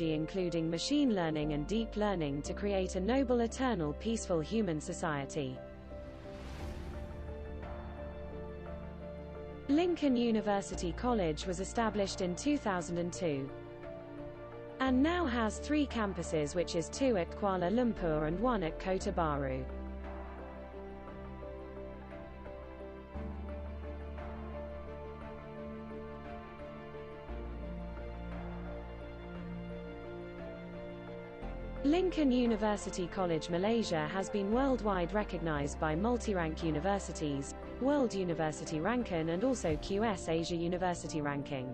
including machine learning and deep learning to create a noble, eternal, peaceful human society. Lincoln University College was established in 2002 and now has 3 campuses, which is 2 at Kuala Lumpur and 1 at Kota Baru. Lincoln University College Malaysia has been worldwide recognized by Multirank Universities, World University Ranking and also QS Asia University Ranking.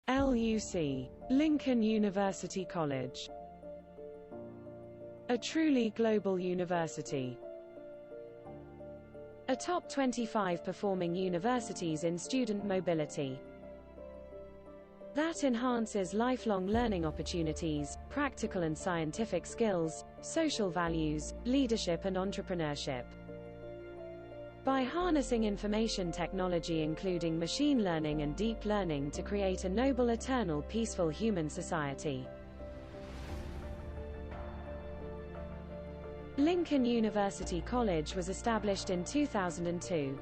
LUC, Lincoln University College. A truly global university. A top 25 performing universities in student mobility that enhances lifelong learning opportunities, practical and scientific skills, social values, leadership and entrepreneurship. By harnessing information technology including machine learning and deep learning to create a noble, eternal, peaceful human society. Lincoln University College was established in 2002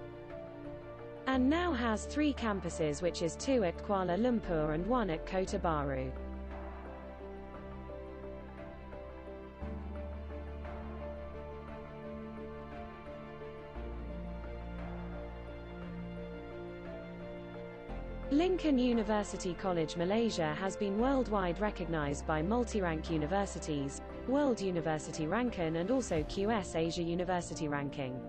and now has 3 campuses, which is 2 at Kuala Lumpur and 1 at Kota Baru. Lincoln University College Malaysia has been worldwide recognized by Multirank Universities, World University Ranking and also QS Asia University Ranking.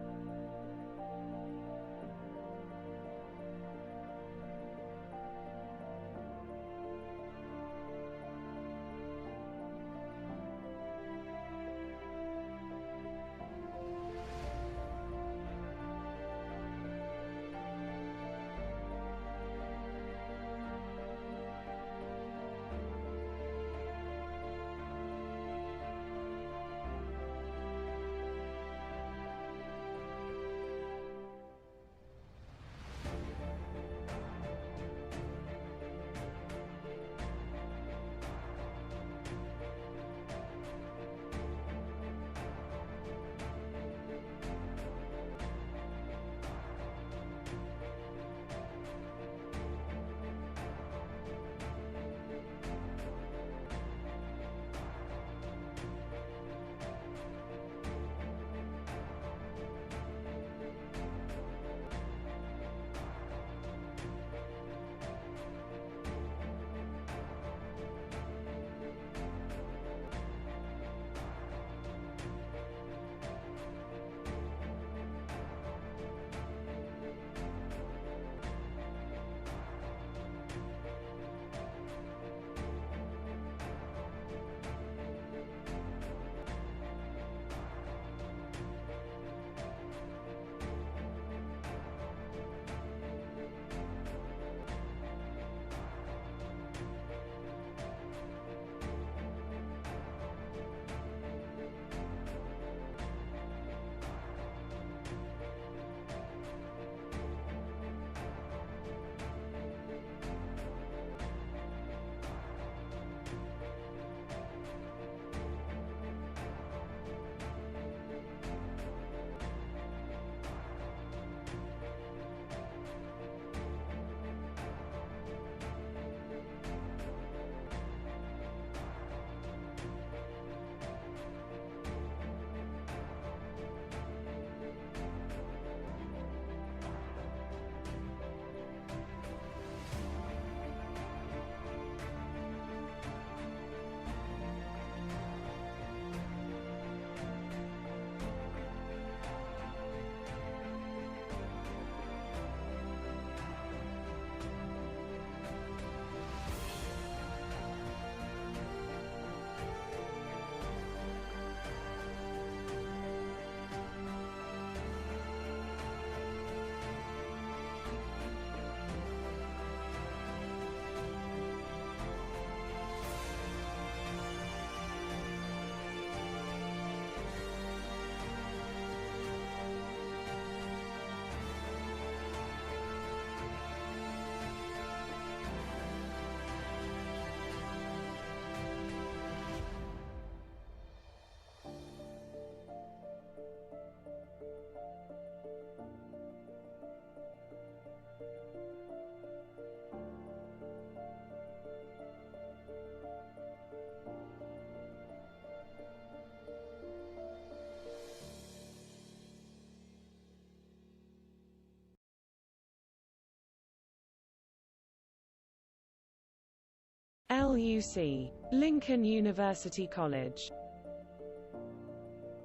LUC, Lincoln University College.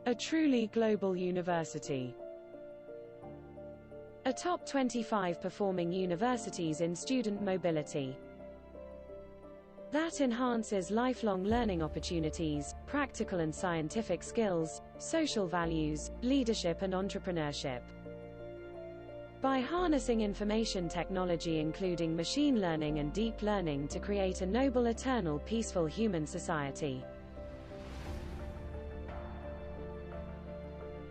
A truly global university. A top 25 performing universities in student mobility that enhances lifelong learning opportunities, practical and scientific skills, social values, leadership and entrepreneurship. By harnessing information technology including machine learning and deep learning to create a noble, eternal, peaceful human society.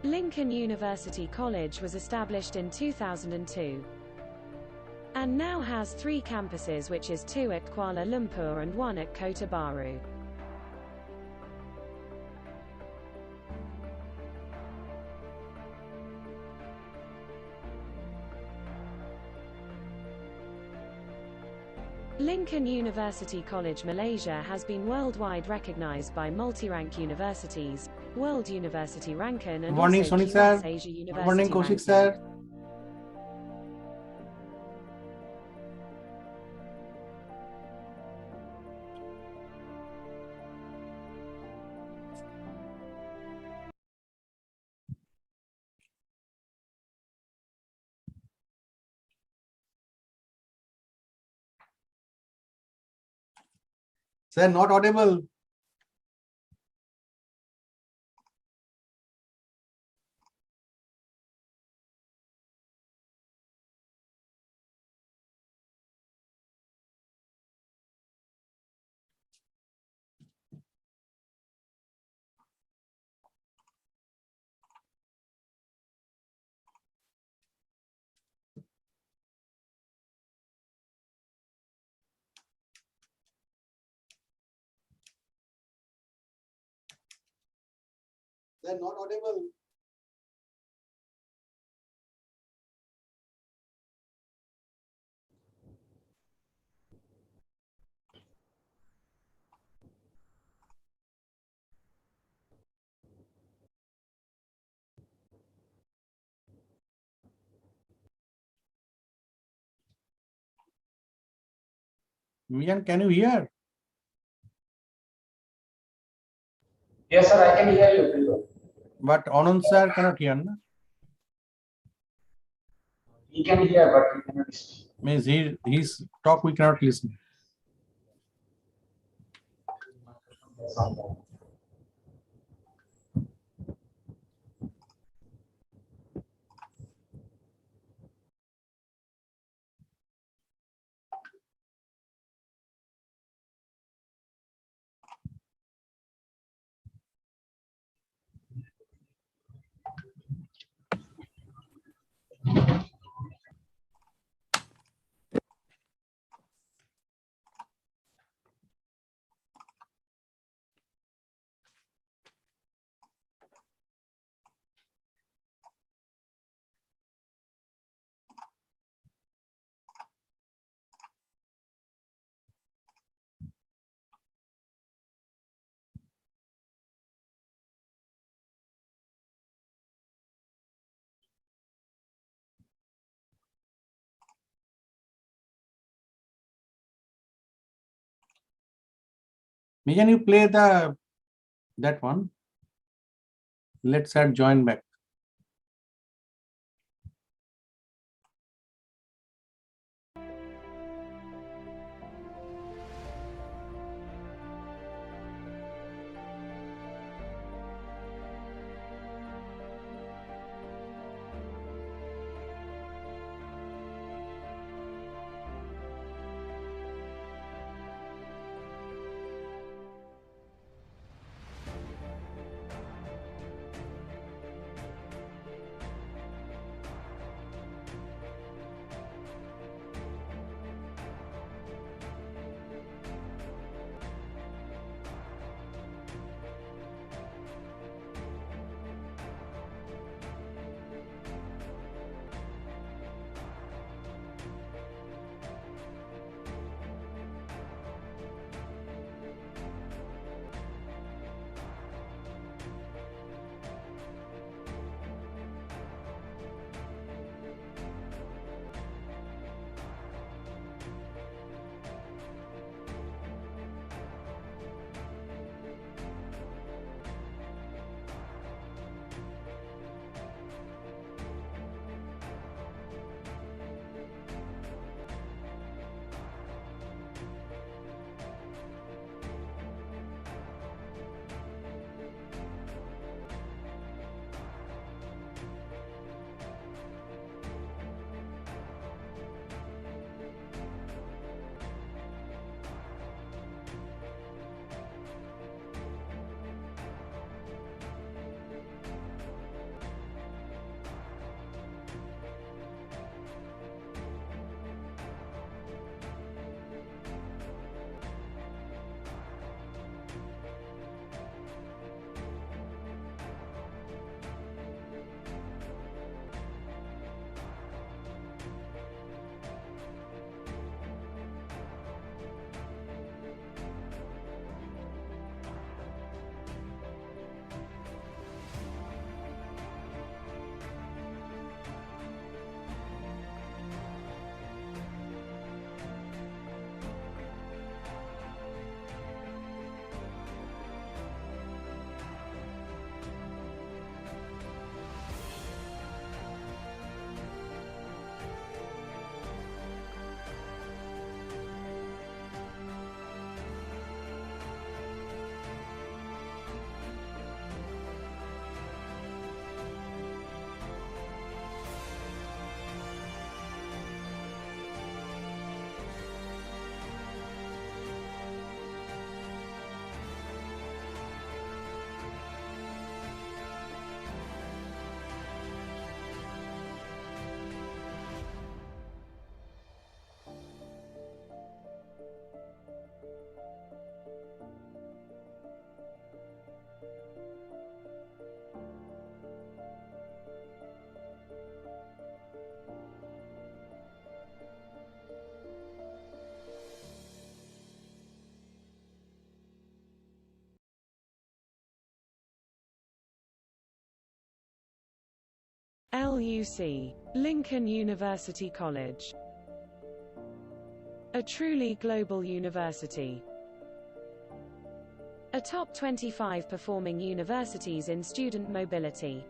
Lincoln University College was established in 2002 and now has 3 campuses, which is 2 at Kuala Lumpur and 1 at Kota Baru. Lincoln University College Malaysia has been worldwide recognized by multi-rank universities, World University Ranking and Morning, also Soni QS sir. Asia University Morning, Kaushik Ranking. sir. Sir, not audible. Sir, not audible. Mian, can you hear? Yes, sir, I can hear you. But Anand sir cannot hear. No? He can hear, but he cannot speak. Means his talk we cannot listen. Can you play that one? Let's add join back. LUC, Lincoln University College. A truly global university. A top 25 performing universities in student mobility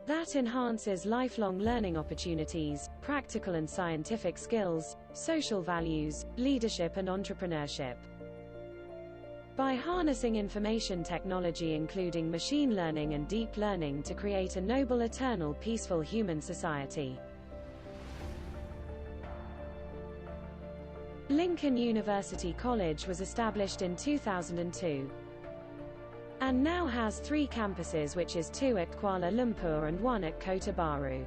that enhances lifelong learning opportunities, practical and scientific skills, social values, leadership and entrepreneurship. By harnessing information technology including machine learning and deep learning to create a noble, eternal, peaceful human society. Lincoln University College was established in 2002 and now has 3 campuses, which is 2 at Kuala Lumpur and 1 at Kota Baru.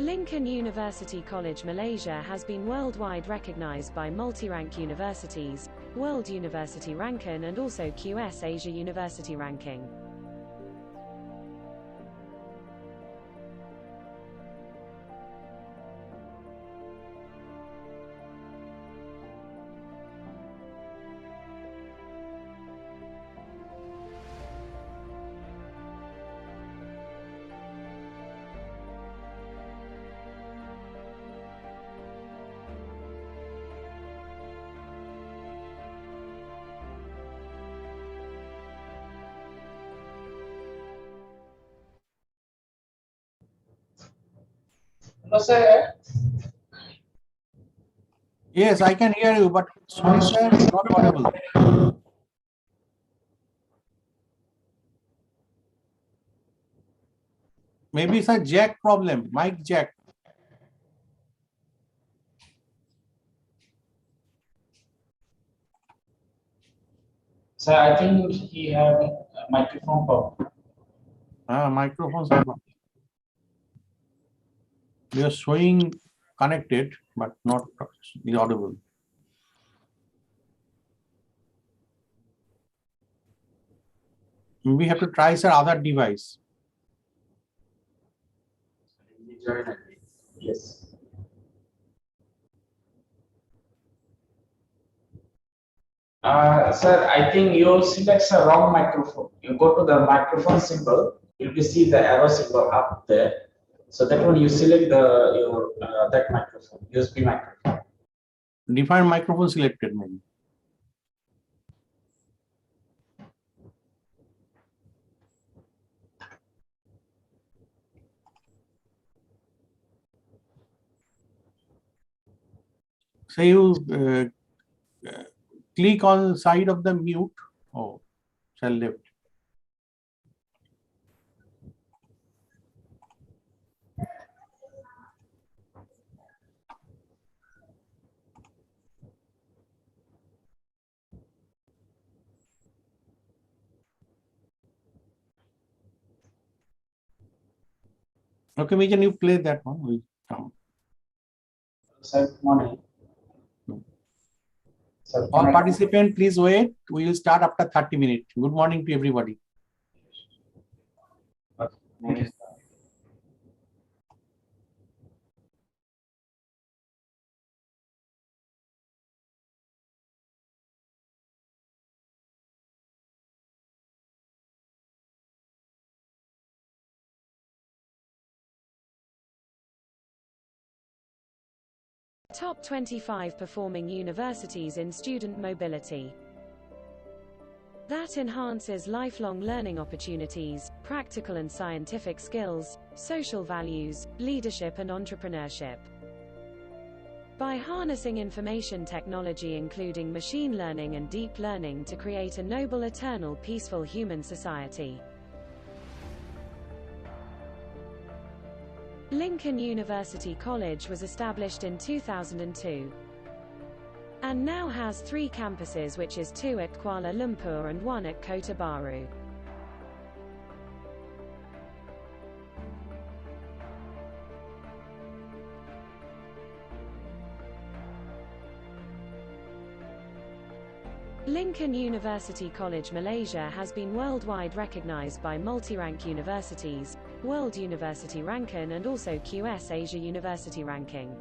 Lincoln University College Malaysia has been worldwide recognized by multi-rank universities, World University Ranking and also QS Asia University Ranking. No, sir. Yes, I can hear you, but Swami sir, not audible. Maybe it's a jack problem, mic jack. Sir, I think he had a microphone problem. Microphones are they are showing connected, but not audible. We have to try some other device. Yes. Sir, I think you select the wrong microphone. You go to the microphone symbol, you'll be see the arrow symbol up there. So that one you select your that microphone, USB microphone. Define microphone selected maybe. So you click on side of the mute. Oh, cell left. Okay, we can you play that one? We come. Sir, good morning. Sir, All participants, please wait. We will start after 30 minutes. Good morning to everybody. Top 25 performing universities in student mobility that enhances lifelong learning opportunities, practical and scientific skills, social values, leadership and entrepreneurship. By harnessing information technology including machine learning and deep learning to create a noble, eternal, peaceful human society. Lincoln University College was established in 2002 and now has 3 campuses, which is 2 at Kuala Lumpur and 1 at Kota Baru. Lincoln University College Malaysia has been worldwide recognized by multi-rank universities, World University Ranking and also QS Asia University Ranking.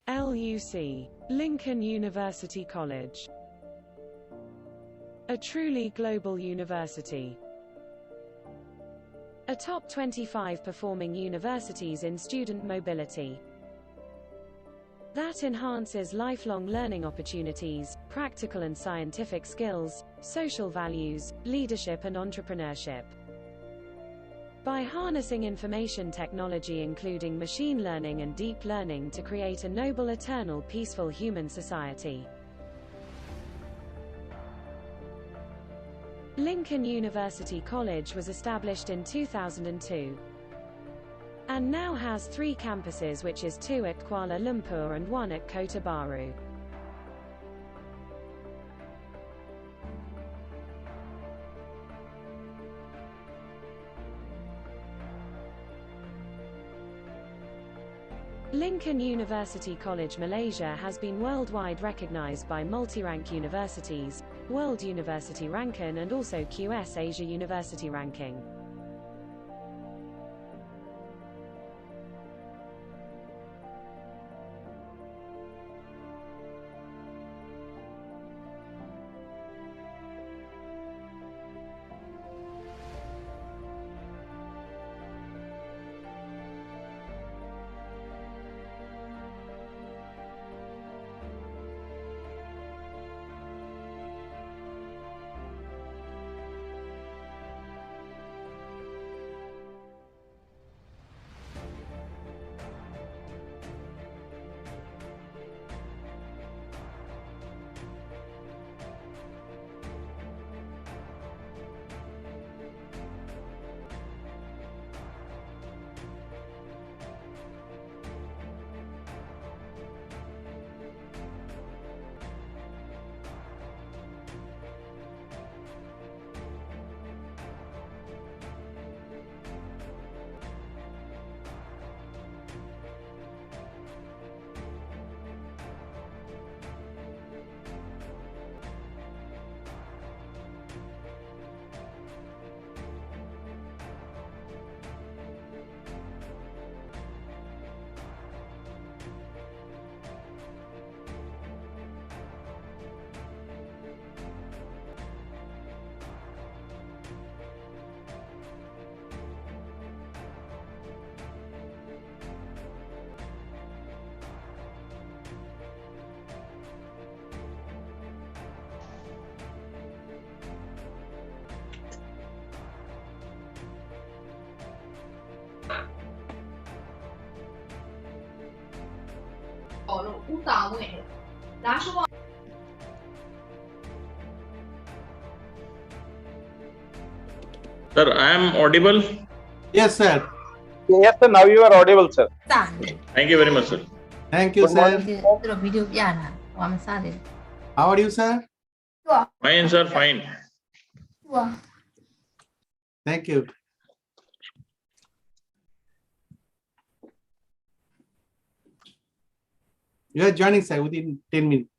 LUC, Lincoln University College. A truly global university. A top 25 performing universities in student mobility. That enhances lifelong learning opportunities, practical and scientific skills, social values, leadership and entrepreneurship. By harnessing information technology including machine learning and deep learning to create a noble, eternal, peaceful human society. Lincoln University College was established in 2002 and now has 3 campuses, which is 2 at Kuala Lumpur and 1 at Kota Baru. Lincoln University College Malaysia has been worldwide recognized by multi-rank universities, World University Ranking and also QS Asia University Ranking. Sir, I am audible? Yes, sir. Yes, sir. Now you are audible, sir. Thank you very much, sir. Thank you, Good sir. morning. How are you, sir? Fine, sir, fine. Thank you. You are joining, sir, within 10 minutes.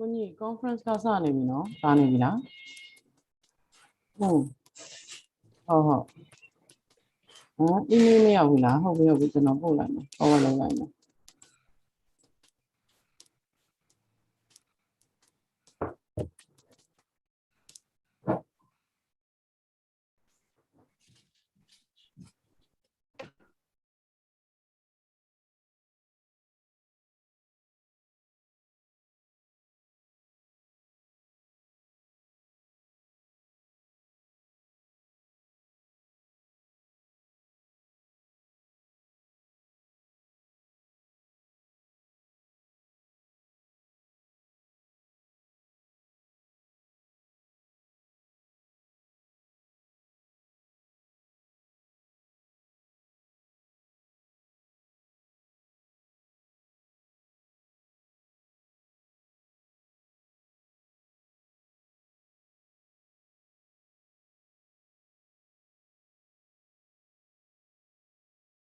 ကိုကြီး conference ကစနေပြီနော်။ဒါနေပြီလား။ဟုတ်ဟုတ်။ email မရောက်ဘူးလား။ဟုတ်ပြီကျွန်တော်ပို့လိုက်မယ်။ forward လုပ်လိုက်မယ်။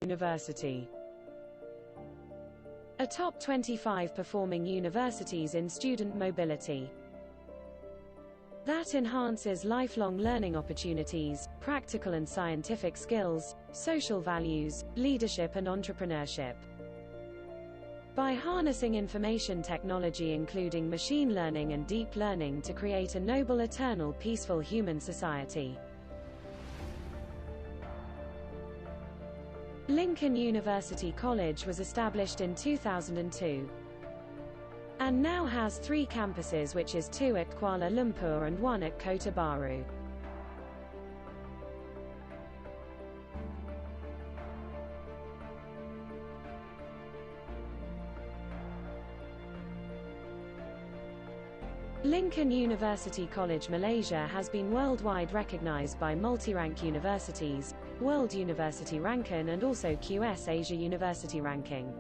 University. A top 25 performing universities in student mobility. That enhances lifelong learning opportunities, practical and scientific skills, social values, leadership and entrepreneurship. By harnessing information technology including machine learning and deep learning to create a noble, eternal, peaceful human society. Lincoln University College was established in 2002 and now has 3 campuses, which is 2 at Kuala Lumpur and 1 at Kota Baru. Lincoln University College Malaysia has been worldwide recognized by multi-rank universities, World University Ranking and also QS Asia University Ranking.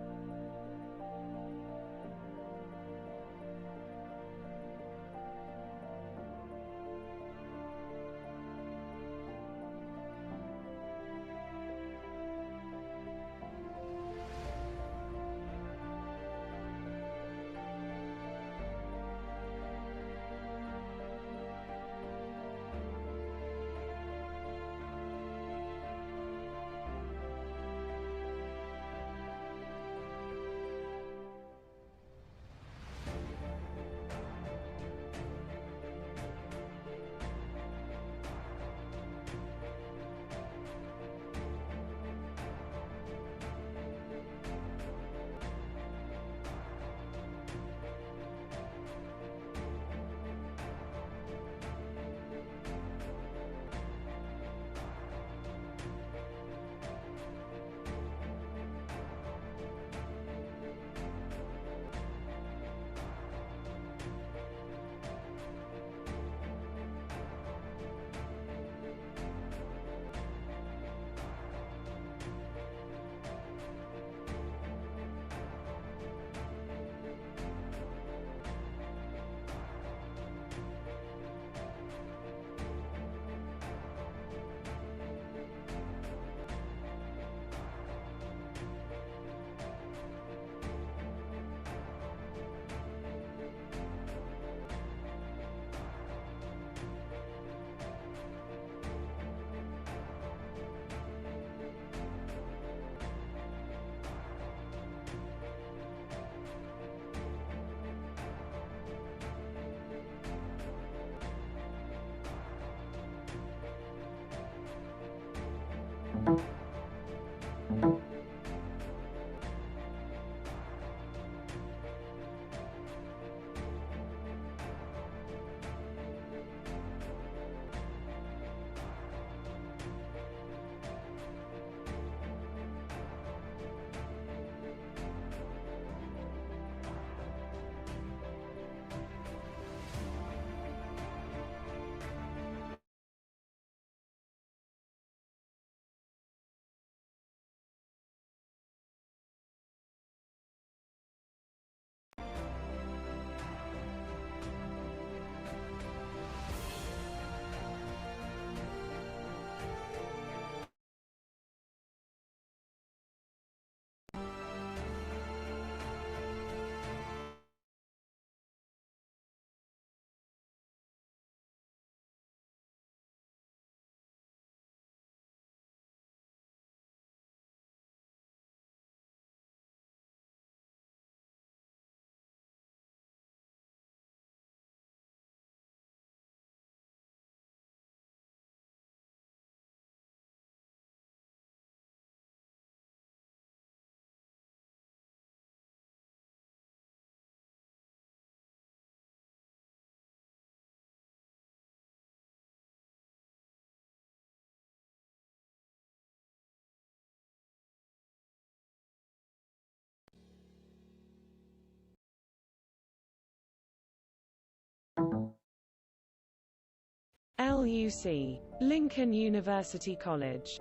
LUC, Lincoln University College.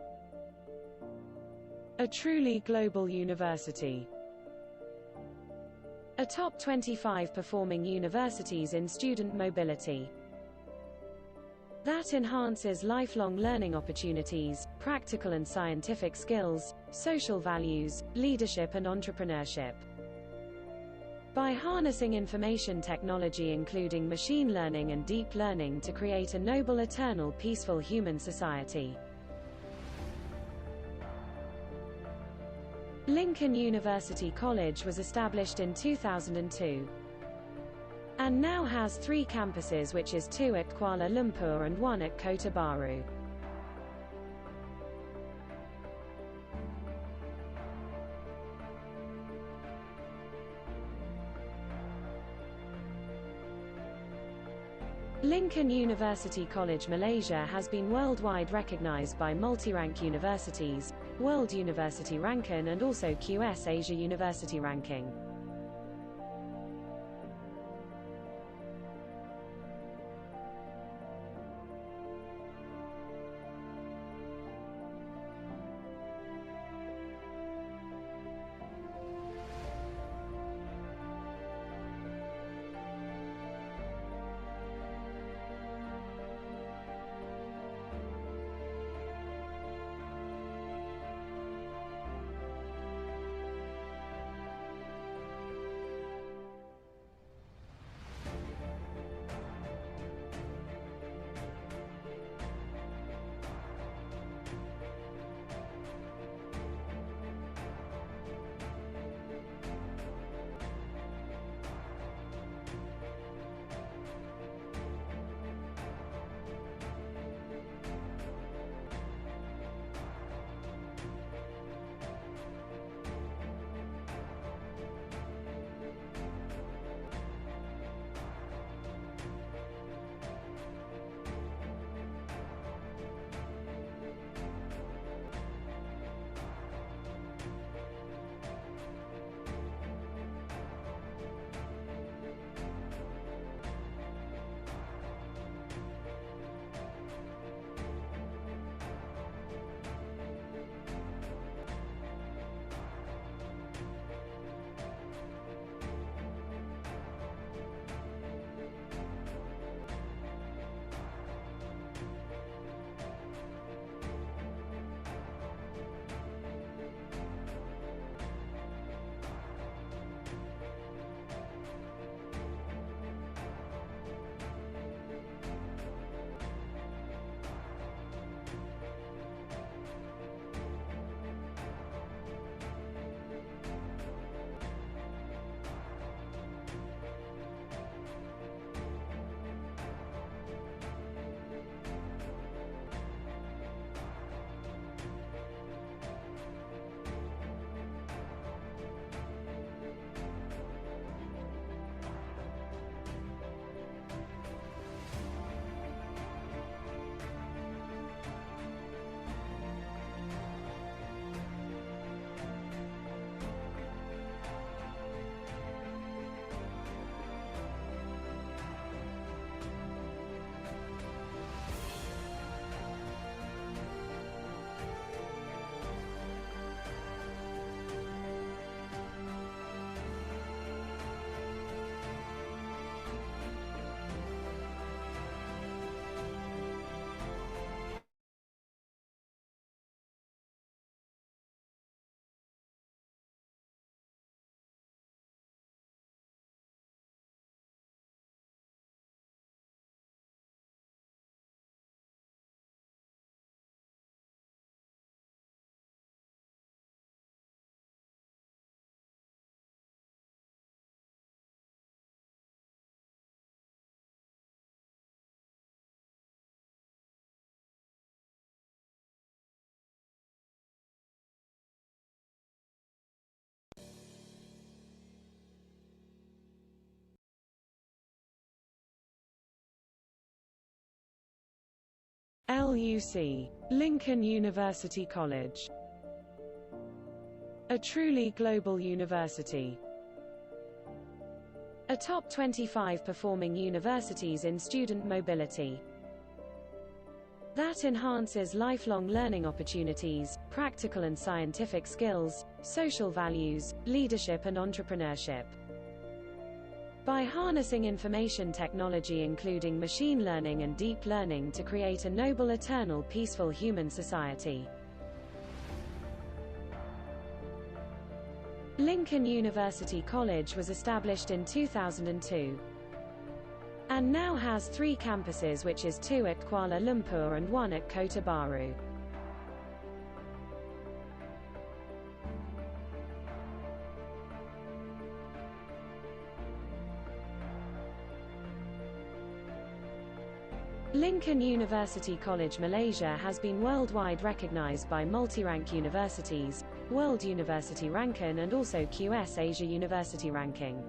A truly global university. A top 25 performing universities in student mobility that enhances lifelong learning opportunities, practical and scientific skills, social values, leadership and entrepreneurship. By harnessing information technology including machine learning and deep learning to create a noble, eternal, peaceful human society. Lincoln University College was established in 2002 and now has 3 campuses, which is 2 at Kuala Lumpur and 1 at Kota Baru. Lincoln University College Malaysia has been worldwide recognized by multi-rank universities, World University Ranking and also QS Asia University Ranking. LUC, Lincoln University College. A truly global university. A top 25 performing universities in student mobility that enhances lifelong learning opportunities, practical and scientific skills, social values, leadership and entrepreneurship. By harnessing information technology including machine learning and deep learning to create a noble, eternal, peaceful human society. Lincoln University College was established in 2002 and now has 3 campuses, which is 2 at Kuala Lumpur and 1 at Kota Baru. Lincoln University College Malaysia has been worldwide recognized by multi-rank universities, World University Ranking and also QS Asia University Ranking.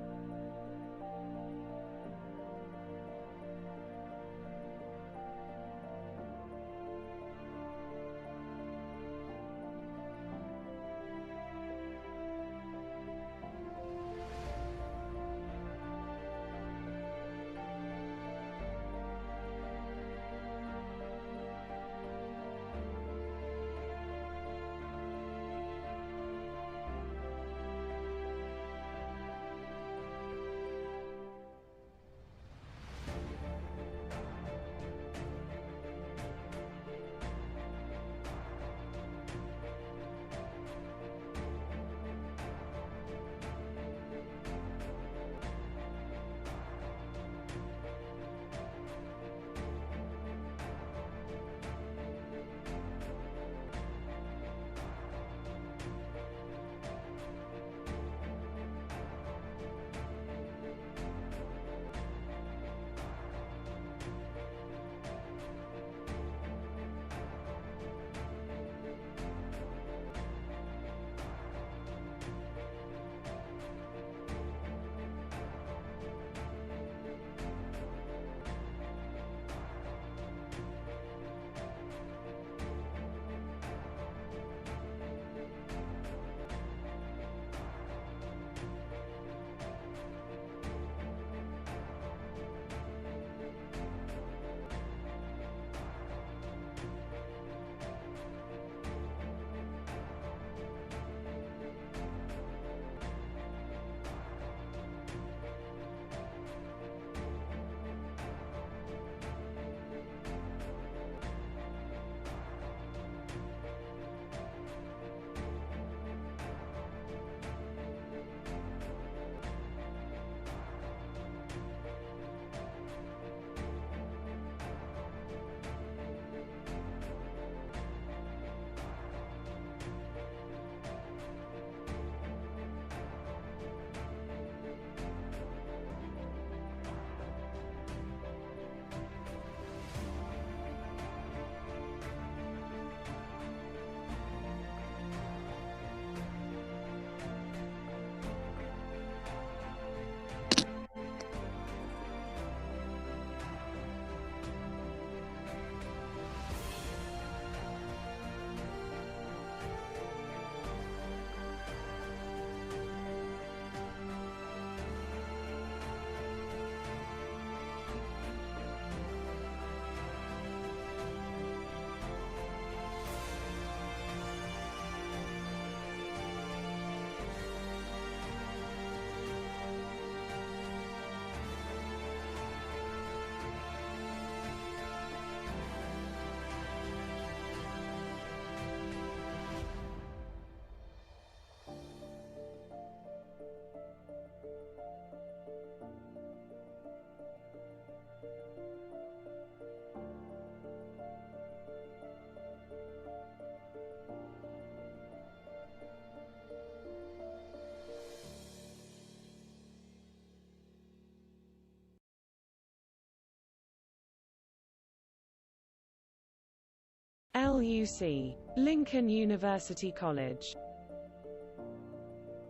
LUC, Lincoln University College.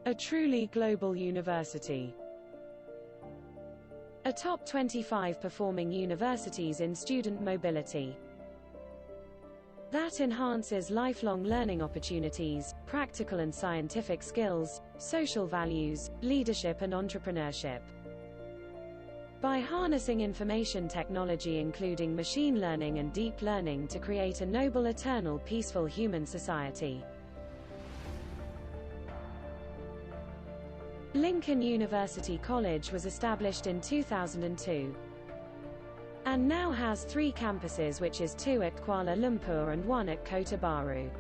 A truly global university. A top 25 performing universities in student mobility. That enhances lifelong learning opportunities, practical and scientific skills, social values, leadership and entrepreneurship. By harnessing information technology including machine learning and deep learning to create a noble, eternal, peaceful human society. Lincoln University College was established in 2002 and now has 3 campuses, which is 2 at Kuala Lumpur and 1 at Kota Baru.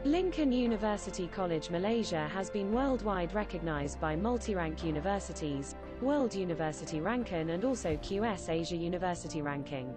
Lincoln University College Malaysia has been worldwide recognized by multi-rank universities, World University Ranking and also QS Asia University Ranking.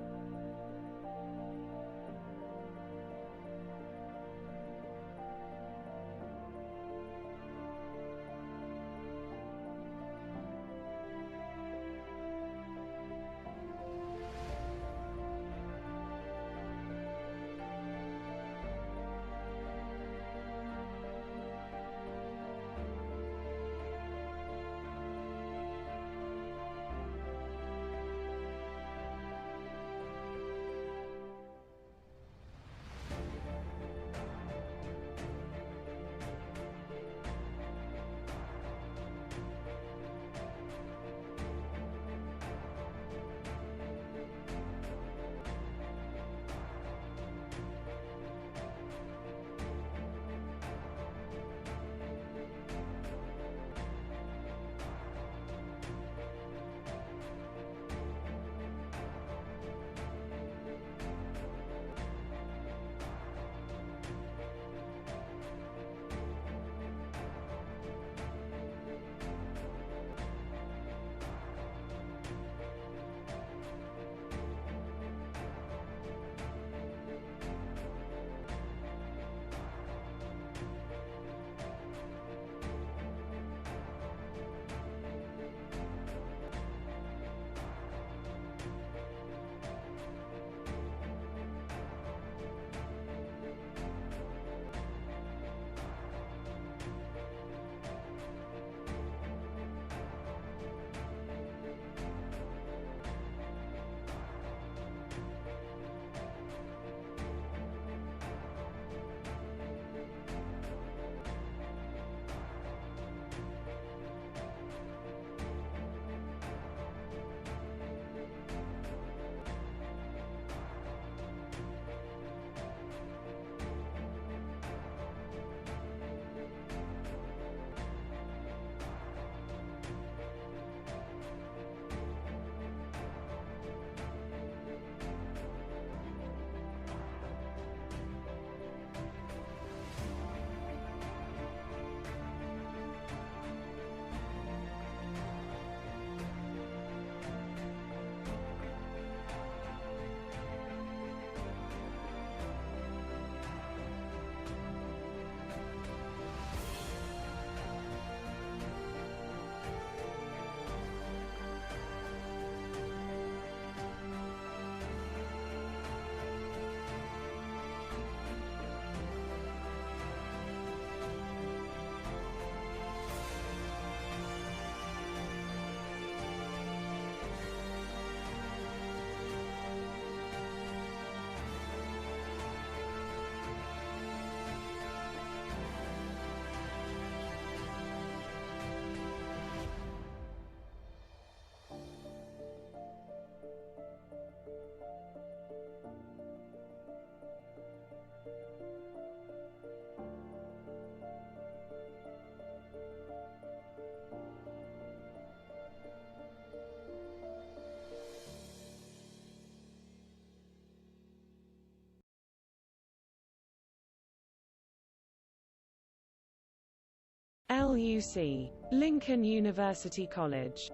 LUC, Lincoln University College.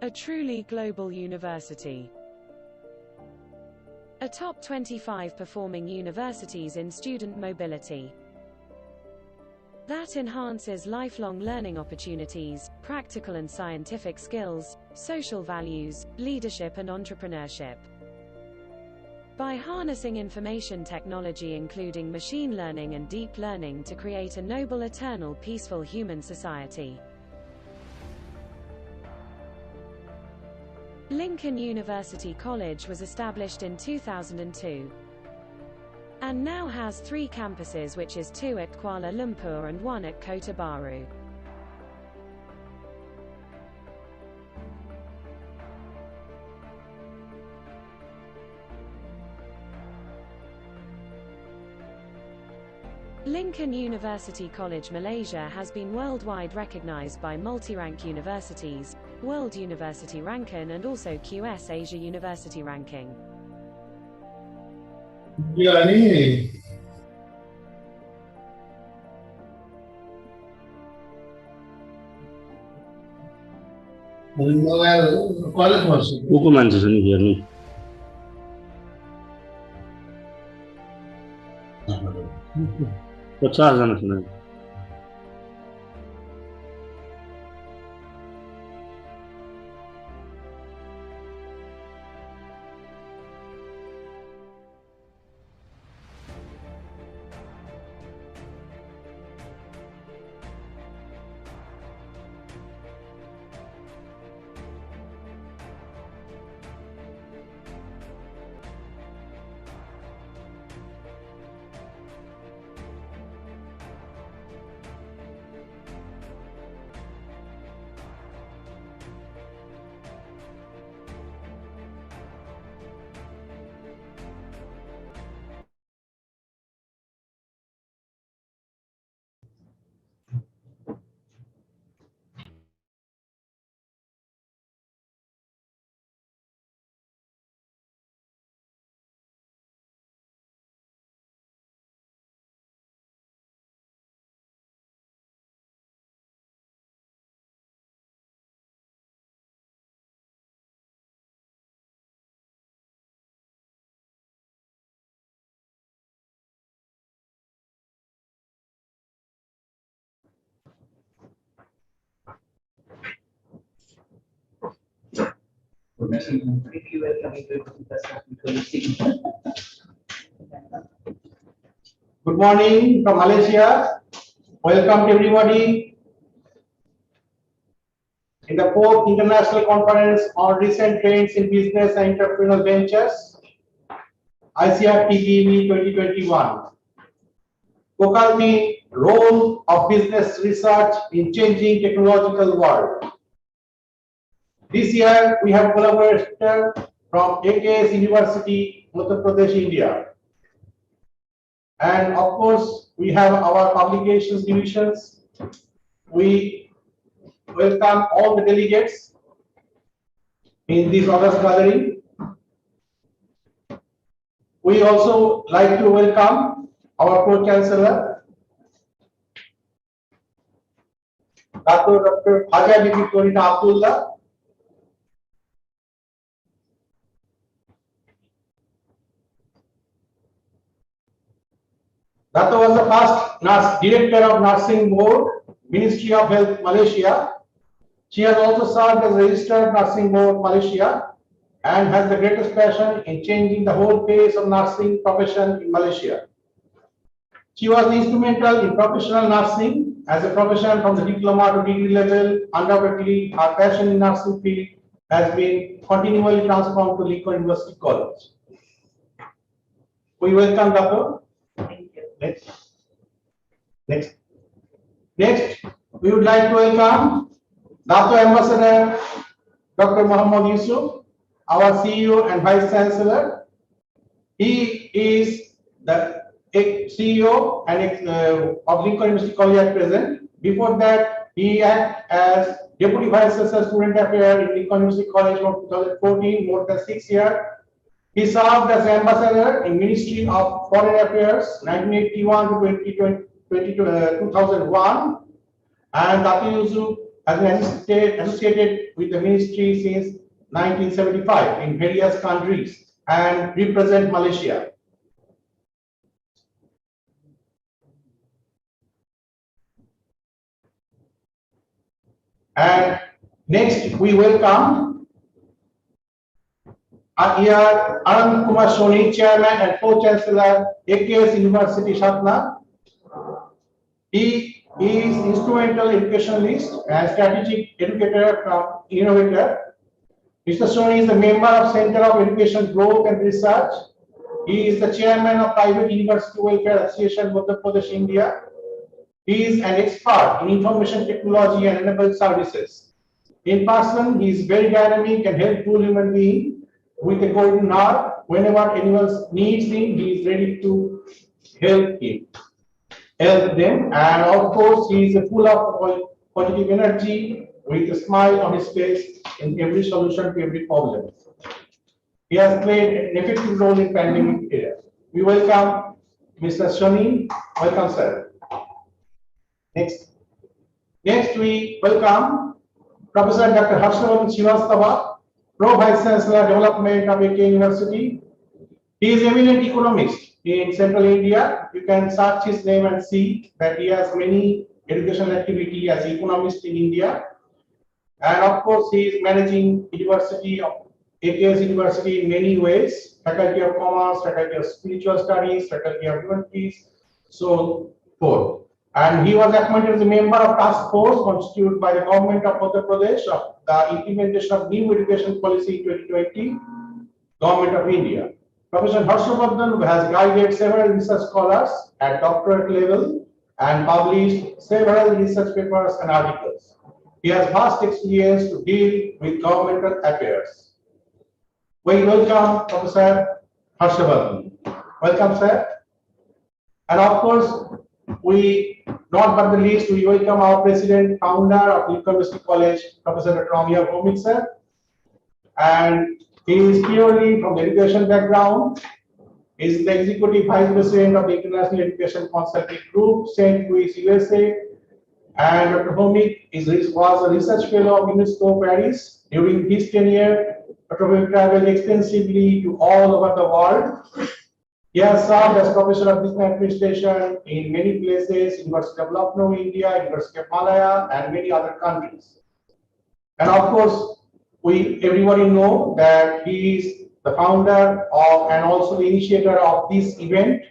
A truly global university. A top 25 performing universities in student mobility. That enhances lifelong learning opportunities, practical and scientific skills, social values, leadership and entrepreneurship. By harnessing information technology including machine learning and deep learning to create a noble, eternal, peaceful human society. Lincoln University College was established in 2002 and now has 3 campuses, which is 2 at Kuala Lumpur and 1 at Kota Baru. Lincoln University College Malaysia has been worldwide recognized by Multirank Universities, World University Ranking and also QS Asia University Ranking. Ya ni. College masuk. Hukuman sesungguhnya ni. Pecah sana sana. Good morning from Malaysia. Welcome to everybody in the 4th International Conference on Recent Trends in Business and Entrepreneurial Ventures, Icrtbev 2021. Focal theme: Role of Business Research in Changing Technological World. This year we have collaborators from OHS University, Madhya Pradesh, India. And of course, we have our publications divisions. We welcome all the delegates in this August gathering. We also like to welcome our Pro-Chancellor, Dr. Haja Bibi Korita Abdullah. Dato was the first director of Nursing Board, Ministry of Health, Malaysia. She has also served as registered Nursing Board, Malaysia, and has the greatest passion in changing the whole face of nursing profession in Malaysia. She was instrumental in professional nursing as a profession from the diploma to degree level. Undoubtedly, her passion in nursing field has been continually transformed to Lincoln University College. We welcome Dato. Next, we would like to welcome Dato Ambassador Dr. Muhammad Yusuf, our CEO and Vice Chancellor. He is the CEO and of Lincoln University College at present. Before that, he acted as Deputy Vice Chancellor Student Affairs in Lincoln University College from 2014, more than 6 years. He served as Ambassador in Ministry of Foreign Affairs 1981 to 2001, and Dr. Yusuf has been associated with the ministry since 1975 in various countries and represent Malaysia. And next we welcome here Anand Kumar Soni, Chairman and Co-Chancellor, AKS University, Shatna. He is instrumental educationalist and strategic educator from innovator. Mr. Soni is a member of Center of Education Growth and Research. He is the chairman of Private University Welfare Association, Madhya Pradesh, India. He is an expert in information technology and enabled services. In person, he is very dynamic and helpful human being with a golden heart. Whenever anyone needs him, he is ready to help them. And of course, he is full of positive energy with a smile on his face in every solution to every problem. He has played an effective role in pandemic era. We welcome Mr. Soni. Welcome, sir. Next we welcome Professor Dr. Harshavardhan Srivastava, Pro Vice Chancellor Development of AK University. He is eminent economist in Central India. You can search his name and see that he has many educational activity as economist in India. And of course, he is managing University of AKS University in many ways: Faculty of Commerce, Faculty of Spiritual Studies, Faculty of Humanities, so forth. And he was appointed as a member of task force constituted by the government of Madhya Pradesh of the implementation of new education policy in 2020, Government of India. Professor Harshavardhan has guided several research scholars at doctorate level and published several research papers and articles. He has vast experience to deal with governmental affairs. We welcome Professor Harshavardhan. Welcome, sir. And of course, not but the least, we welcome our president, founder of University College, Professor Dr. Amiya Bhomik, sir. And he is purely from the education background. He is the executive vice president of the International Education Consulting Group, St. Louis, USA. And Dr. Bhomik was a research fellow of UNESCO Paris. During his tenure, Dr. Bhomik traveled extensively to all over the world. He has served as professor of business administration in many places: University of Lucknow, India, University of Malaya, and many other countries. And of course, everybody know that he is the founder of and also the initiator of this event.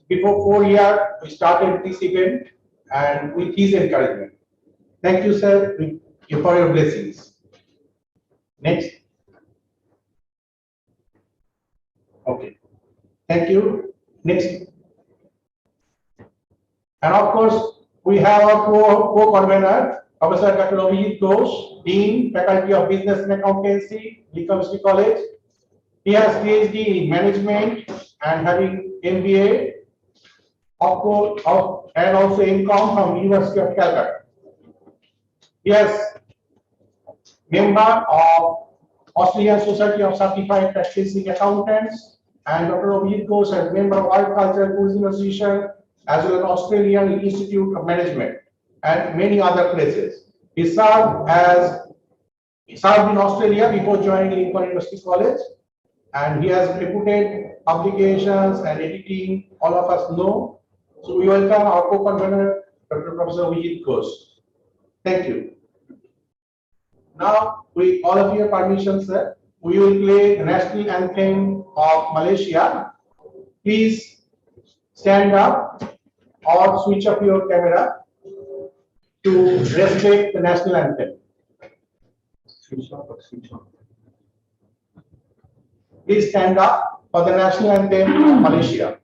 Before 4 years, we started this event, and with his encouragement. Thank you, sir, for your blessings. Next. Okay. Thank you. Next. And of course, we have our co-convener, Professor Dr. Abhijit Ghosh, Dean, Faculty of Business and Accountancy, University College. He has PhD in Management and having MBA and also MCOM from University of Calcutta. He is member of Australian Society of Certified Practicing Accountants, and Dr. Abhijit Ghosh as member of World Cultural Tourism Association, as well as Australian Institute of Management and many other places. He served in Australia before joining Lincoln University College, and he has reputed publications and editing, all of us know. So we welcome our co-convener, Dr. Professor Abhijit Ghosh. Thank you. Now, with all of your permission, sir, we will play the national anthem of Malaysia. Please stand up or switch off your camera to respect the national anthem. Switch off or switch on? Please stand up for the national anthem of Malaysia.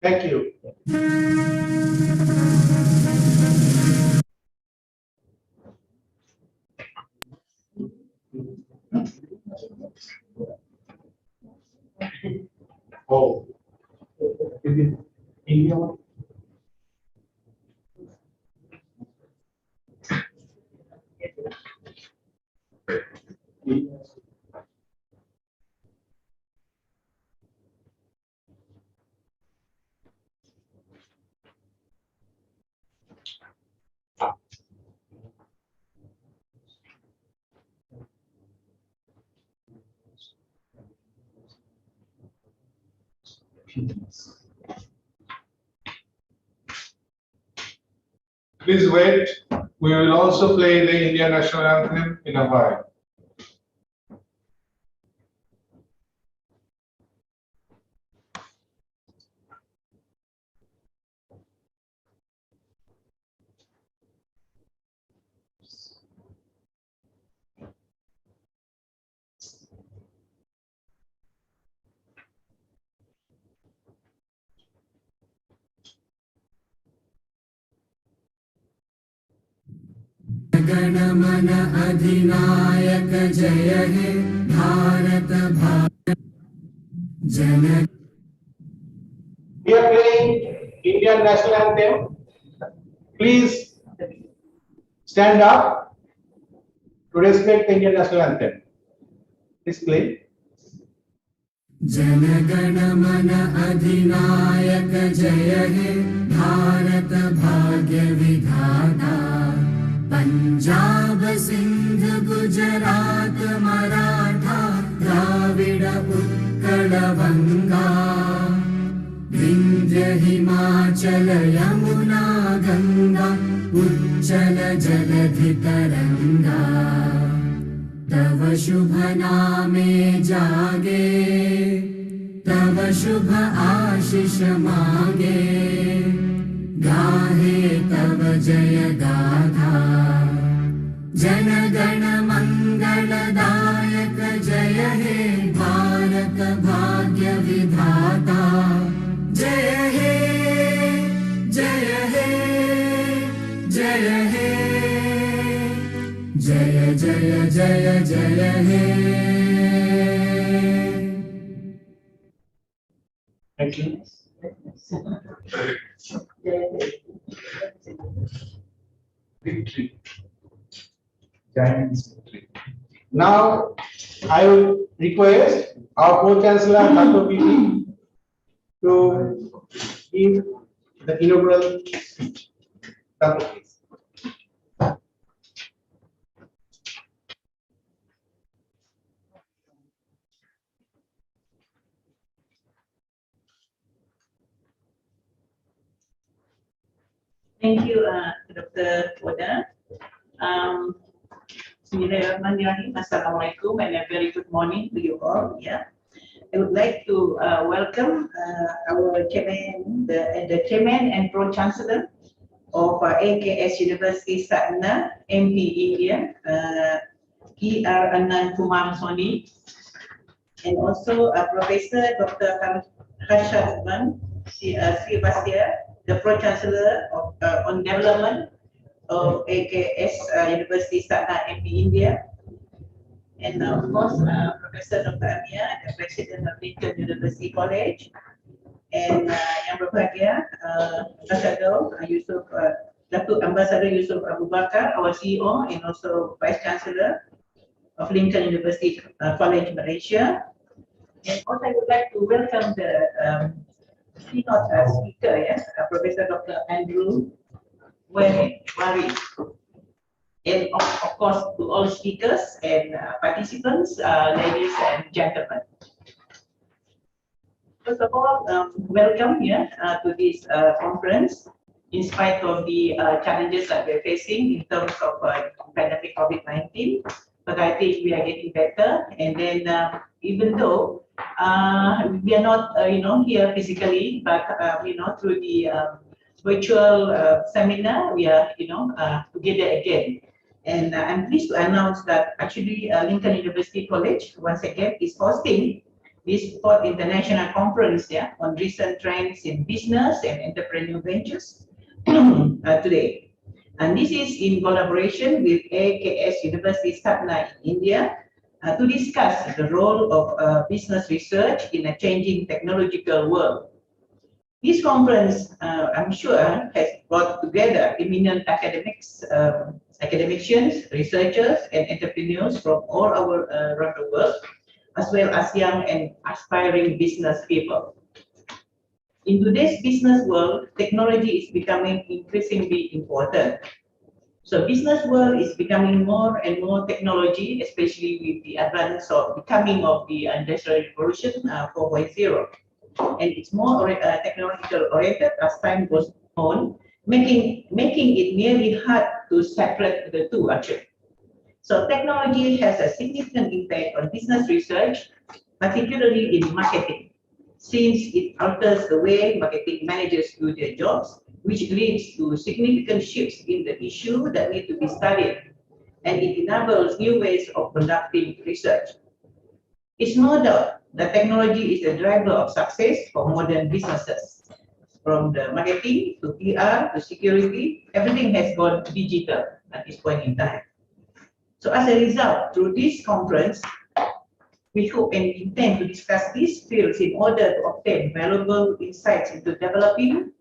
Thank you. Oh. India. Please wait. We will also play the Indian National Anthem in a while. गणमन अधिनायक जय हे भारत भाग्य जन. We are playing Indian National Anthem. Please stand up to respect the Indian National Anthem. Please play. Jana Gana मन अधिनायक जय हे भारत भाग्य विधाता. पंजाब सिंध गुजरात मराठा द्राविड उत्कल बंगा. विंध्य हिमाचल यमुना गंगा उच्चल जलधि तरंगा. तव शुभ नामे जागे तव शुभ आशीष मांगे. गाहे तव जय गाथा. जन गण मंगलदायक जय हे भारत भाग्य विधाता. जय हे जय हे जय हे जय जय जय जय हे. Thank you. Victory. Giant's victory. Now, I will request our Pro-Chancellor, Dr. PT, to give the inaugural speech. Dr. Please. Thank you, Dr. Oda. Bismillahirrahmanirrahim. Assalamualaikum and a very good morning to you all. Yeah, I would like to welcome our chairman, the chairman and pro chancellor of AKS University Satna, MP India, E.R. Anand Kumar Soni, and also Professor Dr. Harshad Srivastava, the Pro Chancellor of, on Development of AKS University Satna, MP India, and of course Professor Dr. Amia, the President of Lincoln University College, and Yang Berbahagia, Ambassador Yusuf, Datuk Ambassador Yusuf Abu Bakar, our CEO, and also Vice Chancellor of Lincoln University College, Malaysia. And also I would like to welcome the keynote speaker, yes, Professor Dr. Andrew Wari, and of course to all speakers and participants, ladies and gentlemen. First of all, welcome here to this conference. In spite of the challenges that we're facing in terms of pandemic COVID-19, but I think we are getting better. And then even though we are not, here physically, but through the virtual seminar, we are, together again. And I'm pleased to announce that actually Lincoln University College once again is hosting this fourth international conference on recent trends in business and entrepreneurial ventures today. And this is in collaboration with AKS University Satna in India to discuss the role of business research in a changing technological world. This conference, I'm sure, has brought together eminent academicians, researchers, and entrepreneurs from all around the world, as well as young and aspiring business people. In today's business world, technology is becoming increasingly important. So business world is becoming more and more technology, especially with the advance of becoming of the Industrial Revolution 4.0. And it's more technological oriented as time goes on, making it nearly hard to separate the two actually. So technology has a significant impact on business research, particularly in marketing, since it alters the way marketing managers do their jobs, which leads to significant shifts in the issue that need to be studied, and it enables new ways of conducting research. It's no doubt that technology is the driver of success for modern businesses. From the marketing to PR to security, everything has gone digital at this point in time. So as a result, through this conference, we hope and intend to discuss these fields in order to obtain valuable insights into developing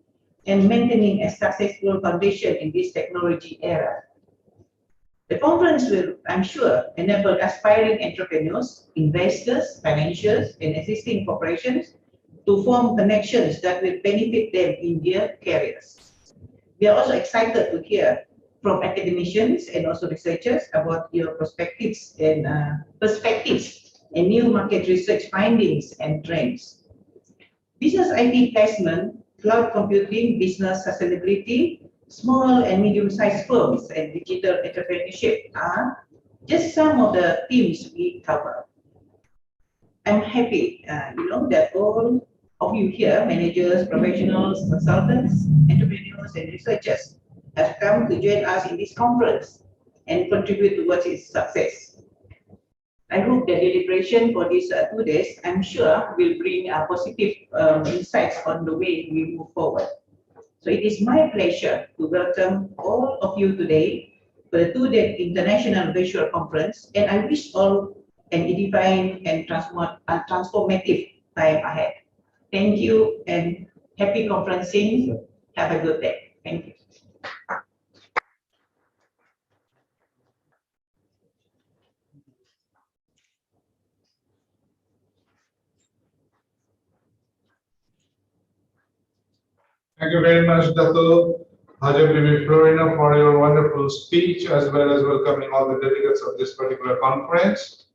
and maintaining a successful foundation in this technology era. The conference will, I'm sure, enable aspiring entrepreneurs, investors, financiers, and existing corporations to form connections that will benefit them in their careers. We are also excited to hear from academicians and also researchers about your perspectives and new market research findings and trends. Business IT placement, cloud computing, business sustainability, small and medium-sized firms, and digital entrepreneurship are just some of the themes we cover. I'm happy, that all of you here, managers, professionals, consultants, entrepreneurs, and researchers, have come to join us in this conference and contribute towards its success. I hope the deliberation for these 2 days, I'm sure, will bring positive insights on the way we move forward. So it is my pleasure to welcome all of you today for the 2-day International Virtual Conference, and I wish all an edifying and transformative time ahead. Thank you and happy conferencing. Have a good day. Thank you. Thank you very much, Dato Hajab Florina, for your wonderful speech, as well as welcoming all the delegates of this particular conference.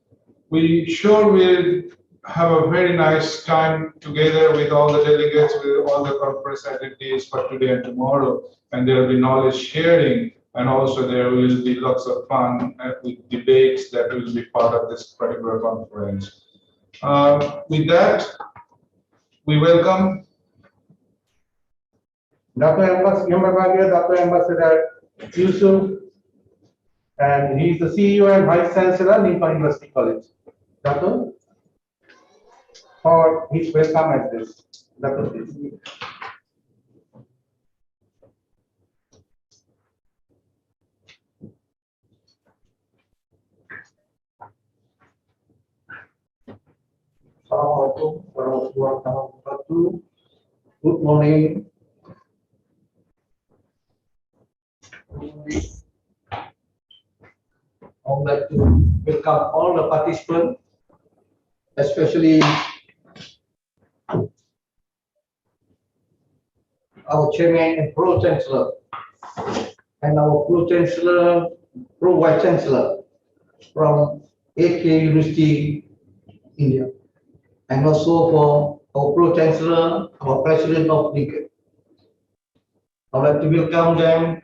We sure will have a very nice time together with all the delegates, with all the conference attendees for today and tomorrow, and there will be knowledge sharing, and also there will be lots of fun with debates that will be part of this particular conference. With that, we welcome Dr. Ambassador Yusuf, and he is the CEO and Vice Chancellor, Nepal University College. Dr. for his welcome address. Dr. please. Assalamualaikum warahmatullahi wabarakatuh. Good morning. I would like to welcome all the participants, especially our Chairman and Pro-Chancellor, and our Pro-Chancellor, Pro-Vice Chancellor from AK University, India, and also for our Pro-Chancellor, our President of Dignitaries. I would like to welcome them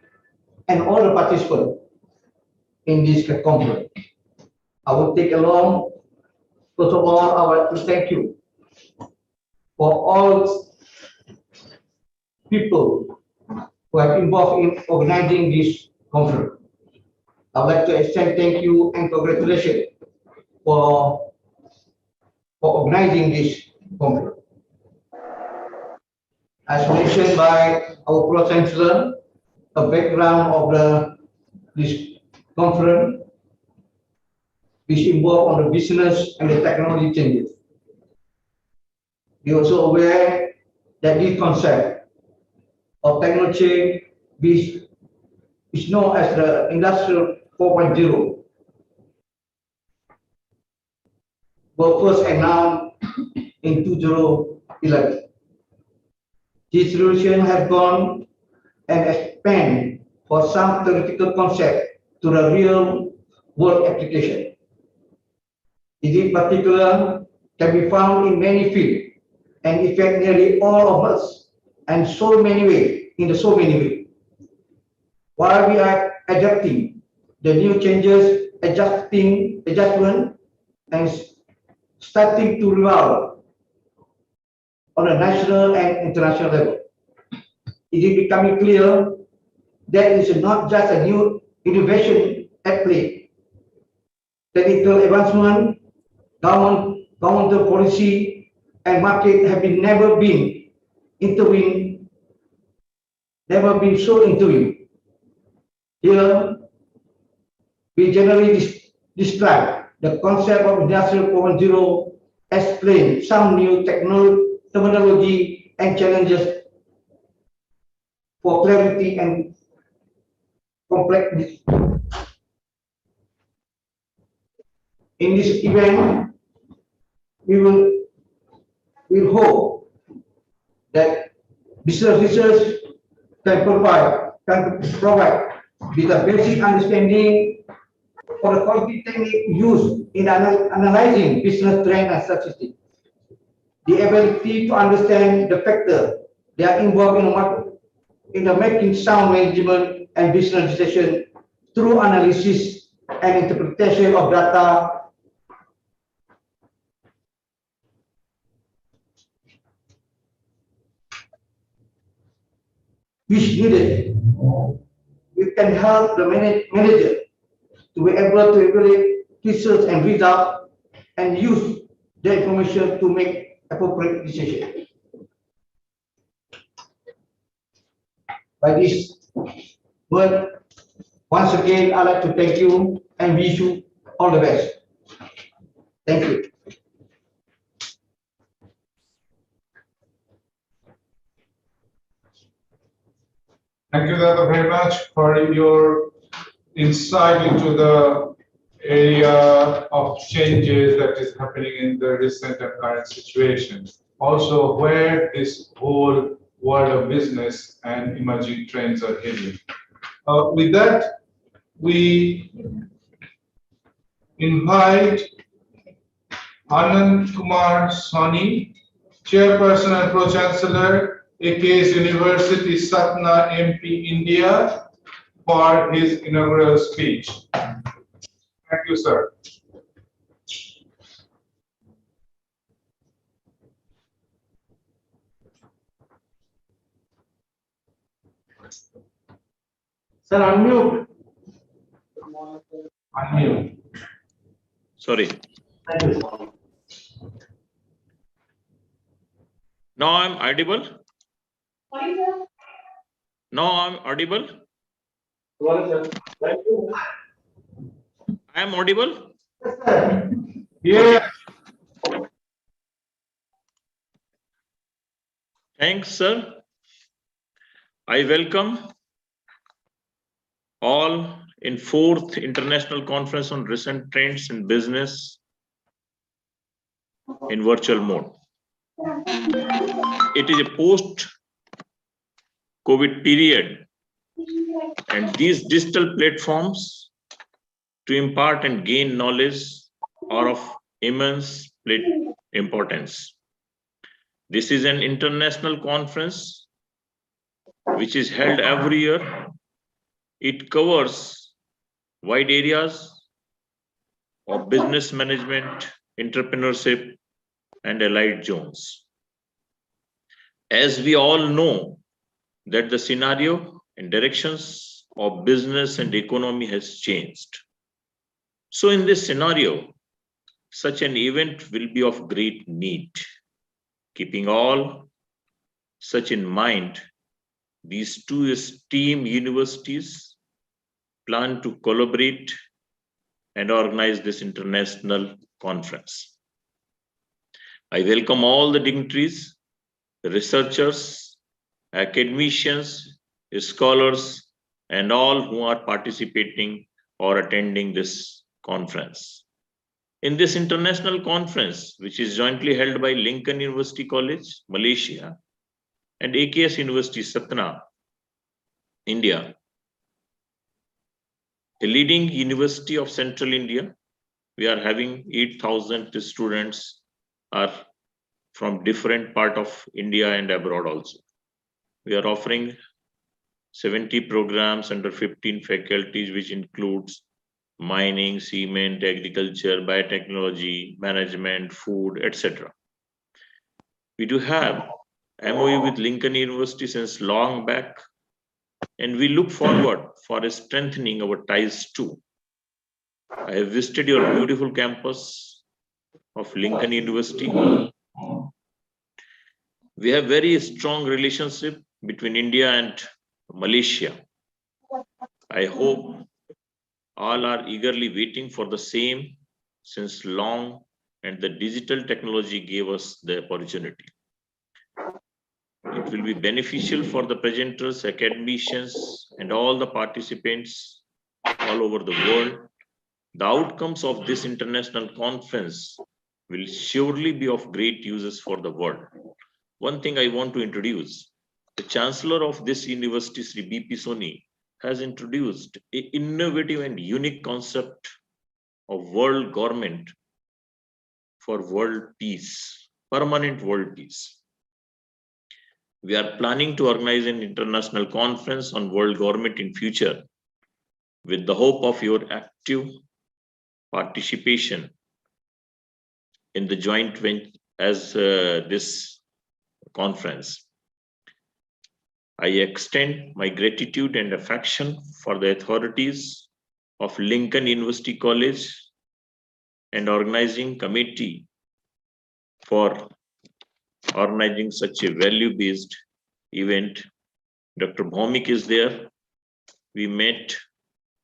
and all the participants in this conference. I will take along, first of all, I would like to thank you for all people who have involved in organizing this conference. I would like to extend thank you and congratulations for for organizing this conference. As mentioned by our Pro-Chancellor, the background of this conference is involved on the business and the technology changes. We are also aware that this concept of technology is known as the Industrial 4.0, were first announced in 2011. This revolution has gone and expanded for some theoretical concept to the real world application. In particular, can be found in many fields and affect nearly all of us and so many ways, so many ways. While we are adapting the new changes, adjustment and starting to revolve on a national and international level, it is becoming clear that it is not just a new innovation at play. Technical advancement, governmental policy, and market have never been so intertwined. Here, we generally describe the concept of Industrial 4.0 as plain some new terminology and challenges for clarity and complexity. In this event, we will hope that business research can provide with a basic understanding for the quality technique used in analyzing business trend and statistics. The ability to understand the factors that are involved in the making sound management and business decision through analysis and interpretation of data which needed. We can help the manager to be able to evaluate research and results and use the information to make appropriate decisions. By this word, once again, I'd like to thank you and wish you all the best. Thank you. Thank you, Dada, very much for your insight into the area of changes that is happening in the recent and current situation. Also, where this whole world of business and emerging trends are heading. With that, we invite Anand Kumar Soni, Chairperson and Pro-Chancellor, AKS University, Satna, MP, India, for his inaugural speech. Thank you, sir. Sir, unmute. Unmute. Sorry. Thank you. Now I'm audible. Now I'm audible. I am audible. Yeah. Thanks, sir. I welcome all in 4th International Conference on Recent Trends in Business in virtual mode. It is a post-COVID period, and these digital platforms to impart and gain knowledge are of immense importance. This is an international conference which is held every year. It covers wide areas of business management, entrepreneurship, and allied zones. As we all know that the scenario and directions of business and economy has changed. So in this scenario, such an event will be of great need. Keeping all such in mind, these two esteemed universities plan to collaborate and organize this international conference. I welcome all the dignitaries, researchers, academicians, scholars, and all who are participating or attending this conference. In this international conference, which is jointly held by Lincoln University College, Malaysia, and AKS University, Satna, India, a leading university of Central India, we are having 8,000 students are from different part of India and abroad also. We are offering 70 programs under 15 faculties, which includes mining, cement, agriculture, biotechnology, management, food, etc. We do have MOU with Lincoln University since long back, and we look forward for strengthening our ties too. I have visited your beautiful campus of Lincoln University. We have very strong relationship between India and Malaysia. I hope all are eagerly waiting for the same since long, and the digital technology gave us the opportunity. It will be beneficial for the presenters, academicians, and all the participants all over the world. The outcomes of this international conference will surely be of great uses for the world. One thing I want to introduce, the Chancellor of this university, Sri B.P. Soni, has introduced an innovative and unique concept of world government for world peace, permanent world peace. We are planning to organize an international conference on world government in future with the hope of your active participation in the joint venture as this conference. I extend my gratitude and affection for the authorities of Lincoln University College and organizing committee for organizing such a value-based event. Dr. Bhaumik is there. We met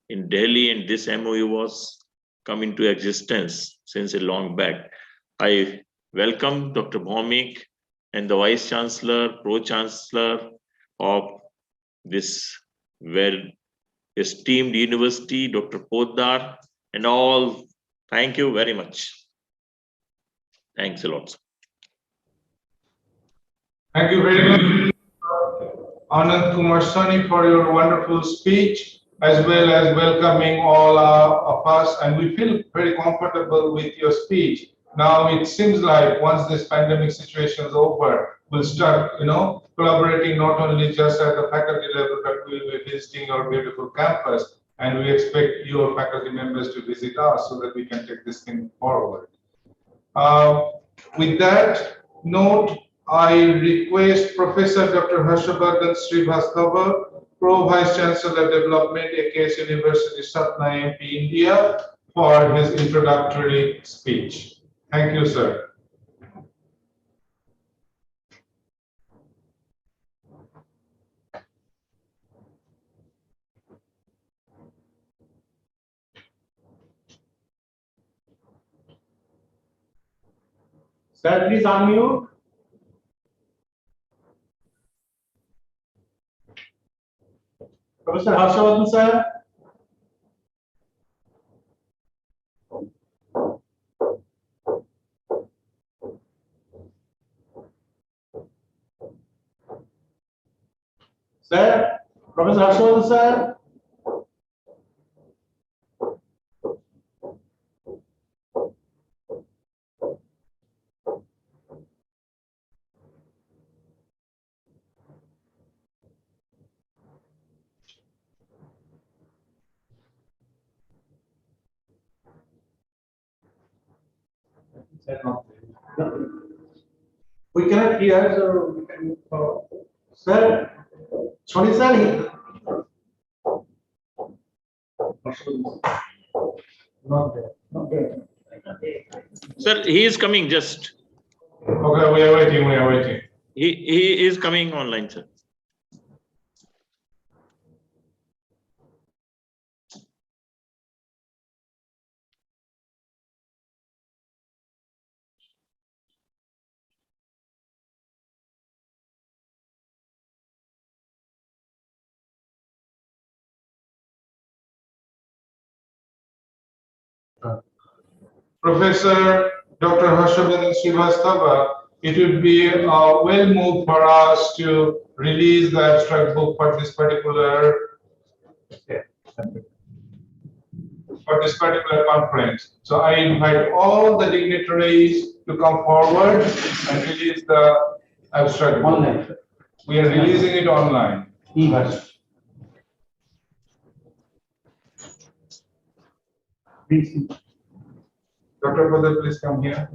in Delhi and this MOU was come into existence since a long back. I welcome Dr. Bhaumik and the Vice Chancellor, Pro-Chancellor of this well-esteemed university, Dr. Poddar, and all. Thank you very much. Thanks a lot. Thank you very much, Anand Kumar Soni, for your wonderful speech, as well as welcoming all of us. And we feel very comfortable with your speech. Now it seems like once this pandemic situation is over, we'll start, collaborating not only just at the faculty level, but we'll be visiting our beautiful campus. And we expect your faculty members to visit us so that we can take this thing forward. With that note, I request Professor Dr. Harshavardhan Srivastava, Pro Vice Chancellor Development, AKS University, Satna, MP, India, for his introductory speech. Thank you, sir. Sir, please unmute. Professor Harshavardhan, sir. Sir, Professor Harshavardhan, sir. We cannot hear, so we can move forward. Sir, Soni sir, not there, not there. Sir, he is coming just. Okay, we are waiting, we are waiting. He is coming online, sir. Professor Dr. Harshavardhan Srivastava, it would be a well move for us to release the abstract book for this particular conference. So I invite all the dignitaries to come forward and release the abstract book. Online. We are releasing it online. Dr. Padar, please come here.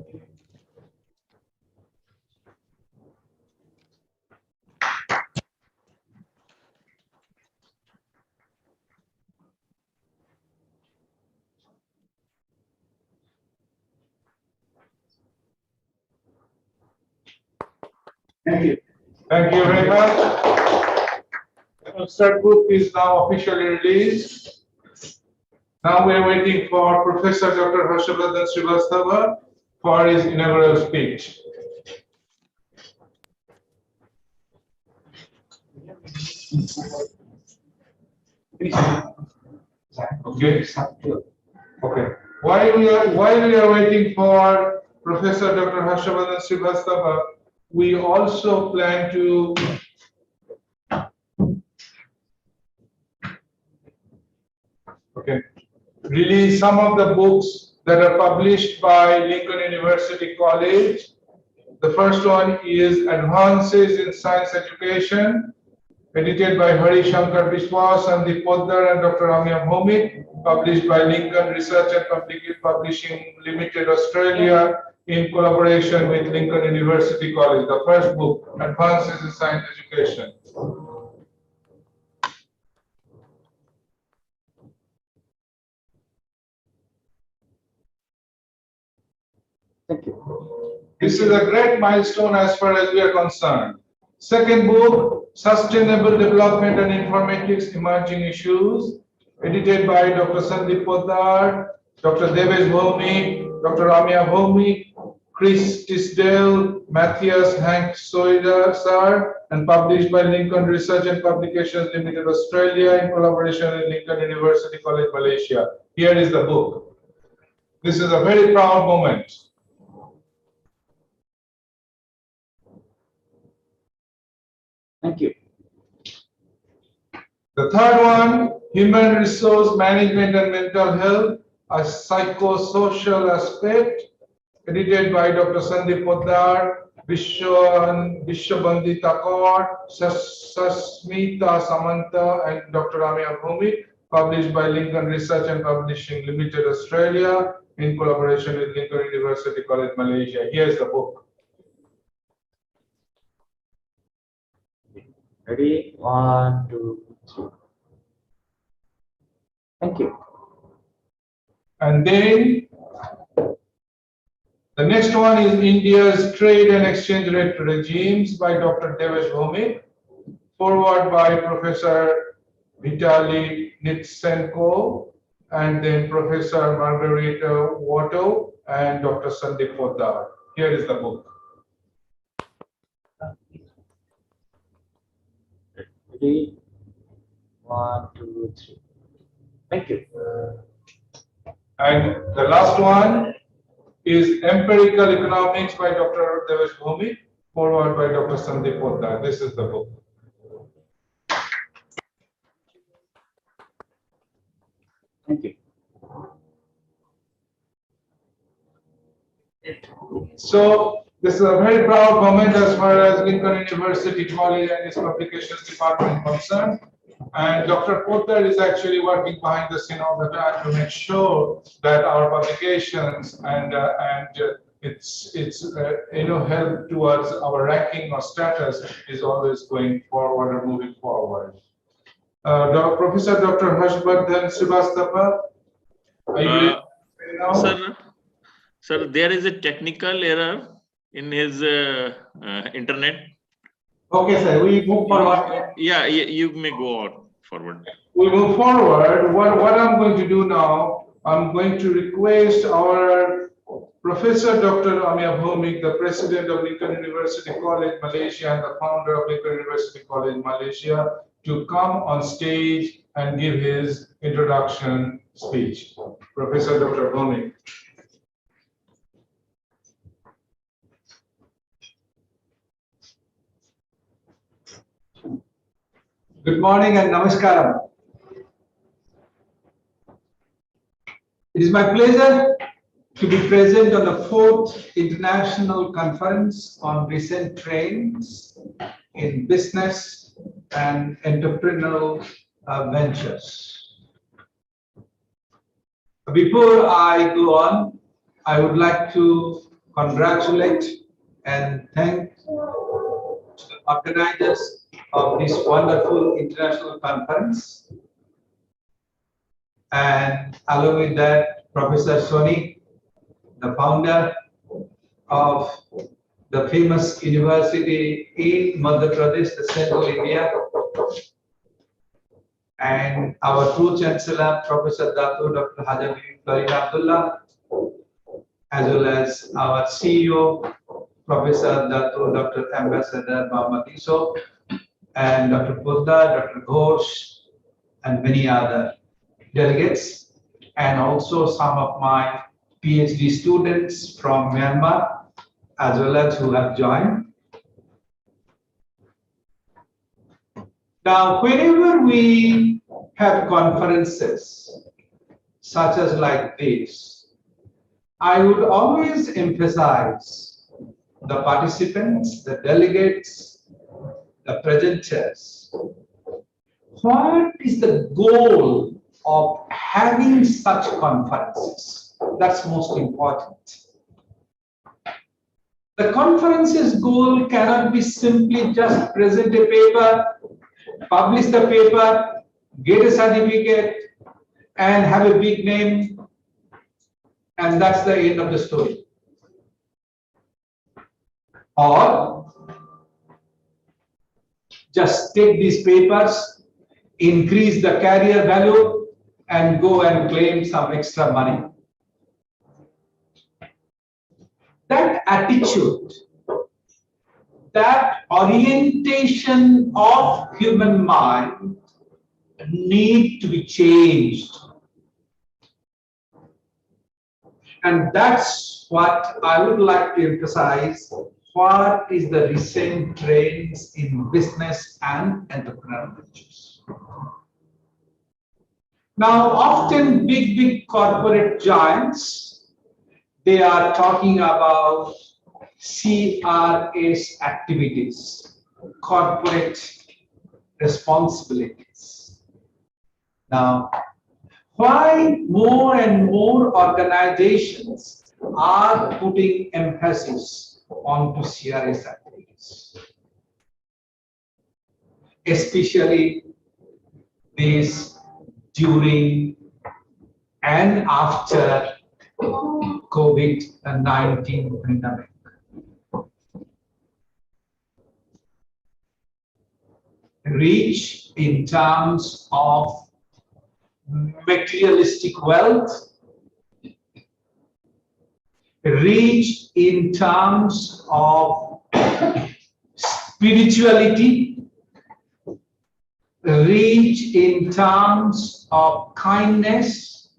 Thank you. Thank you very much. The abstract book is now officially released. Now we are waiting for Professor Dr. Harshavardhan Srivastava for his inaugural speech. Okay. Okay. While we are waiting for Professor Dr. Harshavardhan Srivastava, we also plan to release some of the books that are published by Lincoln University College. The first one is Advances in Science Education, edited by Hari Shankar Biswas, Sandeep Poddar and Dr. Amya Bhomik, published by Lincoln Research and Publishing Limited, Australia, in collaboration with Lincoln University College. The first book, Advances in Science Education. Thank you. This is a great milestone as far as we are concerned. Second book, Sustainable Development and Informatics Emerging Issues, edited by Dr. Sandeep Poddar, Dr. Devesh Bhomik, Dr. Amya Bhomik, Chris Tisdale, Matthias Hank Soider, sir, and published by Lincoln Research and Publications Limited, Australia, in collaboration with Lincoln University College, Malaysia. Here is the book. This is a very proud moment. Thank you. The third one, Human Resource Management and Mental Health, a Psychosocial Aspect, edited by Dr. Sandeep Poddar, Vishwabandita Kaur, Sasmita Samanta, and Dr. Amya Bhomik, published by Lincoln Research and Publishing Limited, Australia, in collaboration with Lincoln University College, Malaysia. Here's the book. Ready? 1, 2, 3. Thank you. And then the next one is India's Trade and Exchange Rate Regimes by Dr. Devesh Bhomik, forward by Professor Vitaly Nitsenko, and then Professor Margarita Watto and Dr. Sandeep Poddar. Here is the book. Ready? 1, 2, 3. Thank you. And the last one is Empirical Economics by Dr. Devesh Bhomik, forward by Dr. Sandeep Poddar. This is the book. Thank you. So this is a very proud moment as far as Lincoln University College and its publications department concerned. And Dr. Poddar is actually working behind the scene all the time to make sure that our publications and its help towards our ranking or status is always going forward or moving forward. Professor Dr. Harshavardhan Srivastava, are you ready now? Sir, Sir, there is a technical error in his internet. Okay, sir, we move forward. Yeah, you may go on forward. We move forward. What I'm going to do now, I'm going to request our Professor Dr. Amir Bhomik, the President of Lincoln University College, Malaysia, and the founder of Lincoln University College, Malaysia, to come on stage and give his introduction speech. Professor Dr. Bhomik. Good morning and namaskaram. It is my pleasure to be present on the 4th International Conference on Recent Trends in Business and Entrepreneurial Ventures. Before I go on, I would like to congratulate and thank the organizers of this wonderful international conference, and along with that, Professor Soni, the founder of the famous university in Madhya Pradesh, the Central India, and our true Chancellor, Professor Datu Dr. Haji Farid Abdullah, as well as our CEO, Professor Datu Dr. Ambassador Muhammad Iso, and Dr. Buddha, Dr. Ghosh, and many other delegates, and also some of my PhD students from Myanmar, as well as who have joined. Now, whenever we have conferences such as like this, I would always emphasize the participants, the delegates, the presenters. What is the goal of having such conferences? That's most important. The conference's goal cannot be simply just present a paper, publish the paper, get a certificate, and have a big name, and that's the end of the story. Or just take these papers, increase the carrier value, and go and claim some extra money. That attitude, that orientation of human mind need to be changed. And that's what I would like to emphasize. What is the recent trends in business and entrepreneurial ventures? Now, often big corporate giants, they are talking about CRS activities, corporate responsibilities. Now, why more and more organizations are putting emphasis onto CRS activities? Especially this during and after COVID-19 pandemic. Reach in terms of materialistic wealth, reach in terms of spirituality, reach in terms of kindness.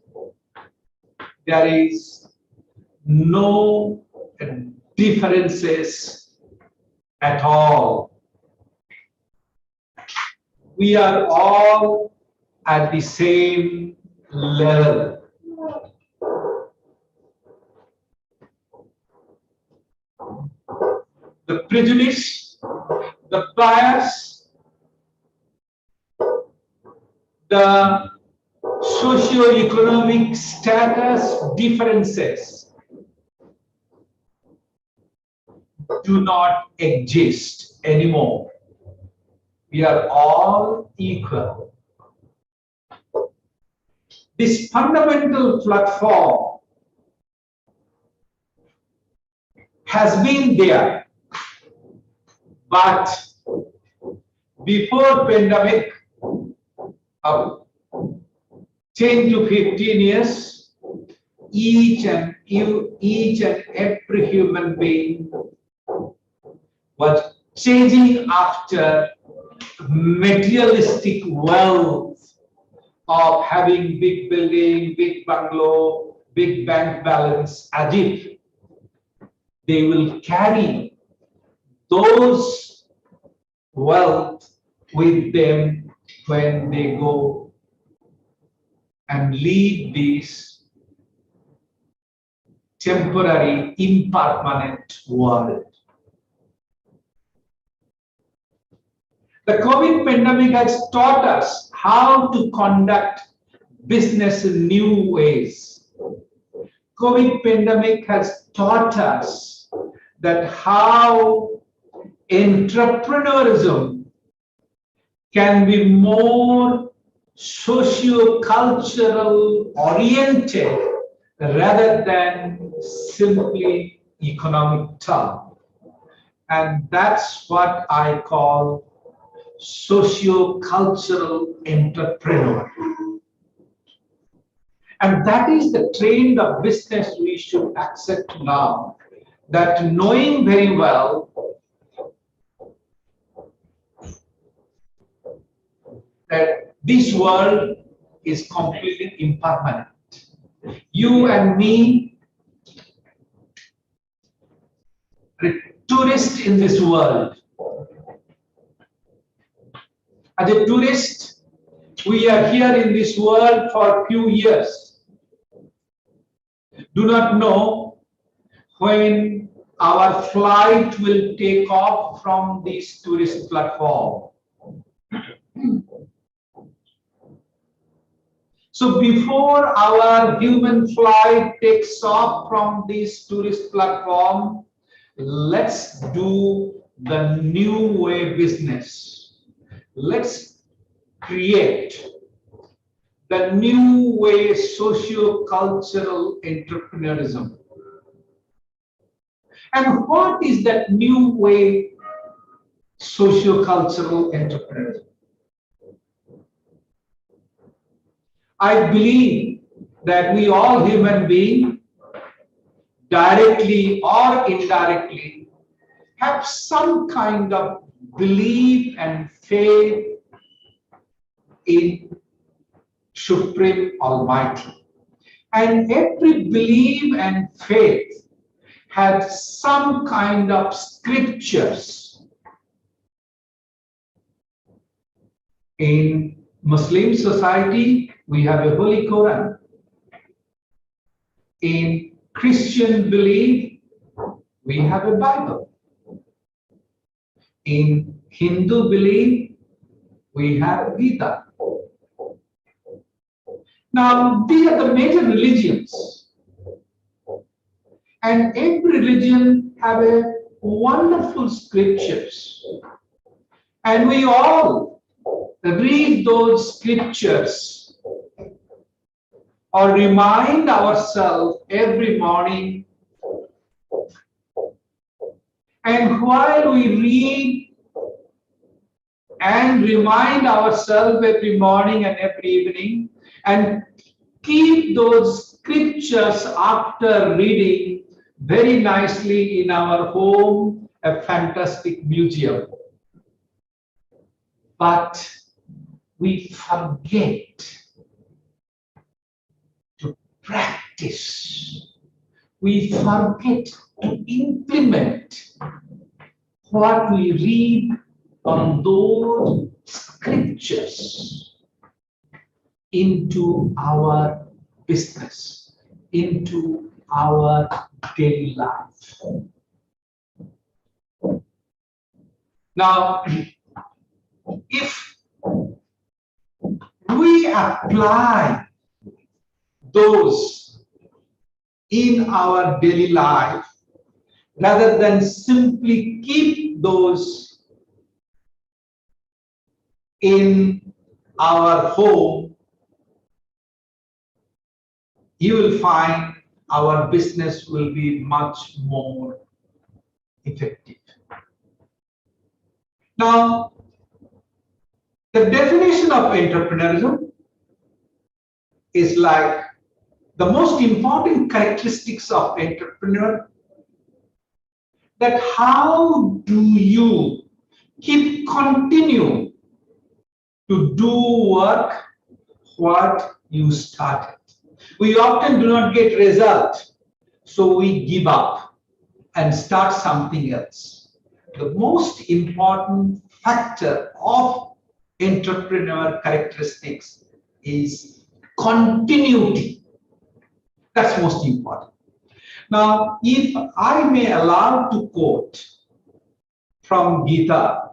There is no differences at all. We are all at the same level. The prejudice, the bias, the socio-economic status differences do not exist anymore. We are all equal. This fundamental platform has been there, but before pandemic, of 10 to 15 years, each and every human being was chasing after materialistic wealth of having big building, big bungalow, big bank balance, as if they will carry those wealth with them when they go and leave this temporary, impermanent world. The COVID pandemic has taught us how to conduct business in new ways. COVID pandemic has taught us that how entrepreneurism can be more socio-cultural oriented rather than simply economic term. And that's what I call socio-cultural entrepreneur. And that is the trend of business we should accept now, that knowing very well that this world is completely impermanent. You and me, tourists in this world. As a tourist, we are here in this world for a few years. Do not know when our flight will take off from this tourist platform. So before our human flight takes off from this tourist platform, let's do the new way business. Let's create the new way socio-cultural entrepreneurism. And what is that new way socio-cultural entrepreneurism? I believe that we all human beings, directly or indirectly, have some kind of belief and faith in Supreme Almighty. And every belief and faith has some kind of scriptures. In Muslim society, we have a Holy Quran. In Christian belief, we have a Bible. In Hindu belief, we have Gita. Now, these are the major religions. And every religion have a wonderful scriptures. And we all read those scriptures or remind ourselves every morning. And while we read and remind ourselves every morning and every evening, and keep those scriptures after reading very nicely in our home, a fantastic museum. But we forget to practice. We forget to implement what we read on those scriptures into our business, into our daily life. Now, if we apply those in our daily life, rather than simply keep those in our home, you will find our business will be much more effective. Now, the definition of entrepreneurship is like the most important characteristics of entrepreneur, that how do you continue to do work what you started. We often do not get result, so we give up and start something else. The most important factor of entrepreneur characteristics is continuity. That's most important. Now, if I may allow to quote from Gita,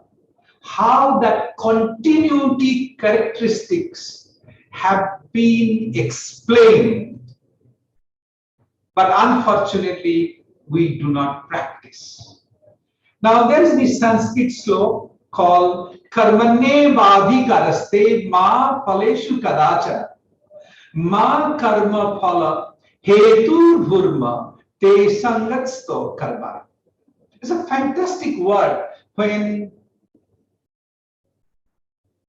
how that continuity characteristics have been explained, but unfortunately, we do not practice. Now, there is this Sanskrit sloka called Karmanye Vadhikaraste Ma Phaleshu Kadacha Ma Karma Phala Hetu Bhurma Te Sangatsto Karma. It's a fantastic word when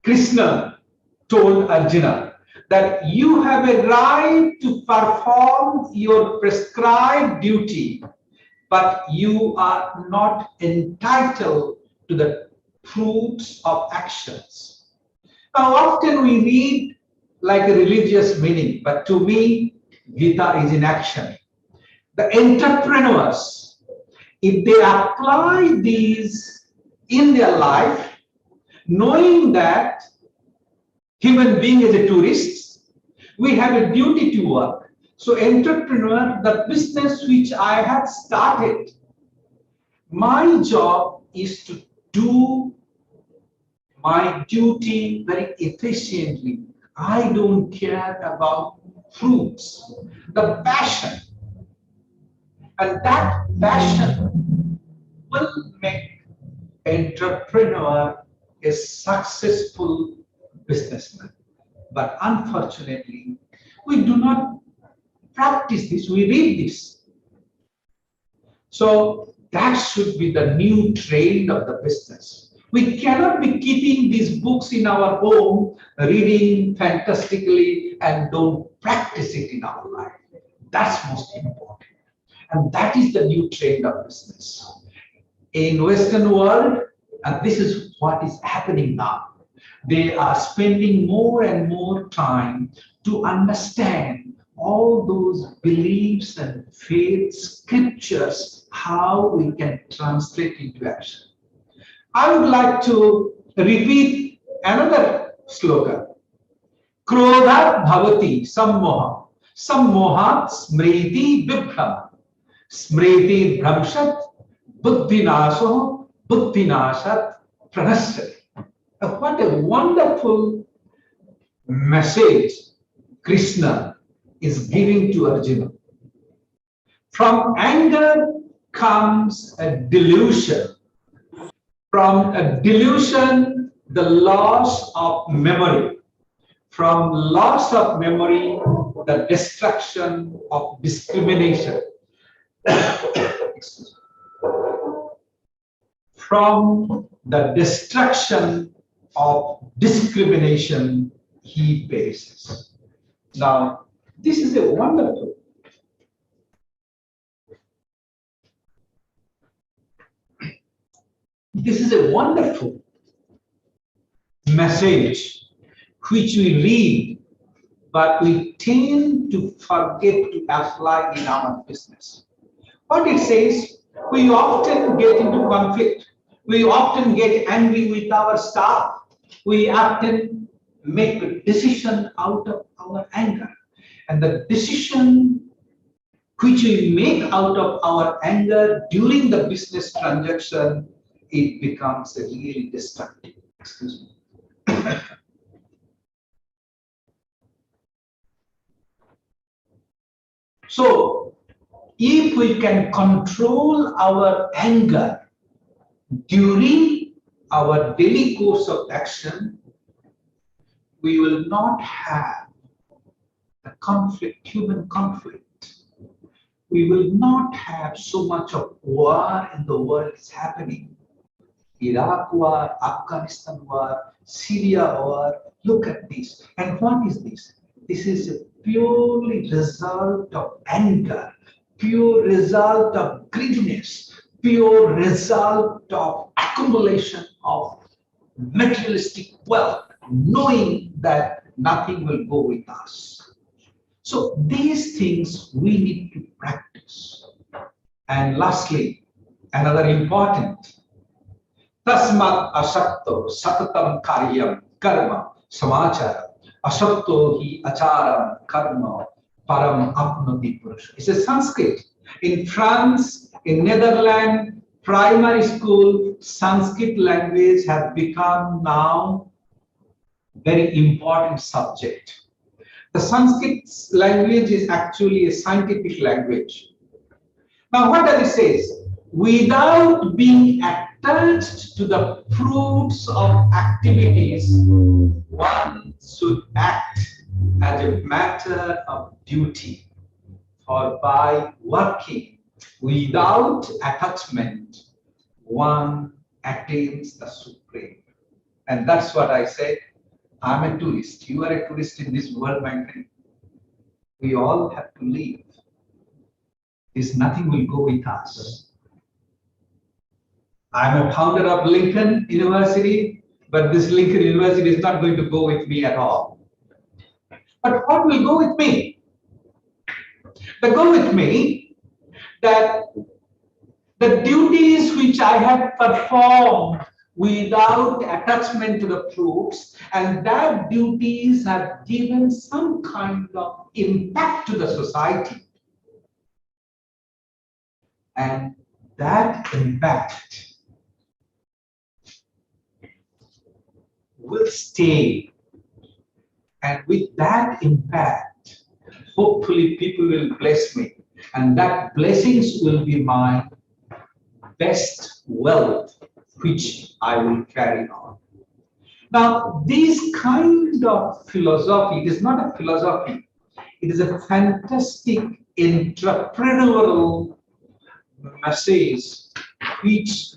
Krishna told Arjuna that you have a right to perform your prescribed duty, but you are not entitled to the fruits of actions. Now, often we read like a religious meaning, but to me, Gita is in action. The entrepreneurs, if they apply these in their life, knowing that human being is a tourist, we have a duty to work. So entrepreneur, the business which I have started, my job is to do my duty very efficiently. I don't care about fruits, the passion. And that passion will make entrepreneur a successful businessman. But unfortunately, we do not practice this, we read this. So that should be the new trend of the business. We cannot be keeping these books in our home, reading fantastically and don't practice it in our life. That's most important. And that is the new trend of business. In Western world, and this is what is happening now, they are spending more and more time to understand all those beliefs and faith scriptures, how we can translate into action. I would like to repeat another slogan. Krodhat bhavati sammoha, sammohat smriti vibhrama, smriti bhramshat buddhinaso, buddhinashat pranasya. What a wonderful message Krishna is giving to Arjuna. From anger comes a delusion. From a delusion, the loss of memory. From loss of memory, the destruction of discrimination. From the destruction of discrimination he faces. Now, this is a wonderful. This is a wonderful message which we read, but we tend to forget to apply in our business. What it says, we often get into conflict. We often get angry with our staff. We often make a decision out of our anger. And the decision which we make out of our anger during the business transaction, it becomes a really destructive. Excuse me. So, if we can control our anger during our daily course of action, we will not have a conflict, human conflict. we will not have so much of war in the world is happening. Iraq war, Afghanistan war, Syria war. Look at this. And what is this? This is a purely result of anger, pure result of greediness, pure result of accumulation of materialistic wealth, knowing that nothing will go with us. So these things we need to practice. And lastly, another important, tasmat asakto satatam karyam karma samachara asakto hi acharam karma param apnoti purusha. It's a Sanskrit. In France, in Netherlands, primary school, Sanskrit language has become now very important subject. The Sanskrit language is actually a scientific language. Now, what does it say? Without being attached to the fruits of activities, one should act as a matter of duty, for by working without attachment, one attains the supreme. And that's what I said. I'm a tourist. You are a tourist in this world, my friend. We all have to live. This nothing will go with us. I'm a founder of Lincoln University, but this Lincoln University is not going to go with me at all. But what will go with me? They go with me that the duties which I have performed without attachment to the fruits, and that duties have given some kind of impact to the society. And that impact will stay. And with that impact, hopefully people will bless me. And that blessings will be my best wealth, which I will carry on. Now, this kind of philosophy, it is not a philosophy, it is a fantastic entrepreneurial message which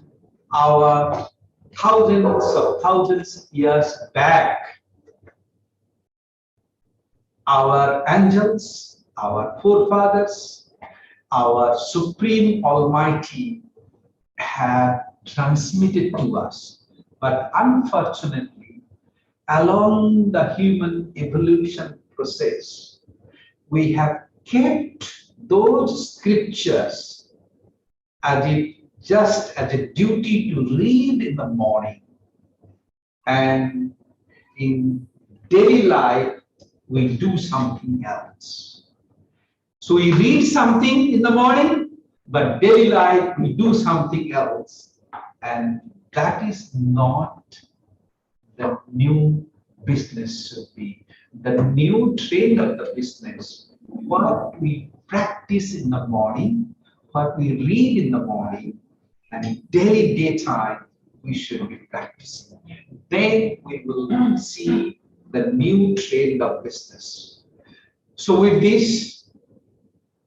our thousands of years back, our angels, our forefathers, our Supreme Almighty have transmitted to us. But unfortunately, along the human evolution process, we have kept those scriptures as if just as a duty to read in the morning. And in daily life, we do something else. So we read something in the morning, but daily life, we do something else. And that is not the new business should be. The new trend of the business, what we practice in the morning, what we read in the morning, and in daily daytime, we should be practicing. Then we will see the new trend of business. So with this,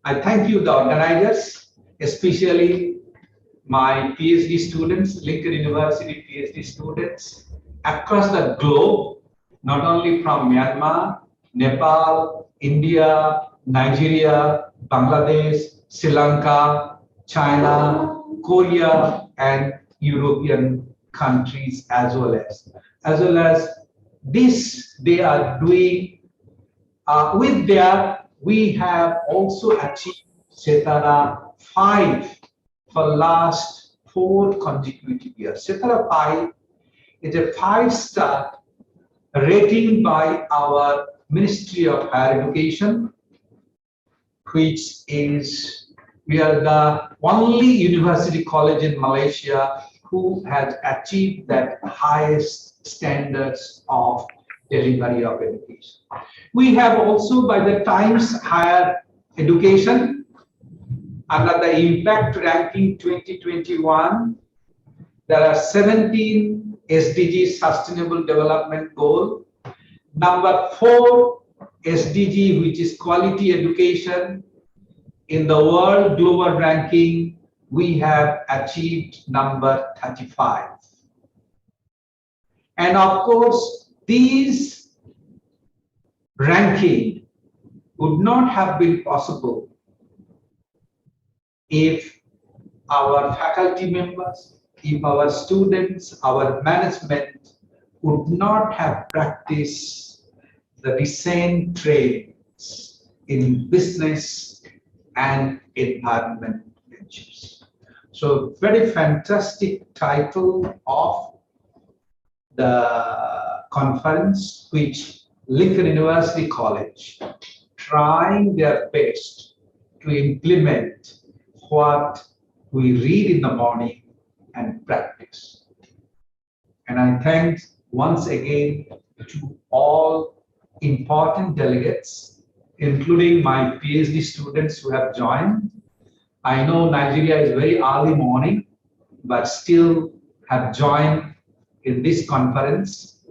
I thank you, the organizers, especially my PhD students, Lincoln University PhD students across the globe, not only from Myanmar, Nepal, India, Nigeria, Bangladesh, Sri Lanka, China, Korea, and European countries as well as this they are doing with their, we have also achieved Setara 5 for last 4 consecutive years. Setara 5 is a 5-star rating by our Ministry of Higher Education, which is, we are the only university college in Malaysia who has achieved that highest standards of delivery of education. We have also by the Times Higher Education, under the Impact Ranking 2021, there are 17 SDG Sustainable Development Goal. Number 4 SDG, which is quality education, In the world global ranking, we have achieved number 35. And of course, these ranking would not have been possible if our faculty members, if our students, our management would not have practiced the recent trades in business and environment ventures. So very fantastic title of the conference, which Lincoln University College trying their best to implement what we read in the morning and practice. And I thank once again to all important delegates, including my PhD students who have joined. I know Nigeria is very early morning, but still have joined in this conference.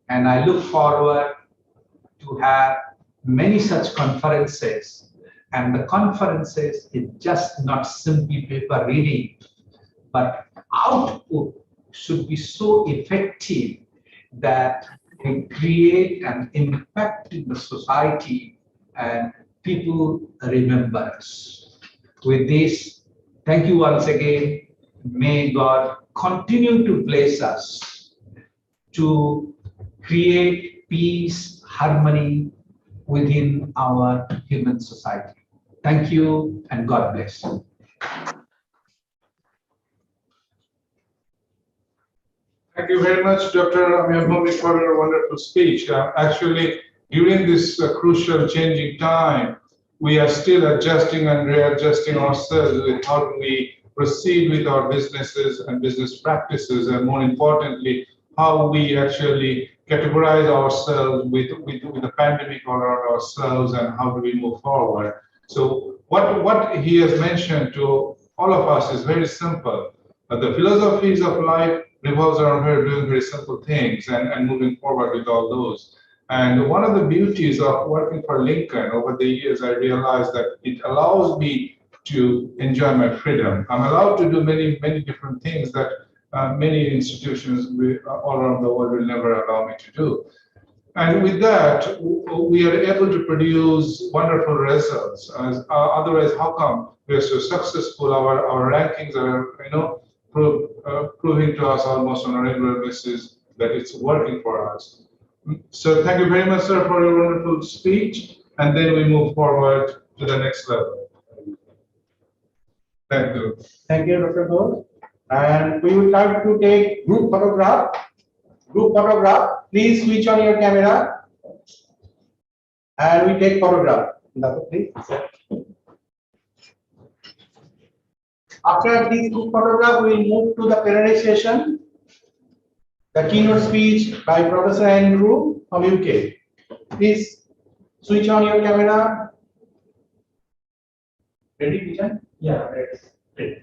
And I look forward to have many such conferences. And the conferences is just not simply paper reading, but output should be so effective that we create an impact in the society and people remember us. With this, thank you once again. May God continue to bless us to create peace, harmony within our human society. Thank you and God bless. Thank you very much, Dr. Amir, for your wonderful speech. Actually, during this crucial changing time, we are still adjusting and readjusting ourselves with how do we proceed with our businesses and business practices, and more importantly, how we actually categorize ourselves with the pandemic around ourselves, and how do we move forward. So what he has mentioned to all of us is very simple. The philosophies of life revolves around her doing very simple things and moving forward with all those. And one of the beauties of working for Lincoln over the years, I realized that it allows me to enjoy my freedom. I'm allowed to do many different things that many institutions all around the world will never allow me to do. And with that, we are able to produce wonderful results. Otherwise, how come we are so successful? Our rankings are, proving to us almost on a regular basis that it's working for us. So thank you very much, sir, for your wonderful speech. And then we move forward to the next level. Thank you. Thank you, Dr. Ghosh. And we would like to take group photograph. Group photograph. Please switch on your camera. And we take photograph. Please. After this group photograph, we will move to the plenary session. The keynote speech by Professor Andrew from UK. Please switch on your camera. Ready, Vijan? Yeah, ready.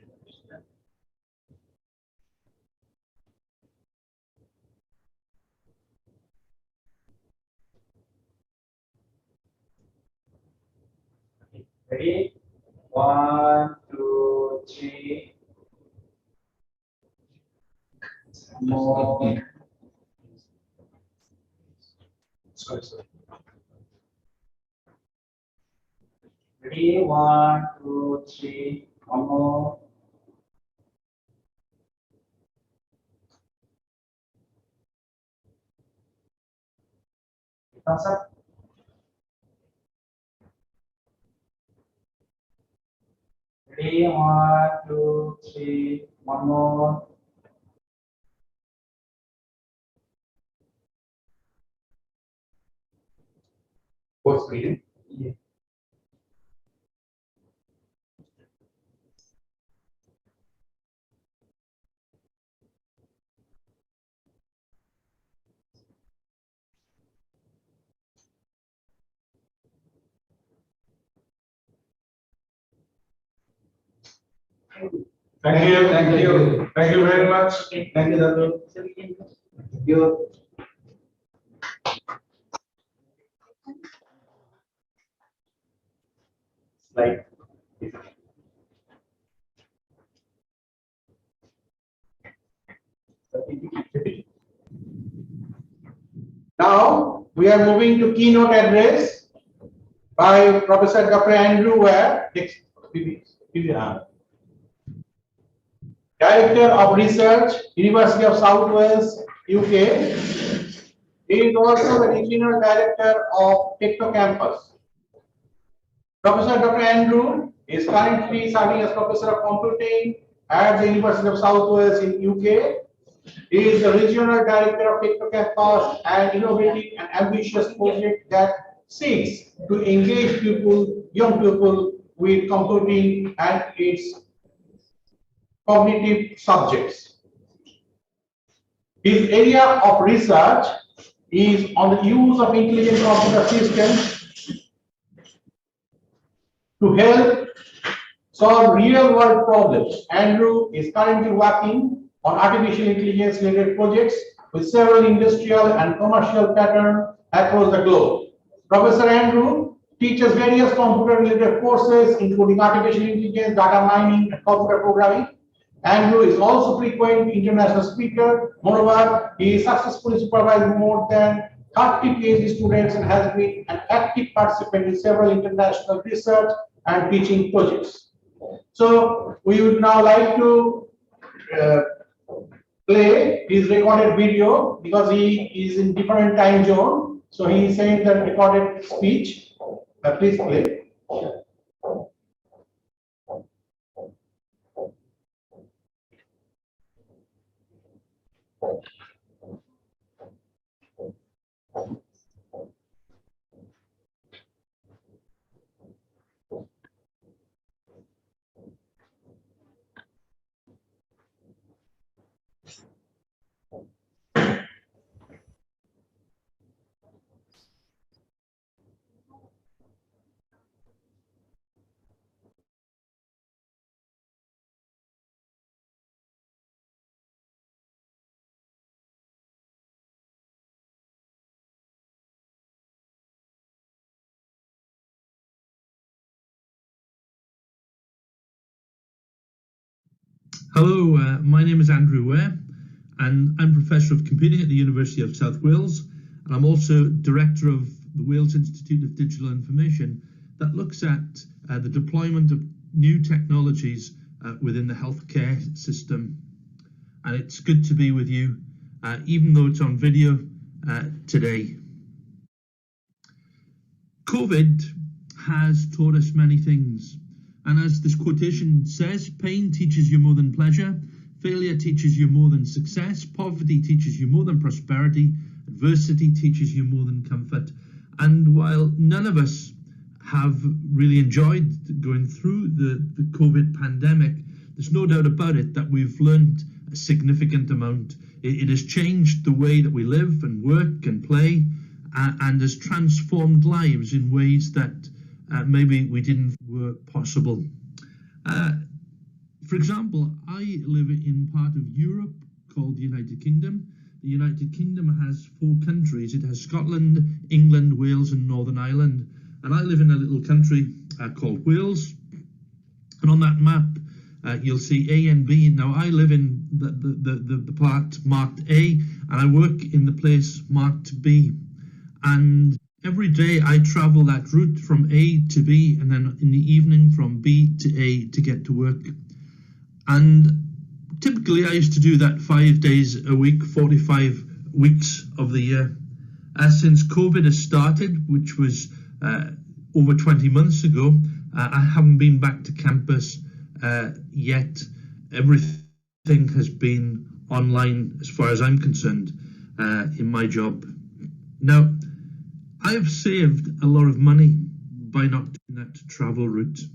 Ready? 1, 2, 3. More. Sorry. Ready? 1, 2, 3. One more. Thumbs up. Ready? 1, 2, 3. One more. What's reading? Yeah. Thank you very much. Thank you, Dr. Thank you. Slide. Now we are moving to keynote address by Professor Dr. Andrew Ware, Director of Research, University of South Wales, UK. He is also the Regional Director of Techno Campus. Professor Dr. Andrew is currently serving as Professor of Computing at the University of South Wales in UK. He is the Regional Director of Techno Campus, an innovative and ambitious project that seeks to engage young people with computing and its cognitive subjects. His area of research is on the use of intelligent computer systems to help solve real-world problems. Andrew is currently working on artificial intelligence-related projects with several industrial and commercial patterns across the globe. Professor Andrew teaches various computer-related courses, including artificial intelligence, data mining, and computer programming. Andrew is also a frequent international speaker. Moreover, he successfully supervised more than 30 PhD students and has been an active participant in several international research and teaching projects. So we would now like to play his recorded video because he is in different time zone. So he sent the recorded speech. Please play. Hello, my name is Andrew Ware, and I'm Professor of Computing at the University of South Wales, and I'm also Director of the Wales Institute of Digital Information that looks at the deployment of new technologies within the healthcare system. And it's good to be with you, even though it's on video today. COVID has taught us many things. And as this quotation says, pain teaches you more than pleasure, failure teaches you more than success, poverty teaches you more than prosperity, adversity teaches you more than comfort. And while none of us have really enjoyed going through the COVID pandemic, there's no doubt about it that we've learned a significant amount. It has changed the way that we live and work and play, and has transformed lives in ways that maybe we didn't were possible. For example, I live in part of Europe called the United Kingdom. The United Kingdom has 4 countries. It has Scotland, England, Wales, and Northern Ireland. And I live in a little country called Wales. And on that map, you'll see A and B. Now, I live in the part marked A, and I work in the place marked B. And every day I travel that route from A to B, and then in the evening from B to A to get to work. And typically I used to do that 5 days a week, 45 weeks of the year. Since COVID has started, which was over 20 months ago, I haven't been back to campus yet. Everything has been online as far as I'm concerned in my job. Now, I have saved a lot of money by not doing that travel route.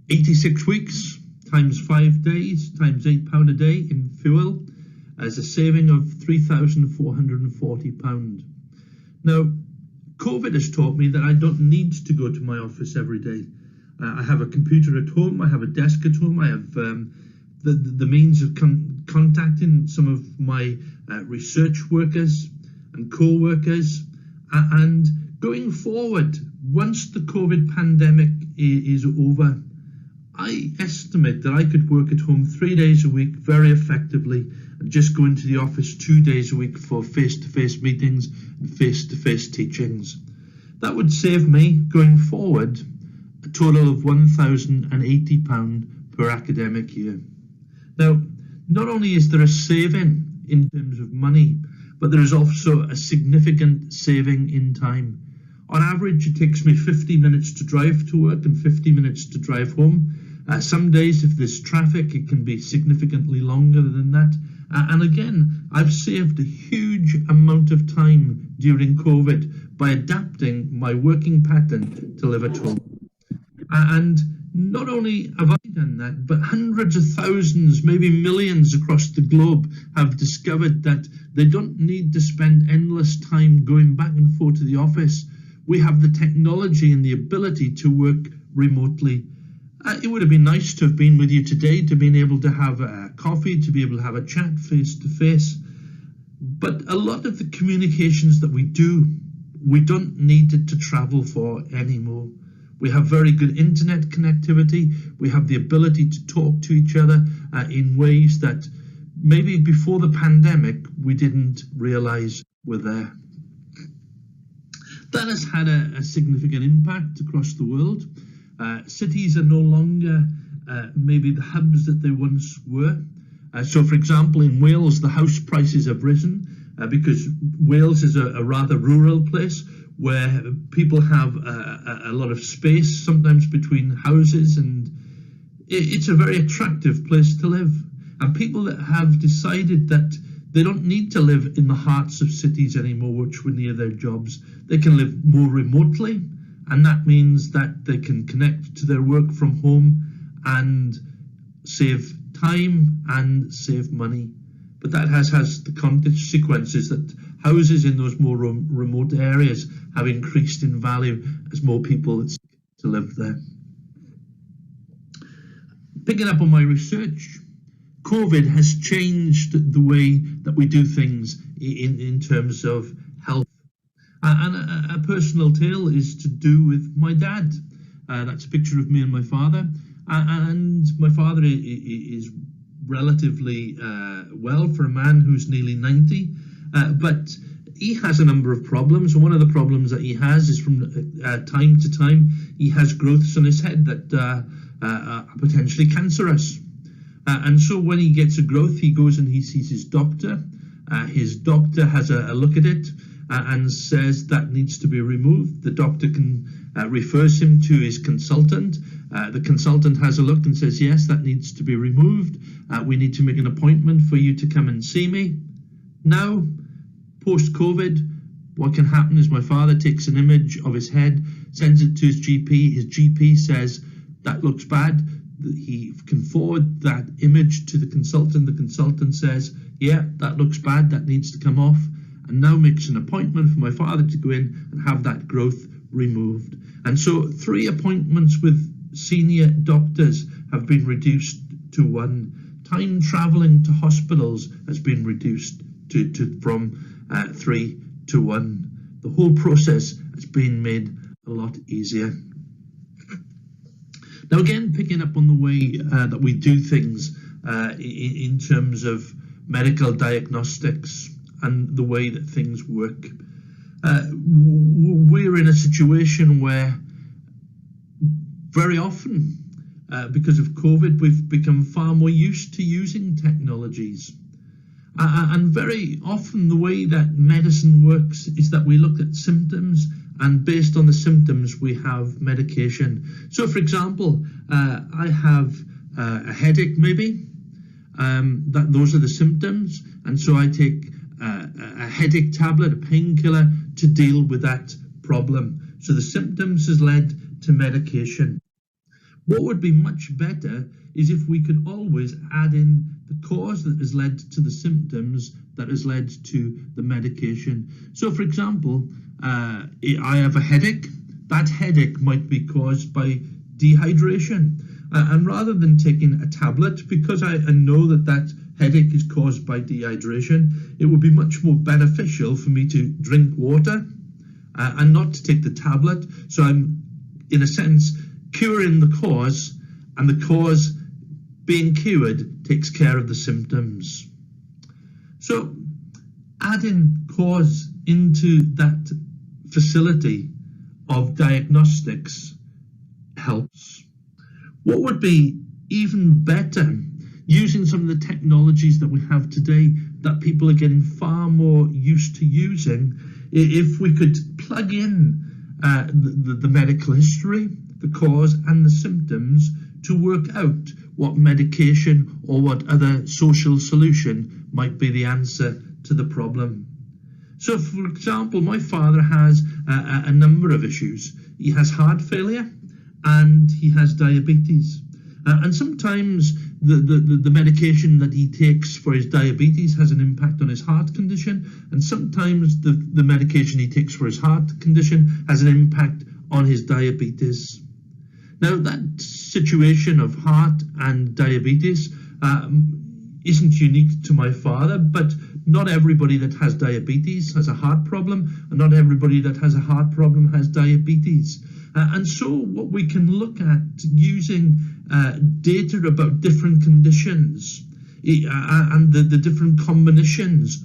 86 weeks times 5 days times £8 a day in fuel as a saving of £3,440. Now, COVID has taught me that I don't need to go to my office every day. I have a computer at home, I have a desk at home, I have the means of contacting some of my research workers and co-workers, and going forward once the COVID pandemic is over, I estimate that I could work at home 3 days a week very effectively and just go into the office 2 days a week for face-to-face meetings and face-to-face teachings. That would save me, going forward, a total of £1,080 per academic year. Now, not only is there a saving in terms of money, but there is also a significant saving in time. On average, it takes me 50 minutes to drive to work and 50 minutes to drive home. Some days, if there's traffic, it can be significantly longer than that. And again, I've saved a huge amount of time during COVID by adapting my working pattern to live at home. And not only have I done that, but hundreds of thousands, maybe millions across the globe have discovered that they don't need to spend endless time going back and forth to the office. We have the technology and the ability to work remotely. It would have been nice to have been with you today, to be able to have a coffee, to be able to have a chat face to face. But a lot of the communications that we do, we don't need it to travel for anymore. We have very good internet connectivity. We have the ability to talk to each other in ways that maybe before the pandemic we didn't realize were there. That has had a significant impact across the world. Cities are no longer maybe the hubs that they once were. So, for example, in Wales, the house prices have risen because Wales is a rather rural place where people have a lot of space, sometimes between houses, and it's a very attractive place to live. And people that have decided that they don't need to live in the hearts of cities anymore, which were near their jobs. They can live more remotely, and that means that they can connect to their work from home and save time and save money. But that has the consequences that houses in those more remote areas have increased in value as more people seek to live there. Picking up on my research, COVID has changed the way that we do things in terms of health. And a personal tale is to do with my dad. That's a picture of me and my father. And my father is relatively well for a man who's nearly 90, but he has a number of problems. And one of the problems that he has is from time to time, he has growths on his head that are potentially cancerous. And so when he gets a growth, he goes and he sees his doctor. His doctor has a look at it and says that needs to be removed. The doctor refers him to his consultant. The consultant has a look and says, yes, that needs to be removed. We need to make an appointment for you to come and see me. Now, post-COVID, what can happen is my father takes an image of his head, sends it to his GP. His GP says, that looks bad. He can forward that image to the consultant. The consultant says, yeah, that looks bad, that needs to come off, and now makes an appointment for my father to go in and have that growth removed. And so 3 appointments with senior doctors have been reduced to 1. Time travelling to hospitals has been reduced from 3 to 1. The whole process has been made a lot easier. Now, again, picking up on the way that we do things in terms of medical diagnostics and the way that things work, we're in a situation where very often, because of COVID, we've become far more used to using technologies. And very often the way that medicine works is that we look at symptoms, and based on the symptoms we have medication. So, for example, I have a headache maybe, those are the symptoms, and so I take a headache tablet, a painkiller, to deal with that problem. So the symptoms has led to medication. What would be much better is if we could always add in the cause that has led to the symptoms that has led to the medication. So, for example, I have a headache. That headache might be caused by dehydration. And rather than taking a tablet, because I know that headache is caused by dehydration, it would be much more beneficial for me to drink water and not to take the tablet. So I'm, in a sense, curing the cause, and the cause being cured takes care of the symptoms. So adding cause into that facility of diagnostics helps. What would be even better, using some of the technologies that we have today that people are getting far more used to using, if we could plug in the medical history, the cause and the symptoms to work out what medication or what other social solution might be the answer to the problem. So, for example, my father has a number of issues. He has heart failure and he has diabetes. And sometimes the medication that he takes for his diabetes has an impact on his heart condition, and sometimes the medication he takes for his heart condition has an impact on his diabetes. Now, that situation of heart and diabetes isn't unique to my father, but not everybody that has diabetes has a heart problem, and not everybody that has a heart problem has diabetes. And so what we can look at using data about different conditions and the different combinations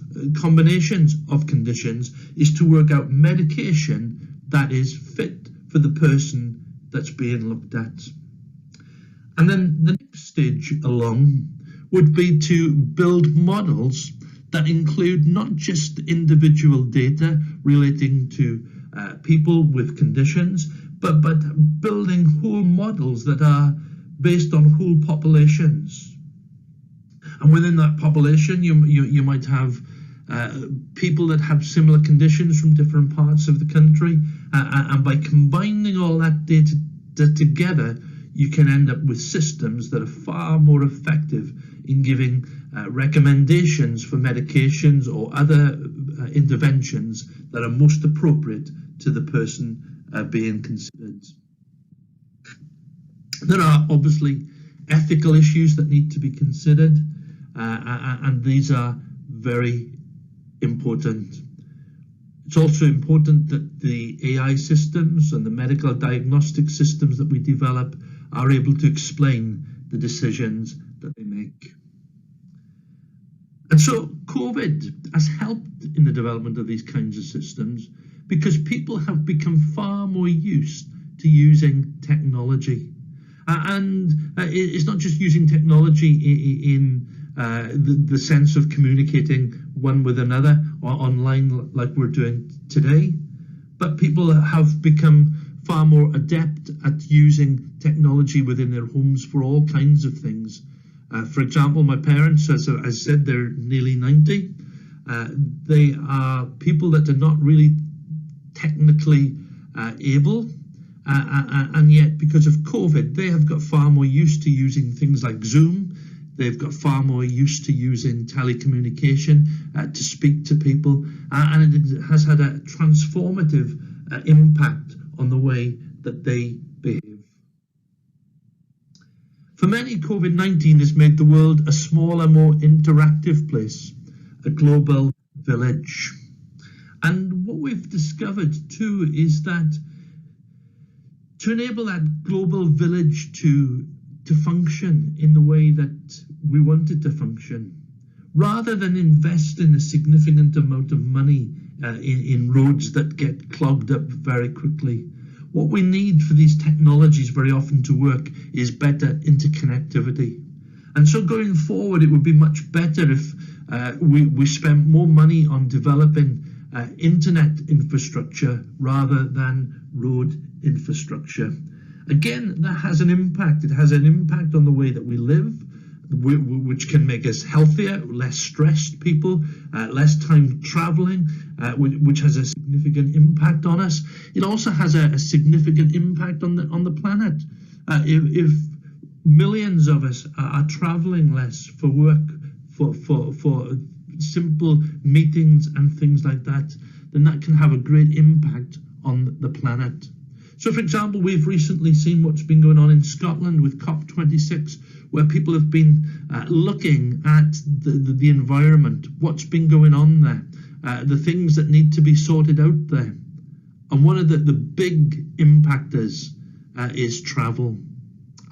of conditions is to work out medication that is fit for the person that's being looked at. And then the next stage along would be to build models that include not just individual data relating to people with conditions, but building whole models that are based on whole populations. And within that population, you might have people that have similar conditions from different parts of the country, and by combining all that data together, you can end up with systems that are far more effective in giving recommendations for medications or other interventions that are most appropriate to the person being considered. There are obviously ethical issues that need to be considered, and these are very important. It's also important that the AI systems and the medical diagnostic systems that we develop are able to explain the decisions that they make. And so COVID has helped in the development of these kinds of systems because people have become far more used to using technology. And it's not just using technology in the sense of communicating one with another or online like we're doing today, but people have become far more adept at using technology within their homes for all kinds of things. For example, my parents, as I said, they're nearly 90. They are people that are not really technically able, and yet because of COVID, they have got far more used to using things like Zoom. They've got far more used to using telecommunication to speak to people, and it has had a transformative impact on the way that they behave. For many, COVID-19 has made the world a smaller, more interactive place, a global village. And what we've discovered too is that to enable that global village to function in the way that we want it to function, rather than invest in a significant amount of money in roads that get clogged up very quickly, what we need for these technologies very often to work is better interconnectivity. And so going forward, it would be much better if we spent more money on developing internet infrastructure rather than road infrastructure. Again, that has an impact. It has an impact on the way that we live, which can make us healthier, less stressed people, less time traveling, which has a significant impact on us. It also has a significant impact on the planet. If millions of us are traveling less for work, for simple meetings and things like that, then that can have a great impact on the planet. So, for example, we've recently seen what's been going on in Scotland with COP26, where people have been looking at the environment, what's been going on there, the things that need to be sorted out there. And one of the big impactors is travel.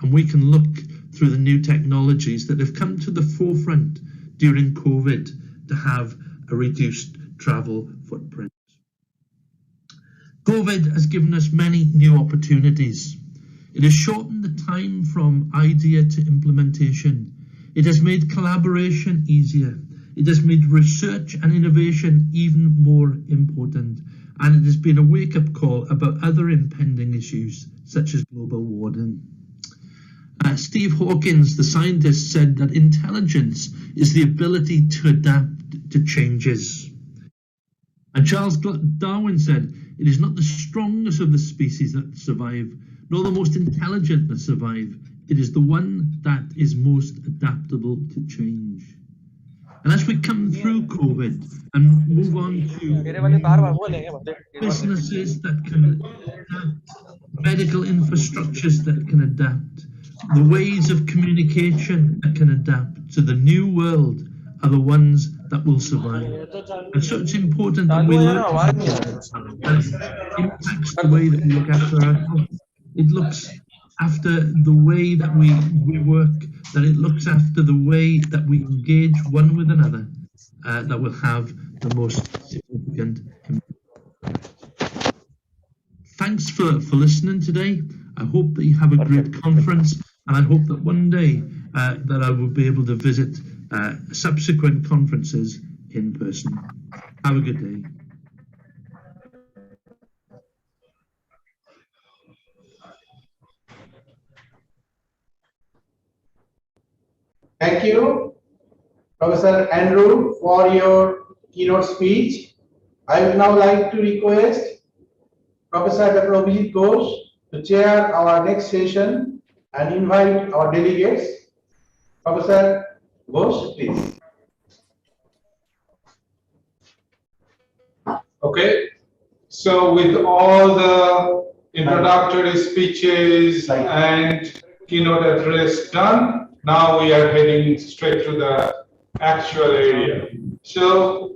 And we can look through the new technologies that have come to the forefront during COVID to have a reduced travel footprint. COVID has given us many new opportunities. It has shortened the time from idea to implementation. It has made collaboration easier. It has made research and innovation even more important. And it has been a wake-up call about other impending issues, such as global warming. Steve Hawkins, the scientist, said that intelligence is the ability to adapt to changes. And Charles Darwin said, it is not the strongest of the species that survive, nor the most intelligent that survive. It is the one that is most adaptable to change. And as we come through COVID and move on to businesses that can adapt, medical infrastructures that can adapt, the ways of communication that can adapt to the new world are the ones that will survive. And so it's important that we learn that impacts the way that we look after our health. It looks after the way that we work, that it looks after the way that we engage one with another, that will have the most significant impact. Thanks for listening today. I hope that you have a great conference, and I hope that one day that I will be able to visit subsequent conferences in person. Have a good day. Thank you, Professor Andrew, for your keynote speech. I would now like to request Professor Dr. Abhijit Ghosh to chair our next session and invite our delegates. Professor Ghosh, please. Okay, so with all the introductory speeches and keynote address done, now we are heading straight to the actual area. So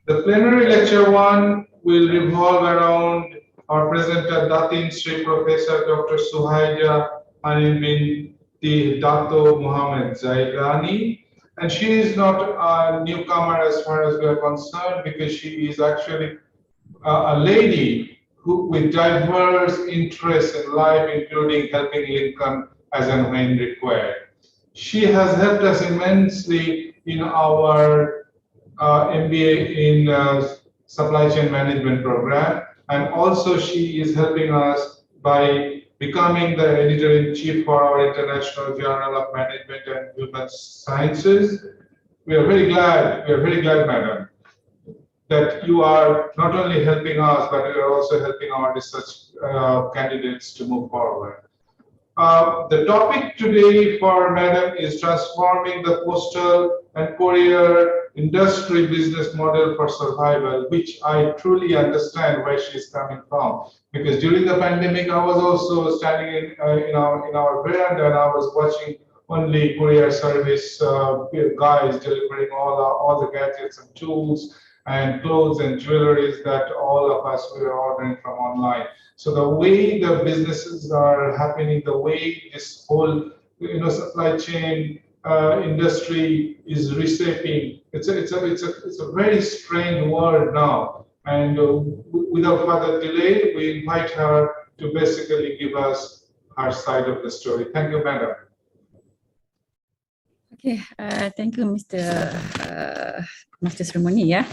the plenary lecture 1 will revolve around our presenter Datin Sri Professor Dr. Suhaija Anil binti Dato Muhammad Zaidani. And she is not a newcomer as far as we are concerned, because she is actually a lady with diverse interests in life, including helping Lincoln as and when required. She has helped us immensely in our MBA in Supply Chain Management program, and also she is helping us by becoming the editor-in-chief for our International Journal of Management and Human Sciences. We are very glad, madam, that you are not only helping us, but you are also helping our research candidates to move forward. The topic today for madam is transforming the postal and courier industry business model for survival, which I truly understand where she is coming from. Because during the pandemic, I was also standing in our veranda, and I was watching only courier service guys delivering all the gadgets and tools and clothes and jewelries that all of us were ordering from online. So the way the businesses are happening, the way this whole supply chain industry is reshaping, it's a very strange world now. And without further delay, we invite her to basically give us her side of the story. Thank you, madam. Okay, thank you, Mr. Master Ceremony. Yeah.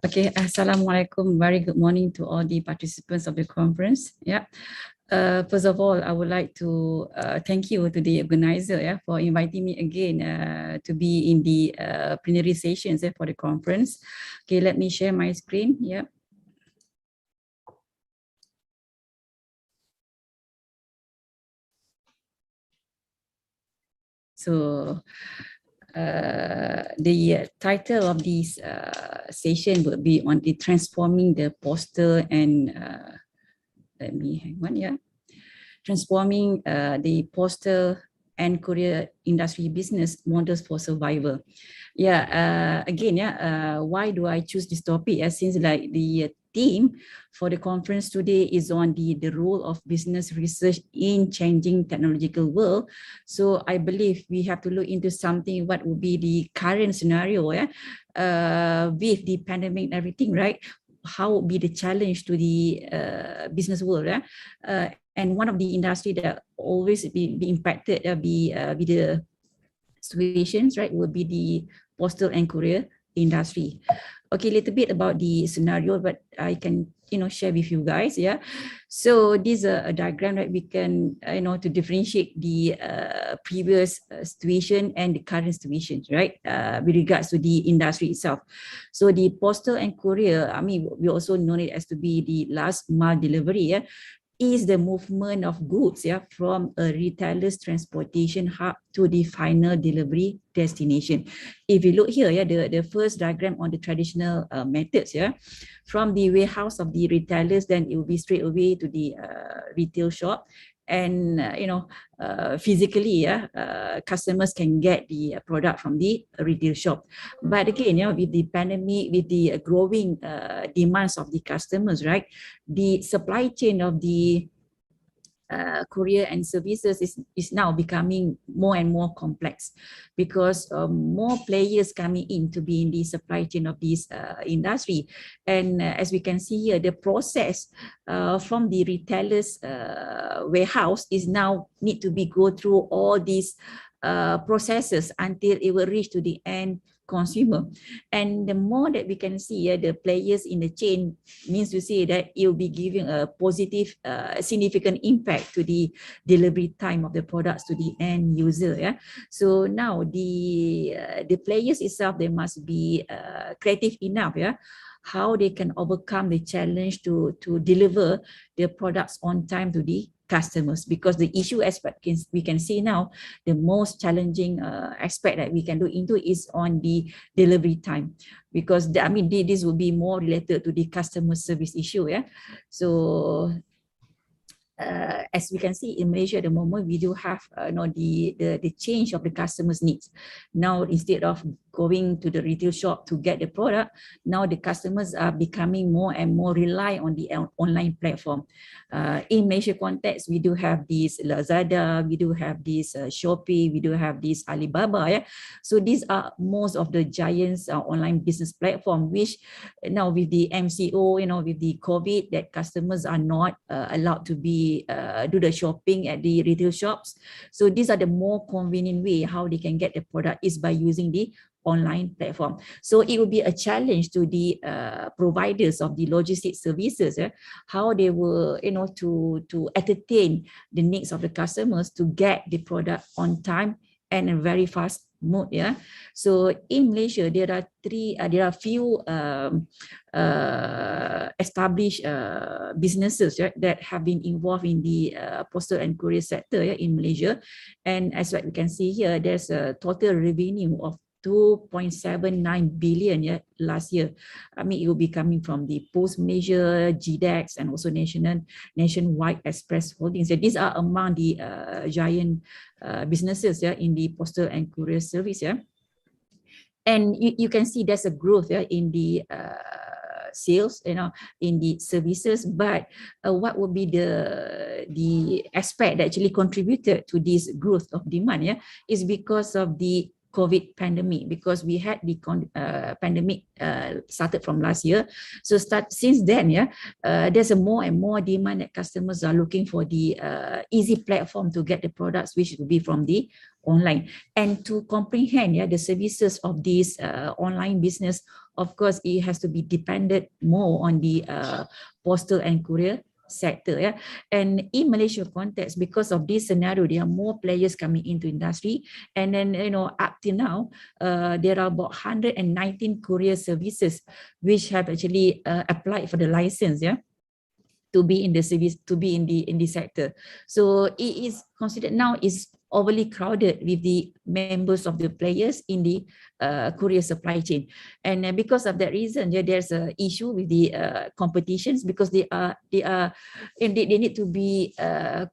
Okay. Assalamualaikum. Very good morning to all the participants of the conference. Yeah. First of all, I would like to thank you to the organizer, for inviting me again to be in the plenary sessions for the conference. Okay, let me share my screen. Yeah. So the title of this session would be on the transforming the postal and let me hang on, transforming the postal and courier industry business models for survival. Yeah, again, why do I choose this topic? Since like the theme for the conference today is on the role of business research in changing technological world. So I believe we have to look into something, what would be the current scenario with the pandemic and everything, right? How would be the challenge to the business world? And one of the industry that always be impacted be the situations, right, will be the postal and courier industry. Okay, a little bit about the scenario, but I can share with you guys. Yeah, so this is a diagram that we can to differentiate the previous situation and the current situations, right, with regards to the industry itself. So the postal and courier, I mean, we also know it as to be the last mile delivery, is the movement of goods from a retailer's transportation hub to the final delivery destination. If you look here, the first diagram on the traditional methods, from the warehouse of the retailers, then it will be straight away to the retail shop. And physically, customers can get the product from the retail shop. But again, with the pandemic, with the growing demands of the customers, right, the supply chain of the courier and services is now becoming more and more complex, because more players coming in to be in the supply chain of this industry. And as we can see here, the process from the retailer's warehouse is now need to be go through all these processes until it will reach to the end consumer. And the more that we can see the players in the chain, means to say that it will be giving a positive significant impact to the delivery time of the products to the end user. So now the players itself, they must be creative enough, how they can overcome the challenge to deliver their products on time to the customers. Because the issue aspect we can see now, the most challenging aspect that we can look into is on the delivery time, because I mean this will be more related to the customer service issue. So as we can see in Malaysia at the moment, we do have the change of the customers' needs. Now, instead of going to the retail shop to get the product, now the customers are becoming more and more rely on the online platform. In Malaysia context, we do have this Lazada, we do have this Shopee, we do have this Alibaba. So these are most of the giants online business platform, which now with the MCO, with the COVID, that customers are not allowed to be do the shopping at the retail shops. So these are the more convenient way how they can get the product is by using the online platform. So it will be a challenge to the providers of the logistics services, how they will to entertain the needs of the customers to get the product on time and in very fast mode. So in Malaysia, there are few established businesses that have been involved in the postal and courier sector in Malaysia. And as what we can see here, there's a total revenue of 2.79 billion last year. I mean, it will be coming from the Post Malaysia, GDEX, and also Nationwide Express Holdings. So these are among the giant businesses in the postal and courier service. And you can see there's a growth in the sales, in the services. But what would be the aspect that actually contributed to this growth of demand? Is because of the COVID pandemic, because we had the pandemic started from last year. So since then, there's a more and more demand that customers are looking for the easy platform to get the products, which will be from the online. And to comprehend the services of this online business, of course, it has to be dependent more on the postal and courier sector. And in Malaysia context, because of this scenario, there are more players coming into industry. And then up till now, there are about 119 courier services which have actually applied for the license to be in the service, to be in the sector. So it is considered now is overly crowded with the members of the players in the courier supply chain. And because of that reason, there's an issue with the competitions, because they need to be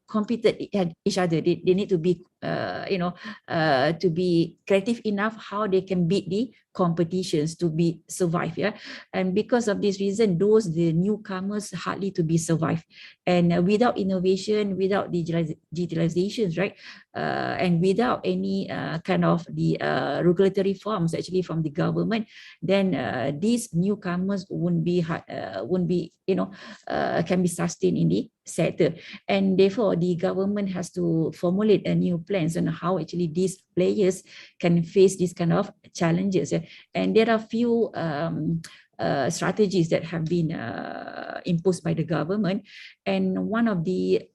competed at each other. They need to be to be creative enough how they can beat the competitions to be survive. And because of this reason, the newcomers hardly to be survive. And without innovation, without digitalizations, right, and without any kind of the regulatory forms actually from the government, then these newcomers won't be can be sustained in the sector. And therefore the government has to formulate a new plans on how actually these players can face these kind of challenges. And there are few strategies that have been imposed by the government, and one of the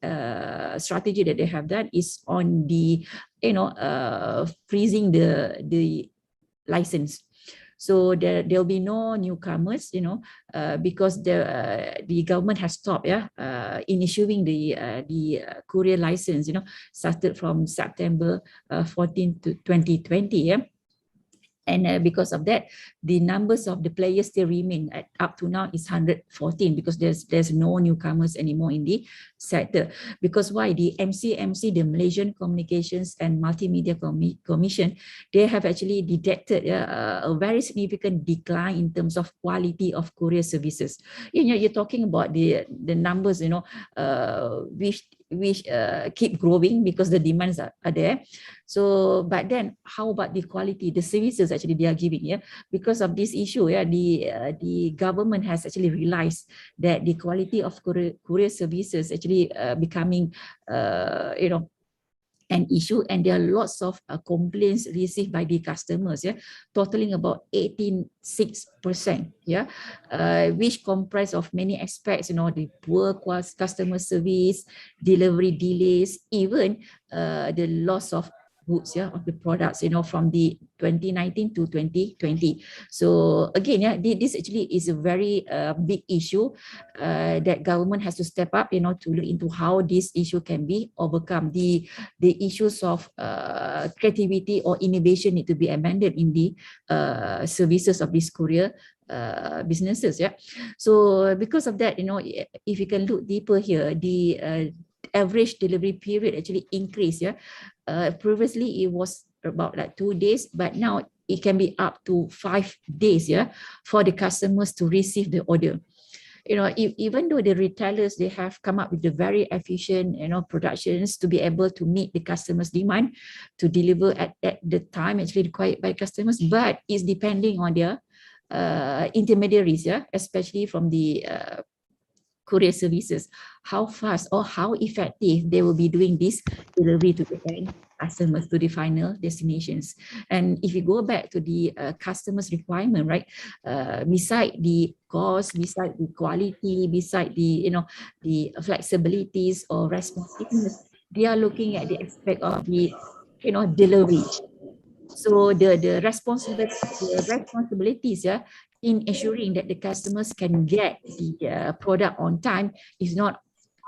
strategy that they have done is on the freezing the license. So there'll be no newcomers, because the government has stopped, in issuing the courier license, started from September 14 to 2020. And because of that, the numbers of the players still remain up to now is 114, because there's no newcomers anymore in the sector. Because why? The MCMC, the Malaysian Communications and Multimedia Commission, they have actually detected a very significant decline in terms of quality of courier services. You're talking about the numbers, which keep growing because the demands are there. So, but then how about the quality, the services actually they are giving? Because of this issue, the government has actually realized that the quality of courier services actually becoming, an issue, and there are lots of complaints received by the customers, totaling about 86%, which comprise of many aspects, the poor customer service, delivery delays, even the loss of goods, of the products, from the 2019 to 2020. So again, this actually is a very big issue that government has to step up, to look into how this issue can be overcome. The issues of creativity or innovation need to be amended in the services of this courier businesses. So because of that, if you can look deeper here, the average delivery period actually increased. Previously it was about like 2 days, but now it can be up to 5 days, for the customers to receive the order. Even though the retailers, they have come up with the very efficient, productions to be able to meet the customers' demand to deliver at the time actually required by customers, but it's depending on their intermediaries, especially from the courier services, how fast or how effective they will be doing this delivery to the end customers, to the final destinations. And if you go back to the customers' requirement, right, beside the cost, beside the quality, beside the the flexibilities or responsiveness, they are looking at the aspect of the delivery. So the responsibilities, in ensuring that the customers can get the product on time is not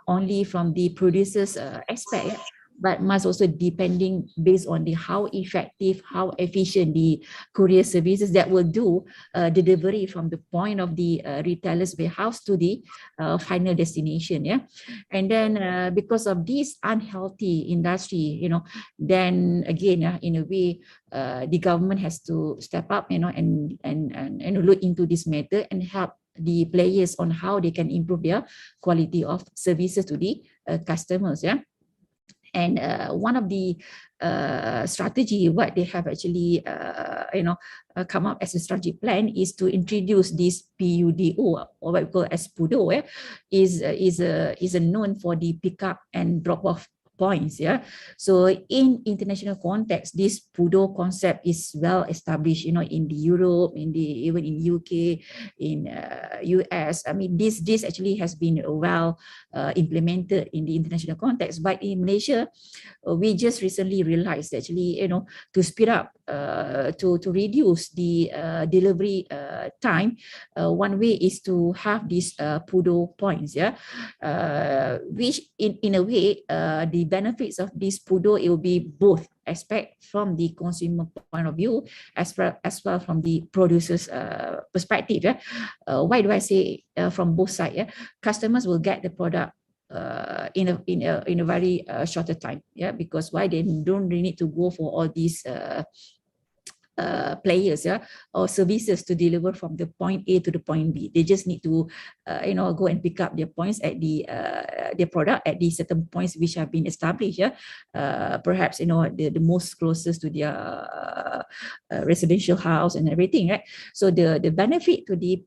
only from the producer's aspect, but must also depending based on the how effective, how efficient the courier services that will do delivery from the point of the retailer's warehouse to the final destination. And then because of this unhealthy industry, then again, in a way, the government has to step up, and look into this matter and help the players on how they can improve their quality of services to the customers. And one of the strategy what they have actually come up as a strategy plan is to introduce this PUDO, or what we call as PUDO, is known for the pickup and drop off points. So in international context, this PUDO concept is well established, in the Europe, even in UK, in US. I mean, this actually has been well implemented in the international context. But in Malaysia, we just recently realized actually, to speed up, to reduce the delivery time, one way is to have these PUDO points, which in a way, the the benefits of this PUDO, it will be both aspect from the consumer point of view as well from the producer's perspective. Yeah? Why do I say from both sides? Yeah? Customers will get the product in a very shorter time. Yeah, because why they don't really need to go for all these players, yeah, or services to deliver from the point A to the point B. They just need to, go and pick up their points at their product at the certain points which have been established. Yeah, perhaps the most closest to their residential house and everything, right? So the benefit to the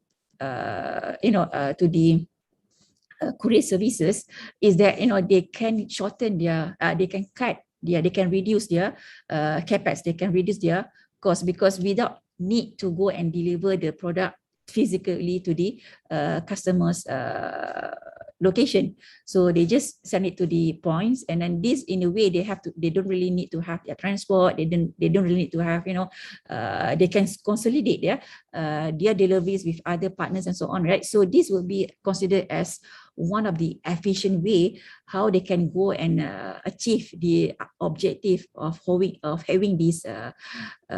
courier services is that they can shorten their, they can cut their, they can reduce their capex, they can reduce their cost, because without need to go and deliver the product physically to the customer's location. So they just send it to the points, and then this, in a way, they don't really need to have their transport. They don't really need to have, they can consolidate their deliveries with other partners and so on, right? So this will be considered as one of the efficient way how they can go and achieve the objective of having this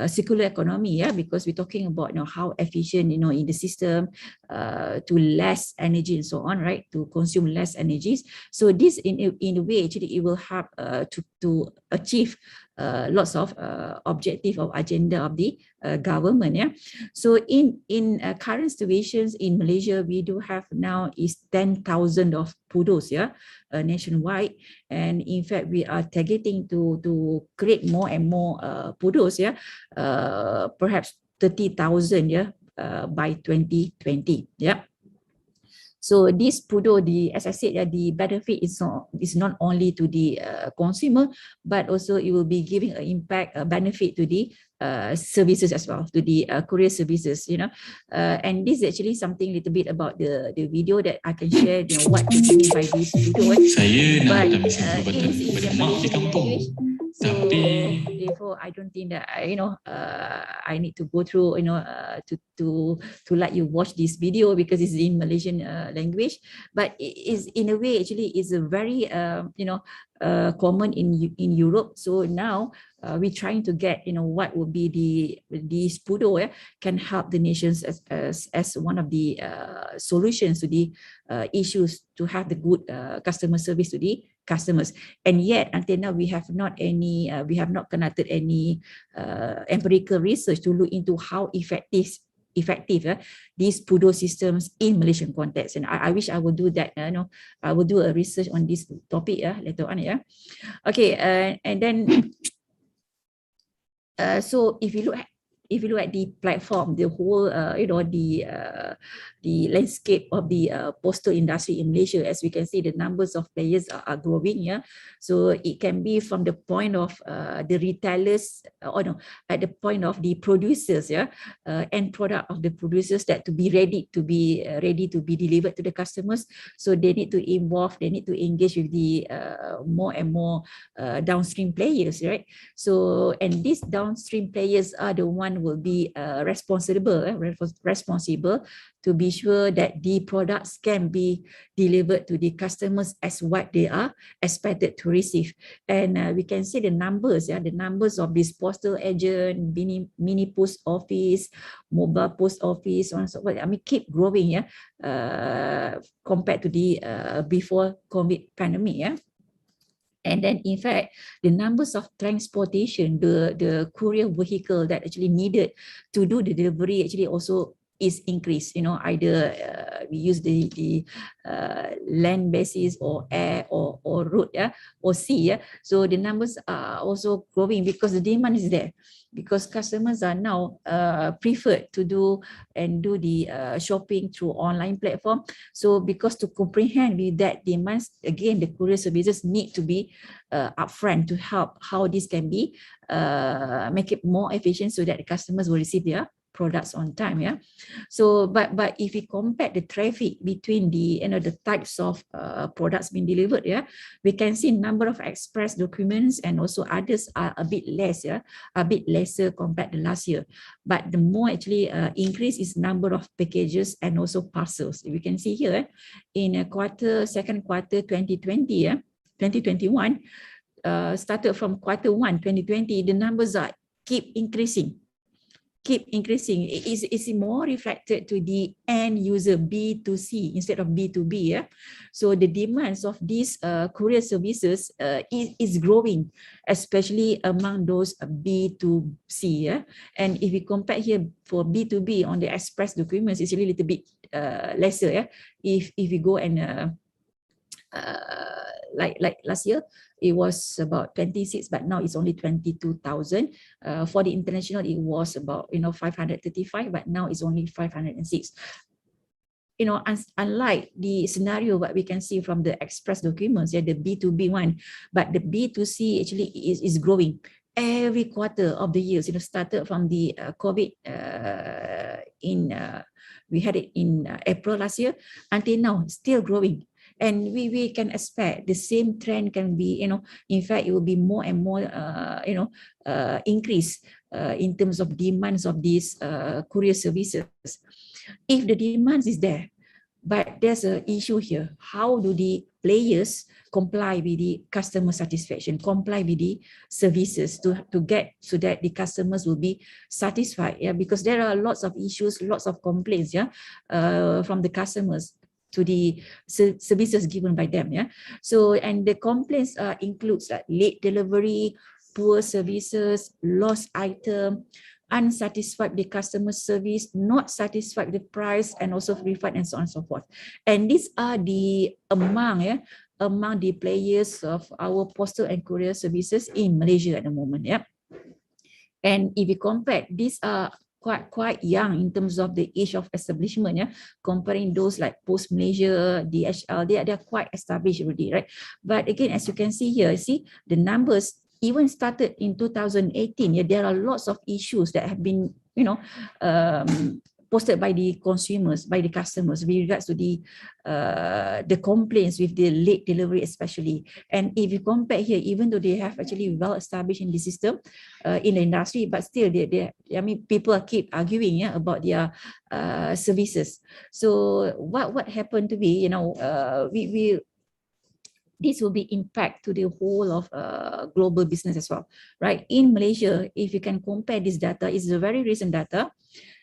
circular economy, yeah, because we're talking about how efficient in the system, to less energy and so on, right, to consume less energies. So this in a way actually it will help to achieve lots of objective of agenda of the government. Yeah, so in current situations in Malaysia, we do have now is 10,000 of PUDOs, yeah, nationwide, and in fact we are targeting to create more and more PUDOs, yeah, perhaps 30,000, yeah, by 2020. Yeah. So this PUDO, as I said, the benefit is not only to the consumer, but also it will be giving an impact, a benefit to the services as well, to the courier services, and this is actually something a little bit about the video that I can share, what to do by this PUDO. Saya nak But minta mesti it is in bermak di kampung. so therefore I don't think that I need to go through to let you watch this video because it's in Malaysian language, but it is in a way actually is a very common in Europe. So now we're trying to get what would be the PUDO can help the nations as one of the solutions to the issues to have the good customer service to the customers. And yet until now we have not conducted any empirical research to look into how effective these PUDO systems in Malaysian context. And I wish I would do that. I will do a research on this topic later on. Yeah. Okay. And then so if you look at the platform, the whole the landscape of the postal industry in Malaysia, as we can see, the numbers of players are growing. Yeah, so it can be from the point of the retailers, at the point of the producers. Yeah, end product of the producers that to be ready to be delivered to the customers. So they need to involve, they need to engage with the more and more downstream players, right? So and these downstream players are the one will be responsible to be sure that the products can be delivered to the customers as what they are expected to receive. And we can see the numbers, the numbers of this postal agent, mini post office, mobile post office, so on and so forth. I mean, keep growing, compared to the before COVID pandemic, yeah. And then, in fact, the numbers of transportation, the courier vehicle that actually needed to do the delivery actually also is increased. Either we use the land basis or air or road, or sea. So the numbers are also growing because the demand is there. Because customers are now preferred to do the shopping through online platform. So because to comprehend with that demands, again, the courier services need to be upfront to help how this can be make it more efficient so that the customers will receive their products on time. Yeah. So but if we compare the traffic between the the types of products being delivered, we can see number of express documents and also others are a bit less, a bit lesser compared to last year. But the more actually increase is number of packages and also parcels. We can see here in second quarter 2020, 2021, started from Q1 2020, the numbers are keep increasing. It's more reflected to the end user, B2C instead of B2B. Yeah? So the demands of these courier services is growing, especially among those B2C. Yeah? And if we compare here for B2B on the express documents, it's really a little bit lesser. Yeah? If we go and like last year, it was about 26, but now it's only 22,000. For the international, it was about 535, but now it's only 506. Unlike the scenario what we can see from the express documents, yeah, the B2B one, but the B2C actually is growing every quarter of the years. Started from the COVID we had it in April last year until now, still growing. And we can expect the same trend can be, in fact, it will be more and more, increase in terms of demands of these courier services. If the demands is there, but there's an issue here. How do the players comply with the customer satisfaction, comply with the services to get so that the customers will be satisfied? Yeah, because there are lots of issues, lots of complaints, yeah, from the customers to the services given by them. Yeah. So, and the complaints includes like late delivery, poor services, lost item, unsatisfied with the customer service, not satisfied with the price, and also refund, and so on and so forth. And these are the among the players of our postal and courier services in Malaysia at the moment. Yeah. And if you compare, these are quite young in terms of the age of establishment, yeah, comparing those like Post Malaysia, DHL, they are quite established already, right? But again, as you can see here, see the numbers even started in 2018. Yeah, there are lots of issues that have been, posted by the consumers, by the customers with regards to the complaints with the late delivery especially. And if you compare here, even though they have actually well established in the system, in the industry, but still people keep arguing about their services. So what happened to be, this will be impact to the whole of global business as well, right? In Malaysia, if you can compare this data, it's a very recent data.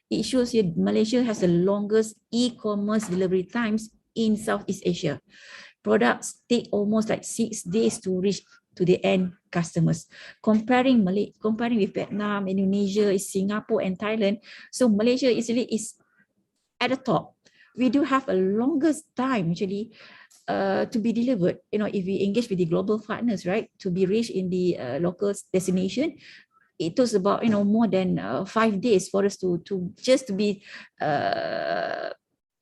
It shows here Malaysia has the longest e-commerce delivery times in Southeast Asia. Products take almost like 6 days to reach to the end customers. Comparing with Vietnam, Indonesia, Singapore, and Thailand, so Malaysia is at the top. We do have a longest time actually to be delivered. If we engage with the global partners, right, to be reached in the local destination, it was about more than 5 days for us to be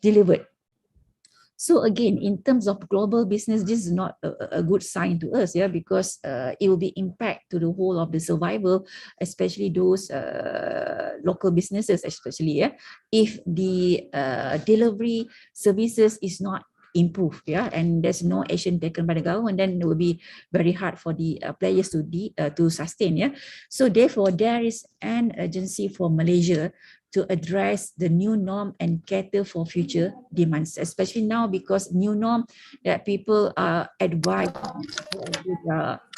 delivered. So again, in terms of global business, this is not a good sign to us, yeah, because it will be impact to the whole of the survival, especially those local businesses, especially, yeah, if the delivery services is not improve, yeah, and there's no action taken by the government, then it will be very hard for the players to sustain, yeah. So therefore, there is an urgency for Malaysia to address the new norm and cater for future demands, especially now because new norm that people are advised with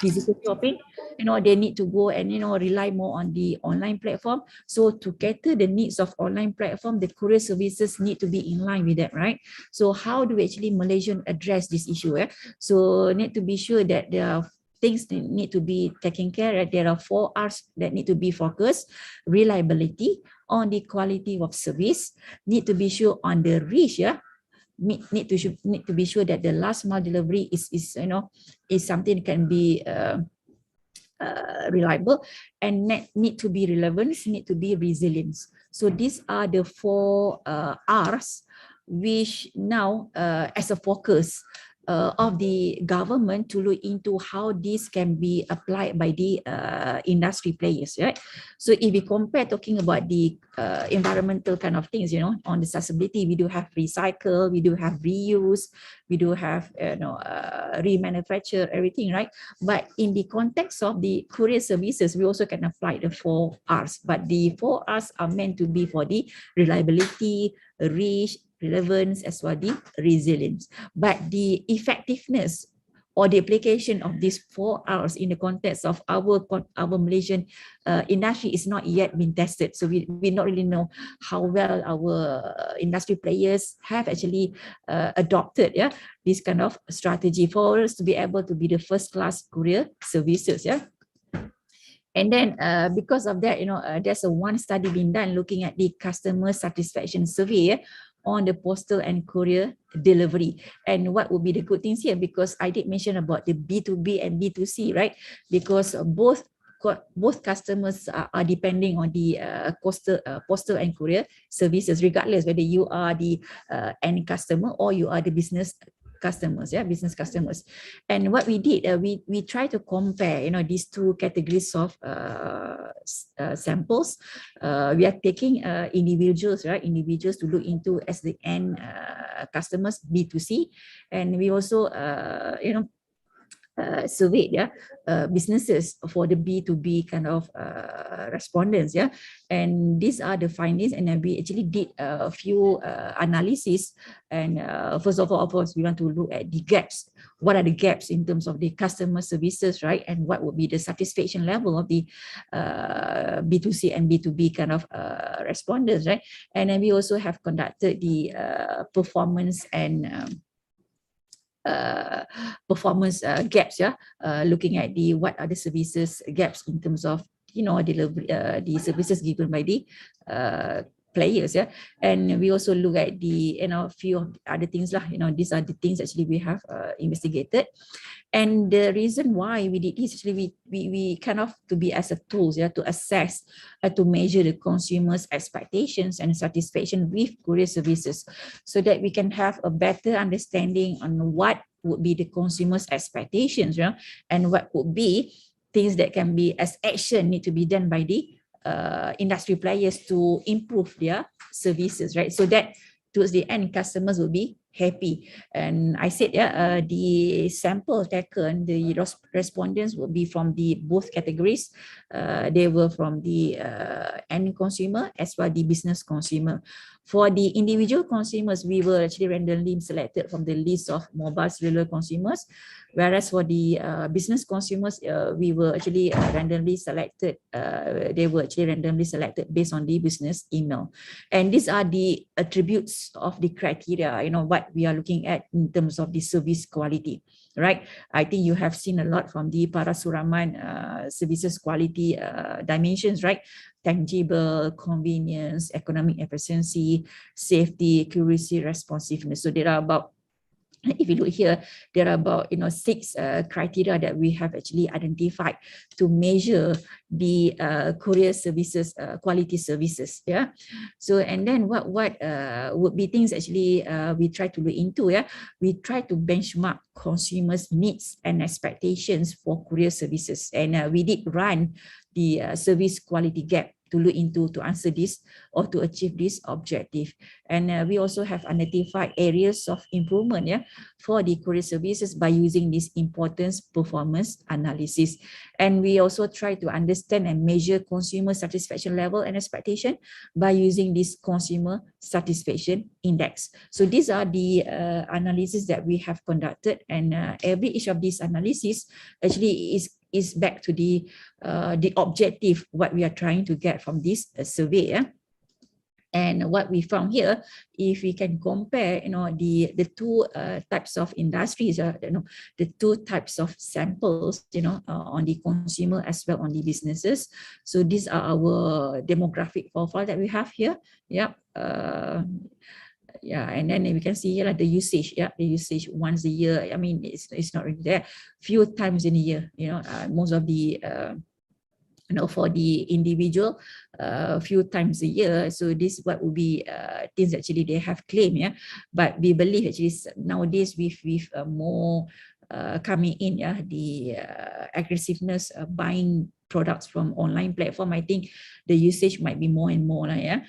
physical shopping, they need to go and rely more on the online platform. So to cater the needs of online platform, the courier services need to be in line with that, right? So how do we actually Malaysian address this issue? So need to be sure that there are things that need to be taken care of. There are 4 R's that need to be focused: reliability, on the quality of service, need to be sure on the reach, yeah, need to be sure that the last mile delivery is something that can be reliable, and need to be relevance, need to be resilience. So these are the 4 R's which now as a focus of the government to look into how this can be applied by the industry players, right? So if we compare talking about the environmental kind of things, on the accessibility, we do have recycle, we do have reuse, we do have remanufacture, everything, right? But in the context of the courier services, we also can apply the 4 R's, but the 4 R's are meant to be for the reliability, reach, relevance, as well the resilience. But the effectiveness or the application of these 4 R's in the context of our Malaysian industry is not yet been tested. So we not really know how well our industry players have actually adopted this kind of strategy for us to be able to be the first class courier services. And then because of that, there's one study being done looking at the customer satisfaction survey on the postal and courier delivery. And what would be the good things here? Because I did mention about the B2B and B2C, right? Because both customers are depending on the postal and courier services, regardless whether you are the end customer or you are the business customers, business customers. And what we did, we try to compare, these two categories of samples. We are taking individuals to look into as the end customers, B2C, and we also, surveyed businesses for the B2B kind of respondents, and these are the findings. And then we actually did a few analysis, and first of all, of course, we want to look at the gaps. What are the gaps in terms of the customer services, right? And what would be the satisfaction level of the B2C and B2B kind of respondents, right? And then we also have conducted the performance and performance gaps, looking at the what are the services gaps in terms of delivery, the services given by the players, and we also look at the few of other things lah. These are the things actually we have investigated. And the reason why we did this, actually we kind of to be as a tools, to assess, to measure the consumers' expectations and satisfaction with courier services, so that we can have a better understanding on what would be the consumers' expectations, and what would be things that can be as action need to be done by the industry players to improve their services, right? So that towards the end, customers will be happy. And I said, the sample taken, the respondents will be from the both categories. They were from the end consumer as well the business consumer. For the individual consumers, we were actually randomly selected from the list of mobile cellular consumers, whereas for the business consumers, we were actually randomly selected. They were actually randomly selected based on the business email. And these are the attributes of the criteria, what we are looking at in terms of the service quality, right? I think you have seen a lot from the Parasuraman services quality dimensions, right? Tangible, convenience, economic efficiency, safety, accuracy, responsiveness. So there are about, if you look here, there are about 6 criteria that we have actually identified to measure the courier services quality services. So and then what would be things actually we try to look into. We try to benchmark consumers' needs and expectations for courier services, and we did run the service quality gap to look into to answer this or to achieve this objective. And we also have identified areas of improvement for the courier services by using this importance performance analysis. And we also try to understand and measure consumer satisfaction level and expectation by using this consumer satisfaction index. So these are the analysis that we have conducted, and every each of these analysis actually is back to the objective, what we are trying to get from this survey. And what we found here, if we can compare, the two types of industries, the two types of samples, on the consumer as well on the businesses. So these are our demographic profile that we have here. And then we can see here the usage. The usage once a year. I mean, it's not really there. Few times in a year. Most of the for the individual, few times a year. So this what would be things actually they have claimed. But we believe actually nowadays with more coming in, the aggressiveness buying products from online platform, I think the usage might be more and more. And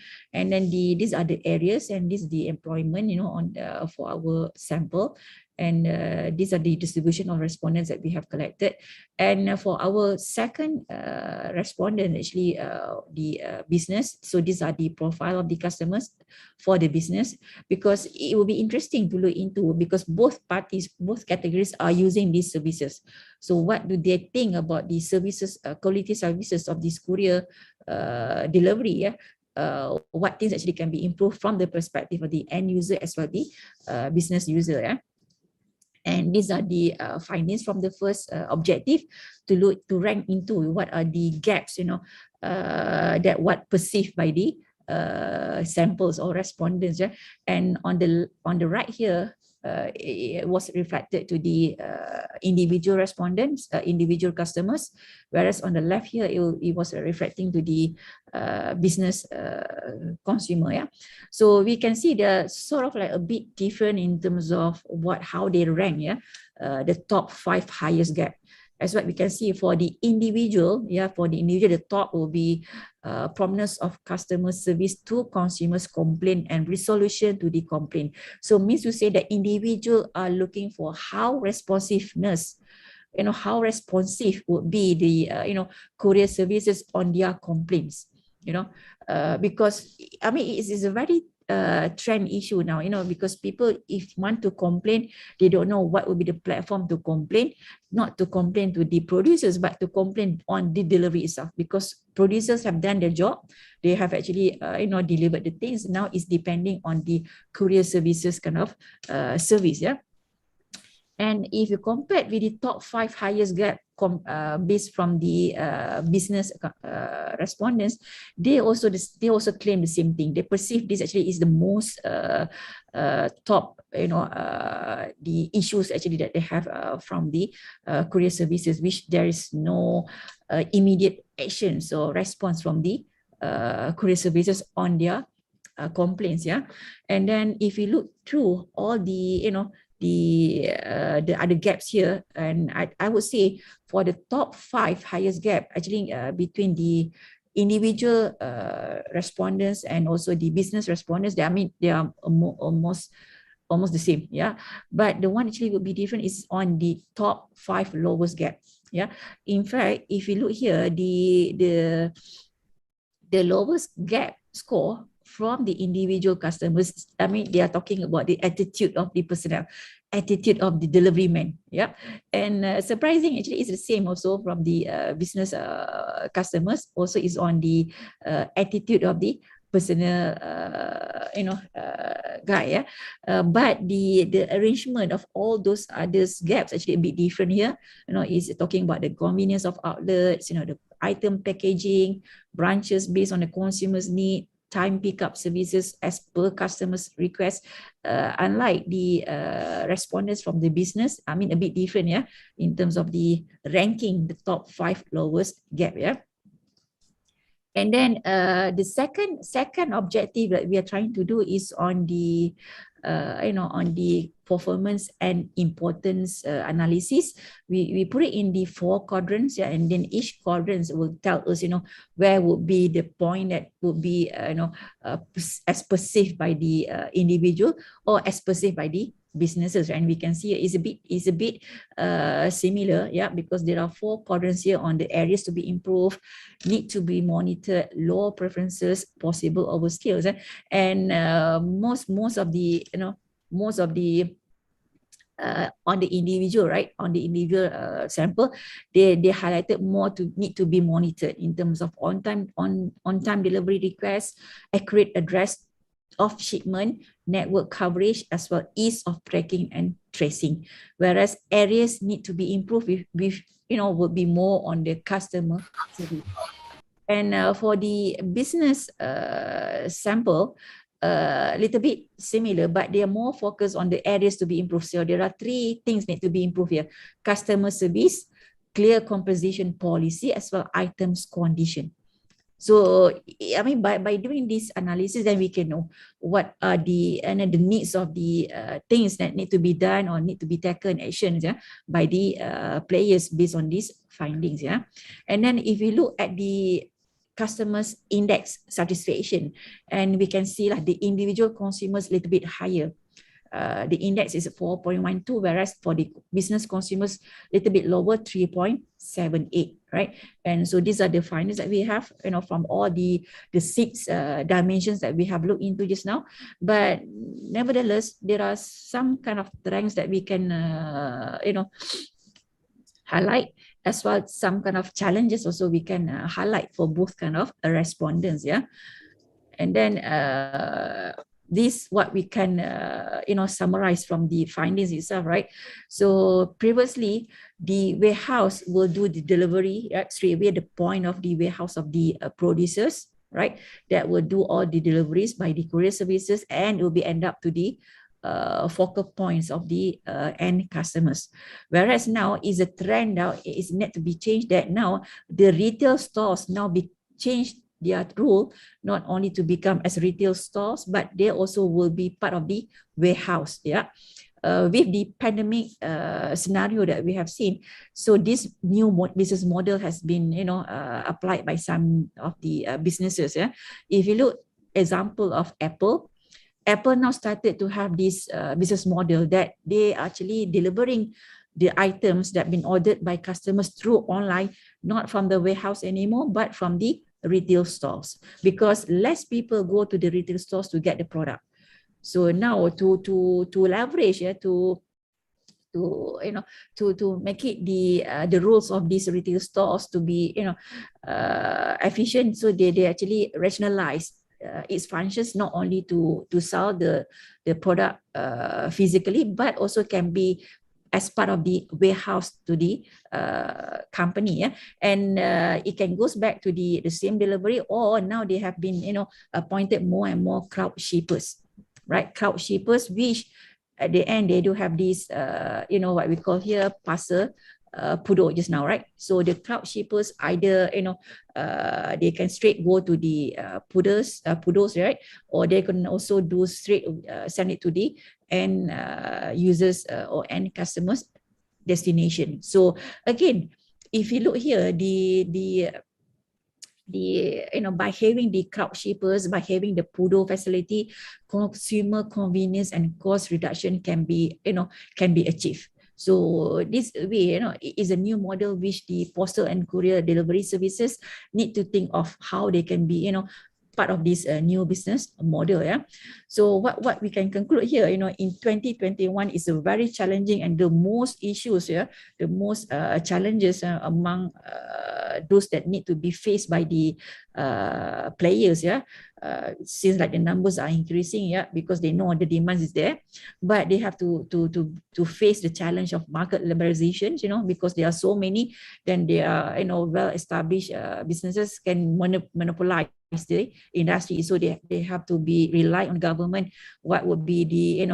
then these are the areas, and this is the employment, on for our sample. And these are the distribution of respondents that we have collected. And for our second respondent, actually the business. So these are the profile of the customers for the business, because it will be interesting to look into, because both parties, both categories are using these services. So what do they think about the services, quality services of this courier delivery? Yeah. What things actually can be improved from the perspective of the end user as well the business user. Yeah. And these are the findings from the first objective, to rank into what are the gaps, that what perceived by the samples or respondents. Yeah. And on the right here, it was reflected to the individual respondents, individual customers, whereas on the left here it was reflecting to the business consumer. Yeah, so we can see they're sort of like a bit different in terms of how they rank. Yeah, the top 5 highest gap. As what we can see for the individual, the top will be prominence of customer service to consumers' complaint and resolution to the complaint. So means to say that individual are looking for how responsiveness, how responsive would be the courier services on their complaints. Because I mean it is a very trend issue now, because people, if want to complain, they don't know what will be the platform to complain, not to complain to the producers, but to complain on the delivery itself, because producers have done their job. They have actually, delivered the things. Now it's depending on the courier services kind of service. Yeah. And if you compare with the top 5 highest gap based from the business respondents, they also claim the same thing. They perceive this actually is the most top, the issues actually that they have from the courier services, which there is no immediate action or response from the courier services on their complaints. Yeah, and then if you look through all the the other gaps here, and I would say for the top 5 highest gap actually between the individual respondents and also the business respondents, they are almost the same. Yeah, but the one actually will be different is on the top 5 lowest gap. Yeah, in fact, if you look here, the lowest gap score from the individual customers, they are talking about the attitude of the personnel, attitude of the delivery man. Yeah, and surprising actually is the same also from the business customers. Also is on the attitude of the personal, guy. Yeah, but the arrangement of all those others gaps actually a bit different here. Is talking about the convenience of outlets, the item packaging, branches based on the consumer's need, time pickup services as per customer's request. Unlike the respondents from the business, a bit different, yeah, in terms of the ranking, the top 5 lowest gap. Yeah. And then the second objective that we are trying to do is on the on the performance and importance analysis. We put it in the 4 quadrants, yeah, and then each quadrant will tell us, where would be the point that would be, as perceived by the individual or as perceived by the businesses. And we can see is a bit similar, yeah, because there are 4 quadrants here on the areas to be improved, need to be monitored, low preferences, possible overskills, and most of the on the individual, right, on the individual sample, they highlighted more to need to be monitored in terms of on time delivery requests, accurate address of shipment, network coverage, as well ease of tracking and tracing. Whereas areas need to be improved with would be more on the customer service. And for the business sample, a little bit similar, but they are more focused on the areas to be improved. So there are 3 things need to be improved here: customer service, clear composition policy, as well items condition. So by doing this analysis, then we can know what are the needs of the things that need to be done or need to be taken actions, yeah, by the players based on these findings. Yeah, and then if we look at the customers index satisfaction, and we can see like the individual consumers a little bit higher. the index is 4.12, whereas for the business consumers, a little bit lower, 3.78, right? And so these are the findings that we have, from all the 6 dimensions that we have looked into just now. But nevertheless, there are some kind of trends that we can, highlight, as well as some kind of challenges also we can highlight for both kind of respondents, yeah. And then this what we can summarize from the findings itself, right? So previously the warehouse will do the delivery, right, straight away the point of the warehouse of the producers, right, that will do all the deliveries by the courier services, and it will be end up to the focal points of the end customers. Whereas now is a trend now, is need to be changed, that now the retail stores now be changed their role, not only to become as retail stores, but they also will be part of the warehouse, yeah. With the pandemic scenario that we have seen, so this new business model has been applied by some of the businesses, yeah. If you look example of Apple now started to have this business model that they actually delivering the items that have been ordered by customers through online, not from the warehouse anymore, but from the retail stores, because less people go to the retail stores to get the product. So now to leverage, yeah, to make it the rules of these retail stores to be efficient, so they actually rationalize its functions, not only to sell the product physically, but also can be as part of the warehouse to the company, yeah? And it can goes back to the same delivery, or now they have been appointed more and more crowd shippers, right? Crowd shippers, which at the end they do have this what we call here parcel pudo just now, right? So the crowd shippers either they can straight go to the pudos, right? Or they can also do straight send it to the end users or end customers destination. So again, if you look here, by having the crowd shippers, by having the pudo facility, consumer convenience and cost reduction can be achieved. So this way, is a new model which the postal and courier delivery services need to think of how they can be, part of this new business model, yeah. So what we can conclude here, in 2021 is a very challenging, and the most issues, yeah, the most challenges among those that need to be faced by the players, yeah. Since like the numbers are increasing, yeah, because they know the demand is there, but they have to face the challenge of market liberalization, because there are so many, then they are well established businesses can monopolize the industry, so they have to be rely on government. What would be the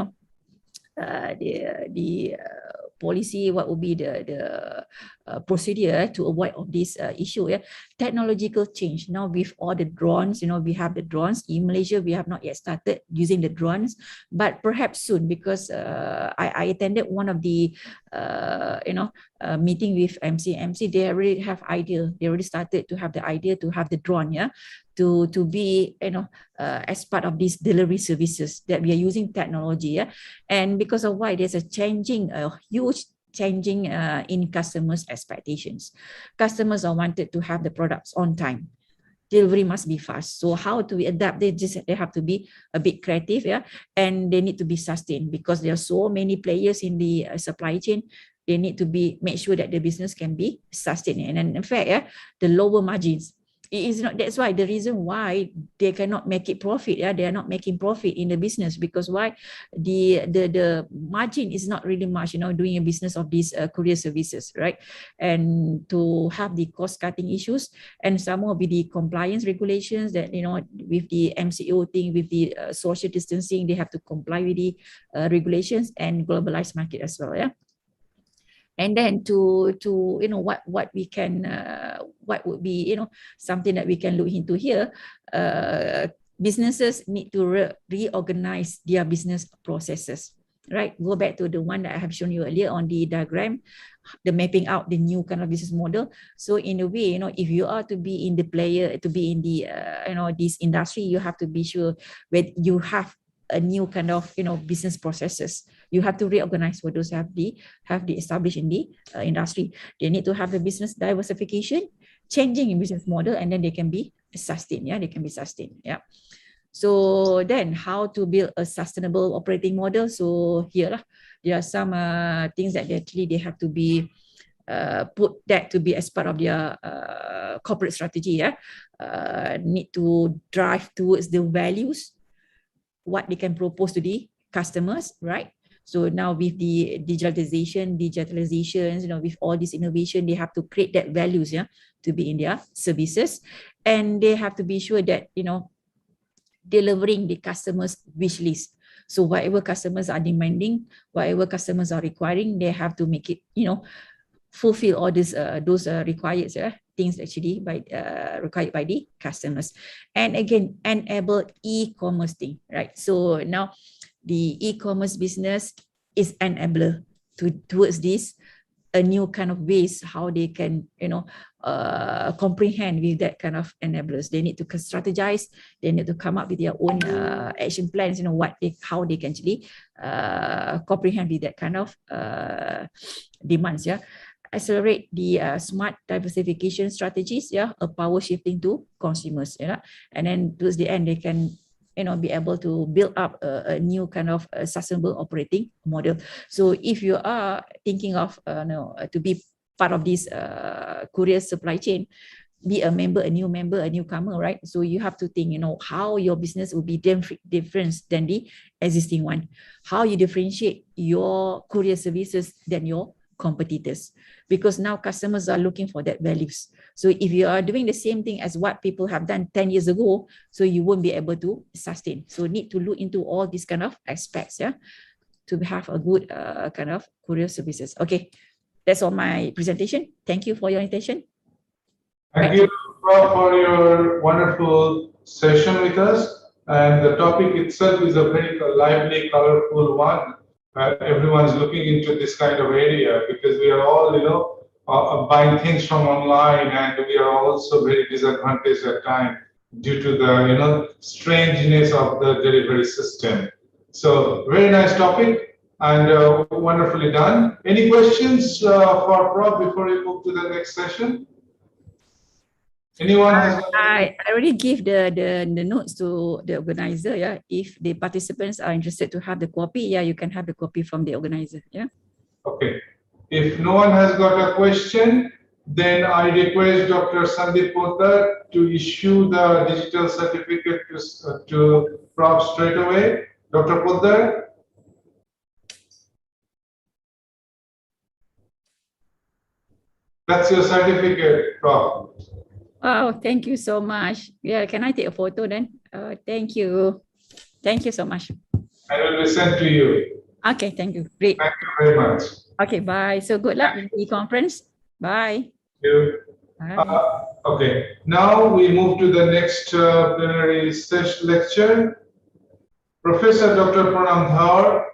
policy, what would be the procedure to avoid of this issue, yeah? Technological change now with all the drones, we have the drones in Malaysia. We have not yet started using the drones, but perhaps soon, because I attended one of the meeting with MC. They already have idea, they already started to have the idea to have the drone, yeah, to be as part of these delivery services that we are using technology, yeah. And because of why there's a huge changing in customers' expectations. Customers are wanted to have the products on time. Delivery must be fast. So how do we adapt? They have to be a bit creative, yeah, and they need to be sustained, because there are so many players in the supply chain. They need to make sure that the business can be sustained. And in fact, yeah, the lower margins. It is not, that's why the reason why they cannot make it profit, yeah, they are not making profit in the business, because why? The margin is not really much, doing a business of these courier services, right? And to have the cost cutting issues, and some more with the compliance regulations that, with the MCO thing, with the social distancing, they have to comply with the regulations and globalized market as well, yeah. And then to what we can what would be something that we can look into here, businesses need to reorganize their business processes, right? Go back to the one that I have shown you earlier on the diagram, the mapping out the new kind of business model. So in a way, if you are to be in the player, to be in the this industry, you have to be sure that you have a new kind of business processes. You have to reorganize for those have the established in the industry. They need to have the business diversification, changing in business model, and then they can be sustained. Yeah, they can be sustained. Yeah. So then how to build a sustainable operating model? So here there are some things that they have to be put that to be as part of their corporate strategy. Yeah, need to drive towards the values, what they can propose to the customers, right? So now with the digitalizations, with all this innovation, they have to create that values, yeah, to be in their services, and they have to be sure that delivering the customers' wish list. So whatever customers are demanding, whatever customers are requiring, they have to make it, fulfill all those required things actually required by the customers. And again, enable e-commerce thing, right? So now the e-commerce business is enabler towards this a new kind of ways how they can comprehend with that kind of enablers. They need to strategize, they need to come up with their own action plans, how they can actually comprehend with that kind of demands. Yeah, accelerate the smart diversification strategies, a power shifting to consumers, and then towards the end they can be able to build up a new kind of sustainable operating model. So if you are thinking of to be part of this courier supply chain, be a member, a newcomer, right? So you have to think, how your business will be different than the existing one, how you differentiate your courier services than your competitors, because now customers are looking for that values. So if you are doing the same thing as what people have done 10 years ago, so you won't be able to sustain. So need to look into all these kind of aspects, to have a good kind of courier services. Okay, that's all my presentation. Thank you for your attention. Thank you, Prof, for your wonderful session with us. And the topic itself is a very lively, colorful one. Everyone's looking into this kind of area because we are all, buying things from online, and we are also very disadvantaged at times due to the, strangeness of the delivery system. So very nice topic and wonderfully done. Any questions for Prof before we move to the next session? Anyone has? I already give the notes to the organizer. Yeah, if the participants are interested to have the copy, you can have the copy from the organizer. Yeah. Okay. If no one has got a question, then I request Dr. Sandeep Poddar to issue the digital certificate to Prof straight away. Dr. Poddar. That's your certificate, Prof. Wow, thank you so much. Yeah, can I take a photo then? Thank you. Thank you so much. I will be sent to you. Okay, thank you. Great. Thank you very much. Okay, bye. So good luck with the conference. Bye. Thank you. Bye. Okay, now we move to the next plenary session lecture. Professor Dr. Pranam Dhar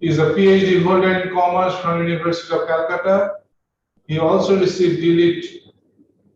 is a PhD holder in commerce from University of Calcutta. He also received DLitt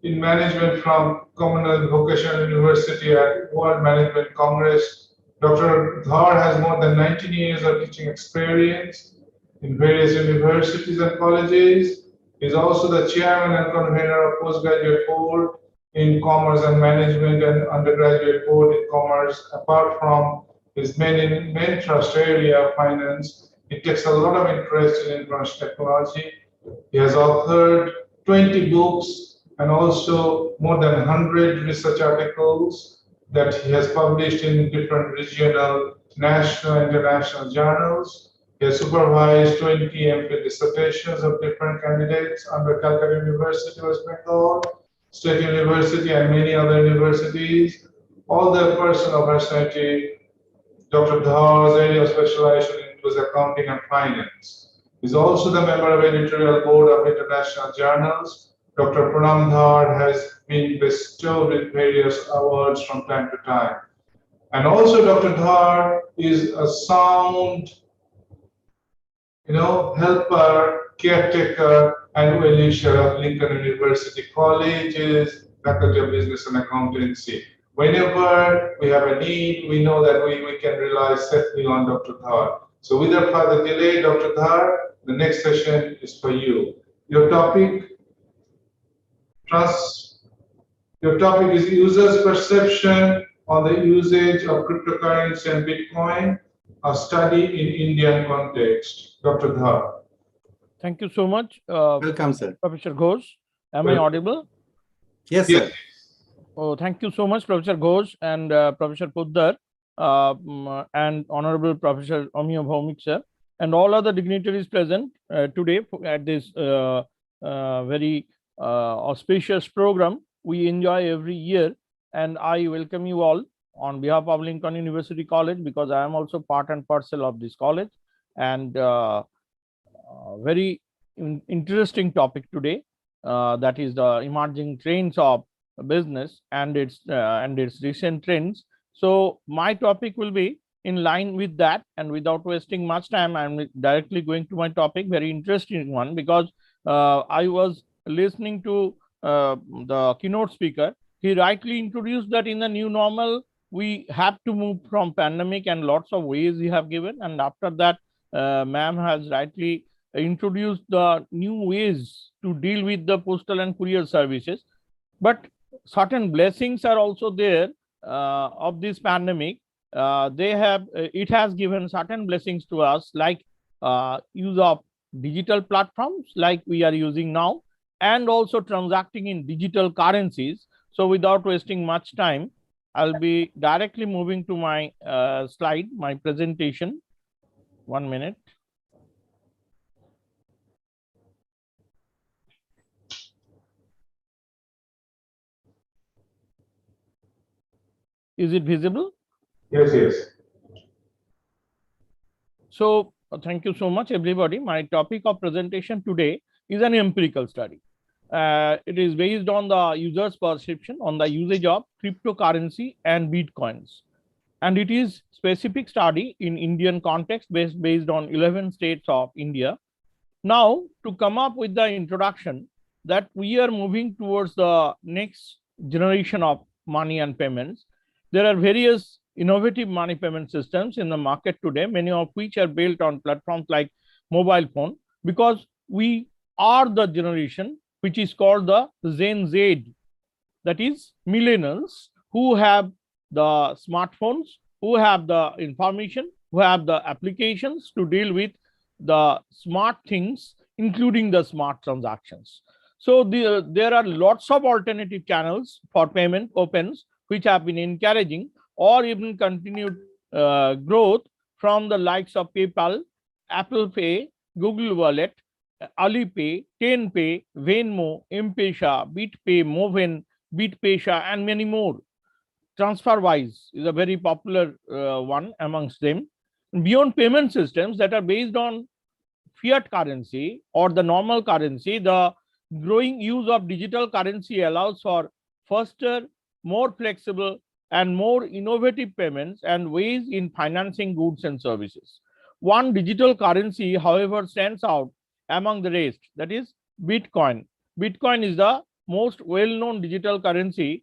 in management from Commonwealth Vocational University at World Management Congress. Dr. Dhar has more than 19 years of teaching experience in various universities and colleges. He is also the chairman and convener of postgraduate board in commerce and management and undergraduate board in commerce. Apart from his main trust area of finance, he takes a lot of interest in information technology. He has authored 20 books and also more than 100 research articles that he has published in different regional, national, and international journals. He has supervised 20 MPhil dissertations of different candidates under Calcutta University, West Bengal, State University, and many other universities. All the personal personality, Dr. Dhar's area of specialization includes accounting and finance. He is also the member of editorial board of international journals. Dr. Pranam Dhar has been bestowed with various awards from time to time. And also Dr. Dhar is a sound, helper, caretaker, and well-wisher of Lincoln University College's Faculty of Business and Accountancy. whenever we have a need, we know that we can rely safely on Dr. Dhar. So without further delay, Dr. Dhar, the next session is for you. Your topic is users' perception on the usage of cryptocurrency and Bitcoin, a study in Indian context. Dr. Dhar. Thank you so much. Welcome, sir. Professor Ghosh. Am I audible? Yes, sir. Yes. Oh, thank you so much, Professor Ghosh and Professor Poddar, and Honorable Professor Amiya Bhaumik, sir, and all other dignitaries present today at this very auspicious program we enjoy every year. And I welcome you all on behalf of Lincoln University College, because I am also part and parcel of this college. And very interesting topic today, that is the emerging trends of business and its recent trends. So my topic will be in line with that, and without wasting much time, I'm directly going to my topic. Very interesting one, because I was listening to the keynote speaker. He rightly introduced that in the new normal we have to move from pandemic, and lots of ways he have given. And after that, ma'am has rightly introduced the new ways to deal with the postal and courier services. But certain blessings are also there of this pandemic. It has given certain blessings to us, like use of digital platforms like we are using now, and also transacting in digital currencies. So without wasting much time, I'll be directly moving to my slide, my presentation. 1 minute. Is it visible? Yes, yes. So thank you so much, everybody. My topic of presentation today is an empirical study. It is based on the user's perception on the usage of cryptocurrency and Bitcoins. And it is specific study in Indian context based on 11 states of India. Now, to come up with the introduction that we are moving towards the next generation of money and payments, there are various innovative money payment systems in the market today, many of which are built on platforms like mobile phone, because we are the generation which is called the Gen Z, that is millennials, who have the smartphones, who have the information, who have the applications to deal with the smart things, including the smart transactions. So there are lots of alternative channels for payment opens, which have been encouraging or even continued growth from the likes of PayPal, Apple Pay, Google Wallet, Alipay, TenPay, Venmo, M-Pesa, BitPay, Moven, BitPesa, and many more. TransferWise is a very popular one amongst them. Beyond payment systems that are based on fiat currency or the normal currency, the growing use of digital currency allows for faster, more flexible, and more innovative payments and ways in financing goods and services. One digital currency, however, stands out among the rest, that is Bitcoin. Bitcoin is the most well-known digital currency,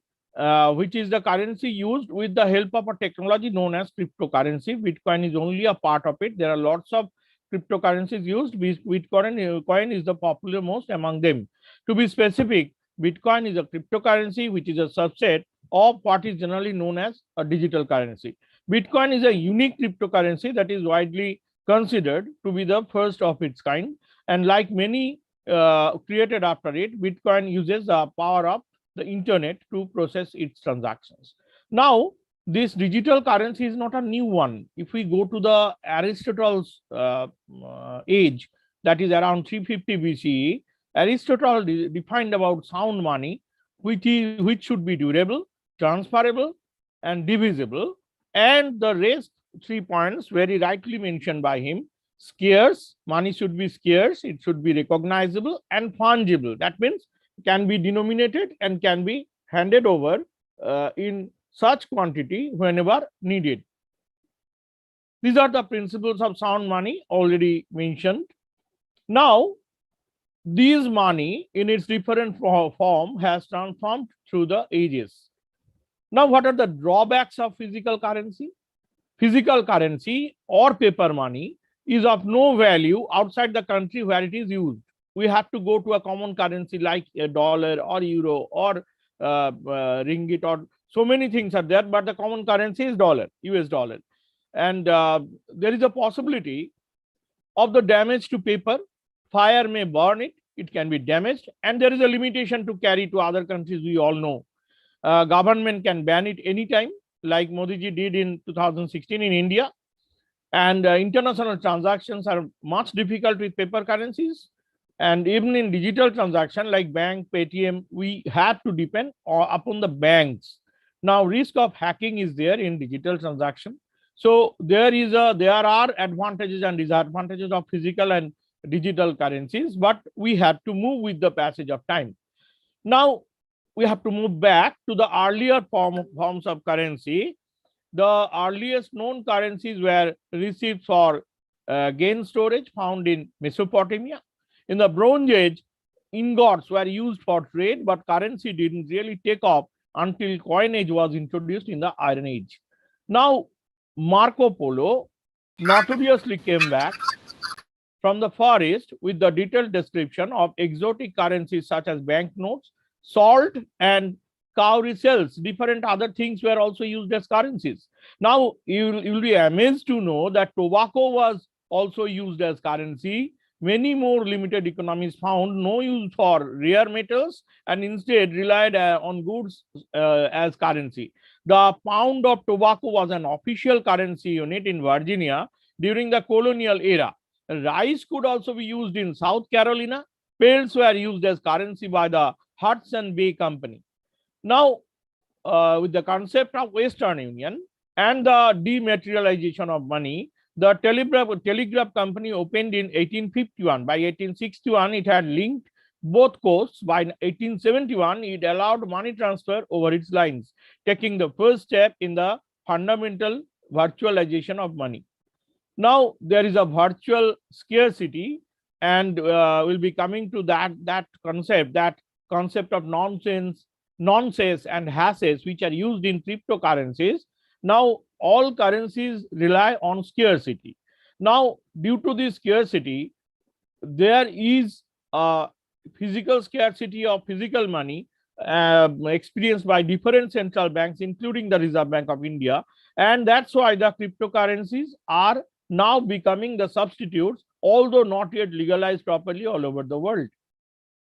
which is the currency used with the help of a technology known as cryptocurrency. Bitcoin is only a part of it. There are lots of cryptocurrencies used. Bitcoin is the popular most among them. To be specific, Bitcoin is a cryptocurrency which is a subset of what is generally known as a digital currency. Bitcoin is a unique cryptocurrency that is widely considered to be the first of its kind. And like many created after it, Bitcoin uses the power of the internet to process its transactions. Now, this digital currency is not a new one. If we go to the Aristotle's age, that is around 350 BCE, Aristotle defined about sound money, which should be durable, transferable, and divisible. And the rest 3 points very rightly mentioned by him. Scarce, money should be scarce, it should be recognizable and fungible. That means can be denominated and can be handed over in such quantity whenever needed. These are the principles of sound money already mentioned. Now, this money in its different form has transformed through the ages. Now, what are the drawbacks of physical currency? Physical currency or paper money is of no value outside the country where it is used. We have to go to a common currency like a dollar or euro or ringgit, or so many things are there, but the common currency is dollar, US dollar. And there is a possibility of the damage to paper. Fire may burn it, it can be damaged, and there is a limitation to carry to other countries, we all know. Government can ban it anytime, like Modi ji did in 2016 in India. And international transactions are much difficult with paper currencies. And even in digital transaction like bank, Paytm, we have to depend upon the banks. Now, risk of hacking is there in digital transaction. So there are advantages and disadvantages of physical and digital currencies, but we have to move with the passage of time. Now, we have to move back to the earlier forms of currency. The earliest known currencies were receipts for grain storage found in Mesopotamia. In the Bronze Age, ingots were used for trade, but currency didn't really take off until coinage was introduced in the Iron Age. Now, Marco Polo notoriously came back from the Far East with the detailed description of exotic currencies such as banknotes, salt, and cowrie shells. Different other things were also used as currencies. Now, you'll be amazed to know that tobacco was also used as currency. Many more limited economies found no use for rare metals and instead relied on goods as currency. The pound of tobacco was an official currency unit in Virginia during the colonial era. Rice could also be used in South Carolina. Pelts were used as currency by the Hudson Bay Company. Now, with the concept of Western Union and the dematerialization of money, the telegraph company opened in 1851. By 1861, it had linked both coasts. By 1871, it allowed money transfer over its lines, taking the first step in the fundamental virtualization of money. Now, there is a virtual scarcity, and we'll be coming to that concept of nonsense and hashes which are used in cryptocurrencies. Now, all currencies rely on scarcity. Now, due to this scarcity, there is a physical scarcity of physical money experienced by different central banks, including the Reserve Bank of India. And that's why the cryptocurrencies are now becoming the substitutes, although not yet legalized properly all over the world.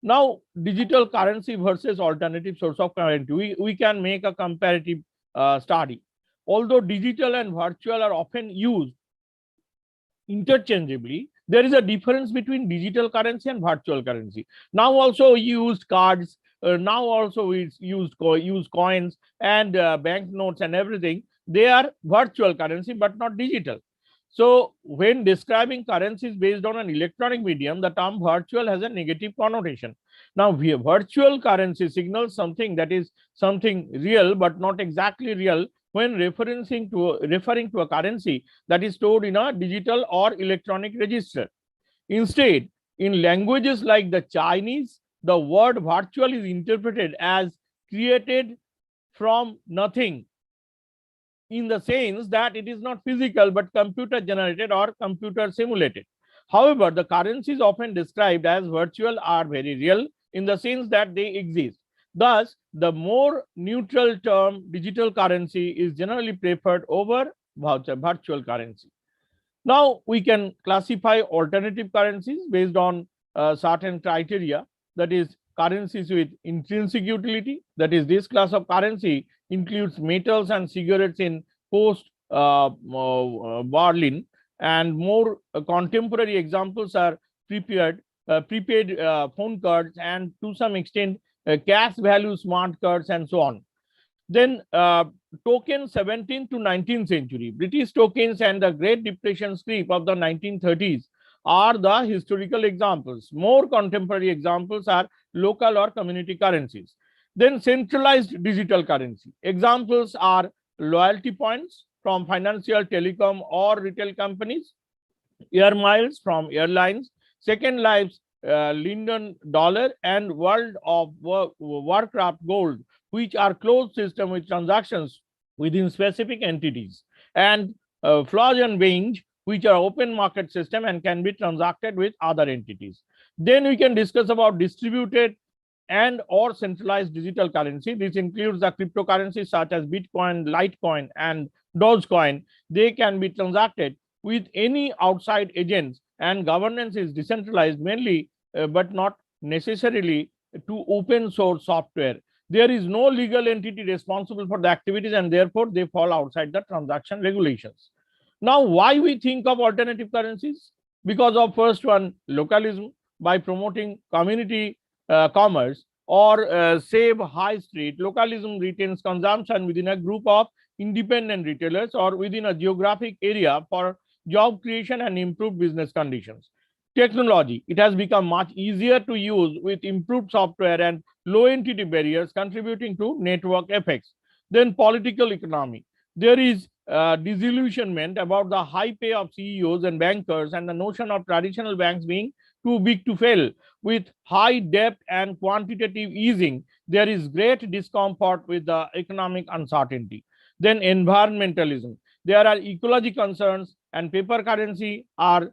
Now, digital currency versus alternative source of currency, we can make a comparative study. Although digital and virtual are often used interchangeably, there is a difference between digital currency and virtual currency. Now also we used cards, now also we use coins and banknotes and everything. They are virtual currency but not digital. So when describing currencies based on an electronic medium, the term virtual has a negative connotation. Now, virtual currency signals something that is something real but not exactly real when referring to a currency that is stored in a digital or electronic register. Instead, in languages like the Chinese, the word virtual is interpreted as created from nothing, in the sense that it is not physical but computer generated or computer simulated. However, the currencies often described as virtual are very real in the sense that they exist. Thus, the more neutral term digital currency is generally preferred over virtual currency. Now, we can classify alternative currencies based on certain criteria, that is currencies with intrinsic utility. That is, this class of currency includes metals and cigarettes in post Berlin, and more contemporary examples are prepaid phone cards and to some extent cash value smart cards and so on. Then tokens 17th to 19th century, British tokens and the Great Depression scrip of the 1930s are the historical examples. More contemporary examples are local or community currencies. Then centralized digital currency. Examples are loyalty points from financial, telecom or retail companies, air miles from airlines, Second Life's Linden dollar, and World of Warcraft gold which are closed system with transactions within specific entities, and flash and range, which are open market system and can be transacted with other entities. Then we can discuss about distributed and or centralized digital currency. This includes the cryptocurrencies such as Bitcoin, Litecoin, and Dogecoin. They can be transacted with any outside agents, and governance is decentralized mainly, but not necessarily to open source software. There is no legal entity responsible for the activities, and therefore they fall outside the transaction regulations. Now, why we think of alternative currencies? Because of first one, localism. By promoting community commerce or save high street, localism retains consumption within a group of independent retailers or within a geographic area for job creation and improved business conditions. Technology, it has become much easier to use with improved software and low entity barriers, contributing to network effects. Then political economy, there is disillusionment about the high pay of CEOs and bankers and the notion of traditional banks being too big to fail. With high debt and quantitative easing, there is great discomfort with the economic uncertainty. Then environmentalism, there are ecology concerns, and paper currency are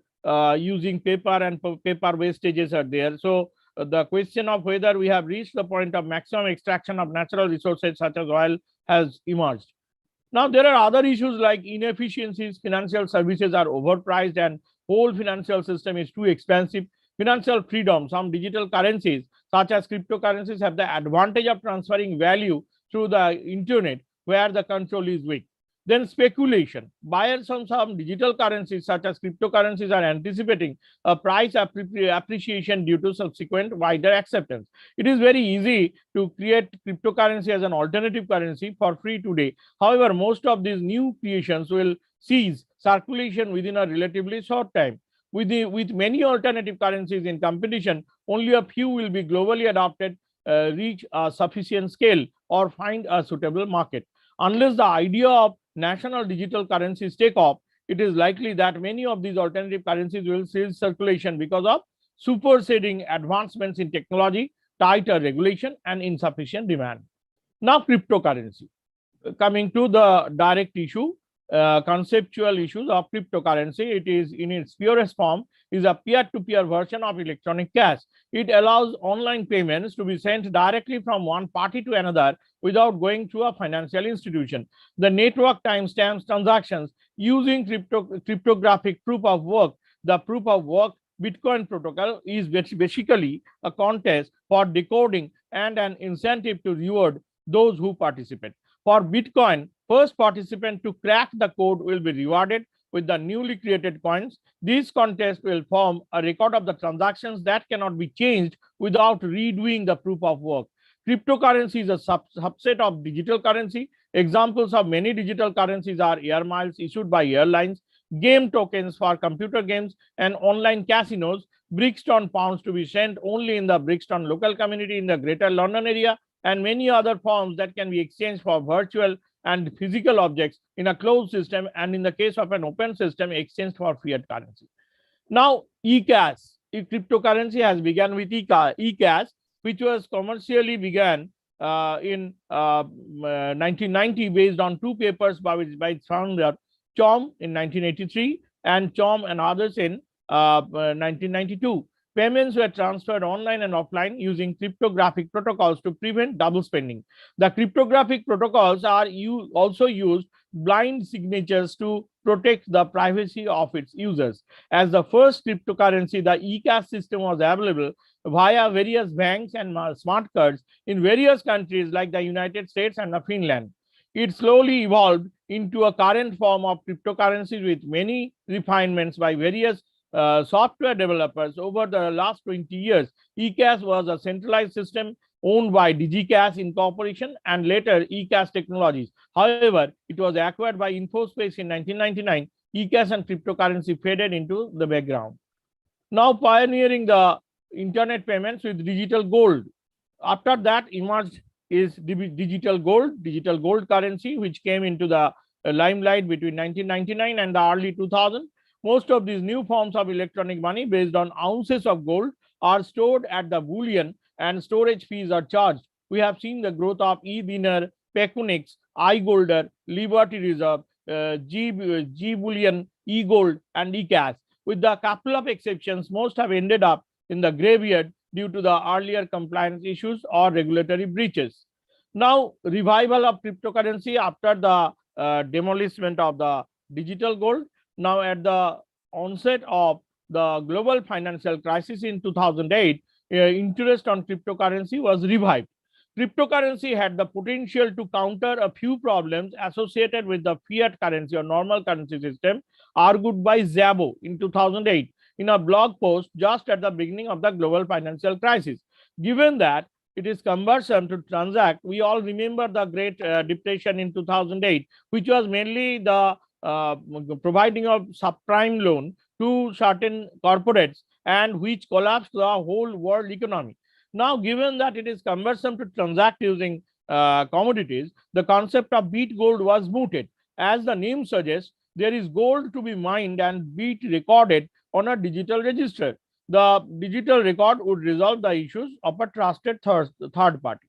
using paper, and paper wastages are there. So the question of whether we have reached the point of maximum extraction of natural resources such as oil has emerged. Now, there are other issues like inefficiencies, financial services are overpriced, and whole financial system is too expensive. Financial freedom, some digital currencies such as cryptocurrencies have the advantage of transferring value through the internet where the control is weak. Then speculation, buyers on some digital currencies such as cryptocurrencies are anticipating a price appreciation due to subsequent wider acceptance. It is very easy to create cryptocurrency as an alternative currency for free today. However, most of these new creations will cease circulation within a relatively short time. With many alternative currencies in competition, only a few will be globally adopted, reach a sufficient scale, or find a suitable market. Unless the idea of national digital currencies take off, it is likely that many of these alternative currencies will cease circulation because of superseding advancements in technology, tighter regulation, and insufficient demand. Now, cryptocurrency. Coming to the direct issue, conceptual issues of cryptocurrency, it is in its purest form is a peer-to-peer version of electronic cash. It allows online payments to be sent directly from one party to another without going through a financial institution. The network timestamps transactions using cryptographic proof of work. The proof of work Bitcoin protocol is basically a contest for decoding and an incentive to reward those who participate. For Bitcoin, first participant to crack the code will be rewarded with the newly created coins. This contest will form a record of the transactions that cannot be changed without redoing the proof of work. Cryptocurrency is a subset of digital currency. Examples of many digital currencies are air miles issued by airlines, game tokens for computer games, and online casinos. Brixton pounds to be sent only in the Brixton local community in the Greater London area, and many other forms that can be exchanged for virtual and physical objects in a closed system, and in the case of an open system, exchanged for fiat currency. Now, e-cash, cryptocurrency has begun with e-cash, which was commercially began in 1990 based on two papers by its founder Chom in 1983 and Chom and others in 1992. Payments were transferred online and offline using cryptographic protocols to prevent double spending. The cryptographic protocols are also used blind signatures to protect the privacy of its users. As the first cryptocurrency, the e-cash system was available via various banks and smart cards in various countries like the United States and Finland. It slowly evolved into a current form of cryptocurrency with many refinements by various software developers over the last 20 years. eCash was a centralized system owned by DigiCash Incorporation and later eCash Technologies. However, it was acquired by InfoSpace in 1999. eCash and cryptocurrency faded into the background. Now pioneering the internet payments with digital gold. After that emerged is digital gold currency, which came into the limelight between 1999 and the early 2000s. Most of these new forms of electronic money based on ounces of gold are stored at the bullion and storage fees are charged. we have seen the growth of e-Dinner, Pecunix, iGolder, Liberty Reserve, G-Bullion, e-Gold, and e-Cash. With the couple of exceptions, most have ended up in the graveyard due to the earlier compliance issues or regulatory breaches. Now, revival of cryptocurrency after the demolishment of the digital gold. Now, at the onset of the global financial crisis in 2008, interest on cryptocurrency was revived. Cryptocurrency had the potential to counter a few problems associated with the fiat currency or normal currency system, argued by Szabo in 2008 in a blog post just at the beginning of the global financial crisis. Given that it is cumbersome to transact, we all remember the Great Depression in 2008, which was mainly the providing of subprime loan to certain corporates and which collapsed the whole world economy. Now, given that it is cumbersome to transact using commodities, the concept of beat gold was mooted. As the name suggests, there is gold to be mined and beat recorded on a digital register. The digital record would resolve the issues of a trusted third party.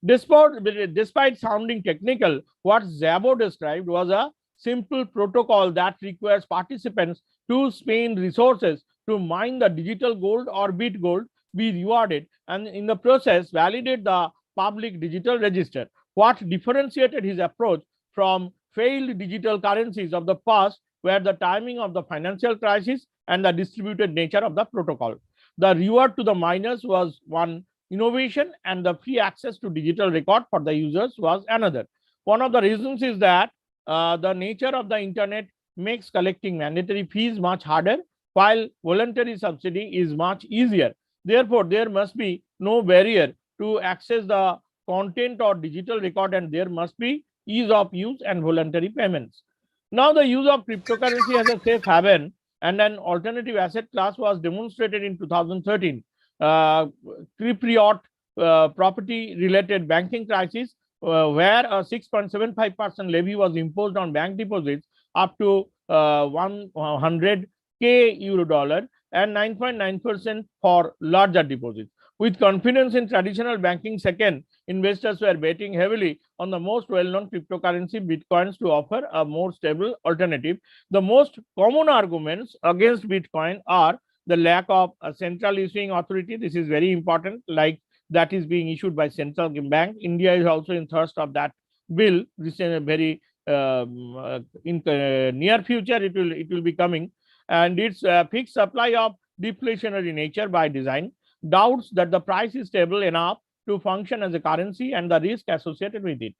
Despite sounding technical, what Szabo described was a simple protocol that requires participants to spend resources to mine the digital gold or beat gold, be rewarded, and in the process validate the public digital register. What differentiated his approach from failed digital currencies of the past were the timing of the financial crisis and the distributed nature of the protocol. The reward to the miners was one innovation, and the free access to digital record for the users was another. One of the reasons is that the nature of the internet makes collecting mandatory fees much harder, while voluntary subsidy is much easier. Therefore, there must be no barrier to access the content or digital record, and there must be ease of use and voluntary payments. Now, the use of cryptocurrency as a safe haven and an alternative asset class was demonstrated in 2013. Cypriot property-related banking crisis, where a 6.75% levy was imposed on bank deposits up to 100K euro dollar and 9.9% for larger deposits. With confidence in traditional banking second, investors were betting heavily on the most well-known cryptocurrency, Bitcoins, to offer a more stable alternative. The most common arguments against Bitcoin are the lack of a central issuing authority. This is very important, like that is being issued by central bank. India is also in thirst of that bill. This is a very in near future it will be coming, and its fixed supply of deflationary nature by design, doubts that the price is stable enough to function as a currency, and the risk associated with it.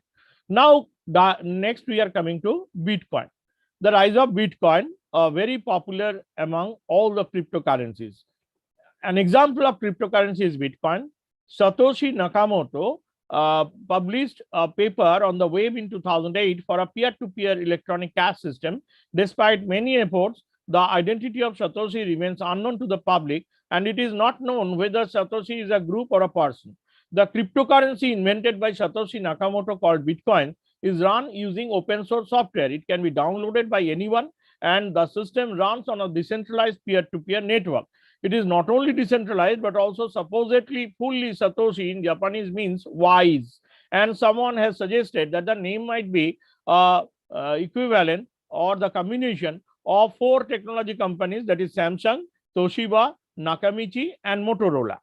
Now, next we are coming to Bitcoin. The rise of Bitcoin, very popular among all the cryptocurrencies. An example of cryptocurrency is Bitcoin. Satoshi Nakamoto published a paper on the web in 2008 for a peer-to-peer electronic cash system. Despite many efforts, the identity of Satoshi remains unknown to the public, and it is not known whether Satoshi is a group or a person. The cryptocurrency invented by Satoshi Nakamoto, called Bitcoin, is run using open source software. It can be downloaded by anyone, and the system runs on a decentralized peer-to-peer network. It is not only decentralized, but also supposedly fully Satoshi in Japanese means wise. And someone has suggested that the name might be equivalent or the combination of 4 technology companies, that is Samsung, Toshiba, Nakamichi, and Motorola.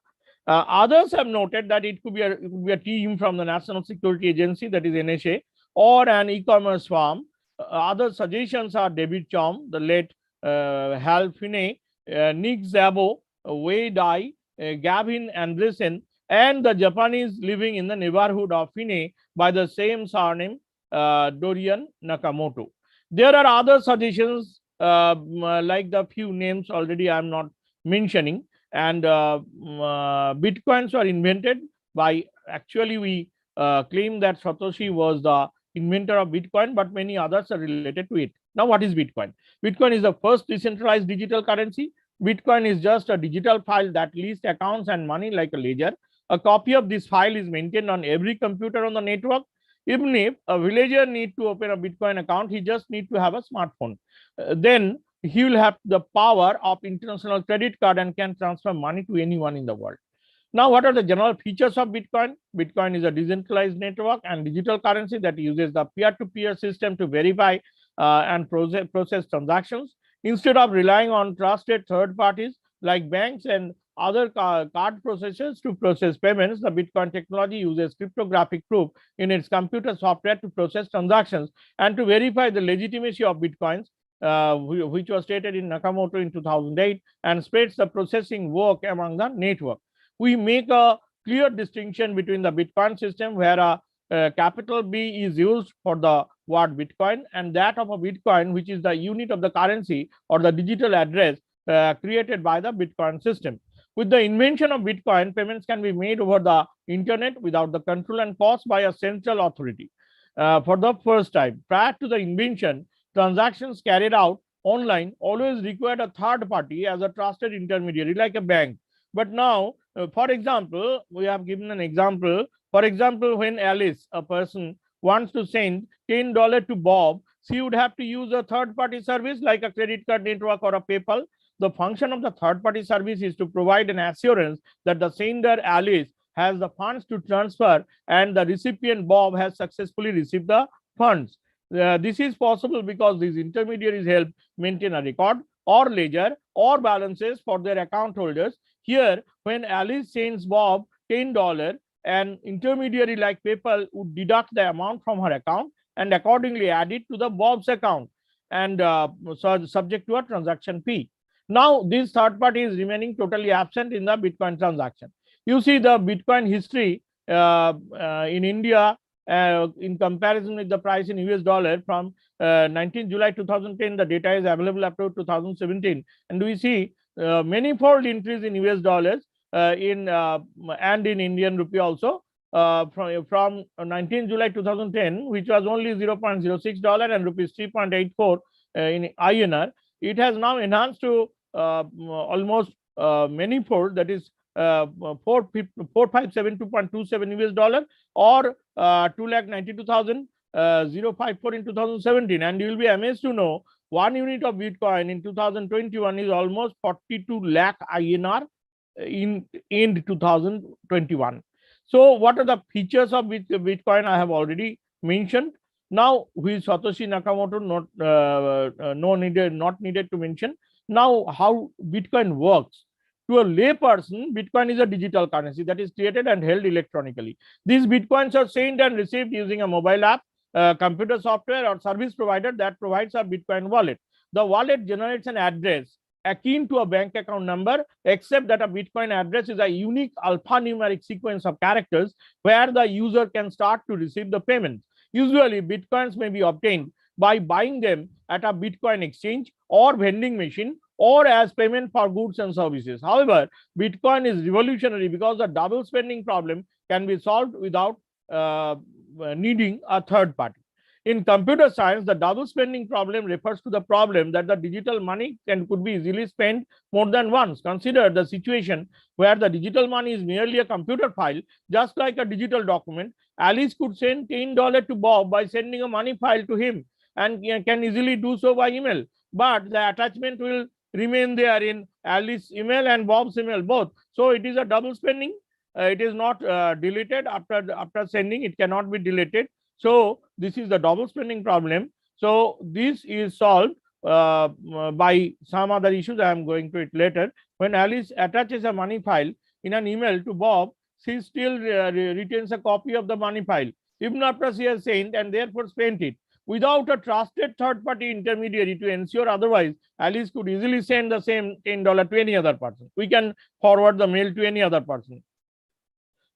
Others have noted that it could be a team from the National Security Agency, that is NSA, or an e-commerce firm. Other suggestions are David Chaum, the late Hal Finney, Nick Szabo, Wei Dai, Gavin Andresen, and the Japanese living in the neighborhood of Finney by the same surname, Dorian Nakamoto. There are other suggestions like the few names already I am not mentioning, and Bitcoins were invented by, actually we claim that Satoshi was the inventor of Bitcoin, but many others are related to it. Now, what is Bitcoin? Bitcoin is the first decentralized digital currency. Bitcoin is just a digital file that lists accounts and money like a ledger. A copy of this file is maintained on every computer on the network. Even if a villager needs to open a Bitcoin account, he just needs to have a smartphone. Then he will have the power of international credit card and can transfer money to anyone in the world. Now, what are the general features of Bitcoin? Bitcoin is a decentralized network and digital currency that uses the peer-to-peer system to verify and process transactions. Instead of relying on trusted third parties like banks and other card processors to process payments, the Bitcoin technology uses cryptographic proof in its computer software to process transactions and to verify the legitimacy of Bitcoins, which was stated in Nakamoto in 2008, and spreads the processing work among the network. We make a clear distinction between the Bitcoin system, where a capital B is used for the word Bitcoin, and that of a Bitcoin, which is the unit of the currency or the digital address created by the Bitcoin system. With the invention of Bitcoin, payments can be made over the internet without the control and cost by a central authority. For the first time, prior to the invention, transactions carried out online always required a third party as a trusted intermediary like a bank. But now, for example, we have given an example. For example, when Alice, a person, wants to send $10 to Bob, she would have to use a third-party service like a credit card network or a PayPal. The function of the third-party service is to provide an assurance that the sender, Alice, has the funds to transfer and the recipient, Bob, has successfully received the funds. This is possible because these intermediaries help maintain a record or ledger or balances for their account holders. Here, when Alice sends Bob $10, an intermediary like PayPal would deduct the amount from her account and accordingly add it to the Bob's account, and so subject to a transaction fee. Now, this third party is remaining totally absent in the Bitcoin transaction. You see the Bitcoin history in India in comparison with the price in US dollar from 19 July 2010, the data is available up to 2017, and we see manifold increase in US dollars and in Indian rupee also. From 19 July 2010, which was only $0.06 and rupees 3.84 in INR, it has now enhanced to almost manifold, that is 4572.27 US dollar or 2,92,054 in 2017. And you will be amazed to know 1 unit of Bitcoin in 2021 is almost 42 lakh INR in 2021. So what are the features of Bitcoin? I have already mentioned. Now, who is Satoshi Nakamoto? Not needed to mention. Now, how Bitcoin works. To a lay person, Bitcoin is a digital currency that is created and held electronically. These Bitcoins are sent and received using a mobile app, computer software, or service provider that provides a Bitcoin wallet. The wallet generates an address akin to a bank account number, except that a Bitcoin address is a unique alphanumeric sequence of characters where the user can start to receive the payments. Usually, Bitcoins may be obtained by buying them at a Bitcoin exchange or vending machine or as payment for goods and services. However, Bitcoin is revolutionary because the double spending problem can be solved without needing a third party. In computer science, the double spending problem refers to the problem that the digital money could be easily spent more than once. Consider the situation where the digital money is merely a computer file, just like a digital document. Alice could send $10 to Bob by sending a money file to him and can easily do so by email. But the attachment will remain there in Alice's email and Bob's email both. So it is a double spending. It is not deleted after sending. It cannot be deleted. So this is the double spending problem. So this is solved by some other issues. I am going to it later. When Alice attaches a money file in an email to Bob, she still retains a copy of the money file even after she has sent and therefore spent it. Without a trusted third-party intermediary to ensure otherwise, Alice could easily send the same $10 to any other person. We can forward the mail to any other person.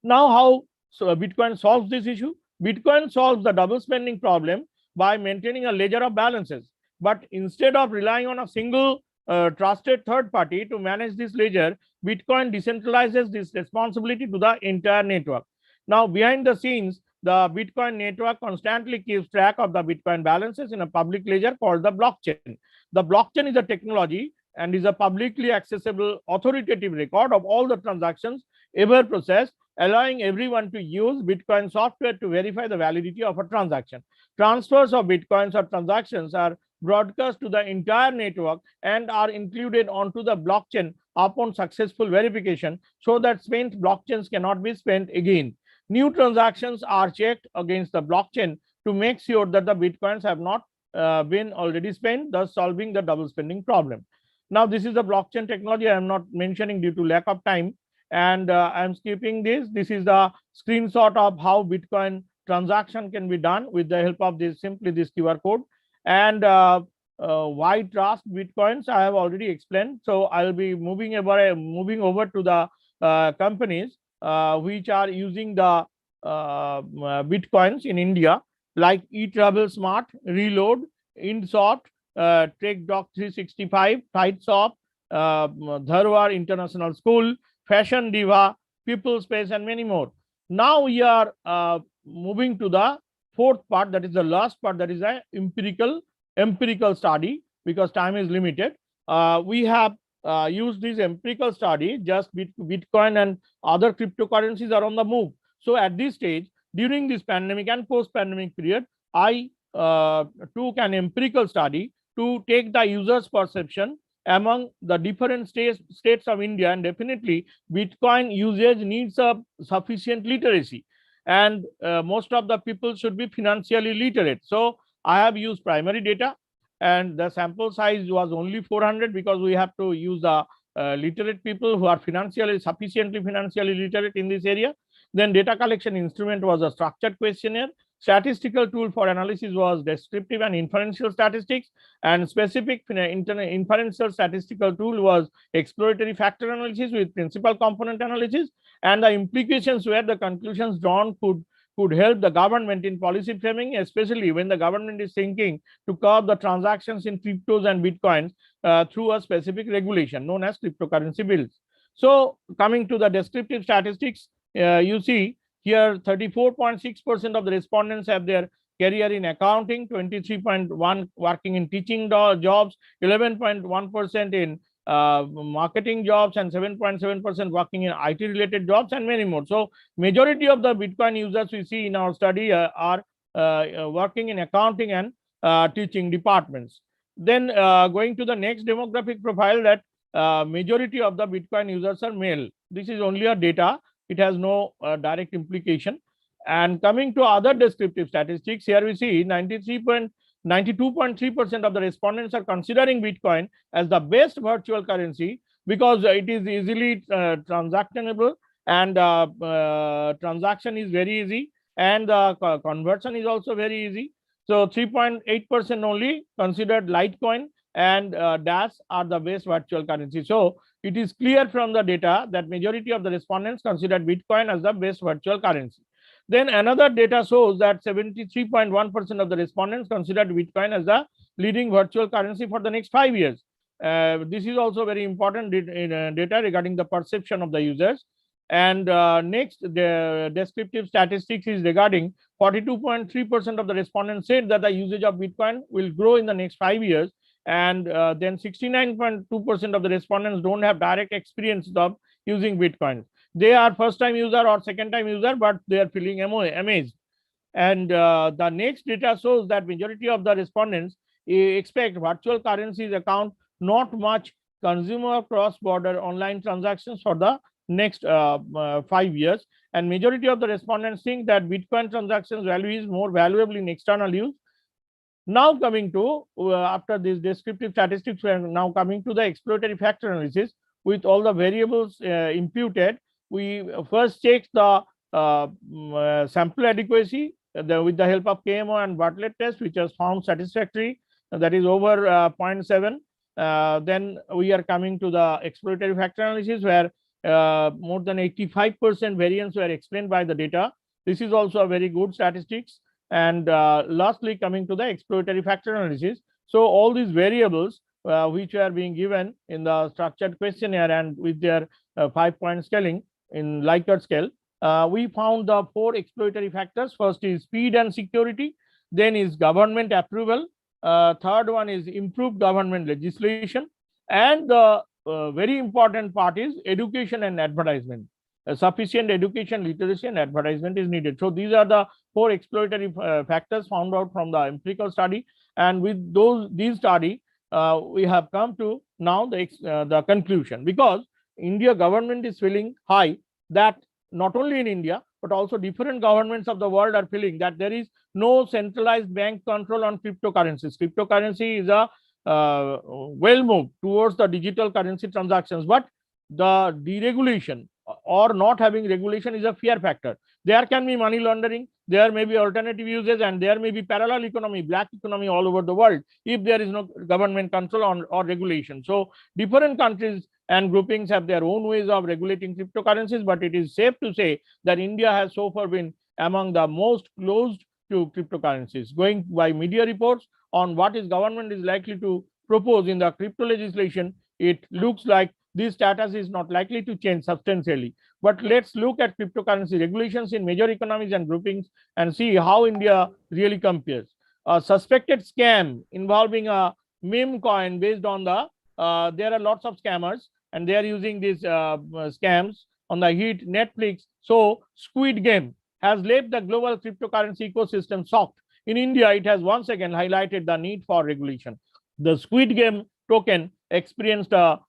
Now, how Bitcoin solves this issue? Bitcoin solves the double spending problem by maintaining a ledger of balances. But instead of relying on a single trusted third party to manage this ledger, Bitcoin decentralizes this responsibility to the entire network. Now, behind the scenes, the Bitcoin network constantly keeps track of the Bitcoin balances in a public ledger called the blockchain. The blockchain is a technology and is a publicly accessible authoritative record of all the transactions ever processed, allowing everyone to use Bitcoin software to verify the validity of a transaction. Transfers of Bitcoins or transactions are broadcast to the entire network and are included onto the blockchain upon successful verification so that spent blockchains cannot be spent again. New transactions are checked against the blockchain to make sure that the bitcoins have not been already spent, thus solving the double spending problem. Now, this is the blockchain technology I am not mentioning due to lack of time, and I am skipping this. This is the screenshot of how Bitcoin transaction can be done with the help of this QR code. And why trust Bitcoins, I have already explained. So I'll be moving over to the companies which are using the Bitcoins in India, like eTravel Reload, InSort, TrekDoc 365, FlightShop, Dharwar International School, Fashion Diva, People Space, and many more. Now we are moving to the fourth part, that is the last part, that is an empirical study, because time is limited. We have used this empirical study, just Bitcoin and other cryptocurrencies are on the move. So at this stage, during this pandemic and post-pandemic period, I took an empirical study to take the user's perception among the different states of India, and definitely Bitcoin usage needs a sufficient literacy, and most of the people should be financially literate. So I have used primary data, and the sample size was only 400 because we have to use the literate people who are sufficiently financially literate in this area. Then data collection instrument was a structured questionnaire. Statistical tool for analysis was descriptive and inferential statistics, and specific inferential statistical tool was exploratory factor analysis with principal component analysis, and the implications where the conclusions drawn could help the government in policy framing, especially when the government is thinking to curb the transactions in cryptos and bitcoins through a specific regulation known as cryptocurrency bills. So coming to the descriptive statistics, you see here 34.6% of the respondents have their career in accounting, 23.1% working in teaching jobs, 11.1% in marketing jobs, and 7.7% working in IT related jobs, and many more. So majority of the Bitcoin users we see in our study are working in accounting and teaching departments. Then going to the next demographic profile, that majority of the Bitcoin users are male. This is only a data. It has no direct implication. And coming to other descriptive statistics, here we see 92.3% of the respondents are considering Bitcoin as the best virtual currency because it is easily transactionable, and transaction is very easy, and the conversion is also very easy. So 3.8% only considered Litecoin and Dash are the best virtual currency. So it is clear from the data that majority of the respondents considered Bitcoin as the best virtual currency. Then another data shows that 73.1% of the respondents considered Bitcoin as the leading virtual currency for the next 5 years. This is also very important data regarding the perception of the users. And next, the descriptive statistics is regarding 42.3% of the respondents said that the usage of Bitcoin will grow in the next 5 years. And then 69.2% of the respondents don't have direct experience of using Bitcoin. They are first time user or second time user, but they are feeling amazed. And the next data shows that majority of the respondents expect virtual currencies account not much consumer cross-border online transactions for the next 5 years. And majority of the respondents think that Bitcoin transactions value is more valuable in external use. Now coming to, after this descriptive statistics, we are now coming to the exploratory factor analysis with all the variables imputed. We first check the sample adequacy with the help of KMO and Bartlett test, which was found satisfactory, that is over 0.7. Then we are coming to the exploratory factor analysis where more than 85% variance were explained by the data. This is also a very good statistics. And lastly, coming to the exploratory factor analysis. So all these variables which are being given in the structured questionnaire and with their 5-point scaling in Likert scale, we found the 4 exploratory factors. First is speed and security, then is government approval, third one is improved government legislation, and the very important part is education and advertisement. Sufficient education, literacy, and advertisement is needed. So these are the 4 exploratory factors found out from the empirical study, and with these study we have come to now the conclusion, because India government is feeling high that not only in India, but also different governments of the world are feeling that there is no centralized bank control on cryptocurrencies. Cryptocurrency is a well moved towards the digital currency transactions, but the deregulation or not having regulation is a fear factor. There can be money laundering, there may be alternative uses, and there may be parallel economy, black economy all over the world if there is no government control on or regulation. So different countries and groupings have their own ways of regulating cryptocurrencies, but it is safe to say that India has so far been among the most closed to cryptocurrencies. Going by media reports on what is government is likely to propose in the crypto legislation, it looks like this status is not likely to change substantially. But let's look at cryptocurrency regulations in major economies and groupings and see how India really compares. A suspected scam involving a meme coin based on the, there are lots of scammers and they are using these scams on the hit Netflix. So Squid Game has left the global cryptocurrency ecosystem shocked. In India, it has once again highlighted the need for regulation. The Squid Game token experienced a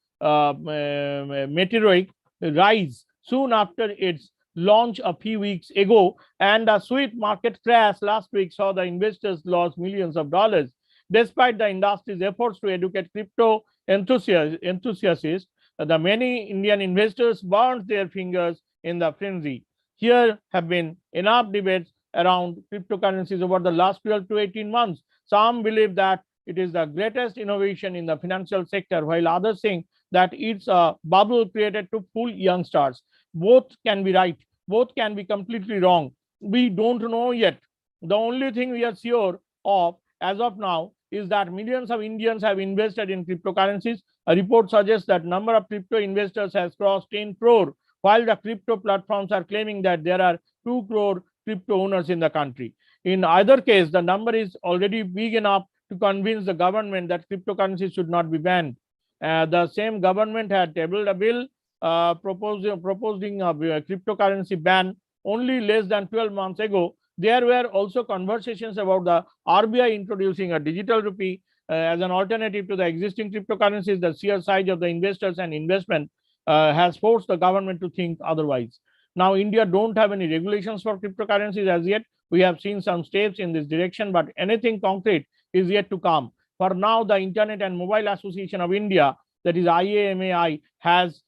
meteoric rise soon after its launch a few weeks ago, and a swift market crash last week saw the investors lose millions of dollars. Despite the industry's efforts to educate crypto enthusiasts, the many Indian investors burned their fingers in the frenzy. Here have been enough debates around cryptocurrencies over the last 12 to 18 months. Some believe that it is the greatest innovation in the financial sector, while others think that it's a bubble created to fool youngsters. Both can be right, both can be completely wrong. We don't know yet. The only thing we are sure of as of now is that millions of Indians have invested in cryptocurrencies. A report suggests that number of crypto investors has crossed 10 crore, while the crypto platforms are claiming that there are 2 crore crypto owners in the country. In either case, the number is already big enough to convince the government that cryptocurrency should not be banned. The same government had tabled a bill proposing a cryptocurrency ban only less than 12 months ago. There were also conversations about the RBI introducing a digital rupee as an alternative to the existing cryptocurrencies. The sheer size of the investors and investment has forced the government to think otherwise. Now, India don't have any regulations for cryptocurrencies as yet. We have seen some steps in this direction, but anything concrete is yet to come. For now, the Internet and Mobile Association of India, that is IAMAI, has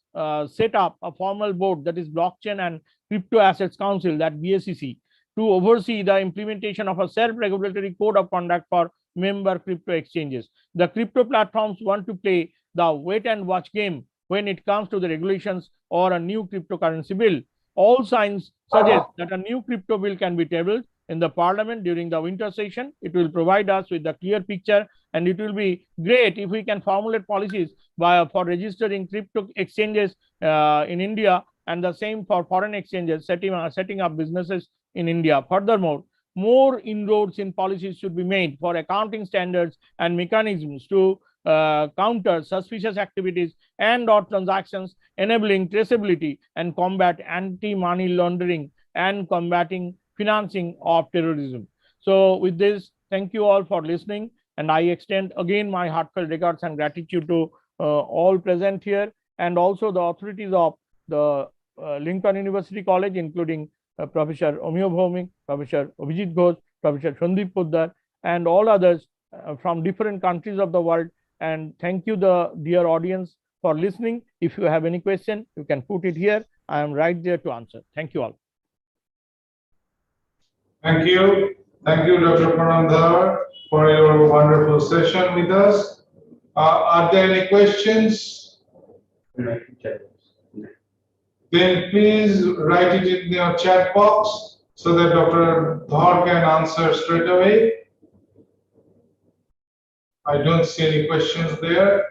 set up a formal board, that is Blockchain and Crypto Assets Council, that BACC, to oversee the implementation of a self-regulatory code of conduct for member crypto exchanges. The crypto platforms want to play the wait and watch game when it comes to the regulations or a new cryptocurrency bill. All signs suggest that a new crypto bill can be tabled in the parliament during the winter session. It will provide us with a clear picture, and it will be great if we can formulate policies for registering crypto exchanges in India, and the same for foreign exchanges setting up businesses in India. Furthermore, more inroads in policies should be made for accounting standards and mechanisms to counter suspicious activities and or transactions, enabling traceability and combat anti-money laundering and combating financing of terrorism. So with this, thank you all for listening, and I extend again my heartfelt regards and gratitude to all present here, and also the authorities of the Lincoln University College, including Professor Omio Bhaumik, Professor Abhijit Ghosh, Professor Sandeep Poddar, and all others from different countries of the world. And thank you, the dear audience, for listening. If you have any question, you can put it here. I am right there to answer. Thank you all. Thank you. Thank you, Dr. Pranandhar, for your wonderful session with us. Are there any questions? Then please write it in your chat box so that Dr. Dhar can answer straight away. I don't see any questions there.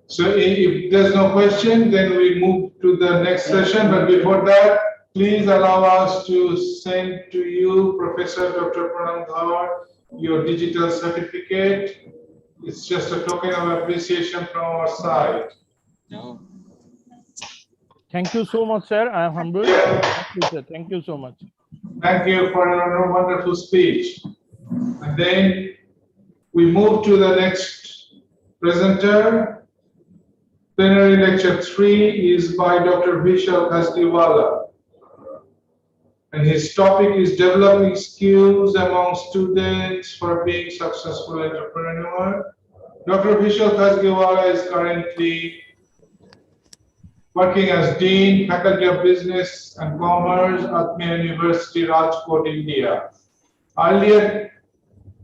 So if there's no question, then we move to the next session. But before that, please allow us to send to you, Professor Dr. Pranandhar, your digital certificate. It's just a token of appreciation from our side. No. Thank you so much, sir. I am humbled. Thank you, sir. Thank you so much. Thank you for your wonderful speech. And then we move to the next Presenter, Plenary Lecture 3 is by Dr. Vishal Khasdiwala. And his topic is developing skills among students for being successful entrepreneur. Dr. Vishal Khasdiwala is currently working as Dean, Faculty of Business and Commerce at Atmiya University, Rajkot, India. Earlier,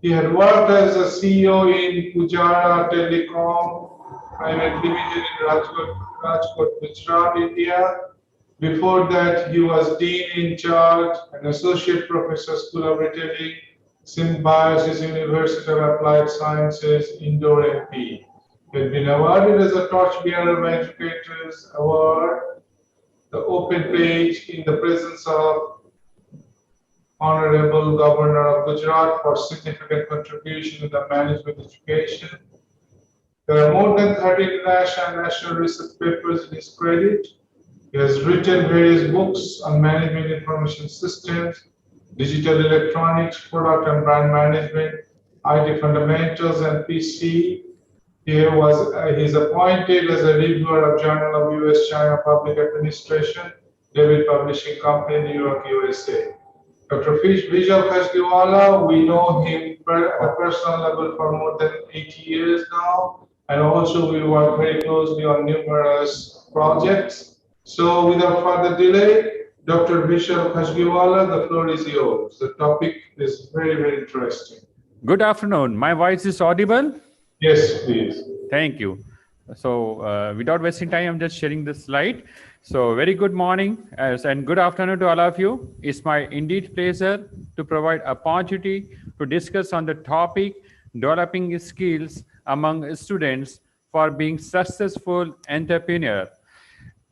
he had worked as a CEO in Pujara Telecom Private Limited in Rajkot, Gujarat, India. Before that, he was Dean in Charge and Associate Professor, School of Retailing, Symbiosis University of Applied Sciences, Indore, MP. He had been awarded as a Torchbearer by Educators Award, the open page in the presence of Honorable Governor of Gujarat for significant contribution to the management education. There are more than 30 international and national research papers in his credit. He has written various books on management information systems, digital electronics, product and brand management, IT fundamentals, and PC. He is appointed as a reviewer of Journal of U.S.-China Public Administration, David Publishing Company, New York, USA. Dr. Vishal Khasdiwala, we know him at a personal level for more than 80 years now, and also we work very closely on numerous projects. So without further delay, Dr. Vishal Khasdiwala, the floor is yours. The topic is very, very interesting. Good afternoon. My voice is audible? Yes, please. Thank you. So without wasting time, I'm just sharing this slide. So very good morning and good afternoon to all of you. It's my indeed pleasure to provide opportunity to discuss on the topic developing skills among students for being successful entrepreneur.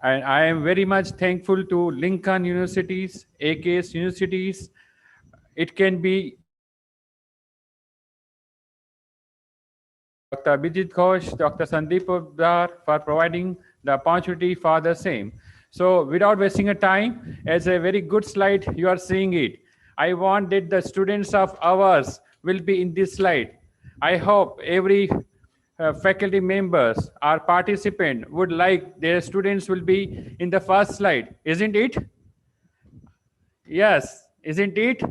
And I am very much thankful to Lincoln Universities, AKS Universities. It can be Dr. Abhijit Ghosh, Dr. Sandeep Poddar for providing the opportunity for the same. So without wasting a time, as a very good slide, you are seeing it. I want that the students of ours will be in this slide. I hope every faculty members or participant would like their students will be in the first slide, isn't it? Yes, isn't it?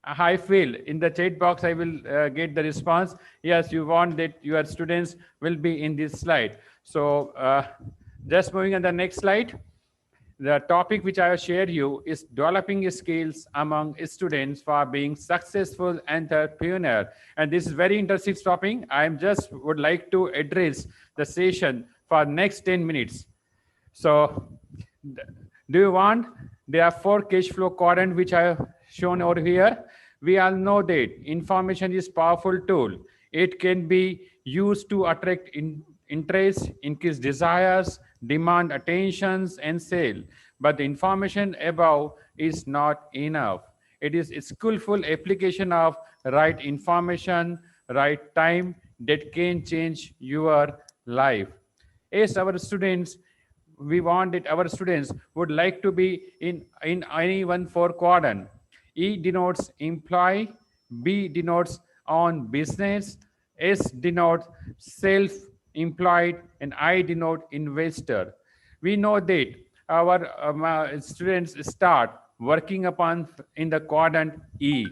I feel in the chat box I will get the response. Yes, you want that your students will be in this slide. So just moving on the next slide. The topic which I have shared you is developing skills among students for being successful entrepreneur. And this is very interesting topic. I just would like to address the session for next 10 minutes. So do you want? There are 4 cash flow quadrants which I have shown over here. We all know that information is a powerful tool. It can be used to attract interest, increase desires, demand attentions, and sale. But the information above is not enough. It is a skillful application of right information, right time that can change your life. As our students, we want that our students would like to be in any 1-4 quadrant. E denotes employee, B denotes on business, S denotes self-employed, and I denote investor. We know that our students start working upon in the quadrant E,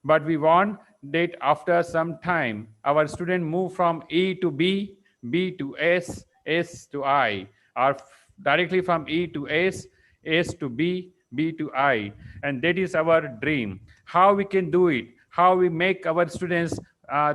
but we want that after some time, our student move from E to B, B to S, S to I, or directly from E to S, S to B, B to I. And that is our dream. How we can do it, how we make our students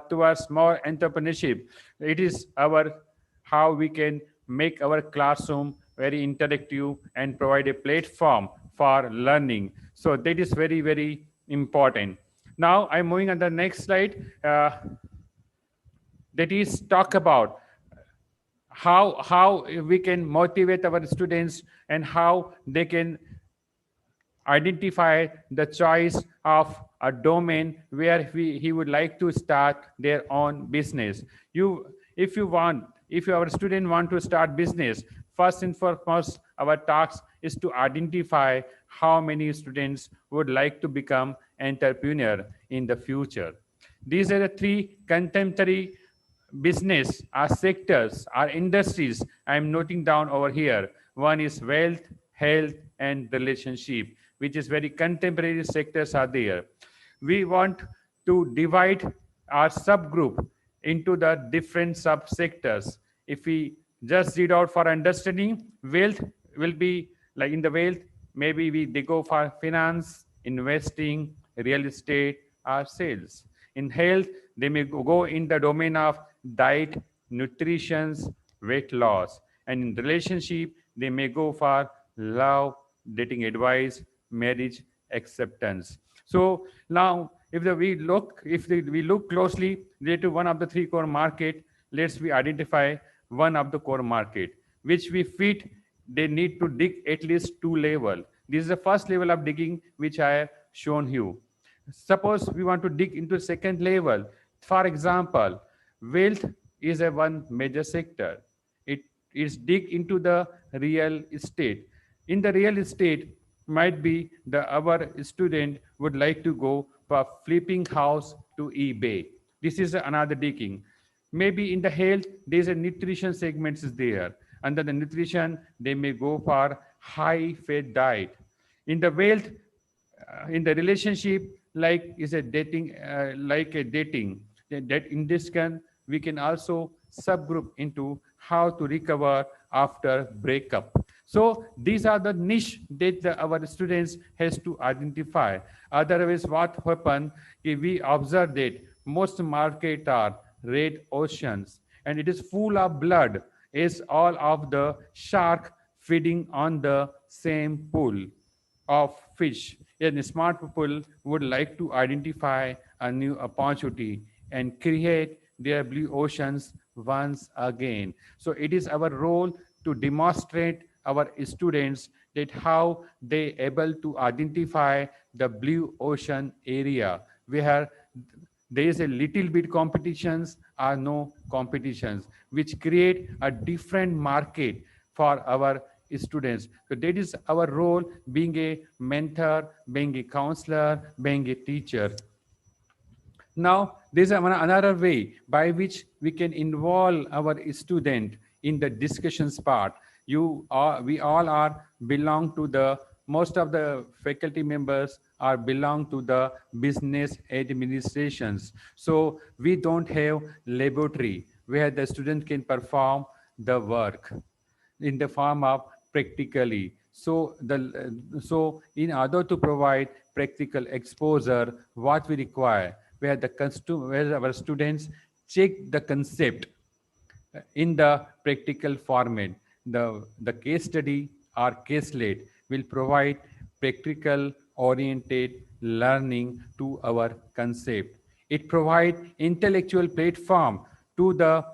towards more entrepreneurship. It is how we can make our classroom very interactive and provide a platform for learning. So that is very, very important. Now I'm moving on the next slide. That is talk about how we can motivate our students and how they can identify the choice of a domain where he would like to start their own business. If our student want to start business, first and foremost, our task is to identify how many students would like to become entrepreneur in the future. These are the 3 contemporary business, our sectors, our industries, I'm noting down over here. One is wealth, health, and relationship, which is very contemporary sectors are there. We want to divide our subgroup into the different subsectors. If we just read out for understanding, wealth will be like in the wealth, maybe they go for finance, investing, real estate, or sales. In health, they may go in the domain of diet, nutrition, weight loss. And in relationship, they may go for love, dating advice, marriage, acceptance. So now, we look closely related to one of the three core market, let's we identify one of the core market, which we fit, they need to dig at least two level. This is the first level of digging, which I have shown you. Suppose we want to dig into second level. For example, wealth is a one major sector. It is dig into the real estate. In the real estate, might be our student would like to go for flipping house to eBay. This is another digging. Maybe in the health, there's a nutrition segment is there. Under the nutrition, they may go for high fat diet. In the wealth, in the relationship, like is a dating, that in this we can also subgroup into how to recover after breakup. So these are the niche that our students has to identify. Otherwise, what happen if we observe that most market are red oceans and it is full of blood, is all of the shark feeding on the same pool of fish. And smart people would like to identify a new opportunity and create their blue oceans once again. So it is our role to demonstrate our students that how they able to identify the blue ocean area where there is a little bit competitions or no competitions, which create a different market for our students. So that is our role, being a mentor, being a counselor, being a teacher. Now, there's another way by which we can involve our student in the discussions part. We all are belong to the, most of the faculty members are belong to the business administrations. So we don't have laboratory where the student can perform the work in the form of practically. So in order to provide practical exposure, what we require, where our students check the concept in the practical format. The case study or caselet will provide practical oriented learning to our concept. It provides intellectual platform to the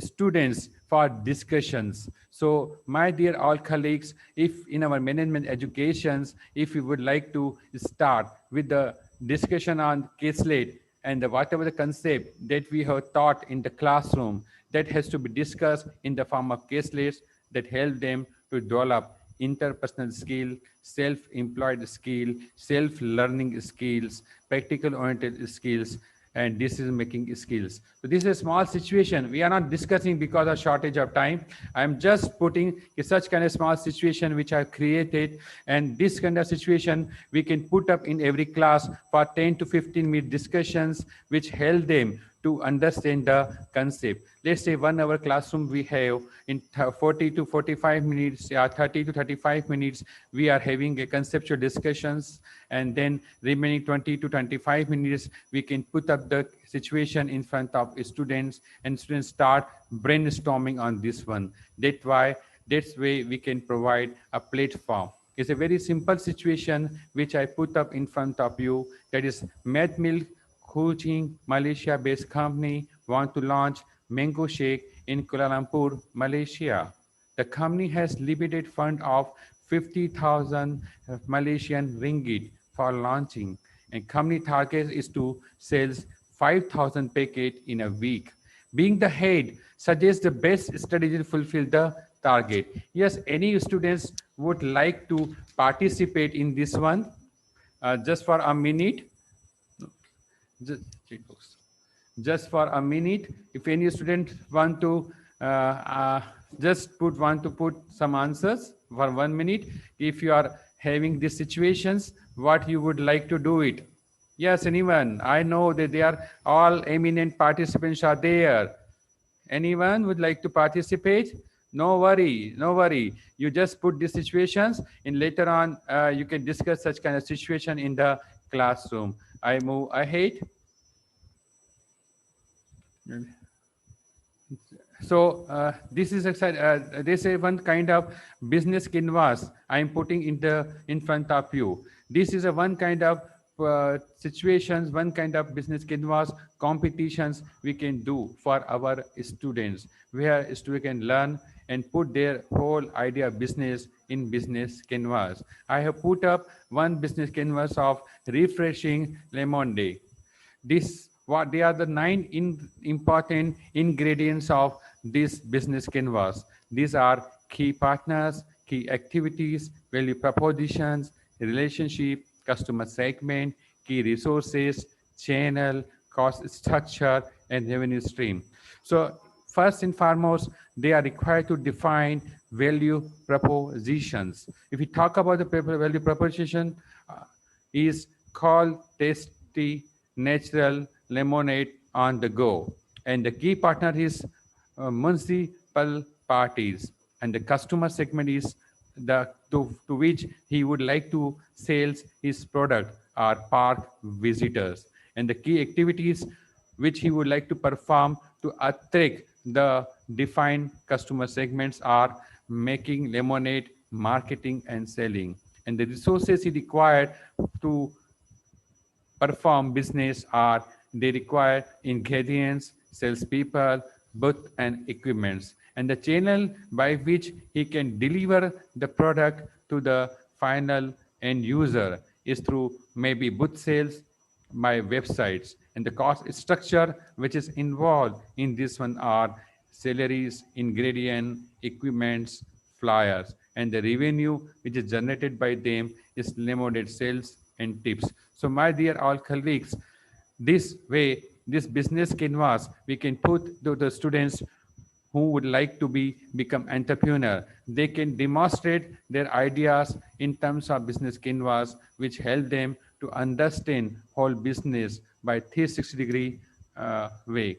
students for discussions. So my dear all colleagues, if in our management educations, if we would like to start with the discussion on caselet and whatever the concept that we have taught in the classroom, that has to be discussed in the form of caselets that help them to develop interpersonal skill, self-employed skill, self-learning skills, practical oriented skills, and decision-making skills. So this is a small situation. We are not discussing because of shortage of time. I'm just putting such kind of small situation which are created, and this kind of situation we can put up in every class for 10 to 15-minute discussions which help them to understand the concept. Let's say 1 hour classroom we have, in 40 to 45 minutes, 30 to 35 minutes, we are having a conceptual discussions, and then remaining 20 to 25 minutes, we can put up the situation in front of students, and students start brainstorming on this one. That's way we can provide a platform. It's a very simple situation which I put up in front of you. That is Mad Milk, Kuching, Malaysia-based company want to launch mango shake in Kuala Lumpur, Malaysia. The company has limited fund of 50,000 Malaysian ringgit for launching, and company target is to sell 5,000 packets in a week. Being the head suggests the best strategy to fulfill the target. Yes, any students would like to participate in this one? Just for a minute. just for a minute. If any student want to want to put some answers for 1 minute, if you are having these situations, what you would like to do it. Yes, anyone? I know that they are all eminent participants are there. Anyone would like to participate? No worry, no worry. You just put these situations and later on you can discuss such kind of situation in the classroom. I move ahead. So this is one kind of business canvas I am putting in front of you. This is a one kind of situations, one kind of business canvas competitions we can do for our students, where students can learn and put their whole idea of business in business canvas. I have put up one business canvas of refreshing lemonade. What they are the 9 important ingredients of this business canvas. These are key partners, key activities, value propositions, relationship, customer segment, key resources, channel, cost structure, and revenue stream. So first and foremost, they are required to define value propositions. If we talk about the value proposition, is called tasty natural lemonade on the go, and the key partner is municipal parties, and the customer segment is to which he would like to sell his product are park visitors, and the key activities which he would like to perform to attract the defined customer segments are making lemonade, marketing and selling, and the resources he required to perform business are they require ingredients, salespeople, booth and equipments, and the channel by which he can deliver the product to the final end user is through maybe booth sales by websites, and the cost structure which is involved in this one are salaries, ingredient, equipments, flyers, and the revenue which is generated by them is limited sales and tips. So my dear all colleagues, this way, this business canvas we can put to the students who would like to become entrepreneur. They can demonstrate their ideas in terms of business canvas, which help them to understand whole business by 360-degree way.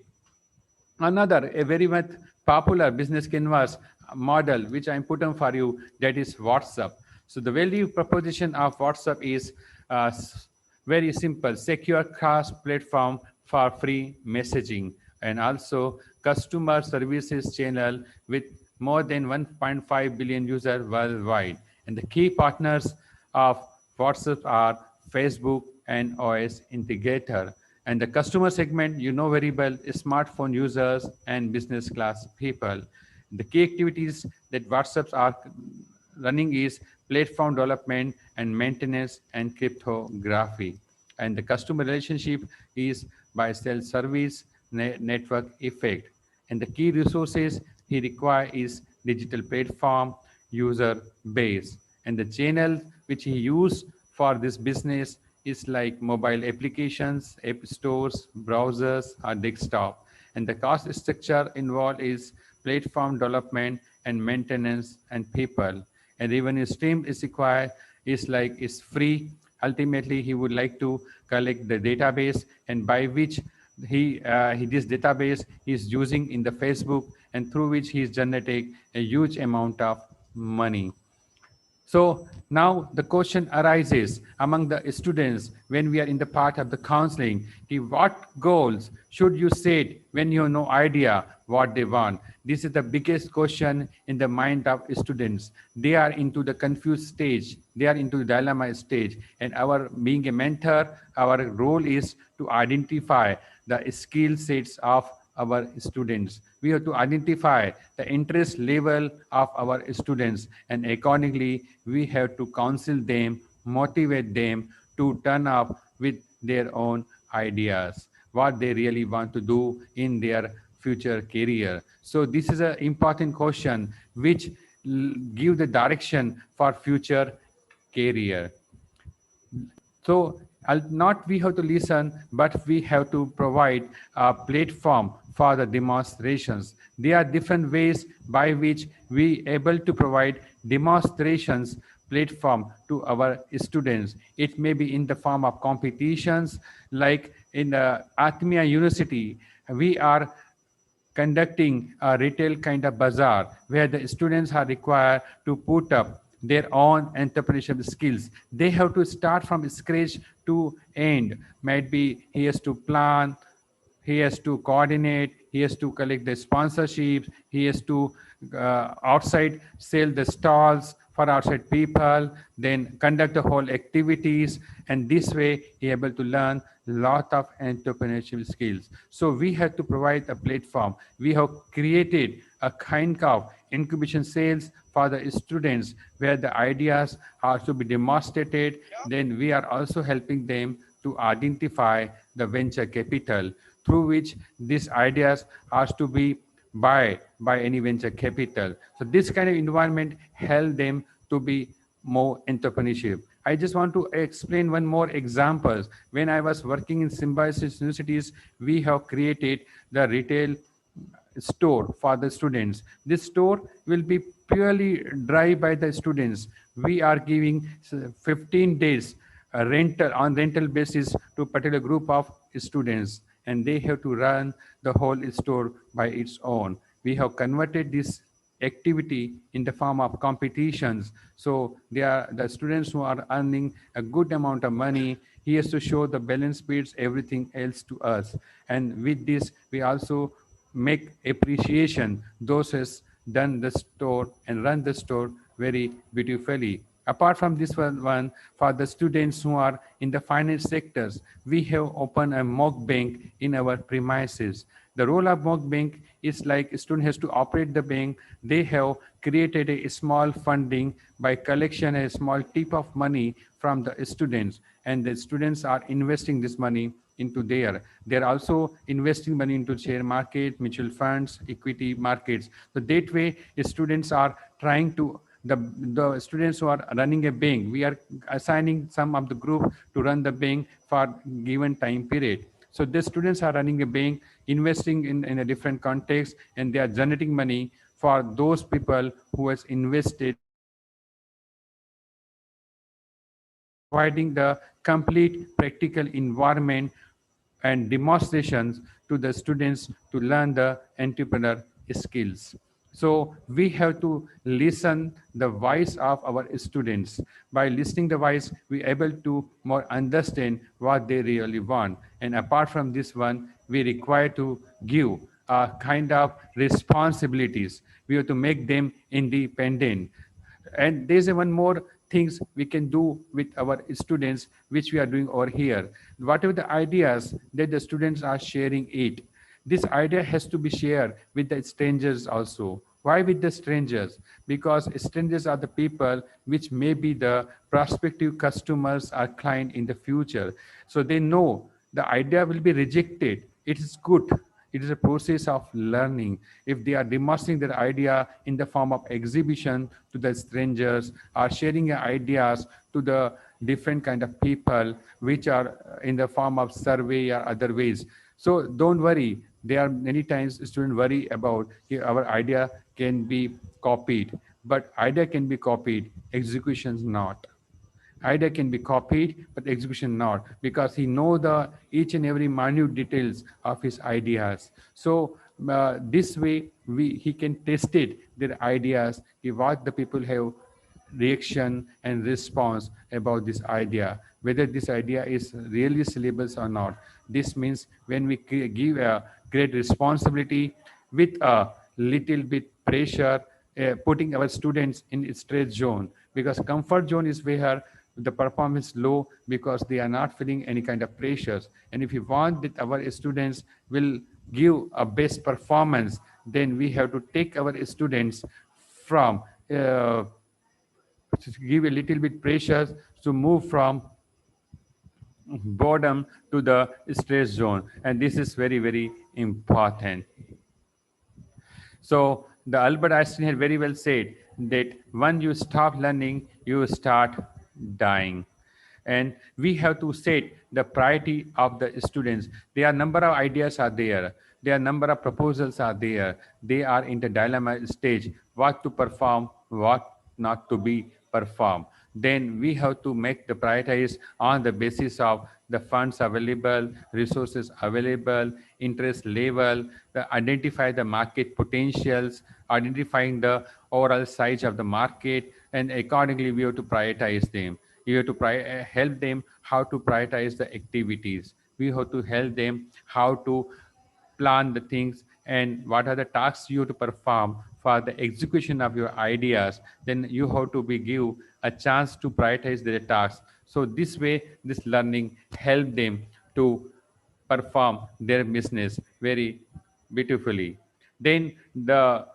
Another, a very much popular business canvas model, which I'm putting for you, that is WhatsApp. So the value proposition of WhatsApp is very simple: secure cross platform for free messaging, and also customer services channel with more than 1.5 billion users worldwide. And the key partners of WhatsApp are Facebook and OS integrator. And the customer segment, you know very well, is smartphone users and business class people. The key activities that WhatsApps are running is platform development and maintenance and cryptography. And the customer relationship is by self-service network effect. And the key resources he requires is digital platform, user base. And the channel which he use for this business is like mobile applications, app stores, browsers, or desktop. And the cost structure involved is platform development and maintenance and people. And revenue stream is required is free. Ultimately, he would like to collect the database, and by which this database is using in the Facebook, and through which he is generating a huge amount of money. So now the question arises among the students when we are in the part of the counseling: what goals should you set when you have no idea what they want? This is the biggest question in the mind of students. They are into the confused stage. They are into the dilemma stage. And our being a mentor, our role is to identify the skill sets of our students. We have to identify the interest level of our students, and accordingly we have to counsel them, motivate them to turn up with their own ideas, what they really want to do in their future career. So this is an important question which give the direction for future career. So Not we have to listen, but we have to provide a platform for the demonstrations. There are different ways by which we able to provide demonstrations platform to our students. It may be in the form of competitions, like in Atmia University, we are conducting a retail kind of bazaar where the students are required to put up their own entrepreneurship skills. They have to start from scratch to end. Might be he has to plan, he has to coordinate, he has to collect the sponsorships, he has to outside sell the stalls for outside people, then conduct the whole activities, and this way he able to learn lot of entrepreneurship skills. So we have to provide a platform. We have created a kind of incubation cells for the students where the ideas are to be demonstrated. Then we are also helping them to identify the venture capital through which these ideas are to be buy by any venture capital. So this kind of environment help them to be more entrepreneurship. I just want to explain one more examples. When I was working in Symbiosis Universities, we have created the retail store for the students. This store will be purely dry by the students. We are giving 15 days rental basis to a particular group of students, and they have to run the whole store by its own. We have converted this activity in the form of competitions. So they are the students who are earning a good amount of money. He has to show the balance speeds, everything else to us. And with this, we also make appreciation those who has done the store and run the store very beautifully. Apart from this one, for the students who are in the finance sectors, we have opened a mock bank in our premises. The role of mock bank is like a student has to operate the bank. They have created a small funding by collection a small tip of money from the students, and the students are investing this money into there. They're also investing money into share market, mutual funds, equity markets. So that way, students are trying to the students who are running a bank, we are assigning some of the group to run the bank for given time period. So the students are running a bank, investing in a different context, and they are generating money for those people who has invested, providing the complete practical environment and demonstrations to the students to learn the entrepreneur skills. So we have to listen the voice of our students. By listening the voice, we are able to more understand what they really want. And apart from this one, we require to give a kind of responsibilities. We have to make them independent. And there's one more things we can do with our students, which we are doing over here. Whatever the ideas that the students are sharing it, this idea has to be shared with the strangers also. Why with the strangers? Because strangers are the people which may be the prospective customers or client in the future. So they know the idea will be rejected. It is good. It is a process of learning. If they are demonstrating their idea in the form of exhibition to the strangers or sharing ideas to the different kind of people, which are in the form of survey or other ways. So don't worry. There are many times students worry about our idea can be copied, but idea can be copied, executions not. Idea can be copied, but execution not, because he know the each and every minute details of his ideas. So this way he can test it, their ideas, what the people have reaction and response about this idea, whether this idea is really syllabus or not. This means when we give a great responsibility with a little bit pressure, putting our students in stress zone, because comfort zone is where the performance low because they are not feeling any kind of pressures. And if you want that our students will give a best performance, then we have to take our students from give a little bit pressure to move from boredom to the stress zone. And this is very, very important. So the Albert Einstein had very well said that when you stop learning, you start dying. And we have to set the priority of the students. There are number of ideas are there. There are number of proposals are there. They are in the dilemma stage, what to perform, what not to be performed. Then we have to make the prioritize on the basis of the funds available, resources available, interest level, identify the market potentials, identifying the overall size of the market, and accordingly we have to prioritize them. We have to help them how to prioritize the activities. We have to help them how to plan the things and what are the tasks you have to perform for the execution of your ideas. Then you have to be give a chance to prioritize their tasks. So this way, this learning help them to perform their business very beautifully. Then the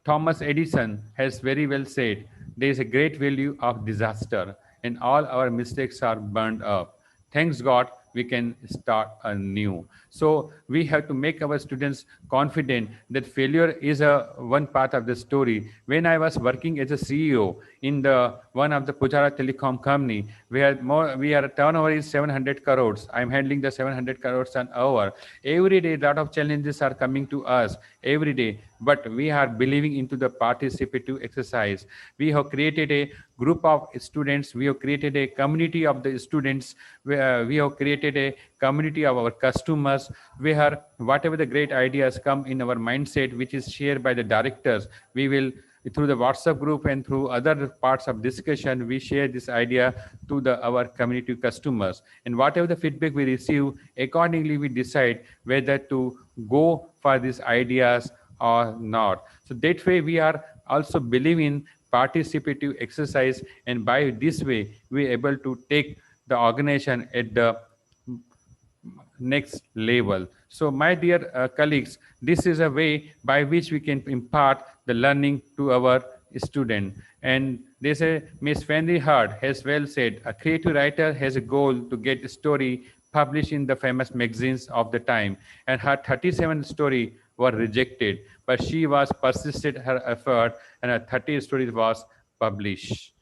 Thomas Edison has very well said, there is a great value of disaster and all our mistakes are burned up. Thanks God, we can start anew. So we have to make our students confident that failure is a one part of the story. When I was working as a CEO in the one of the Pujara telecom company, we are turnover is 700 crores. I'm handling the 700 crores an hour. Every day, a lot of challenges are coming to us every day, but we are believing into the participative exercise. We have created a group of students. We have created a community of the students. We have created a community of our customers, where whatever the great ideas come in our mindset, which is shared by the directors, we will through the WhatsApp group and through other parts of discussion, we share this idea to our community customers. And whatever the feedback we receive, accordingly we decide whether to go for these ideas or not. So that way we are also believing participative exercise, and by this way we are able to take the organization at the next level. So my dear colleagues, this is a way by which we can impart the learning to our student. And they say Miss Fanny Hard has well said, a creative writer has a goal to get a story published in the famous magazines of the time, and her 37 story were rejected, but she was persisted her effort, and her 30 stories was published.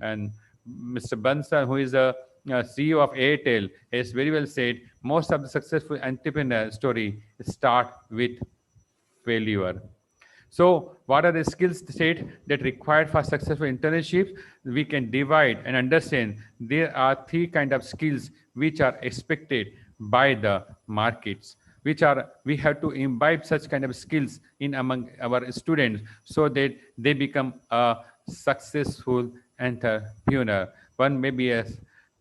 And Mr. Bansal, who is a CEO of Airtel, has very well said, most of the successful entrepreneur story start with failure. So what are the skills set that required for successful internship? We can divide and understand there are three kind of skills which are expected by the markets, which are we have to imbibe such kind of skills in among our students so that they become a successful entrepreneur. One may be a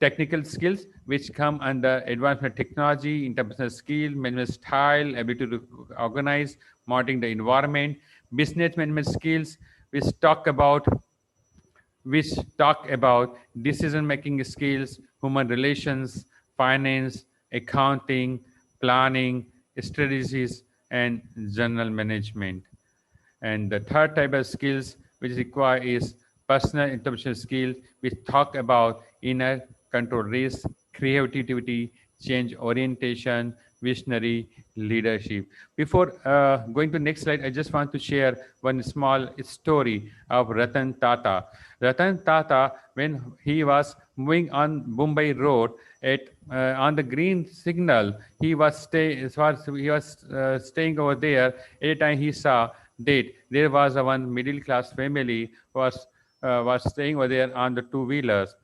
technical skills which come under advancement technology, interpersonal skill, management style, ability to organize, monitoring the environment, business management skills, which talk about decision-making skills, human relations, finance, accounting, planning, strategies, and general management. And the third type of skills which require is personal interpersonal skills, which talk about inner control risk, creativity, change orientation, visionary leadership. Before going to next slide, I just want to share one small story of Ratan Tata. Ratan Tata, when he was moving on Mumbai Road, on the green signal, he was staying over there. At a time he saw that there was one middle class family was staying over there on the two-wheelers.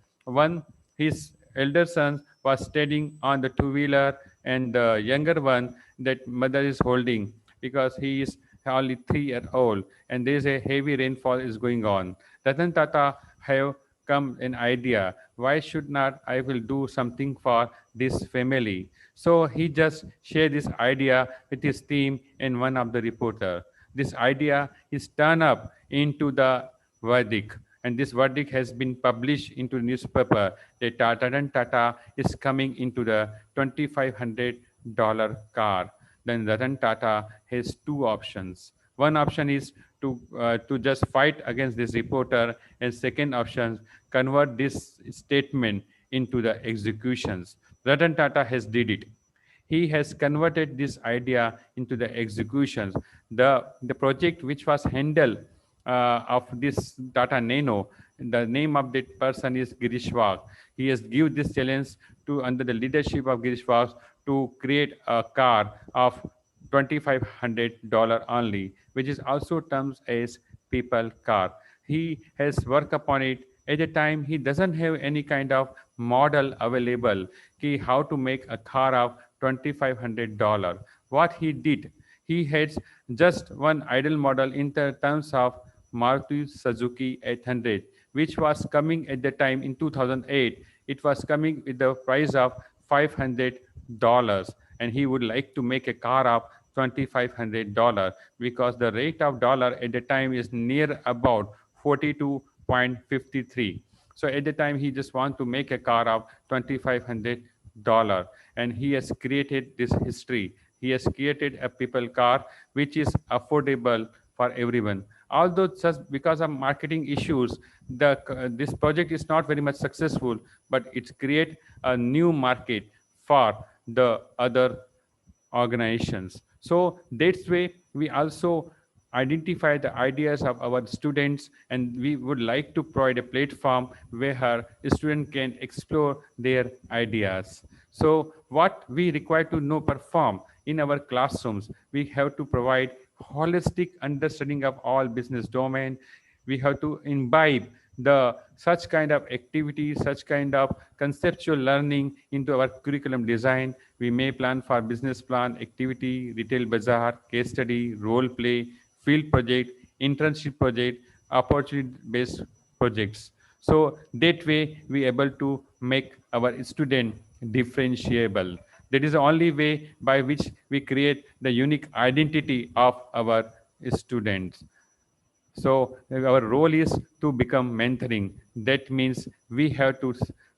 His elder son was standing on the two-wheeler, and the younger one that mother is holding, because he is only 3 years old, and there is a heavy rainfall is going on. Ratan Tata have come an idea, why should not I will do something for this family? So he just shared this idea with his team and one of the reporter. This idea is turned up into the verdict, and this verdict has been published into the newspaper that Ratan Tata is coming into the $2,500 car. Then Ratan Tata has two options. One option is to just fight against this reporter, and second option, convert this statement into the executions. Ratan Tata has did it. He has converted this idea into the executions. The project which was handled of this Tata Nano. The name of that person is Girish Wagh. He has given this challenge to, under the leadership of Girish Wagh, to create a car of $2,500 only, which is also termed as people car. He has worked upon it. At the time, he doesn't have any kind of model available, how to make a car of $2,500. What he did, he had just one idle model in the terms of Maruti Suzuki 800, which was coming at the time in 2008. It was coming with the price of $500, and he would like to make a car of $2,500 because the rate of dollar at the time is near about 42.53. So at the time, he just want to make a car of $2,500, and he has created this history. He has created a people car which is affordable for everyone. Although just because of marketing issues, this project is not very much successful, but it's create a new market for the other organizations. So that's way we also identify the ideas of our students, and we would like to provide a platform where our student can explore their ideas. So what we require to know perform in our classrooms, we have to provide holistic understanding of all business domain. We have to imbibe the such kind of activities, such kind of conceptual learning into our curriculum design. We may plan for business plan, activity, retail bazaar, case study, role play, field project, internship project, opportunity-based projects. So that way we able to make our student differentiable. That is the only way by which we create the unique identity of our students. So our role is to become mentoring. That means we have to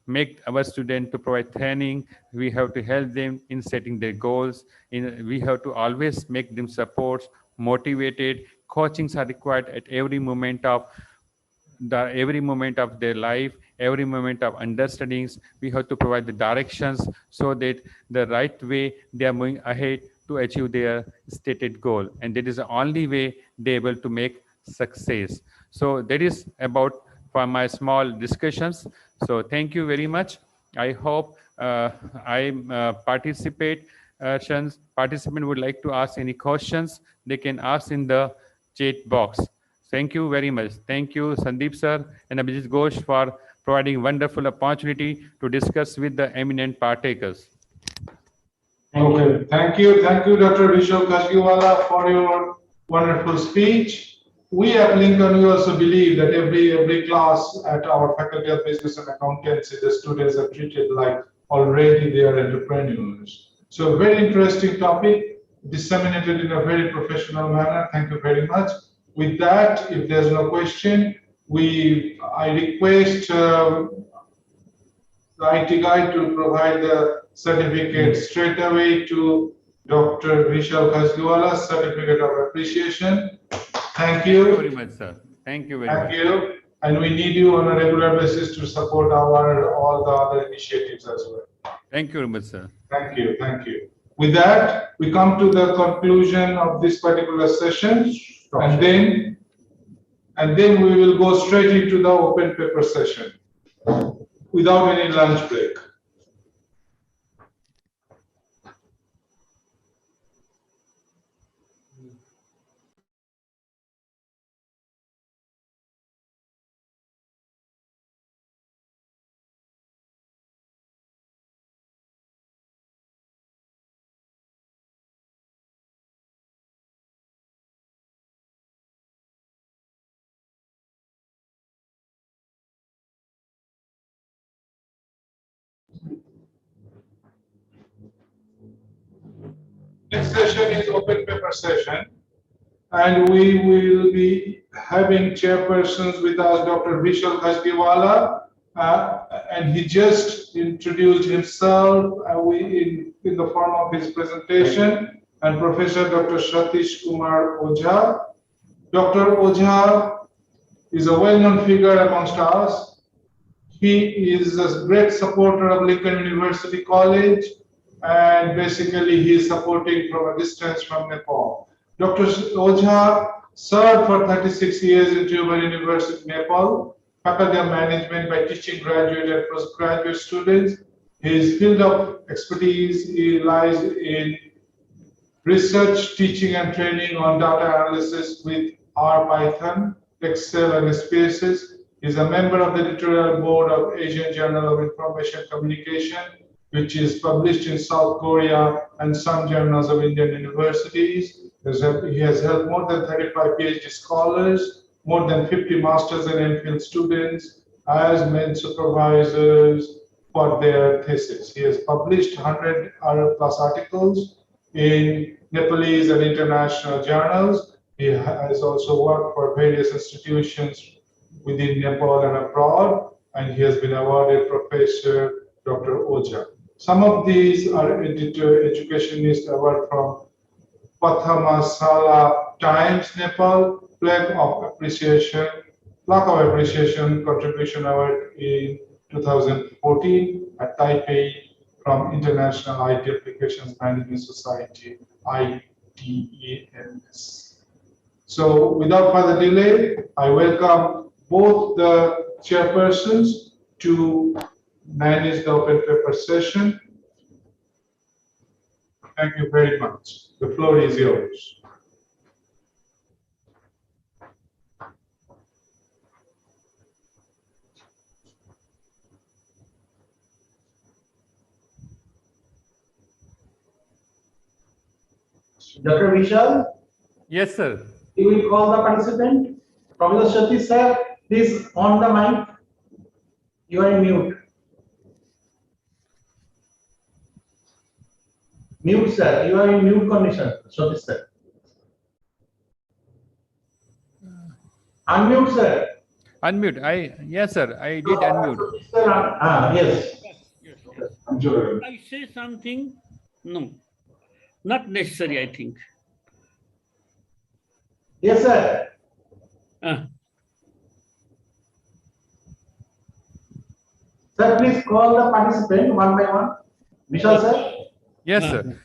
make our student to provide training. We have to help them in setting their goals. We have to always make them support, motivated. Coachings are required at every moment of their life, every moment of understandings. We have to provide the directions so that the right way they are moving ahead to achieve their stated goal, and that is the only way they're able to make success. So that is about for my small discussions. So thank you very much. I hope participant would like to ask any questions, they can ask in the chat box. Thank you very much. Thank you, Sandeep sir and Abhijit Ghosh, for providing wonderful opportunity to discuss with the eminent partakers. Okay, thank you, Dr. Vishal Kashiwala, for your wonderful speech. We at Lincoln, we also believe that every class at our Faculty of Business and Accountancy, the students are treated like already they are entrepreneurs. So very interesting topic, disseminated in a very professional manner. Thank you very much. With that, if there's no question, I request the IT guy to provide the certificate straight away to Dr. Vishal Kashiwala, certificate of appreciation. Thank you. Thank you very much, sir. Thank you very much. Thank you. And we need you on a regular basis to support all the other initiatives as well. Thank you very much, sir. Thank you. Thank you. With that, we come to the conclusion of this particular session, and then we will go straight into the open paper session without any lunch break. Next session is open paper session, and we will be having chairpersons with us, Dr. Vishal Kashiwala, and he just introduced himself in the form of his presentation, and Professor Dr. Satish Kumar Ojha. Dr. Ojha is a well-known figure amongst us. He is a great supporter of Lincoln University College, and basically he is supporting from a distance from Nepal. Dr. Ojha served for 36 years in Juba University, Nepal, Faculty of Management by teaching graduate and postgraduate students. His field of expertise lies in research, teaching and training on data analysis with R, Python, Excel and Spaces. He is a member of the editorial board of Asian Journal of Information Communication, which is published in South Korea and some journals of Indian universities. He has helped more than 35 PhD scholars, more than 50 masters and MPhil students as main supervisors for their thesis. He has published 100 plus articles in Nepalese and international journals. He has also worked for various institutions within Nepal and abroad, and he has been awarded Professor Dr. Oja. Some of these are educationist award from Pathamasala Times, Nepal, Plaque of Appreciation Contribution Award in 2014 at Taipei from International IT Applications Management Society, ITAMS. So without further delay, I welcome both the chairpersons to manage the open paper session. Thank you very much. The floor is yours. Dr. Vishal? Yes, sir. You will call the participant. Professor Satish, sir, please on the mic. You are in mute. Mute, sir. You are in mute condition, Satish, sir. Unmute, sir. Unmute. Yes, sir. I did unmute. Yes. I say something? No, not necessary, I think. Yes, sir. Sir, please call the participant one by one. Vishal, sir. Yes, sir.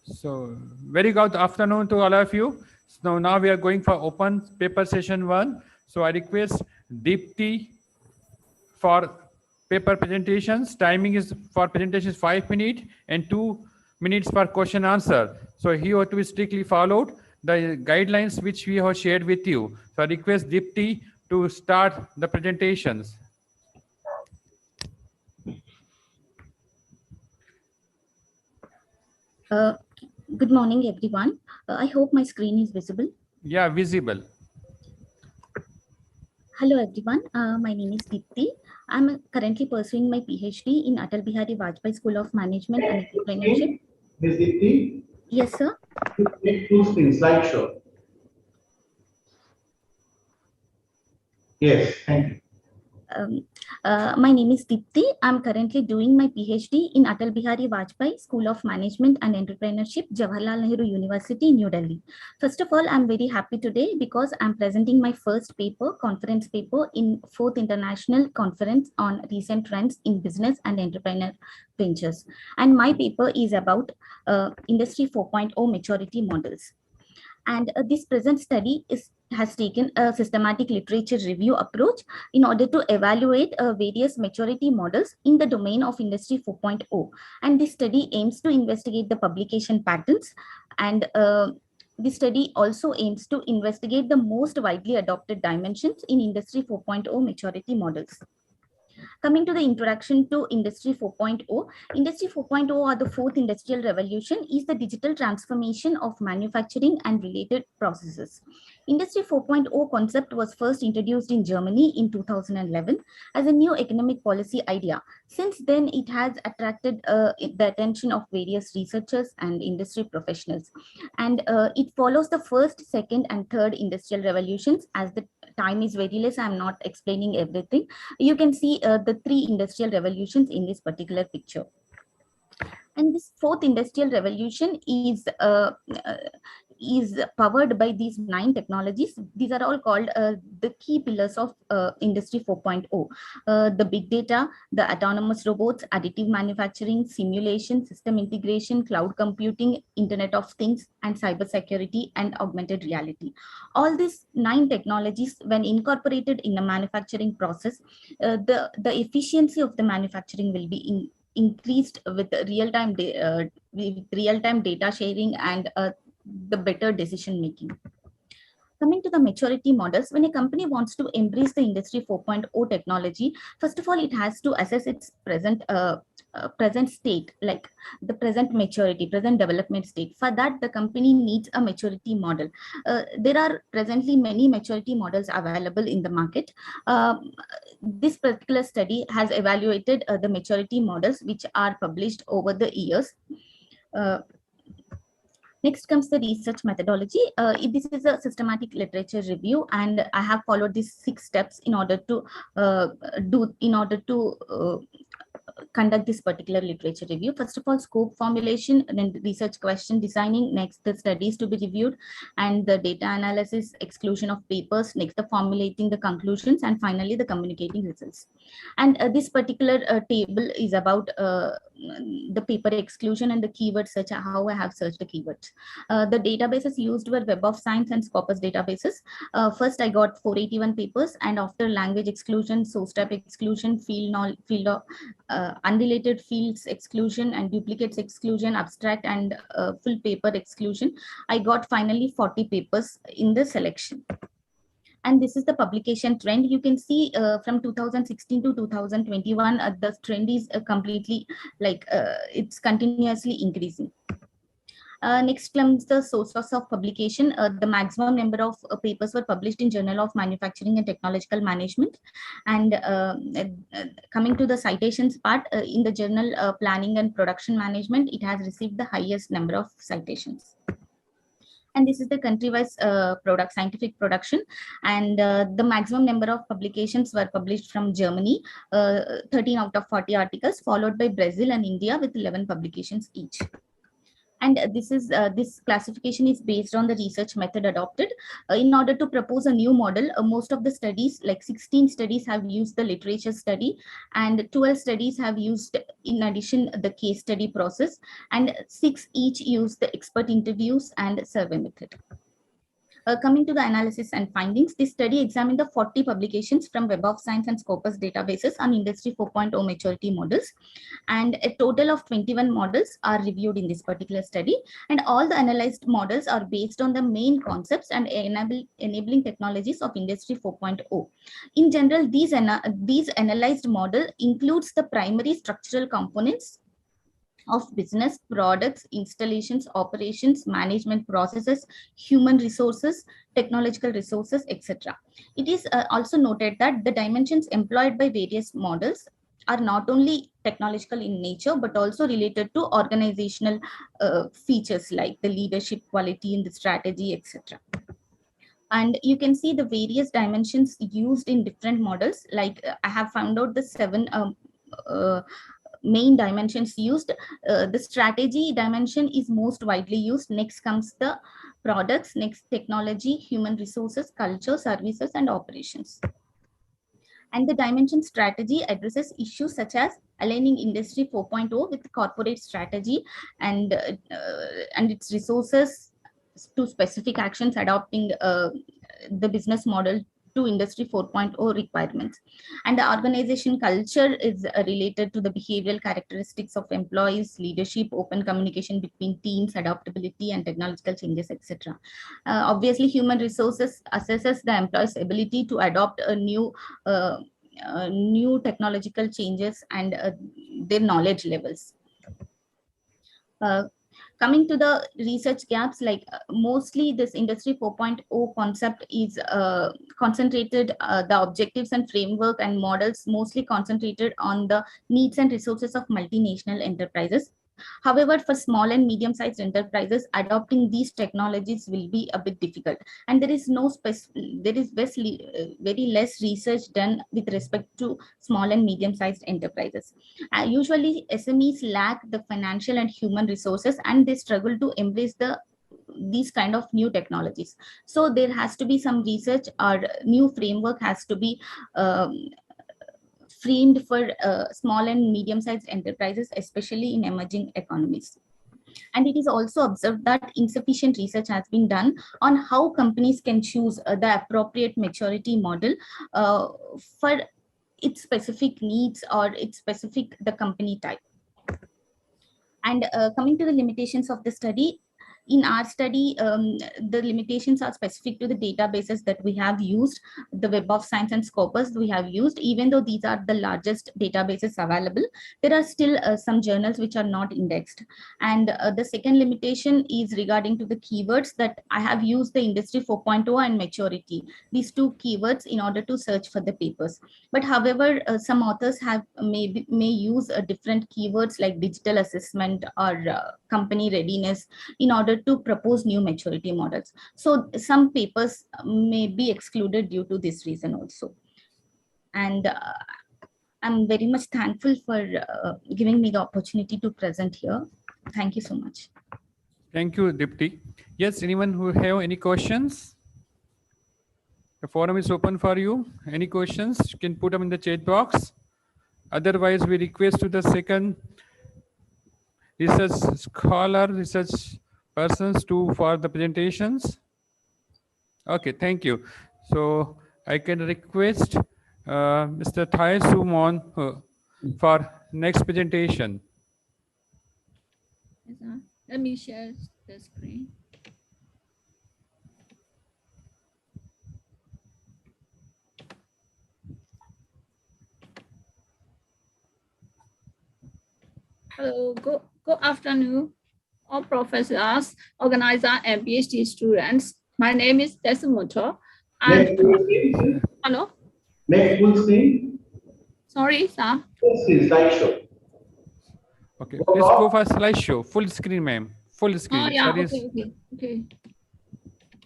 So, very good afternoon to all of you. So now we are going for open paper session 1. So I request Deepti for paper presentations. Timing is for presentation is 5 minutes and 2 minutes for question answer. So he ought to be strictly followed the guidelines which we have shared with you. So I request Deepti to start the presentations. Good morning, everyone. I hope my screen is visible. Yeah, visible. Hello, everyone. My name is Deepti. I'm currently pursuing my PhD in Atal Bihari Vajpayee School of Management and Entrepreneurship. Ms. Deepti? Yes, sir. Take full screen, slideshow. Yes, thank you. My name is Deepti. I'm currently doing my PhD in Atal Bihari Vajpayee School of Management and Entrepreneurship, Jawaharlal Nehru University, New Delhi. First of all, I'm very happy today because I'm presenting my first paper, conference paper in 4th International Conference on Recent Trends in Business and Entrepreneur Ventures. And my paper is about Industry 4.0 maturity models. And this present study has taken a systematic literature review approach in order to evaluate various maturity models in the domain of Industry 4.0. And this study aims to investigate the publication patterns, and this study also aims to investigate the most widely adopted dimensions in Industry 4.0 maturity models. Coming to the introduction to Industry 4.0, Industry 4.0 or the fourth industrial revolution is the digital transformation of manufacturing and related processes. Industry 4.0 concept was first introduced in Germany in 2011 as a new economic policy idea. Since then, it has attracted the attention of various researchers and industry professionals. And it follows the first, second, and third industrial revolutions. As the time is very less, I'm not explaining everything. You can see the 3 industrial revolutions in this particular picture. And this fourth industrial revolution is powered by these 9 technologies. These are all called the key pillars of Industry 4.0. The big data, the autonomous robots, additive manufacturing, simulation, system integration, cloud computing, Internet of Things, and cybersecurity and augmented reality. All these 9 technologies, when incorporated in a manufacturing process, the efficiency of the manufacturing will be increased with real-time data sharing and the better decision making. Coming to the maturity models, when a company wants to embrace the Industry 4.0 technology, first of all, it has to assess its present state, like the present maturity, present development state. For that, the company needs a maturity model. There are presently many maturity models available in the market. This particular study has evaluated the maturity models which are published over the years. Next comes the research methodology. This is a systematic literature review, and I have followed these 6 steps in order to conduct this particular literature review. First of all, scope formulation, then research question designing, next the studies to be reviewed, and the data analysis, exclusion of papers, next the formulating the conclusions, and finally the communicating results. And this particular table is about the paper exclusion and the keyword search, how I have searched the keywords. The databases used were Web of Science and Scopus databases. First, I got 481 papers, and after language exclusion, source type exclusion, field unrelated fields exclusion, and duplicates exclusion, abstract and full paper exclusion, I got finally 40 papers in the selection. And this is the publication trend. You can see from 2016 to 2021, the trend is completely it's continuously increasing. Next comes the sources of publication. The maximum number of papers were published in Journal of Manufacturing and Technological Management. And coming to the citations part, in the Journal Planning and Production Management, it has received the highest number of citations. And this is the country-wise scientific production. And the maximum number of publications were published from Germany, 13 out of 40 articles, followed by Brazil and India with 11 publications each. And this classification is based on the research method adopted. In order to propose a new model, most of the studies, like 16 studies, have used the literature study, and 12 studies have used, in addition, the case study process, and 6 each use the expert interviews and survey method. Coming to the analysis and findings, this study examined the 40 publications from Web of Science and Scopus databases on Industry 4.0 maturity models, and a total of 21 models are reviewed in this particular study, and all the analyzed models are based on the main concepts and enabling technologies of Industry 4.0. In general, these analyzed model includes the primary structural components of business, products, installations, operations, management processes, human resources, technological resources, etc. It is also noted that the dimensions employed by various models are not only technological in nature, but also related to organizational features like the leadership quality in the strategy, etc. And you can see the various dimensions used in different models. Like I have found out the 7 main dimensions used. The strategy dimension is most widely used. Next comes the products, next technology, human resources, culture, services, and operations. And the dimension strategy addresses issues such as aligning Industry 4.0 with corporate strategy and its resources to specific actions, adopting the business model to Industry 4.0 requirements. And the organization culture is related to the behavioral characteristics of employees, leadership, open communication between teams, adaptability, and technological changes, etc. Obviously, human resources assesses the employee's ability to adopt a new technological changes and their knowledge levels. Coming to the research gaps, like mostly this Industry 4.0 concept is concentrated, the objectives and framework and models mostly concentrated on the needs and resources of multinational enterprises. However, for small and medium-sized enterprises, adopting these technologies will be a bit difficult, and there is very less research done with respect to small and medium-sized enterprises. Usually, SMEs lack the financial and human resources, and they struggle to embrace these kind of new technologies. So there has to be some research, or new framework has to be framed for small and medium-sized enterprises, especially in emerging economies. And it is also observed that insufficient research has been done on how companies can choose the appropriate maturity model for its specific needs or the company type. And coming to the limitations of the study, in our study, the limitations are specific to the databases that we have used, the Web of Science and Scopus we have used. Even though these are the largest databases available, there are still some journals which are not indexed. And the second limitation is regarding to the keywords, that I have used the Industry 4.0 and maturity, these two keywords, in order to search for the papers. But however, some authors may use different keywords like digital assessment or company readiness in order to propose new maturity models. So some papers may be excluded due to this reason also. And I'm very much thankful for giving me the opportunity to present here. Thank you so much. Thank you, Dipti. Yes, anyone who have any questions? The forum is open for you. Any questions? You can put them in the chat box. Otherwise, we request to the second research scholar, research persons for the presentations. Okay, thank you. So I can request Mr. Thai Sumon for next presentation. Let me share the screen. Hello, good afternoon, all professors, organizers, and PhD students. My name is Desimoto. Hello? Next full screen. Sorry, sir. Full screen slideshow. Okay, please go for slideshow. Full screen, ma'am. Full screen. Oh, yeah, okay.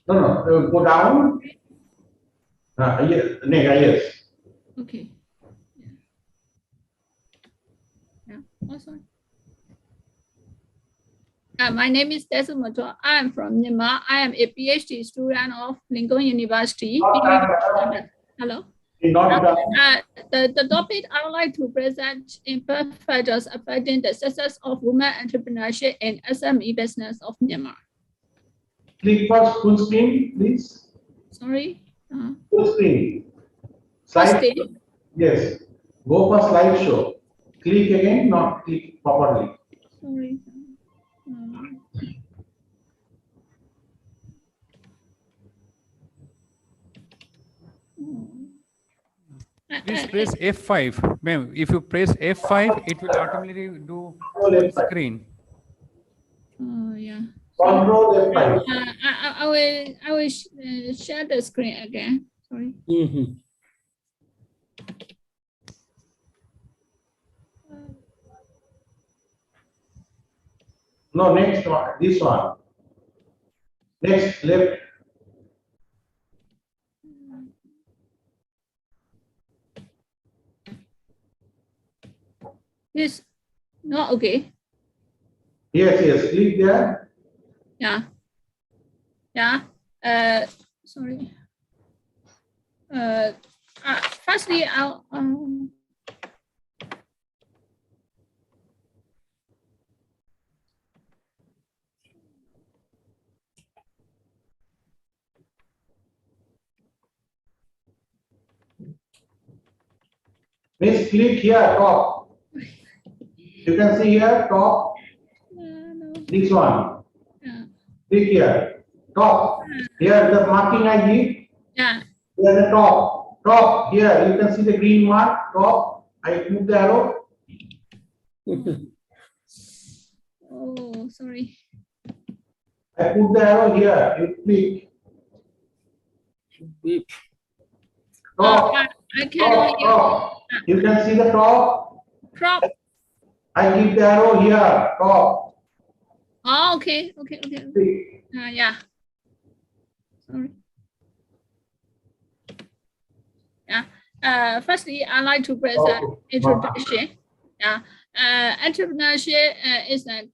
No, go down. Yes. Okay. Yeah. Oh, sorry. My name is Desimoto. I am from Myanmar. I am a PhD student of Lincoln University. Hello. The topic I would like to present impact factors affecting the success of women entrepreneurship and SME business of Myanmar. Click for full screen, please. Sorry. Full screen. Slide. Yes. Go for slideshow. Click again, not click properly. Sorry. Please press F5. Ma'am, if you press F5, it will automatically do full screen. Oh, yeah. Control F5. I will share the screen again. Sorry. No, next one. This one. Next, left. Yes. No, okay. Yes. Click there. Yeah. Sorry. Firstly, I'll. Miss, click here, top. You can see here, top. This one. Click here, top. Here, the marking I give. Yeah. Here, the top. Top, here, you can see the green mark, top. I move the arrow. Oh, sorry. I put the arrow here, you click. Top. I can't. Top. You can see the top. Crop. I keep the arrow here, top. Oh, okay. Yeah. Sorry. Yeah. Firstly, I'd like to present introduction. Yeah. Entrepreneurship is an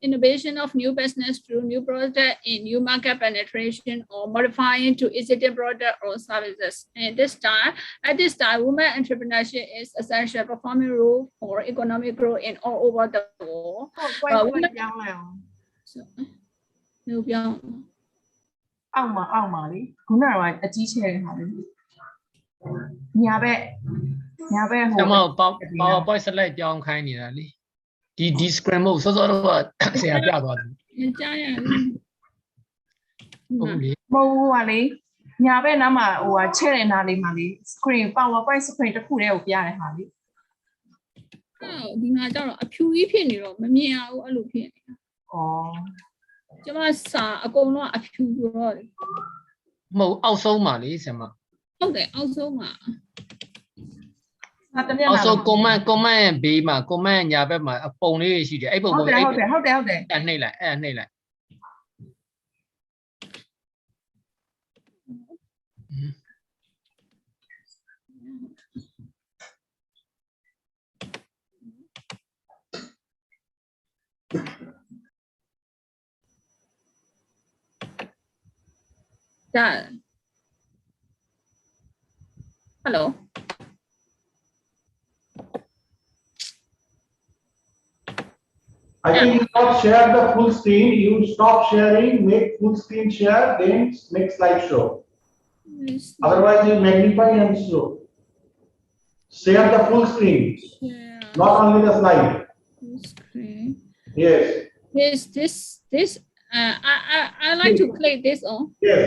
innovation of new business through new product in new market penetration or modifying to existing product or services. At this time, women entrepreneurship is essential performing role for economic growth in all over the world. PowerPoint slide ပြောင်းခိုင်းနေတာလေဒီ screen မို့စောစောတော့ဆရာပြသွားတယ်မကြားရဘူးဟုတ်လေ မဟုတ်ဘူးဟာလေညာဘက်နားမှာဟိုဟာချဲ့တဲ့နားလေးမှာလေ screen PowerPoint screen တစ်ခုတည်းကိုပြရတဲ့ဟာလေဒီမှာကျတော့အဖြူကြီးဖြစ်နေတော့မမြင်ရဘူးအဲ့လိုဖြစ်နေတာကျမစာအကုန်လုံးအဖြူတော့မဟုတ်အောက်ဆုံးပါလေဆရာမဟုတ်တယ်အောက်ဆုံးမှာအောက်ဆုံး comment ရဲ့ဘေးမှာ comment ညာဘက်မှာအပုံလေးရှိတယ်အဲ့ပုံကိုအဲ့နှိပ်လိုက်အဲ့နှိပ်လိုက်ဒါ Hello I think you not share the full screen. You stop sharing, make full screen share, then make slideshow. Otherwise, you magnify and show. Share the full screen, not only the slide. Full screen. Yes. This. I like to click this on. Yes.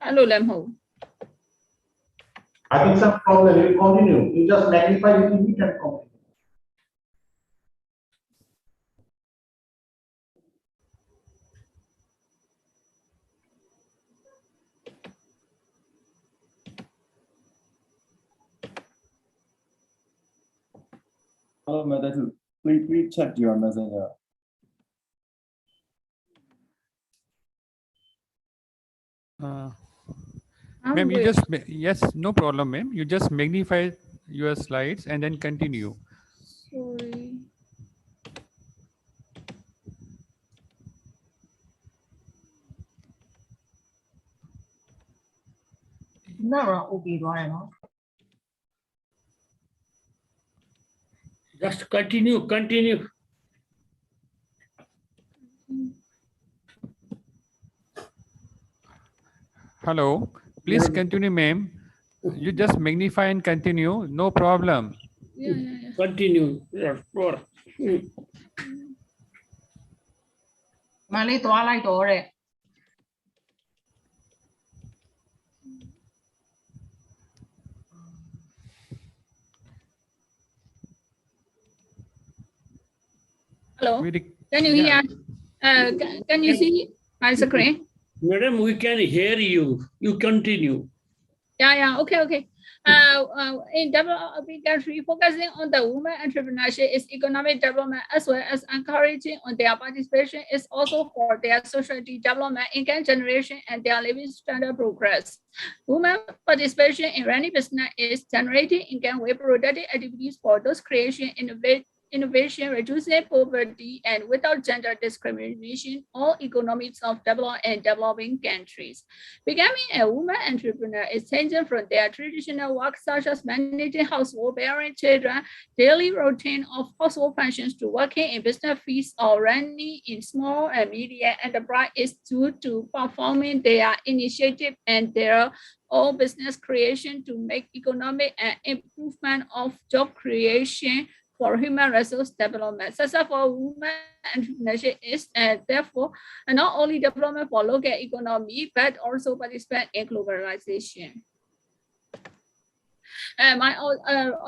Hello, Lemho. I think some problem. You continue. You just magnify it and continue. Hello, Madam. Please check your messenger. Ma'am, you just, yes, no problem, ma'am. You just magnify your slides and then continue. Sorry. Just continue. Hello, please continue, ma'am. You just magnify and continue, no problem. Yeah. Continue. Yeah. Mali to alai to re. Hello. Can you hear? Can you see my screen? Madam, we can hear you. You continue. Yeah. Okay. In developing country, focusing on the women entrepreneurship is economic development as well as encouraging on their participation is also for their society development, income generation, and their living standard progress. Women participation in running business is generating income with productive activities for those creation, innovation, reducing poverty, and without gender discrimination, all economics of developed and developing countries. Becoming a woman entrepreneur is changing from their traditional work such as managing household, bearing children, daily routine of household functions to working in business fields or running in small and medium enterprise due to performing their initiative and their own business creation to make economic and improvement of job creation for human resource development. Successful women entrepreneurship is therefore not only development for local economy, but also participate in globalization. My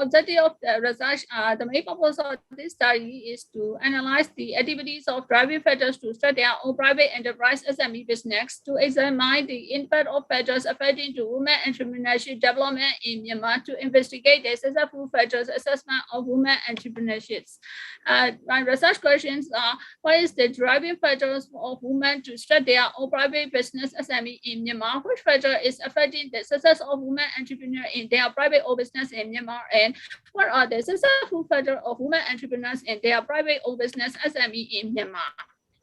objective of the research, the main purpose of this study is to analyze the activities of driving factors to start their own private enterprise SME business, to examine the impact of factors affecting to women entrepreneurship development in Myanmar, to investigate the successful factors assessment of women entrepreneurships. My research questions are: what is the driving factors of women to start their own private business SME in Myanmar? Which factor is affecting the success of women entrepreneurs in their private owned business in Myanmar? And what are the successful factors of women entrepreneurs in their private owned business SME in Myanmar?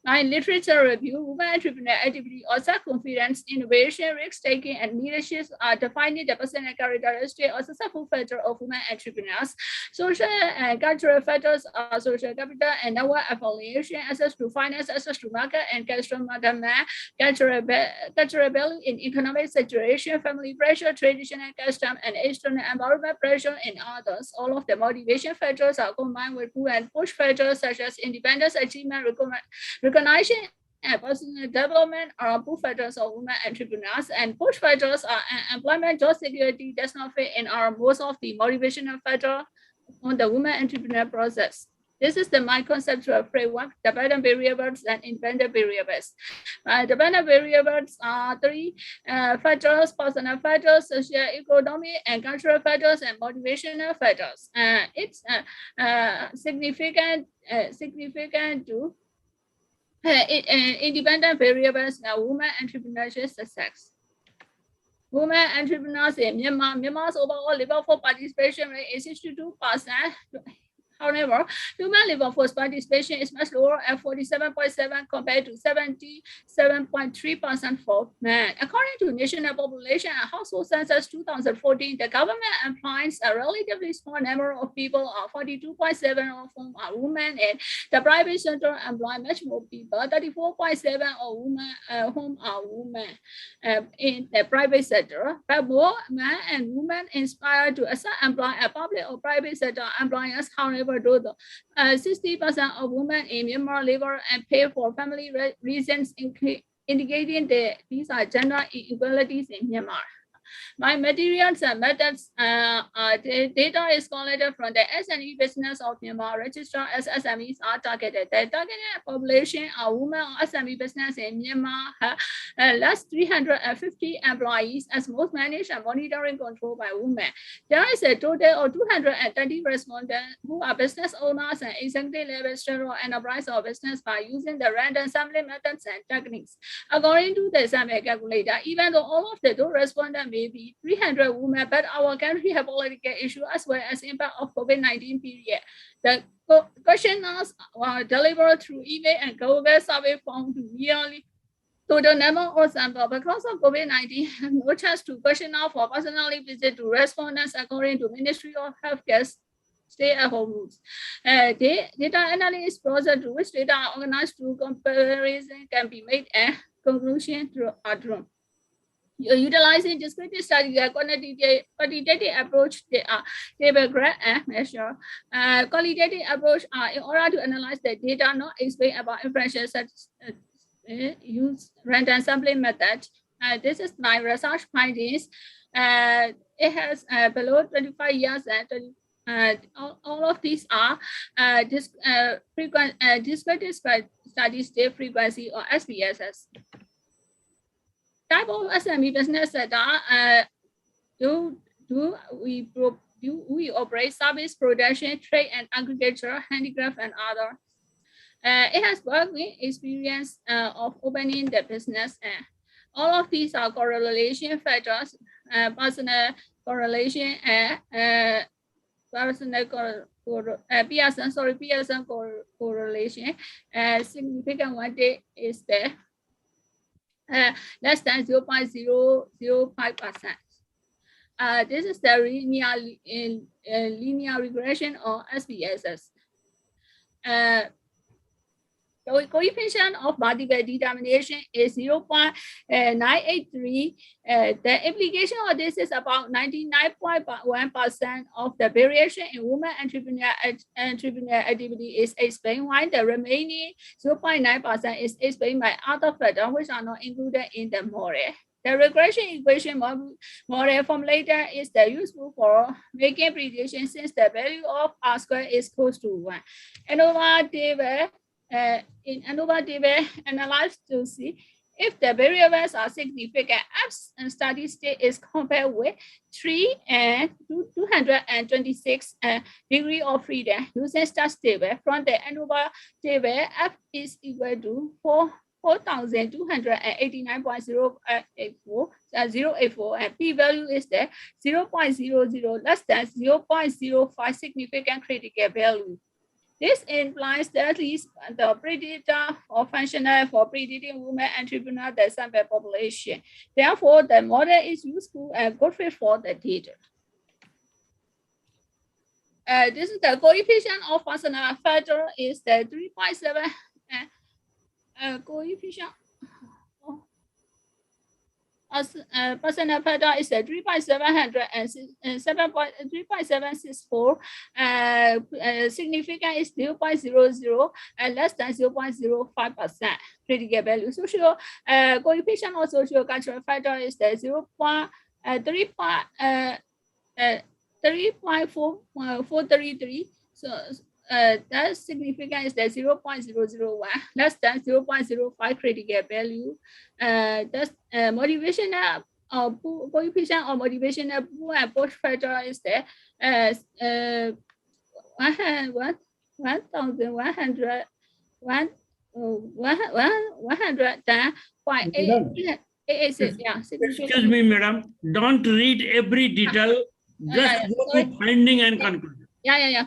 My literature review, women entrepreneur activity or self-confidence, innovation, risk-taking, and leadership are defining the personal characteristic or successful factor of women entrepreneurs. Social and cultural factors are social capital and network affiliation, access to finance, access to market and customer demand, cultural value in economic situation, family pressure, traditional custom, and external environment pressure in others. All of the motivation factors are combined with pull and push factors such as independence, achievement, recognition, and personal development are pull factors of women entrepreneurs, and push factors are employment, job security does not fit in are most of the motivational factor on the women entrepreneur process. This is my conceptual framework: dependent variables and independent variables. Dependent variables are three factors: personal factors, socio-economic and cultural factors, and motivational factors. It's significant to independent variables are women entrepreneurship success. Women entrepreneurs in Myanmar's overall labor force participation rate is 62%. However, human labor force participation is much lower at 47.7% compared to 77.3% for men. According to National Population and Household Census 2014, the government employs a relatively small number of people, 42.7% of whom are women, and the private sector employs much more people, 34.7% of women, whom are women in the private sector. But more men and women inspired to employ a public or private sector employers. However, though 60% of women in Myanmar labor and pay for family reasons, indicating that these are gender inequalities in Myanmar. My materials and methods data is collected from the SME business of Myanmar registered as SMEs are targeted. The targeted population of women or SME business in Myanmar less 350 employees, as most managed and monitoring controlled by women. There is a total of 230 respondents who are business owners and executive level general enterprise or business by using the random sampling methods and techniques. According to the Seismic calculator, even though all of the respondents may be 300 women, but our country have already get issue as well as impact of COVID-19 period. The questionnaires were delivered through email and Google survey form to nearly total number of samples. Because of COVID-19, no chance to questionnaire for personally visit to respondents according to Ministry of Healthcare stay-at-home rules. Data analysis process to which data are organized through comparison can be made and conclusion through ADROM. Utilizing descriptive study, quantitative approach, they are table graph and measure. Qualitative approach are in order to analyze the data, not explain about information such use random sampling method. This is my research findings. It has below 25 years and all of these are descriptive study state frequency or SPSS. Type of SME business data do we operate service, production, trade and agriculture, handicraft and other. It has working experience of opening the business. All of these are correlation factors, personal correlation and Pearson correlation. Significant one day is there. Less than 0.005%. This is the linear regression or SPSS. The coefficient of multiple determination is 0.983. The implication of this is about 99.1% of the variation in women entrepreneur activity is explained, while the remaining 0.9% is explained by other factors which are not included in the model. The regression equation model formulator is useful for making predictions since the value of R squared is close to 1. In ANOVA table analyzed to see if the variables are significant and steady state is compared with 3 and 226 degree of freedom using stats table. From the ANOVA table, F is equal to 4,289.084 and p-value is the 0.00 less than 0.05 significant critical value. This implies that at least the predictor or functional for predicting women entrepreneur the sample population. Therefore, the model is useful and good fit for the data. This is the coefficient of functional factor is the 3.7 coefficient. Personal factor is a 3.764. Significant is 0.00 and less than 0.05% critical value. Social coefficient of social cultural factor is the 3.433. So that significant is the 0.001, less than 0.05 critical value. That's motivational coefficient or motivational pull and push factor is the 110.8. Excuse me, madam. Don't read every detail. Just go to finding and conclusion.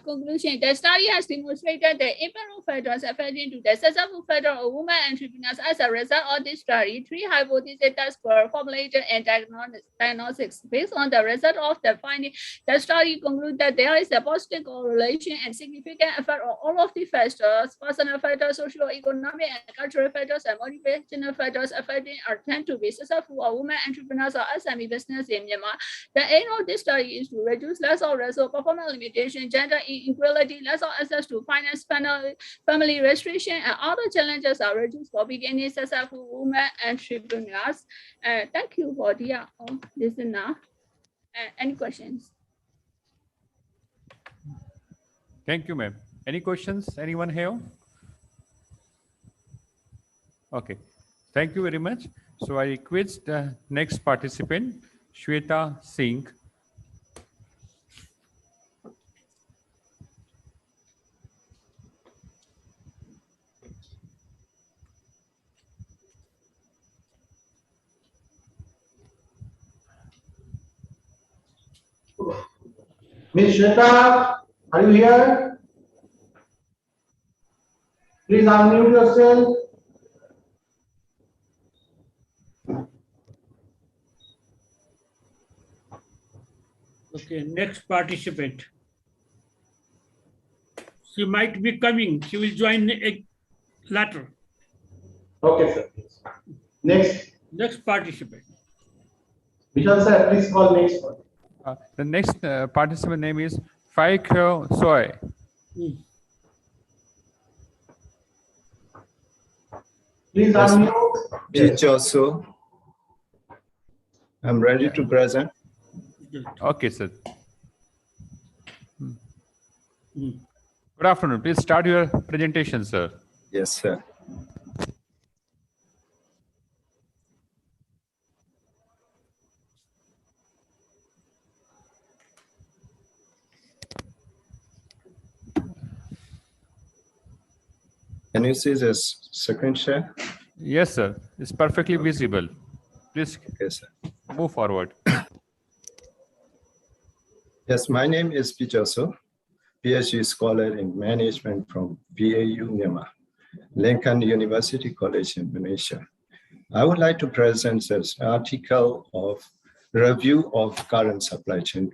Conclusion. The study has demonstrated the impact factors affecting to the successful factor of women entrepreneurs. As a result of this study, 3 hypotheses were formulated and diagnostics. Based on the result of the finding, the study concluded that there is a positive correlation and significant effect on all of the factors, personal factors, socio-economic and cultural factors, and motivational factors affecting or tend to be successful of women entrepreneurs or SME business in Myanmar. The aim of this study is to reduce less or less performance limitation, gender inequality, less or access to finance, family restriction, and other challenges are reduced for beginning successful women entrepreneurs. Thank you for the listener. Any questions? Thank you, ma'am. Any questions? Anyone here? Okay. Thank you very much. So I request the next participant, Shweta Singh. Ms. Shweta, are you here? Please unmute yourself. Okay, next participant. She might be coming. She will join later. Okay, sir. Next participant. Vijay sir, please call next one. The next participant name is Faikyo Soy. Please unmute. Teacher, so I'm ready to present. Okay, sir. Good afternoon. Please start your presentation, sir. Yes, sir. Can you see this screen share? Yes, sir. It's perfectly visible. Please move forward. Yes, my name is Picasso, PhD scholar in management from BAU Myanmar, Lincoln University College in Malaysia. I would like to present this article of review of current supply chain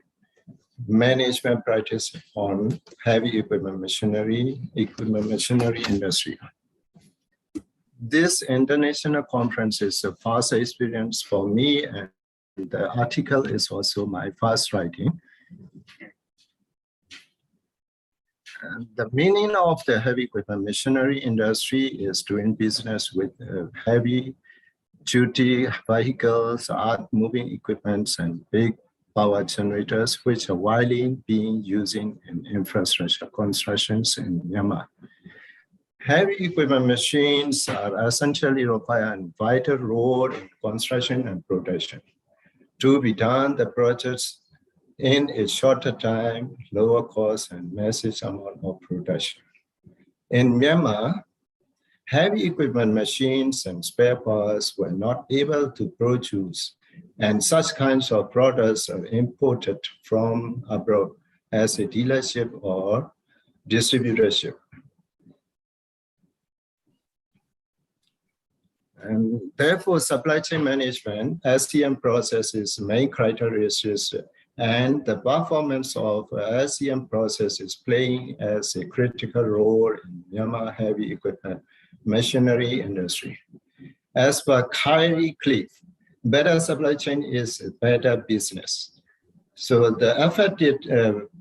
management practice on heavy equipment machinery industry. this international conference is a first experience for me, and the article is also my first writing. And the meaning of the heavy equipment machinery industry is doing business with heavy duty vehicles, earth-moving equipments, and big power generators, which are widely being used in infrastructure constructions in Myanmar. Heavy equipment machines are essentially require a vital role in construction and production. To be done, the projects in a shorter time, lower cost, and massive amount of production. In Myanmar, heavy equipment machines and spare parts were not able to produce, and such kinds of products are imported from abroad as a dealership or distributorship. And therefore, supply chain management, SCM process is main criteria, and the performance of SCM process is playing as a critical role in Myanmar heavy equipment machinery industry. As per Kyrie Cliff, better supply chain is a better business. So the effective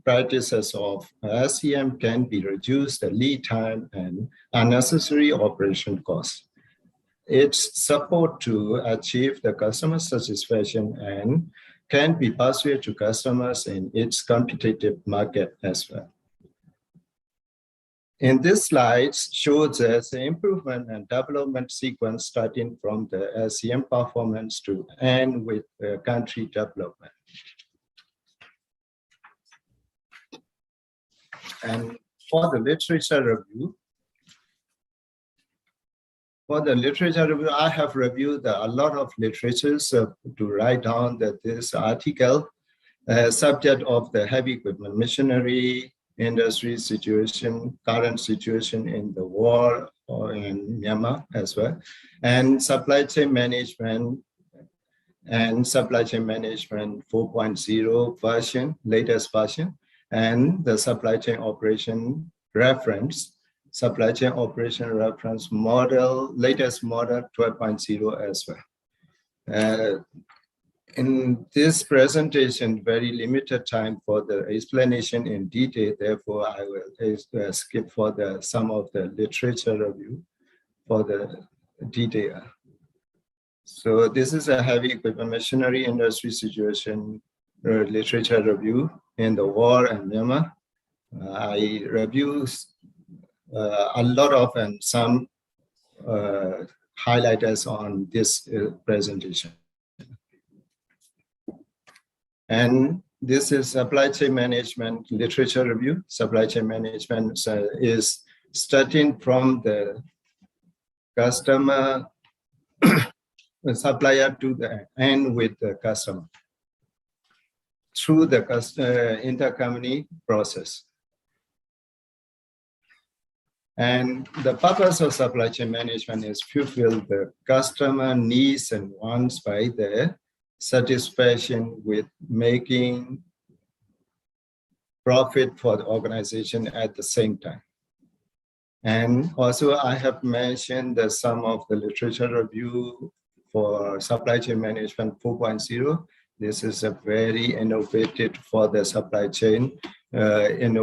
practices of SCM can be reduced the lead time and unnecessary operation costs. Its support to achieve the customer satisfaction and can be persuaded to customers in its competitive market as well. In this slide shows us the improvement and development sequence starting from the SCM performance to end with the country development. And for the literature review, I have reviewed a lot of literatures to write down that this article, subject of the heavy equipment machinery industry situation, current situation in the world or in Myanmar as well, and supply chain management 4.0 version, latest version, and the supply chain operation reference model, latest model 12.0 as well. In this presentation, very limited time for the explanation in detail, therefore I will skip for some of the literature review for the detail. So this is a heavy equipment machinery industry situation literature review in the war and Myanmar. I review a lot of and some highlighters on this presentation. And this is supply chain management literature review. Supply chain management is starting from the customer, the supplier to the end with the customer through the intercompany process. And the purpose of supply chain management is to fulfill the customer needs and wants by the satisfaction with making profit for the organization at the same time. And also I have mentioned that some of the literature review for supply chain management 4.0. This is a very innovative for the supply chain revolution.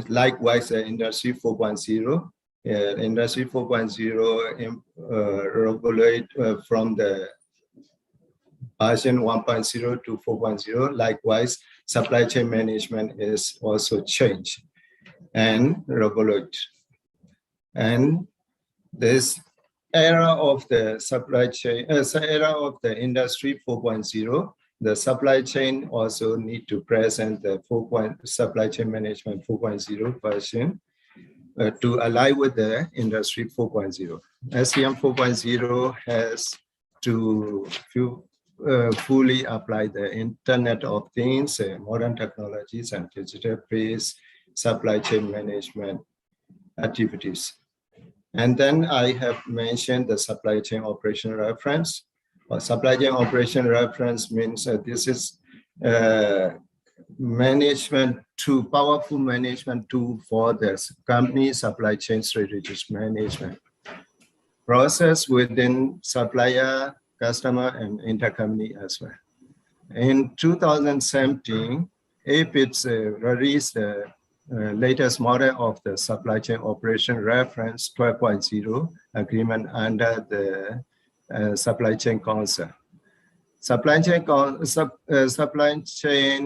Likewise, Industry 4.0. Industry 4.0 regulate from the version 1.0 to 4.0. Likewise, supply chain management is also changed and regulate. And this era of the supply chain, era of the Industry 4.0, the supply chain also need to present the supply chain management 4.0 version to align with the Industry 4.0. SCM 4.0 has to fully apply the Internet of Things, modern technologies, and digital-based supply chain management activities. And then I have mentioned the supply chain operation reference. Supply chain operation reference means this is management tool, powerful management tool for the company supply chain strategic management process within supplier, customer, and intercompany as well. In 2017, APITS released the latest model of the supply chain operation reference 12.0 agreement under the supply chain council. Supply chain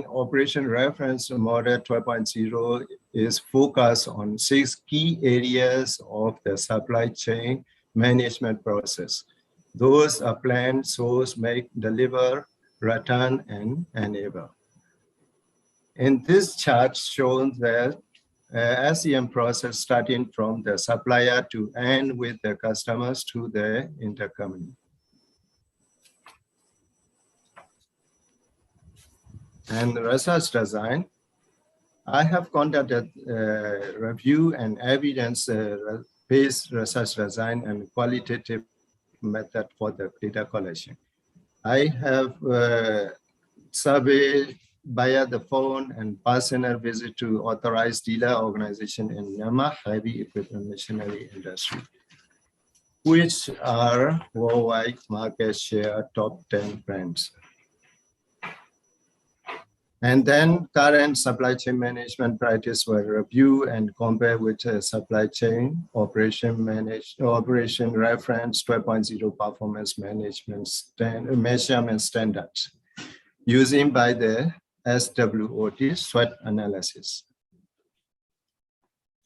operation reference model 12.0 is focused on 6 key areas of the supply chain management process. Those are plan, source, make, deliver, return, and enable. In this chart shows that SCM process starting from the supplier to end with the customers to the intercompany. And research design, I have conducted review and evidence-based research design and qualitative method for the data collection. I have surveyed via the phone and personal visit to authorized dealer organization in Myanmar heavy equipment machinery industry, which are worldwide market share top 10 brands. And then current supply chain management practice were reviewed and compared with supply chain operation reference 12.0 performance management measurement standards using by the SWOT SWOT analysis.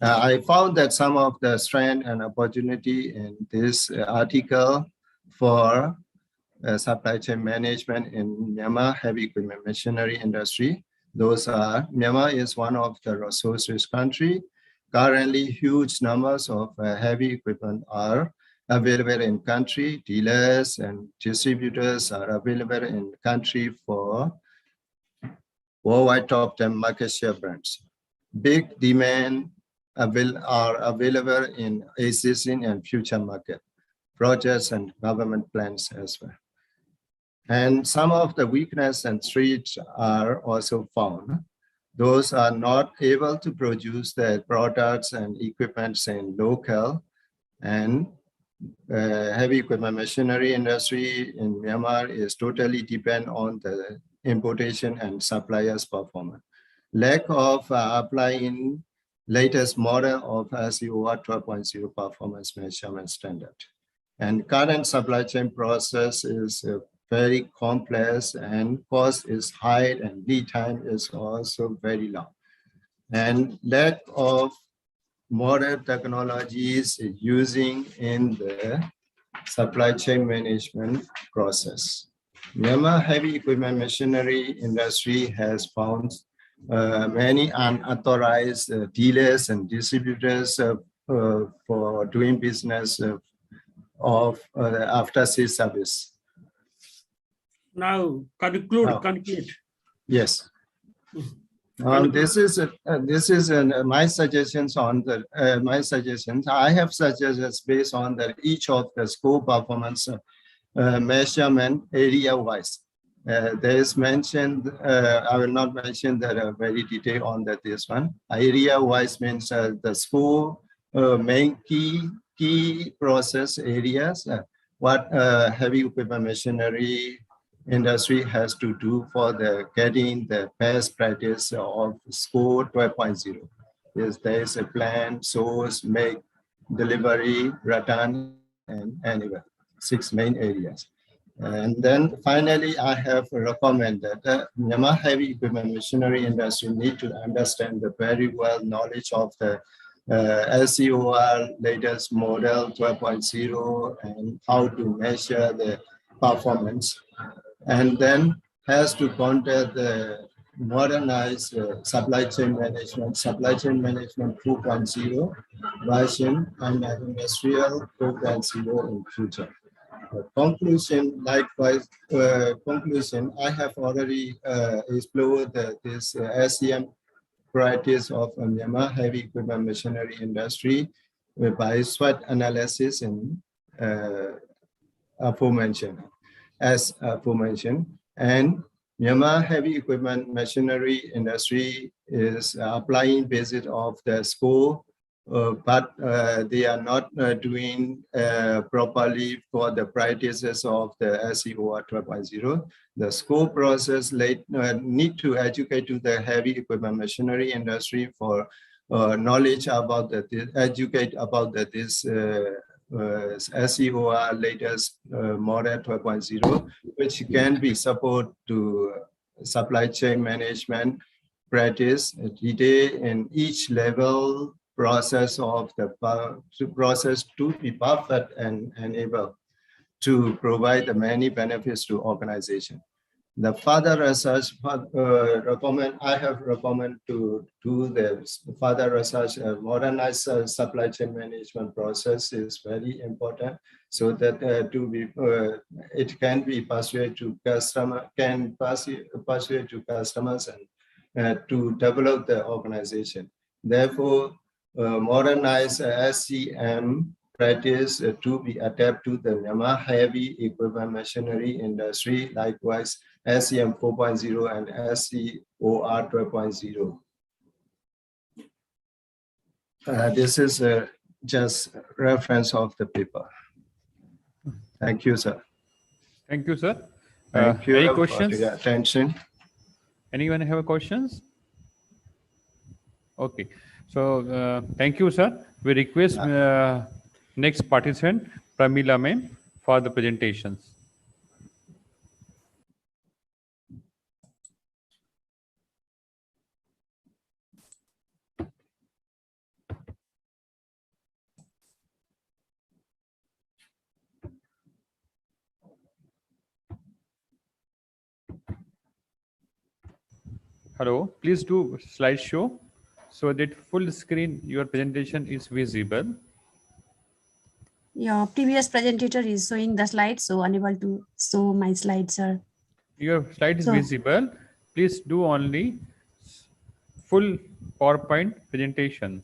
I found that some of the strength and opportunity in this article for supply chain management in Myanmar heavy equipment machinery industry. Those are, Myanmar is one of the resource-rich country. Currently, huge numbers of heavy equipment are available in country. Dealers and distributors are available in country for worldwide top 10 market share brands. Big demand are available in existing and future market projects and government plans as well. And some of the weakness and threats are also found. Those are not able to produce their products and equipments in local, and heavy equipment machinery industry in Myanmar is totally depend on the importation and suppliers' performance. Lack of applying latest model of SCOR 12.0 performance measurement standard. And current supply chain process is very complex and cost is high and lead time is also very long. And lack of modern technologies using in the supply chain management process. Myanmar heavy equipment machinery industry has found many unauthorized dealers and distributors for doing business of after-sales service. Now, conclude. Yes. This is my suggestions on the my suggestions. I have suggestions based on the each of the school performance measurement area wise. There is mentioned. I will not mention that very detail on that this one. Area wise means the school main key process areas. What heavy equipment machinery industry has to do for the getting the best practice of SCOR 12.0. Yes, there is a plan, source, make, delivery, return, and anywhere. 6 main areas. And then finally, I have recommended that Myanmar heavy equipment machinery industry need to understand the very well knowledge of the SCOR latest model 12.0 and how to measure the performance. And then has to contact the modernized supply chain management 2.0 version and industrial 4.0 in future. Conclusion, likewise, I have already explored this SCM practice of Myanmar heavy equipment machinery industry by SWOT analysis and aforementioned. And Myanmar heavy equipment machinery industry is applying basis of the score, but they are not doing properly for the practices of the SEOR 12.0. The school process need to educate to the heavy equipment machinery industry for knowledge about educate about this SEOR latest model 12.0, which can be support to supply chain management practice detail in each level process of the process to be perfect and able to provide the many benefits to organization. The further research I have recommend to do the further research. Modernized supply chain management process is very important, so that it can be persuaded to customers and to develop the organization. Therefore, modernized SCM practice to be adapted to the Myanmar heavy equipment machinery industry, likewise SCM 4.0 and SCOR 12.0. This is just reference of the paper. Thank you, sir. Thank you, sir. Thank you any for questions? your attention. Anyone have questions? Okay. So thank you, sir. We request next participant, Pramila ma'am, for the presentations. Hello, please do slideshow so that full screen your presentation is visible. Your previous presenter is showing the slides, so unable to show my slides, sir. Your slide is visible. Please do only full PowerPoint presentation.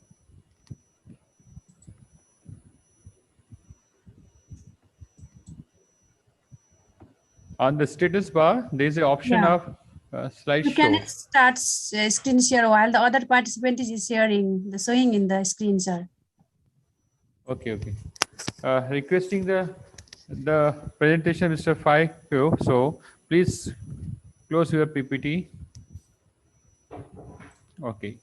On the status bar, there is an option of slideshow. You can start screen share while the other participant is sharing, showing in the screen, sir. Okay, okay. Requesting the presentation, Mr. Faiko. So please close your PPT. Okay.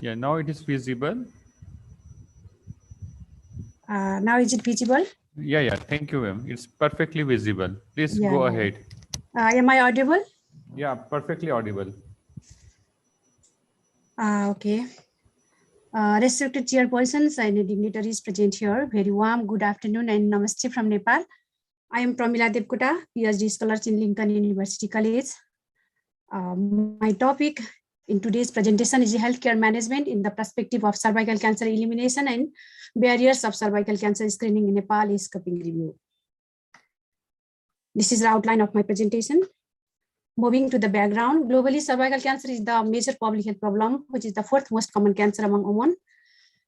Yeah, now it is visible. Now is it visible? Yeah, yeah. Thank you, ma'am. It's perfectly visible. Please go ahead. Am I audible? Yeah, perfectly audible. Okay. Respected chairpersons and dignitaries present here, very warm good afternoon and namaste from Nepal. I am Pramila Devkota, PhD scholar in Lincoln University College. My topic in today's presentation is healthcare management in the perspective of cervical cancer elimination and barriers of cervical cancer screening in Nepal is scoping review. This is the outline of my presentation. Moving to the background, globally cervical cancer is the major public health problem, which is the fourth most common cancer among women.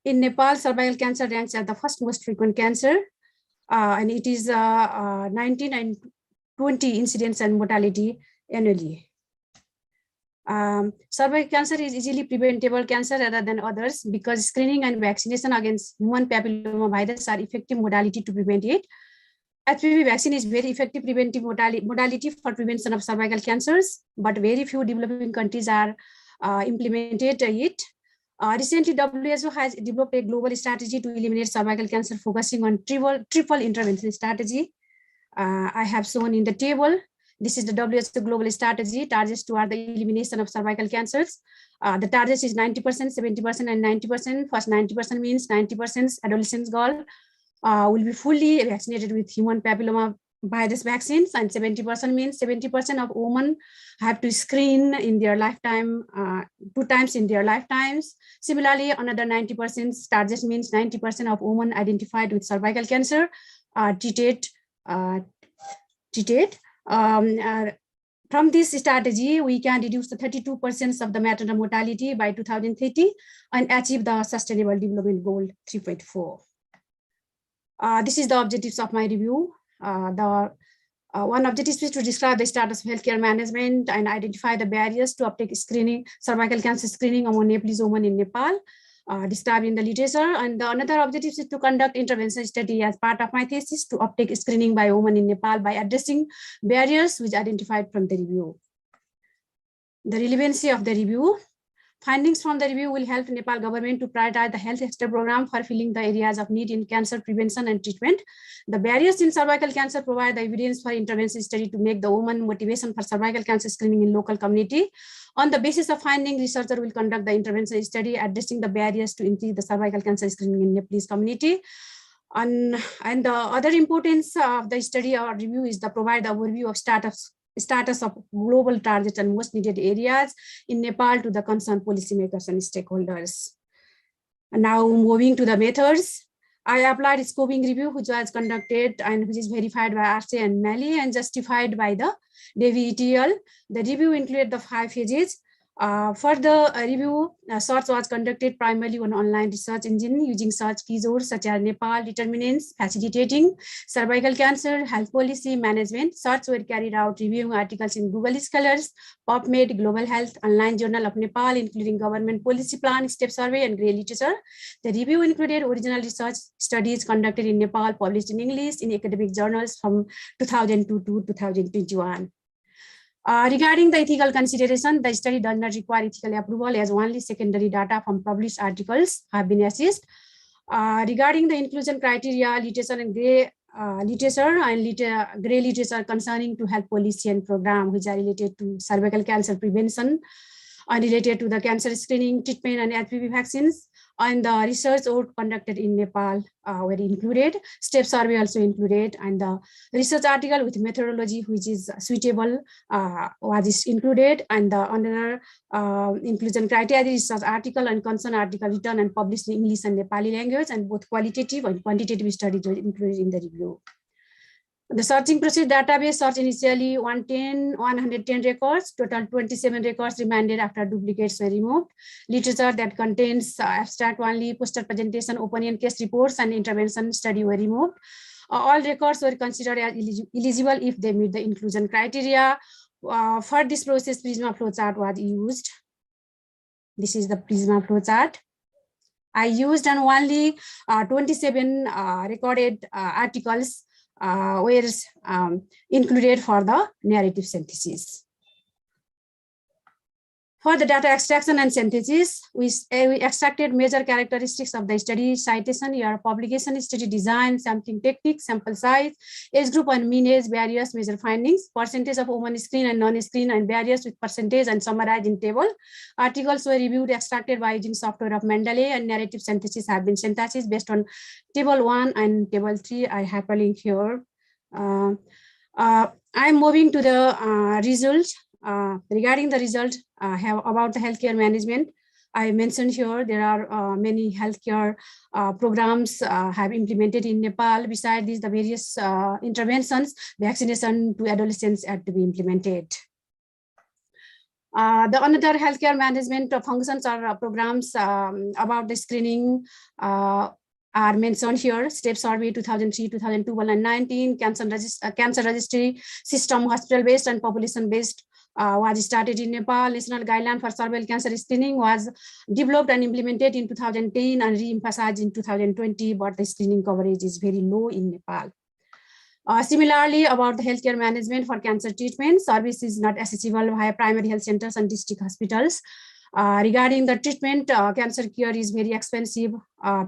In Nepal, cervical cancer ranks as the first most frequent cancer, and it is 19 and 20 incidence and mortality annually. Cervical cancer is easily preventable cancer rather than others because screening and vaccination against human papilloma virus are effective modality to prevent it. HPV vaccine is very effective preventive modality for prevention of cervical cancers, but very few developing countries are implemented it. Recently, WHO has developed a global strategy to eliminate cervical cancer, focusing on triple intervention strategy. I have shown in the table. This is the WHO global strategy, targets toward the elimination of cervical cancers. The target is 90%, 70%, and 90%. First 90% means 90% adolescent girl will be fully vaccinated with human papilloma virus vaccines, and 70% means 70% of women have to screen in their lifetime, 2 times in their lifetimes. Similarly, another 90% target means 90% of women identified with cervical cancer treated treated. From this strategy, we can reduce the 32% of the maternal mortality by 2030 and achieve the Sustainable Development Goal 3.4. This is the objectives of my review. One objective is to describe the status of healthcare management and identify the barriers to uptake screening, cervical cancer screening among Nepalese women in Nepal, described in the literature. And the another objective is to conduct intervention study as part of my thesis to uptake screening by women in Nepal by addressing barriers which identified from the review. The relevancy of the review. Findings from the review will help Nepal government to prioritize the health sector program for filling the areas of need in cancer prevention and treatment. The barriers in cervical cancer provide the evidence for intervention study to make the woman motivation for cervical cancer screening in local community. On the basis of finding, researcher will conduct the intervention study addressing the barriers to increase the cervical cancer screening in Nepalese community. And the other importance of the study or review is to provide the overview of status of global targets and most needed areas in Nepal to the concerned policymakers and stakeholders. And now moving to the methods, I applied a scoping review which was conducted and which is verified by Arce and Mali and justified by the Devi et al. The review included the 5 phases. For the review, search was conducted primarily on online research engine using search keywords such as Nepal determinants, facilitating, cervical cancer, health policy, management. Search were carried out reviewing articles in Google Scholars, PubMed, Global Health, Online Journal of Nepal, including Government Policy Plan, Step Survey, and Grey Literature. The review included original research studies conducted in Nepal, published in English in academic journals from 2002 to 2021. Regarding the ethical consideration, the study does not require ethical approval as only secondary data from published articles have been assessed. Regarding the inclusion criteria, literature and grey literature concerning to health policy and program which are related to cervical cancer prevention, related to the cancer screening, treatment, and HPV vaccines, and the research work conducted in Nepal were included. Step survey also included, and the research article with methodology which is suitable was included, and the another inclusion criteria research article and concern article written and published in English and Nepali language, and both qualitative and quantitative studies were included in the review. The searching process database search initially 110 records, total 27 records remanded after duplicates were removed. Literature that contains abstract only, poster presentation, opinion case reports, and intervention study were removed. All records were considered as eligible if they meet the inclusion criteria. For this process, Prisma flowchart was used. This is the Prisma flowchart. I used and only 27 recorded articles were included for the narrative synthesis. For the data extraction and synthesis, we extracted major characteristics of the study: citation, year publication, study design, sampling technique, sample size, age group and mean age, barriers, major findings, percentage of women screen and non-screen, and barriers with percentage and summarized in table. Articles were reviewed, extracted by using software of Mendeley, and narrative synthesis have been synthesized based on table 1 and table 3. I have a link here. I'm moving to the results. Regarding the result about the healthcare management, I mentioned here there are many healthcare programs have implemented in Nepal. Besides these, the various interventions, vaccination to adolescents had to be implemented. The another healthcare management functions or programs about the screening are mentioned here: Step Survey 2003, 2002, 2019, cancer registry system, hospital-based and population-based was started in Nepal. National guideline for cervical cancer screening was developed and implemented in 2010 and re-emphasized in 2020, but the screening coverage is very low in Nepal. Similarly, about the healthcare management for cancer treatment, service is not accessible via primary health centers and district hospitals. Regarding the treatment, cancer care is very expensive.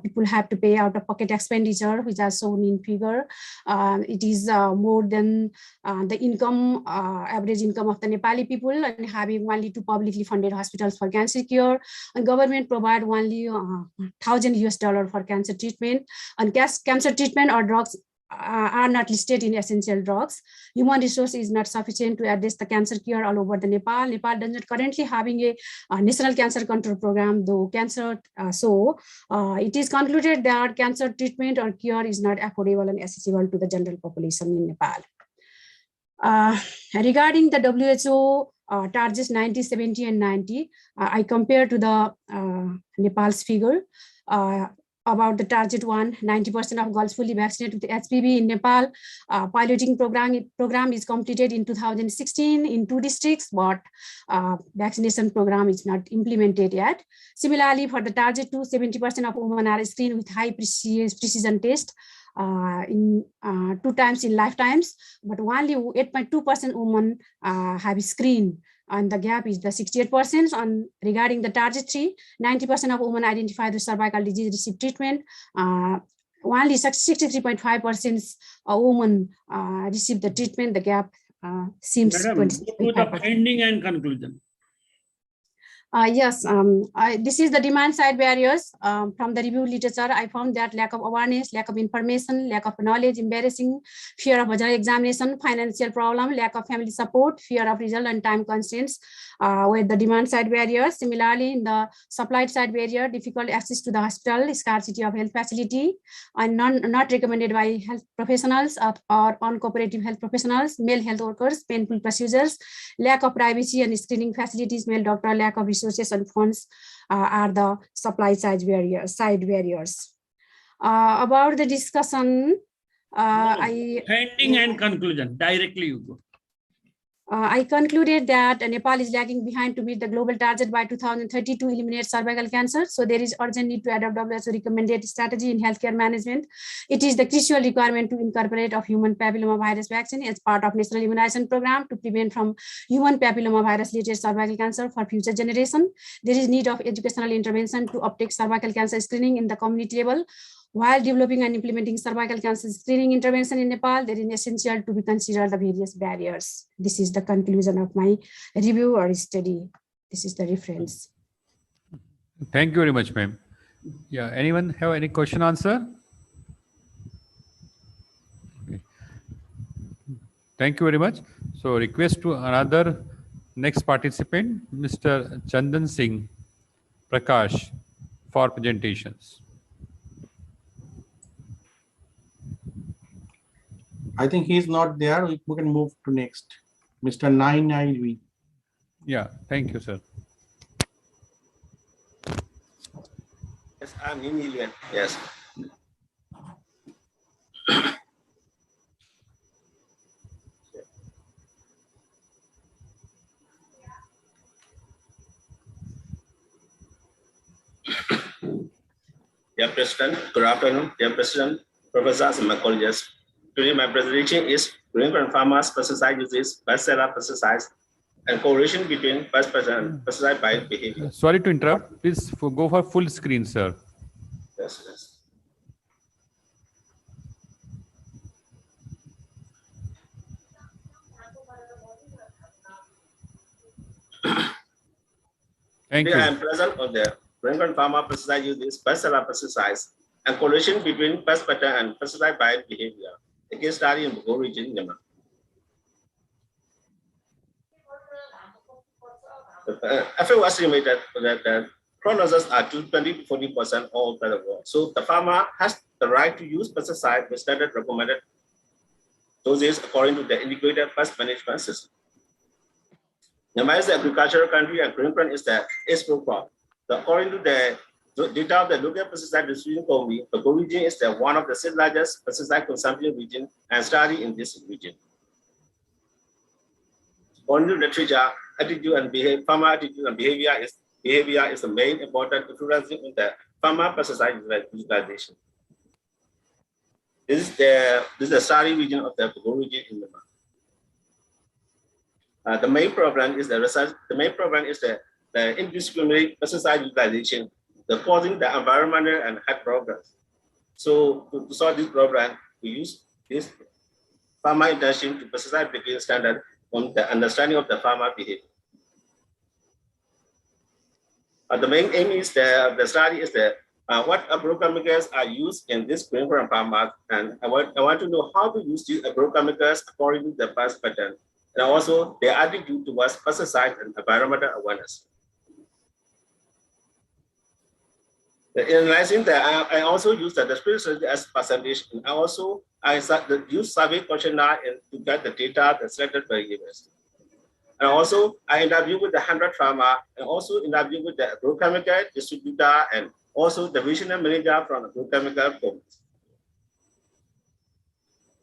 People have to pay out of pocket expenditure, which are shown in figure. It is more than the income, average income of the Nepali people, and having only 2 publicly funded hospitals for cancer care. And government provide only $1,000 for cancer treatment. And cancer treatment or drugs are not listed in essential drugs. Human resource is not sufficient to address the cancer care all over the Nepal. Nepal does not currently having a national cancer control program, though cancer. It is concluded that cancer treatment or cure is not affordable and accessible to the general population in Nepal. Regarding the WHO targets 90, 70, and 90, I compare to the Nepal's figure about the target 1, 90% of girls fully vaccinated with HPV in Nepal. Piloting program is completed in 2016 in 2 districts, but vaccination program is not implemented yet. Similarly, for the target 2, 70% of women are screened with high precision test in 2 times in lifetimes, but only 8.2% women have screened, and the gap is the 68%. On regarding the target 3, 90% of women identified with cervical disease receive treatment. Only 63.5% women receive the treatment. The gap seems Madam, go to the finding and conclusion. Yes, this is the demand side barriers. From the review literature, I found that lack of awareness, lack of information, lack of knowledge, embarrassing, fear of vaginal examination, financial problem, lack of family support, fear of result, and time constraints were the demand side barriers. Similarly, in the supply side barrier, difficult access to the hospital, scarcity of health facility, and not recommended by health professionals or uncooperative health professionals, male health workers, painful procedures, lack of privacy and screening facilities, male doctor, lack of resources and funds are the supply side barriers. About the discussion, Finding and conclusion, directly you go. I concluded that Nepal is lagging behind to meet the global target by 2030 to eliminate cervical cancer. So there is urgent need to adopt WHO recommended strategy in healthcare management. It is the crucial requirement to incorporate of human papillomavirus vaccine as part of national immunization program to prevent from human papillomavirus related cervical cancer for future generation. There is need of educational intervention to uptake cervical cancer screening in the community level. While developing and implementing cervical cancer screening intervention in Nepal, there is essential to be considered the various barriers. This is the conclusion of my review or study. This is the reference. Thank you very much, ma'am. Yeah, anyone have any question answer? Okay. Thank you very much. So request to another next participant, Mr. Chandan Singh Prakash for presentations. I think he's not there. We can move to next. Mr. 99V. Yeah, thank you, sir. Yes, I'm Emilian. Yes. Dear President, good afternoon. Dear President, professors and my colleagues. Today my presentation is green and farmers pesticide uses, bestseller pesticides, and correlation between pesticide and pesticide by behavior. Sorry to interrupt. Please go for full screen, sir. Yes, yes. Thank Today you. I am present on the green and farmer pesticide uses, bestseller pesticides, and correlation between pest pattern and pesticide by behavior. A case study in Bogor region, Myanmar. FAO estimated that crop losses are 20 to 40% all over the world. So the farmer has the right to use pesticide with standard recommended doses according to the integrated pest management system. Myanmar is the agricultural country and green is the export crop. According to the data of the local pesticide distribution company, the Bogor region is one of the 6th largest pesticide consumption region and study in this region. According to literature, attitude and behavior, farmer attitude and behavior is the main important influence in the farmer pesticide utilization. This is the study region of the Bogor region in Myanmar. The main problem is the research. The main problem is the indiscriminate pesticide utilization, causing the environmental and health problems. So to solve this problem, we use this farmer intention to pesticide application standard on the understanding of the farmer behavior. The main aim is the study is what agrochemicals are used in this green farmers, and I want to know how to use these agrochemicals according to the past pattern, and also their attitude towards pesticide and environmental awareness. In analyzing that, I also use the description as percentage, and I also I use survey questionnaire to get the data that's selected by university. And also, I interview with the 100 farmer, and also interview with the agrochemical distributor, and also the regional manager from agrochemical companies.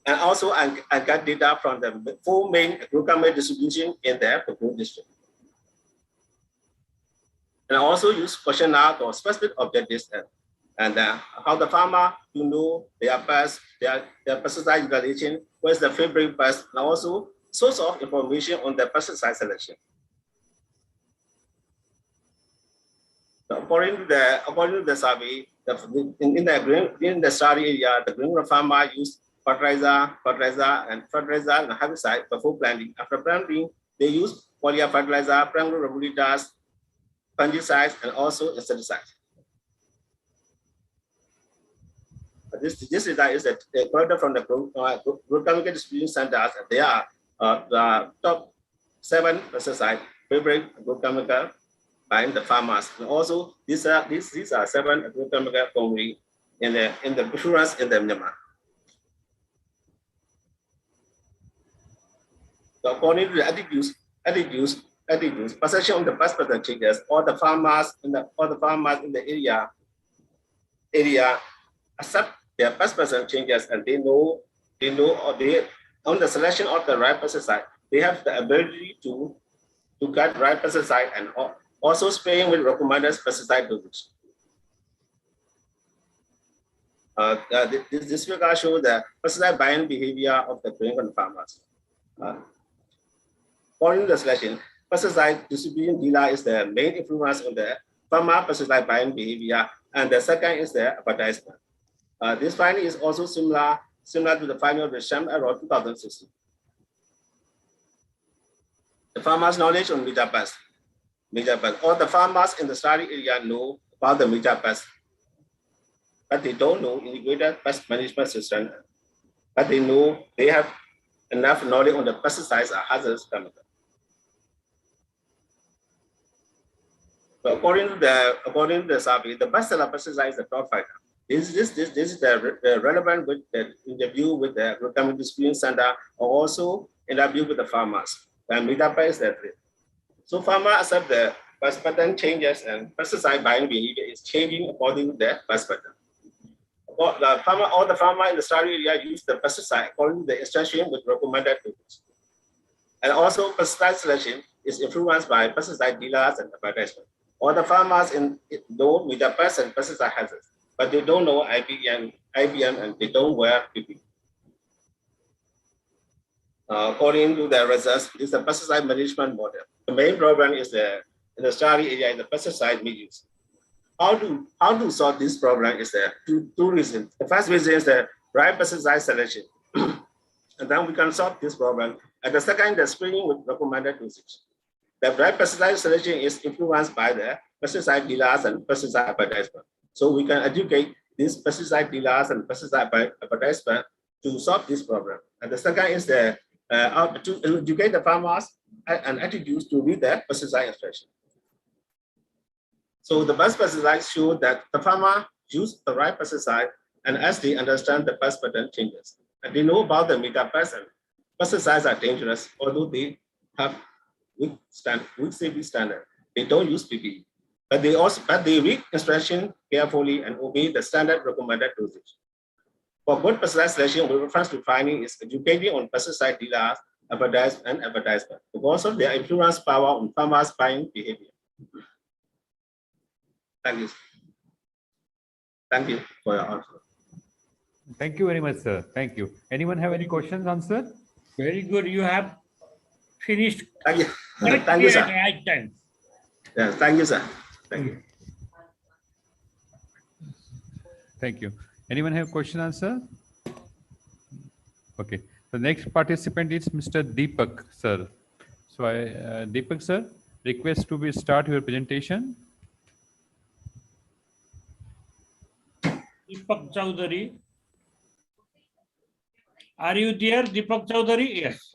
And also, I got data from the 4 main agrochemical distribution in the Pesticide district. And I also use questionnaire for specific objectives and how the farmer to know their pest, their pesticide utilization, where's the favorite pest, and also source of information on the pesticide selection. So according to the survey, in the study area, the green farmer use fertilizer, and herbicide before planting. After planting, they use foliar fertilizer, primary regulators, fungicides, and also insecticides. This data is collected from the agrochemical distribution centers. They are the top 7 pesticide favorite agrochemical by the farmers. And also, these are 7 agrochemical companies in the insurance in the Myanmar. So according to the attitudes, perception of the pest pattern changes. All the farmers in the area accept their pest pattern changes, and they know on the selection of the right pesticide, they have the ability to get right pesticide and also spraying with recommended pesticide dosage. This figure shows the pesticide buying behavior of the grain farmers. Following the selection, pesticide distribution dealer is the main influence on the farmer pesticide buying behavior, and the second is the advertisement. This finding is also similar to the finding of the Sham error 2016. The farmers' knowledge on major pests. All the farmers in the study area know about the major pests, but they don't know integrated pest management system. But they know they have enough knowledge on the pesticides or hazardous chemicals. So according to the survey, the bestseller pesticide is the top fighter. This is the relevant with the interview with the agrochemical distribution center, or also interview with the farmers. And Midapa is that. So farmers accept the pest pattern changes, and pesticide buying behavior is changing according to the pest pattern. All the farmers in the study area use the pesticide according to the instruction with recommended dosage. And also pesticide selection is influenced by pesticide dealers and advertisement. All the farmers know major pests and pesticide hazards, but they don't know IBM, and they don't wear PPE. According to the results, it's a pesticide management model. The main problem is in the study area in the pesticide misuse. How to solve this problem is two reasons. The first reason is the right pesticide selection, and then we can solve this problem. And the second, the screening with recommended dosage. The right pesticide selection is influenced by the pesticide dealers and pesticide advertisement. So we can educate these pesticide dealers and pesticide advertisement to solve this problem. And the second is to educate the farmers and attitudes to read the pesticide instruction. So the best pesticides show that the farmer use the right pesticide, and as they understand the pest pattern changes, and they know about the meta pests, and pesticides are dangerous, although they have weak safety standard. They don't use PPE, but they read instruction carefully and obey the standard recommended dosage. For good pesticide selection, with reference to finding is educating on pesticide dealers, advertisement because of their influence power on farmers' buying behavior. Thank you. Thank you for your answer. Thank you very much, sir. Thank you. Anyone have any questions answered? Very good. You have finished. Thank you. Thank you, sir. Right time. Yeah, thank you, sir. Thank you. Thank you. Anyone have question answer? Okay. The next participant is Mr. Deepak, sir. So Deepak, sir, request to start your presentation. Deepak Chaudhary. Are you there, Deepak Chaudhary? Yes.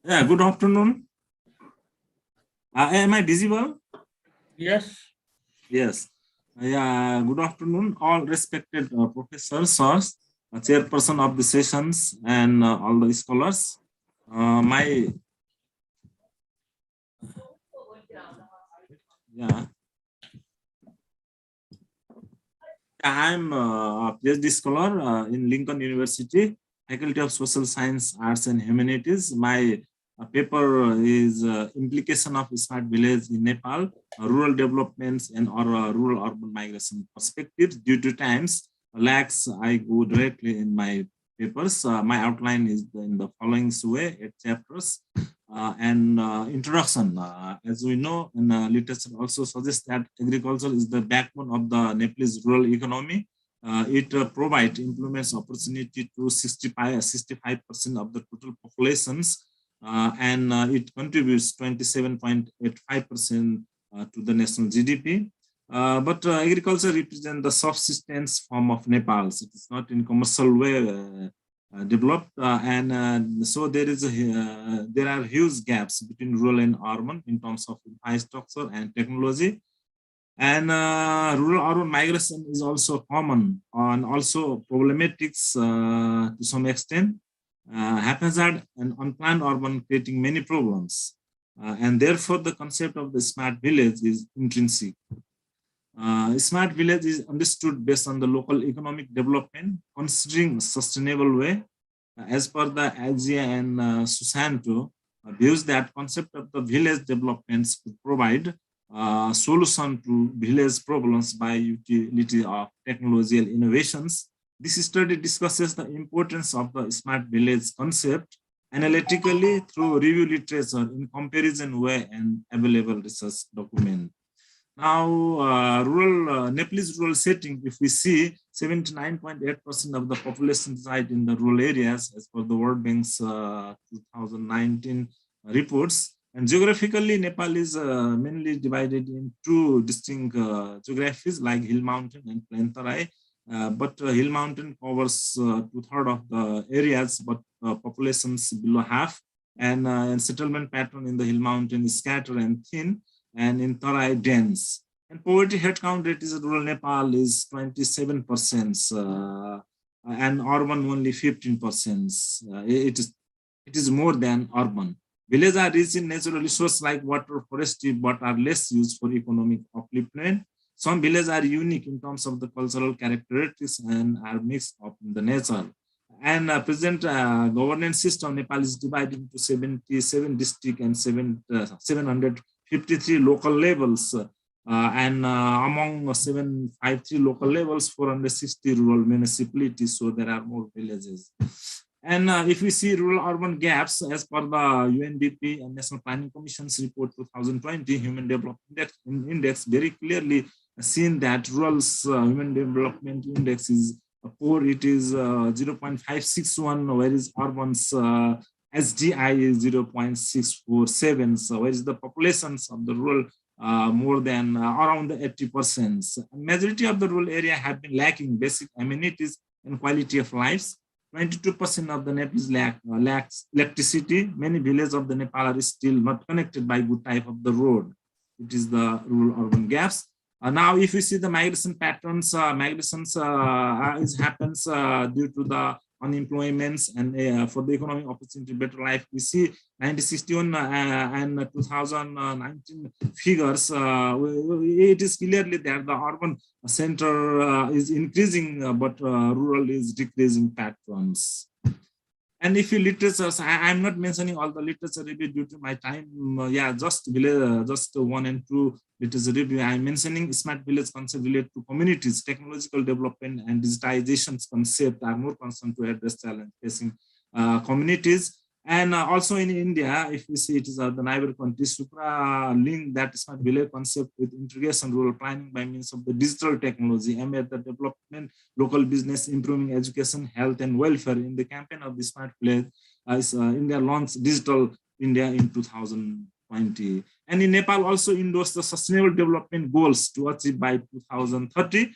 Yeah, good afternoon. Am I visible? Yes. Yes. Yeah, good afternoon, all respected professors, sirs, chairperson of the sessions, and all the scholars. I'm a PhD scholar in Lincoln University, Faculty of Social Science, Arts and Humanities. My paper is Implication of Smart Village in Nepal, Rural Developments and Rural Urban Migration Perspectives. Due to times lacks, I go directly in my papers. My outline is in the following way: 8 chapters. Introduction. As we know, and literature also suggests that agriculture is the backbone of the Nepalese rural economy. It provides employment opportunity to 65% of the total populations, and it contributes 27.85% to the national GDP. But agriculture represents the subsistence form of Nepal. It is not in commercial way developed, so there are huge gaps between rural and urban in terms of infrastructure and technology. And rural-urban migration is also common and also problematic to some extent. Haphazard and unplanned urban creating many problems, and therefore the concept of the smart village is intrinsic. Smart village is understood based on the local economic development, considering a sustainable way. As per the AGIA and Susanto, views that concept of the village developments could provide solution to village problems by utility of technological innovations. This study discusses the importance of the smart village concept analytically through review literature in comparison way and available research document. Now, Nepalese rural setting, if we see 79.8% of the population reside in the rural areas as per the World Bank's 2019 reports. And geographically, Nepal is mainly divided in two distinct geographies like Hill Mountain and Plain Tarai. But Hill Mountain covers 2/3 of the areas, but populations below half. And settlement pattern in the Hill Mountain is scattered and thin, and in Tarai dense. And poverty headcount rate is rural Nepal is 27%, and urban only 15%. It is more than urban. Villages are rich in natural resources like water, forestry, but are less used for economic upliftment. Some villages are unique in terms of the cultural characteristics and are mixed up in the nature. And present governance system, Nepal is divided into 77 districts and 753 local levels. Among 753 local levels, 460 rural municipalities, so there are more villages. And if we see rural-urban gaps, as per the UNDP and National Planning Commission's report 2020 Human Development Index, very clearly seen that rural Human Development Index is poor. It is 0.561, whereas urban's SDI is 0.647. So whereas the populations of the rural more than around 80%. Majority of the rural area have been lacking basic amenities and quality of lives. 22% of the Nepal lacks electricity. Many villages of the Nepal are still not connected by good type of the road. It is the rural-urban gaps. Now, if you see the migration patterns, migrations happens due to the unemployments and for the economic opportunity, better life. We see 1961 and 2019 figures. It is clearly that the urban center is increasing, but rural is decreasing patterns. And if you literature, I'm not mentioning all the literature review due to my time. Just 1 and 2 literature review. I'm mentioning smart village concept related to communities, technological development, and digitization's concept are more concerned to address challenge facing communities. And also in India, if we see it is the neighbor countries, Supra link that smart village concept with integration rural planning by means of the digital technology, aim at the development, local business, improving education, health, and welfare. In the campaign of the smart village, India launched Digital India in 2020. And in Nepal also endorsed the sustainable development goals to achieve by 2030.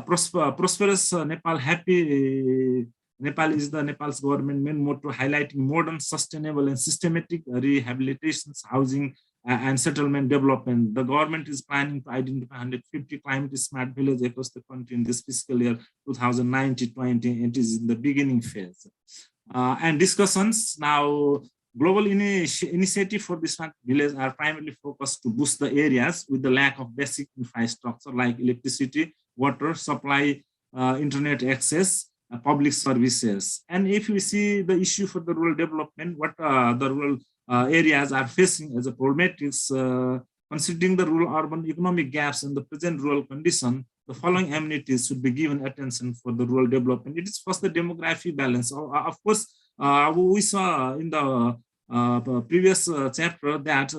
Prosperous Nepal, happy Nepal is the Nepal's government main motto, highlighting modern, sustainable, and systematic rehabilitations, housing, and settlement development. The government is planning to identify 150 climate smart villages across the country in this fiscal year 2019-20. It is in the beginning phase. And discussions now. Global initiative for this smart village are primarily focused to boost the areas with the lack of basic infrastructure like electricity, water supply, internet access, public services. And if we see the issue for the rural development, what the rural areas are facing as a problematics, considering the rural-urban economic gaps and the present rural condition, the following amenities should be given attention for the rural development. It is first the demography balance. Of course, we saw in the previous chapter that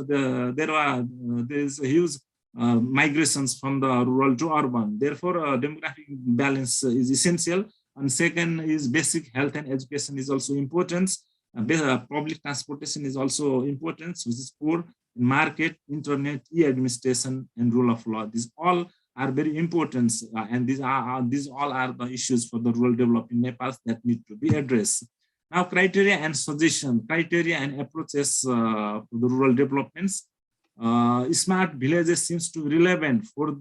there is a huge migrations from the rural to urban. Therefore, demographic balance is essential. And second is basic health and education is also important. Public transportation is also important, which is poor, market, internet, e-administration, and rule of law. These all are very important, and these all are the issues for the rural development in Nepal that need to be addressed. Now, criteria and suggestion, criteria and approaches for the rural developments. Smart villages seems to be relevant for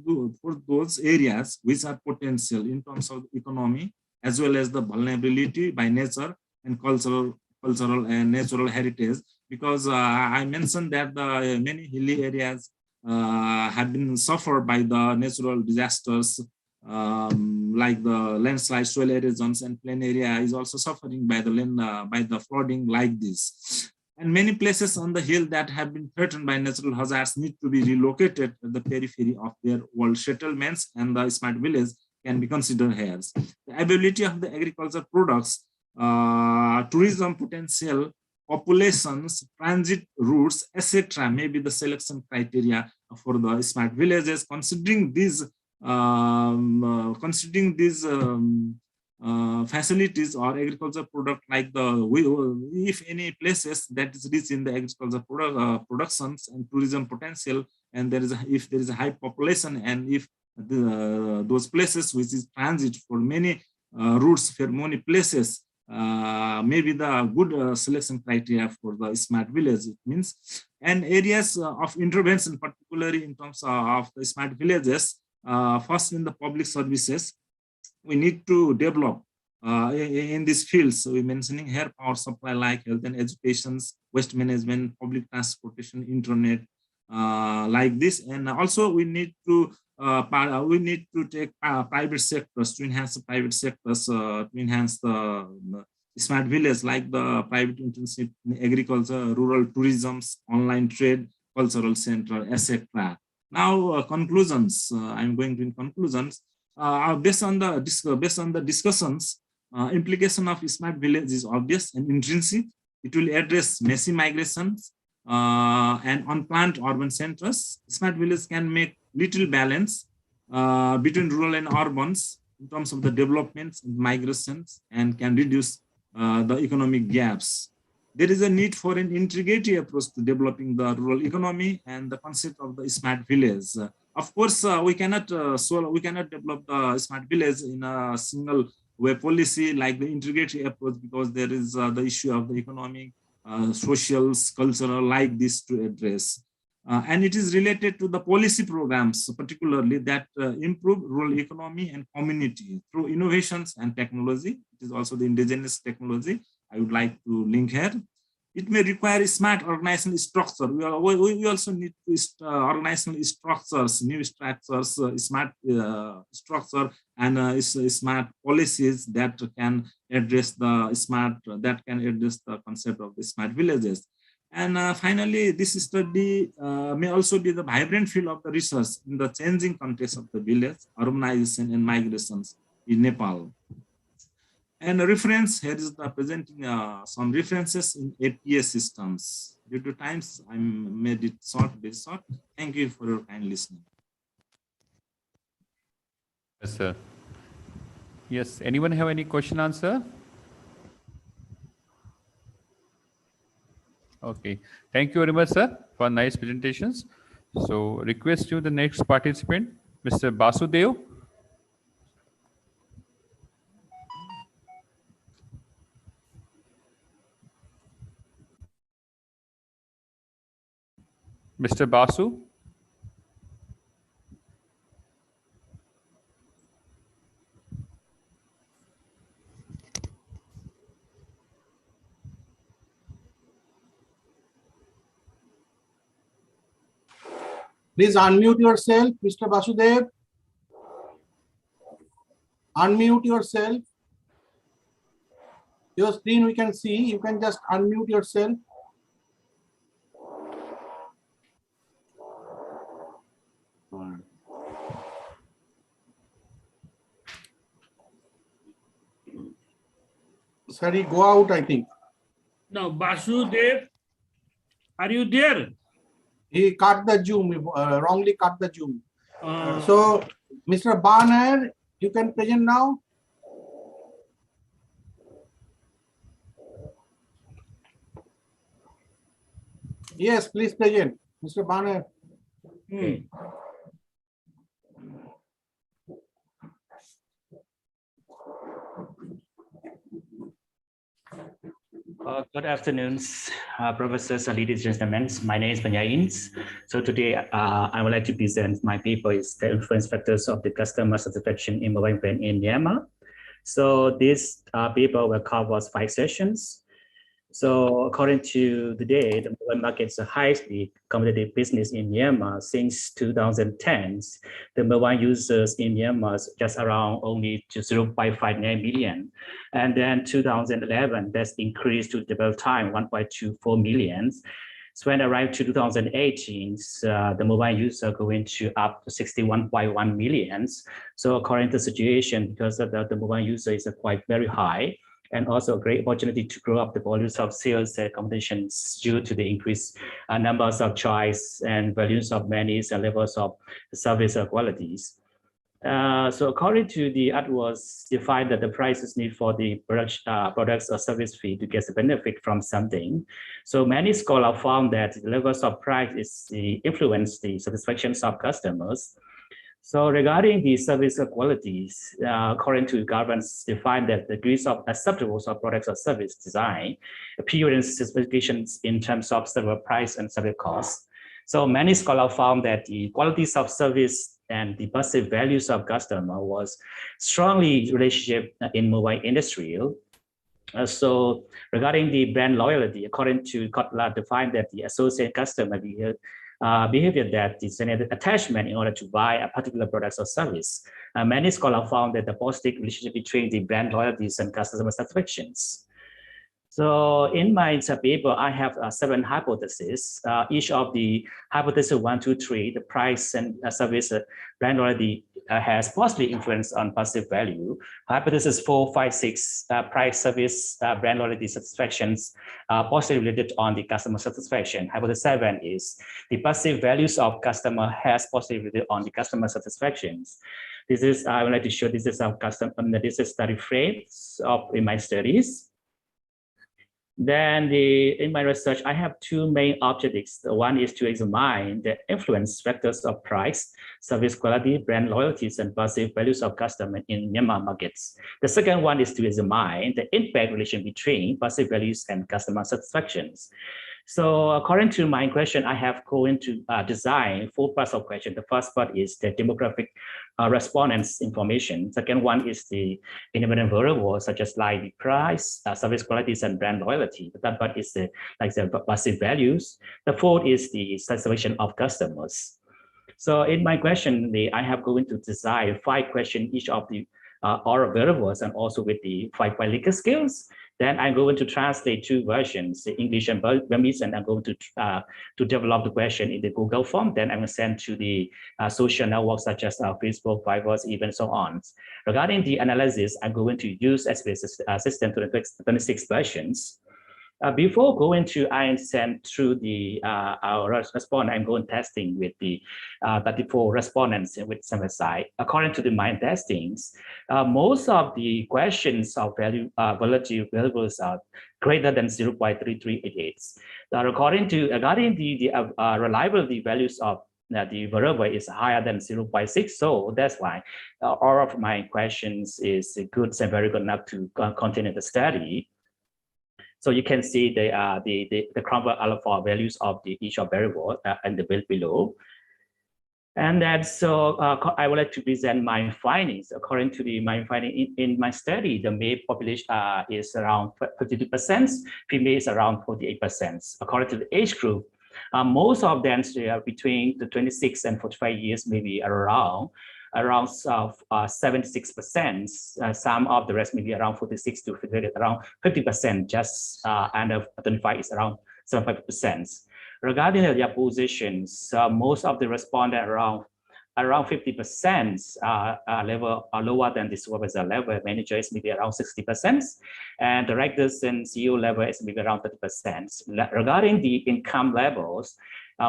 those areas which are potential in terms of economy, as well as the vulnerability by nature and cultural and natural heritage. Because I mentioned that the many hilly areas have been suffered by the natural disasters, like the landslide, soil erosions, and plain area is also suffering by the flooding like this. And many places on the hill that have been threatened by natural hazards need to be relocated to the periphery of their old settlements, and the smart village can be considered here. The ability of the agriculture products, tourism potential, populations, transit routes, etc. may be the selection criteria for the smart villages. Considering these facilities or agriculture product, like if any places that is rich in the agriculture productions and tourism potential, and if there is a high population, and if those places which is transit for many routes for many places, maybe the good selection criteria for the smart village. It means, and areas of intervention, particularly in terms of the smart villages. First, in the public services, we need to develop in these fields. So we're mentioning here power supply, like health and education, waste management, public transportation, internet, like this. And also we need to take private sectors to enhance the private sectors, to enhance the smart village, like the private internship in agriculture, rural tourism, online trade, cultural center, etc. Now, conclusions. I'm going to conclusions. Based on the discussions, implication of smart village is obvious and intrinsic. It will address messy migrations and unplanned urban centers. Smart village can make little balance between rural and urbans in terms of the developments and migrations, and can reduce the economic gaps. There is a need for an integrated approach to developing the rural economy and the concept of the smart village. Of course, we cannot develop the smart village in a single way policy like the integrated approach, because there is the issue of the economic, social, cultural, like this to address. And it is related to the policy programs, particularly that improve rural economy and community through innovations and technology. It is also the indigenous technology I would like to link here. It may require smart organizational structure. We also need to organizational structures, new structures, smart structure, and smart policies that can address the concept of the smart villages. And finally, this study may also be the vibrant field of the research in the changing context of the village, urbanization, and migrations in Nepal. And a reference, here is the presenting some references in APA systems. Due to times, I made it very short. Thank you for your kind listening. Yes, sir. Yes, anyone have any question answer? Okay, thank you very much, sir, for nice presentations. So request you the next participant, Mr. Basudev. Mr. Basu? Please unmute yourself, Mr. Basudev. Unmute yourself. Your screen we can see. You can just unmute yourself. Sorry, go out, I think. No, Basudev, are you there? He cut the Zoom, wrongly cut the Zoom. So, Mr. Barner, you can present now. Yes, please present, Mr. Barner. Okay. Good afternoon, professors and ladies and gentlemen. My name is Panyains. So today I would like to present my paper is the influence factors of the customer satisfaction in mobile brand in Myanmar. So this paper will cover 5 sessions. So according to today, the mobile market is the highest competitive business in Myanmar since 2010. The mobile users in Myanmar is just around only 0.59 million. And then 2011, that's increased to double time, 1.24 million. So when it arrived to 2018, the mobile user going to up to 61.1 million. So according to the situation, because of the mobile user is quite very high, and also a great opportunity to grow up the volumes of sales competitions due to the increased numbers of choice and values of menus and levels of service qualities. So according to the AdWords, defined that the price is need for the products or service fee to get the benefit from something. So many scholars found that the levels of price is influence the satisfactions of customers. So regarding the service qualities, according to governments, define that the degrees of acceptable of products or service design, appearance specifications in terms of server price and service cost. So many scholars found that the qualities of service and the perceived values of customer was strongly relationship in mobile industry. So regarding the brand loyalty, according to Kotler, defined that the associate customer behavior that is an attachment in order to buy a particular product or service. Many scholars found that the positive relationship between the brand loyalties and customer satisfactions. So in my paper, I have 7 hypotheses. Each of the hypothesis 1, 2, 3, the price and service brand loyalty has positive influence on passive value. Hypothesis 4, 5, 6, price, service, brand loyalty satisfactions positively related on the customer satisfaction. Hypothesis 7 is the passive values of customer has positively related on the customer satisfactions. This is, I would like to show this is our custom, this is study frames in my studies. Then in my research, I have 2 main objectives. One is to examine the influence factors of price, service quality, brand loyalties, and passive values of customers in Myanmar markets. The second one is to examine the impact relation between passive values and customer satisfactions. So according to my question, I have going to design 4 parts of question. The first part is the demographic respondents information. Second one is the independent variables such as like the price, service qualities, and brand loyalty. The third part is the passive values. The fourth is the satisfaction of customers. So in my question, I have going to design 5 questions each of the oral variables and also with the 5 political skills. Then I'm going to translate 2 versions, the English and Burmese, and I'm going to develop the question in the Google form. Then I'm going to send to the social networks such as Facebook, Viber, even so on. Regarding the analysis, I'm going to use SBS system to the 26 versions. Before going to, I send through the our response, I'm going testing with the 34 respondents with Cervical. According to the my testings, most of the questions of validity variables are greater than 0.3388. Regarding the reliability values of the variable is higher than 0.6, so that's why all of my questions is good and very good enough to continue the study. So you can see the Cromwell alpha values of each of variable and the bill below. And then so I would like to present my findings. According to my finding in my study, the male population is around 52%, female is around 48%. According to the age group, most of them are between the 26 and 45 years, maybe around 76%. Some of the rest maybe around 46 to 50, around 50%. Just under 25 is around 75%. Regarding their positions, most of the respondents around 50% level are lower than the supervisor level. Manager is maybe around 60%, and directors and CEO level is maybe around 30%. Regarding the income levels,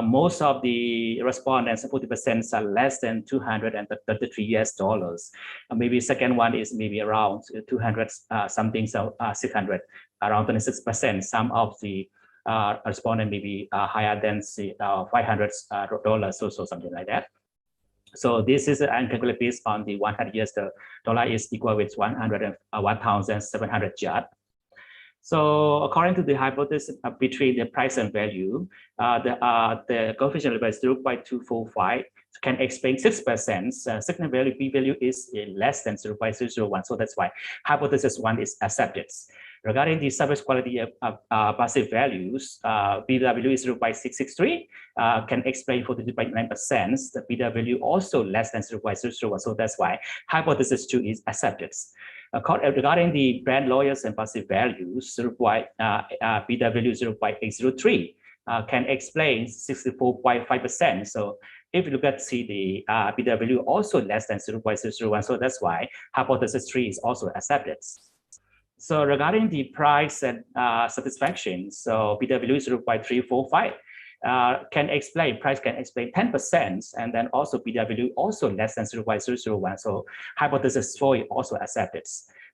most of the respondents, 40% are less than $233. Maybe second one is maybe around 200 something, so 600, around 26%. Some of the respondent maybe higher than $500, so something like that. So this is calculated based on the 100 years. The dollar is equal with 1,700 jat. So according to the hypothesis between the price and value, the coefficient level is 0.245, can explain 6%. Second value, p value is less than 0.001. So that's why hypothesis 1 is accepted. Regarding the service quality of passive values, BW is 0.663, can explain 42.9%. The beta value also less than 0.001. So that's why hypothesis 2 is accepted. Regarding the brand loyalty and passive values, beta value 0.803 can explain 64.5%. So if you look at the beta value also less than 0.001, so that's why hypothesis 3 is also accepted. So regarding the price and satisfaction, so beta value 0.345 price can explain 10%, and then also beta value also less than 0.001. So hypothesis 4 is also accepted.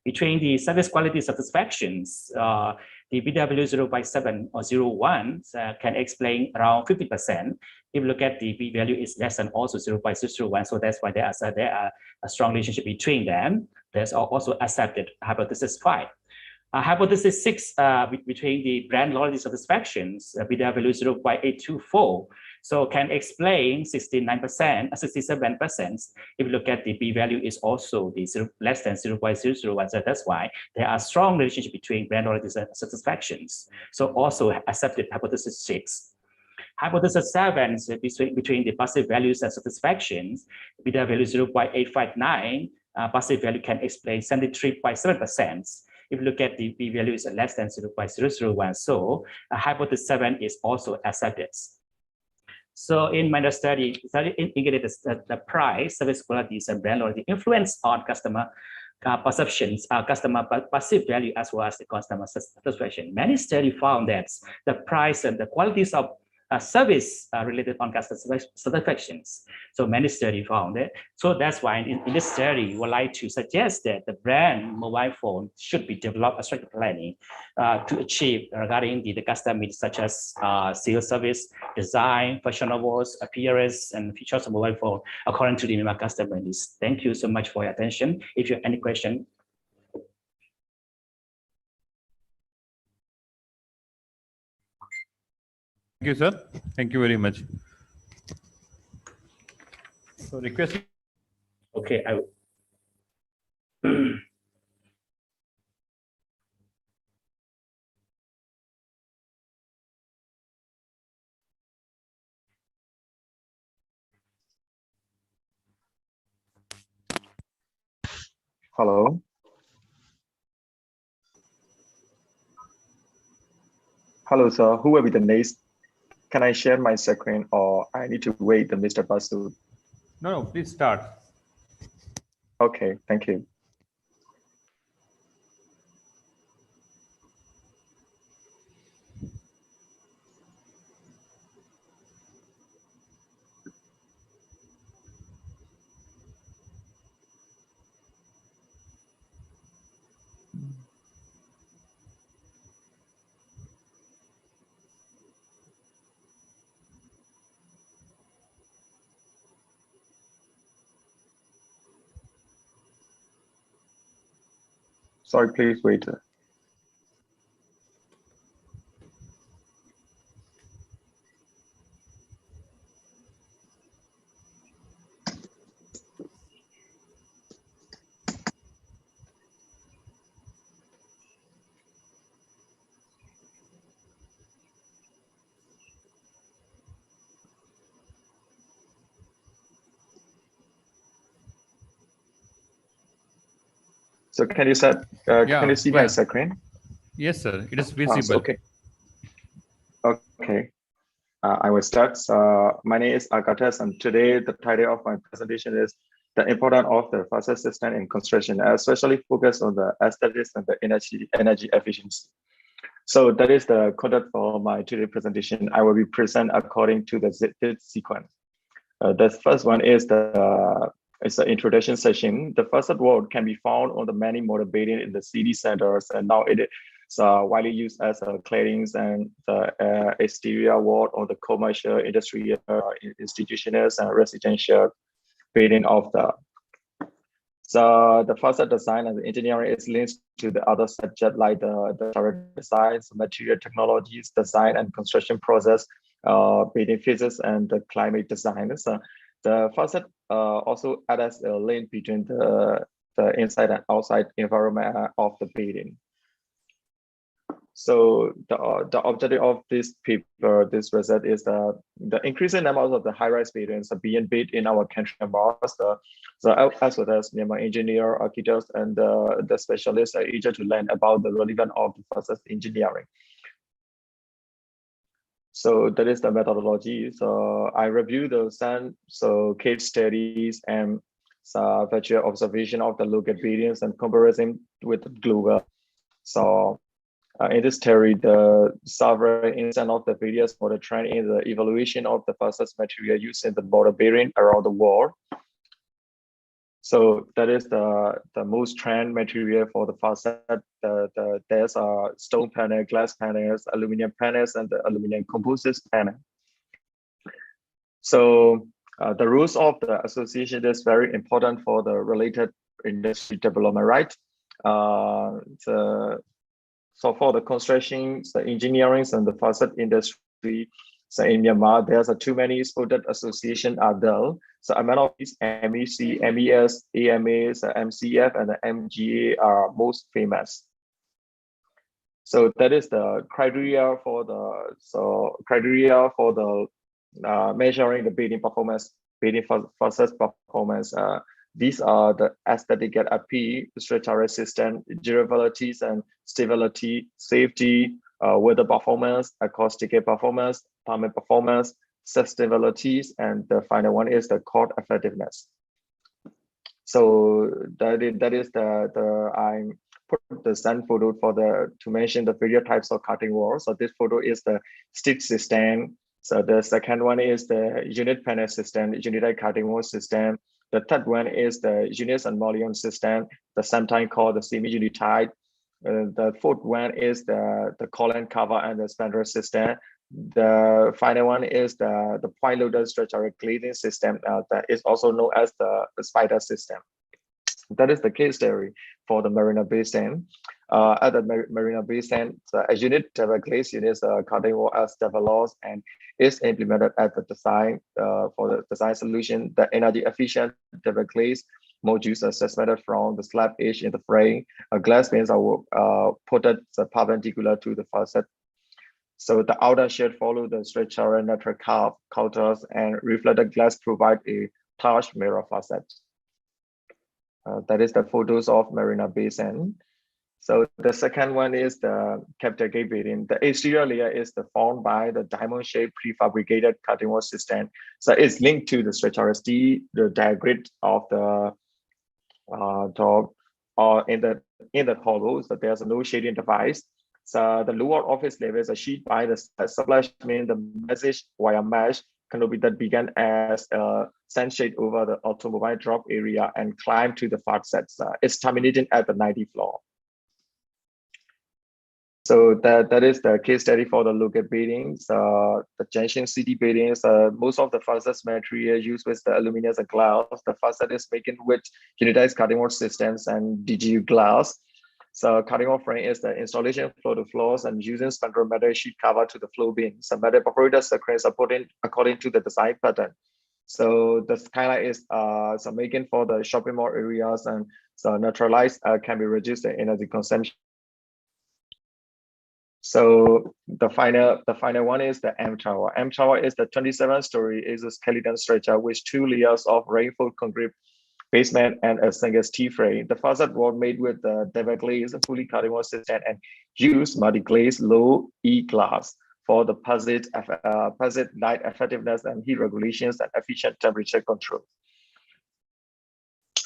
Between the service quality satisfactions, the beta value 0.7 or 0.1 can explain around 50%. If you look at the b value is less than also 0.001, so that's why there are a strong relationship between them. There's also accepted hypothesis 5. Hypothesis 6 between the brand loyalty satisfactions, beta value 0.824, so can explain 67%. If you look at the b value is also the less than 0.001, so that's why there are strong relationship between brand loyalty satisfactions. So also accepted hypothesis 6. Hypothesis 7 between the passive values and satisfactions, beta value 0.859, passive value can explain 73.7%. If you look at the p value is less than 0.001, so hypothesis 7 is also accepted. So in my study integrated the price, service qualities, and brand loyalty influence on customer perceptions, customer passive value, as well as the customer satisfaction. Many studies found that the price and the qualities of service related on customer satisfactions. So many studies found it. So that's why in this study, we would like to suggest that the brand mobile phone should be developed as strategic planning to achieve regarding the customer needs such as sales service, design, functionables, appearance, and features of mobile phone according to the customer needs. Thank you so much for your attention. If you have any question. Thank you, sir. Thank you very much. So request. Okay, I will. Hello. Hello, sir. Who will be the next? Can I share my screen, or I need to wait the Mr. Basu? No, please start. Okay, thank you. Sorry, please wait. So can you can you see my screen? Yes, sir. It is visible. Okay. Okay. I will start. My name is Icrtbev, and today the title of my presentation is the importance of the facade system in construction, especially focused on the aesthetics and the energy efficiency. So that is the content for my today presentation. I will be present according to the sequence. The first one is the introduction session. The facade wall can be found on the many model buildings in the city centers, and now it is widely used as a claddings and the exterior wall on the commercial, industrial, institutional, and residential building of the. So the facade design and the engineering is linked to the other subject like the design, material technologies, design and construction process, building physics, and the climate design. So the facade also acts as a link between the inside and outside environment of the building. So the objective of this paper, this research, is the increasing numbers of the high-rise buildings are being built in our country and borders. So as well as Myanmar engineer, architects, and the specialists are eager to learn about the relevance of the facade engineering. So that is the methodology. So I reviewed the case studies and virtual observation of the local buildings and comparison with the global. So in this theory, the several instance of the videos for the trend in the evaluation of the facade material used in the border building around the world. So that is the most trend material for the facade. There's stone panel, glass panels, aluminum panels, and the aluminum composites panel. So the rules of the association is very important for the related industry development, right? So for the construction, the engineering, and the facade industry, so in Myanmar, there's too many spotted associations are there. So among of these, MEC, MES, AMAs, MCF, and the MGA are most famous. So that is the criteria for the measuring the building performance, building facade performance. These are the aesthetic appeal, structural system, durabilities and stability, safety, weather performance, acoustic performance, thermal performance, sustainability, and the final one is the cost effectiveness. So that is I put the sun photo to mention the various types of cutting walls. So this photo is the stick system. So the second one is the unit panel system, united cutting wall system. The third one is the units and mullion system, sometimes called the semi-unitide. The fourth one is the column cover and the spandrel system. The final one is the point loaded structural glazing system that is also known as the spider system. That is the case study for the Marina Basin. At the Marina Basin, a unit double glaze units cutting wall as developed and is implemented at the design for the design solution. The energy efficient double glaze modules are suspended from the slab edge in the frame. Glass beams are put perpendicular to the facade. So the outer shade follow the structural natural curve counters, and reflected glass provide a touch mirror facade. That is the photos of Marina Basin. So the second one is the capital gate building. The exterior layer is formed by the diamond-shaped prefabricated cutting wall system. So it's linked to the structural steel, the diagram of the top, or in the hollow. So there's no shading device. So the lower office level is a sheet by the sublash, meaning the message wire mesh canopy that began as a sunshade over the automobile drop area and climbed to the facades. It's terminating at the 90th floor. So that is the case study for the local buildings. The junction city buildings, most of the facade material used with the aluminum and glass. The facade is making with unitized cutting wall systems and DGU glass. So cutting wall frame is the installation floor to floors and using spandrel metal sheet cover to the floor beams. So metal perforated circles are put in according to the design pattern. So the skylight is so making for the shopping mall areas, and so neutralized can be reduced the energy consumption. So the final one is the M tower. M tower is the 27-story is a skeleton structure with 2 layers of reinforced concrete basement, and a single steel frame. The facade was made with double glaze, fully cardinal system, and used multi-glaze low E glass for the positive light effectiveness and heat regulations and efficient temperature control.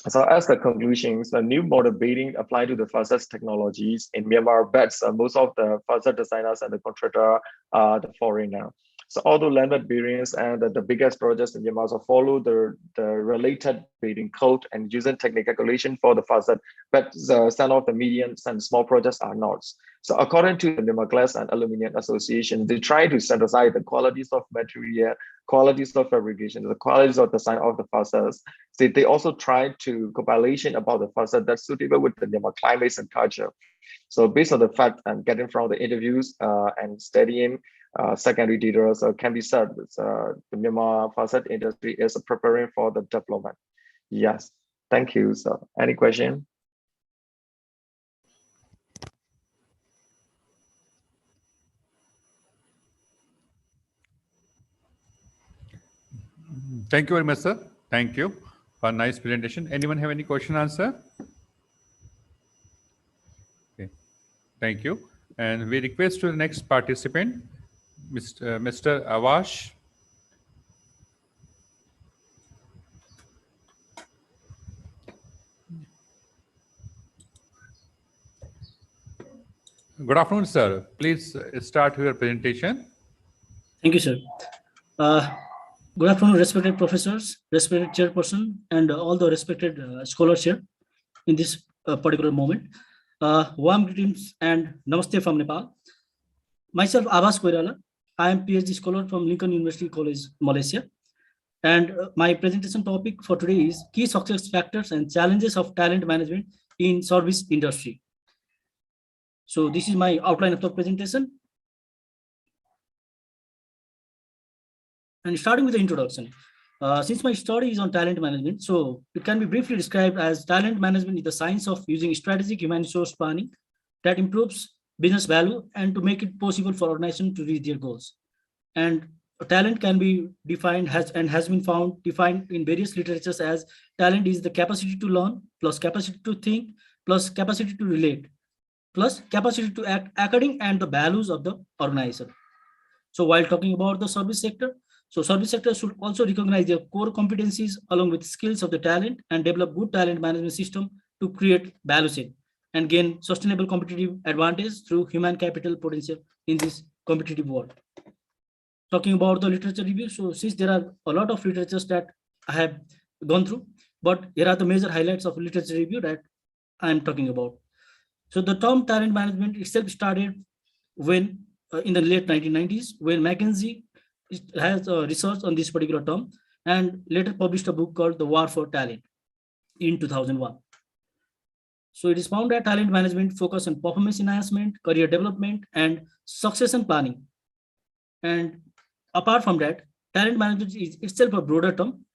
So as the conclusions, the new model beading applied to the facade technologies in Myanmar, but most of the facade designers and the contractor are the foreigner. So although landmark bearings and the biggest projects in Myanmar also follow the related bearing code and using technical calculation for the facade, but some of the medium and small projects are not. So according to the Myanmar Glass and Aluminium Association, they try to synthesize the qualities of material, qualities of fabrication, the qualities of design of the facades. So they also try to compilation about the facade that's suitable with the Myanmar climates and culture. So based on the fact and getting from the interviews and studying secondary details, can be said that the Myanmar facade industry is preparing for the development. Yes, thank you. So any question? Thank you very much, sir. Thank you for a nice presentation. Anyone have any question answer? Okay, thank you. And we request to the next participant, Mr. Avash. Good afternoon, sir. Please start your presentation. Thank you, sir. Good afternoon, respected professors, respected chairperson, and all the respected scholars here in this particular moment. Warm greetings and namaste from Nepal. Myself, Abbas Koirala. I am PhD scholar from Lincoln University College, Malaysia. And my presentation topic for today is key success factors and challenges of talent management in service industry. So this is my outline of the presentation. And starting with the introduction, since my study is on talent management, so it can be briefly described as talent management is the science of using strategic human resource planning that improves business value and to make it possible for organizations to reach their goals. And talent can be defined has been defined in various literatures as talent is the capacity to learn plus capacity to think plus capacity to relate plus capacity to act according and the values of the organizer. So while talking about the service sector, so service sector should also recognize their core competencies along with skills of the talent and develop good talent management system to create value chain and gain sustainable competitive advantage through human capital potential in this competitive world. Talking about the literature review, so since there are a lot of literatures that I have gone through, but here are the major highlights of literature review that I am talking about. So the term talent management itself started when in the late 1990s, when McKinsey has research on this particular term and later published a book called The War for Talent in 2001. So it is found that talent management focus on performance enhancement, career development, and succession planning. And apart from that, talent management is itself a broader term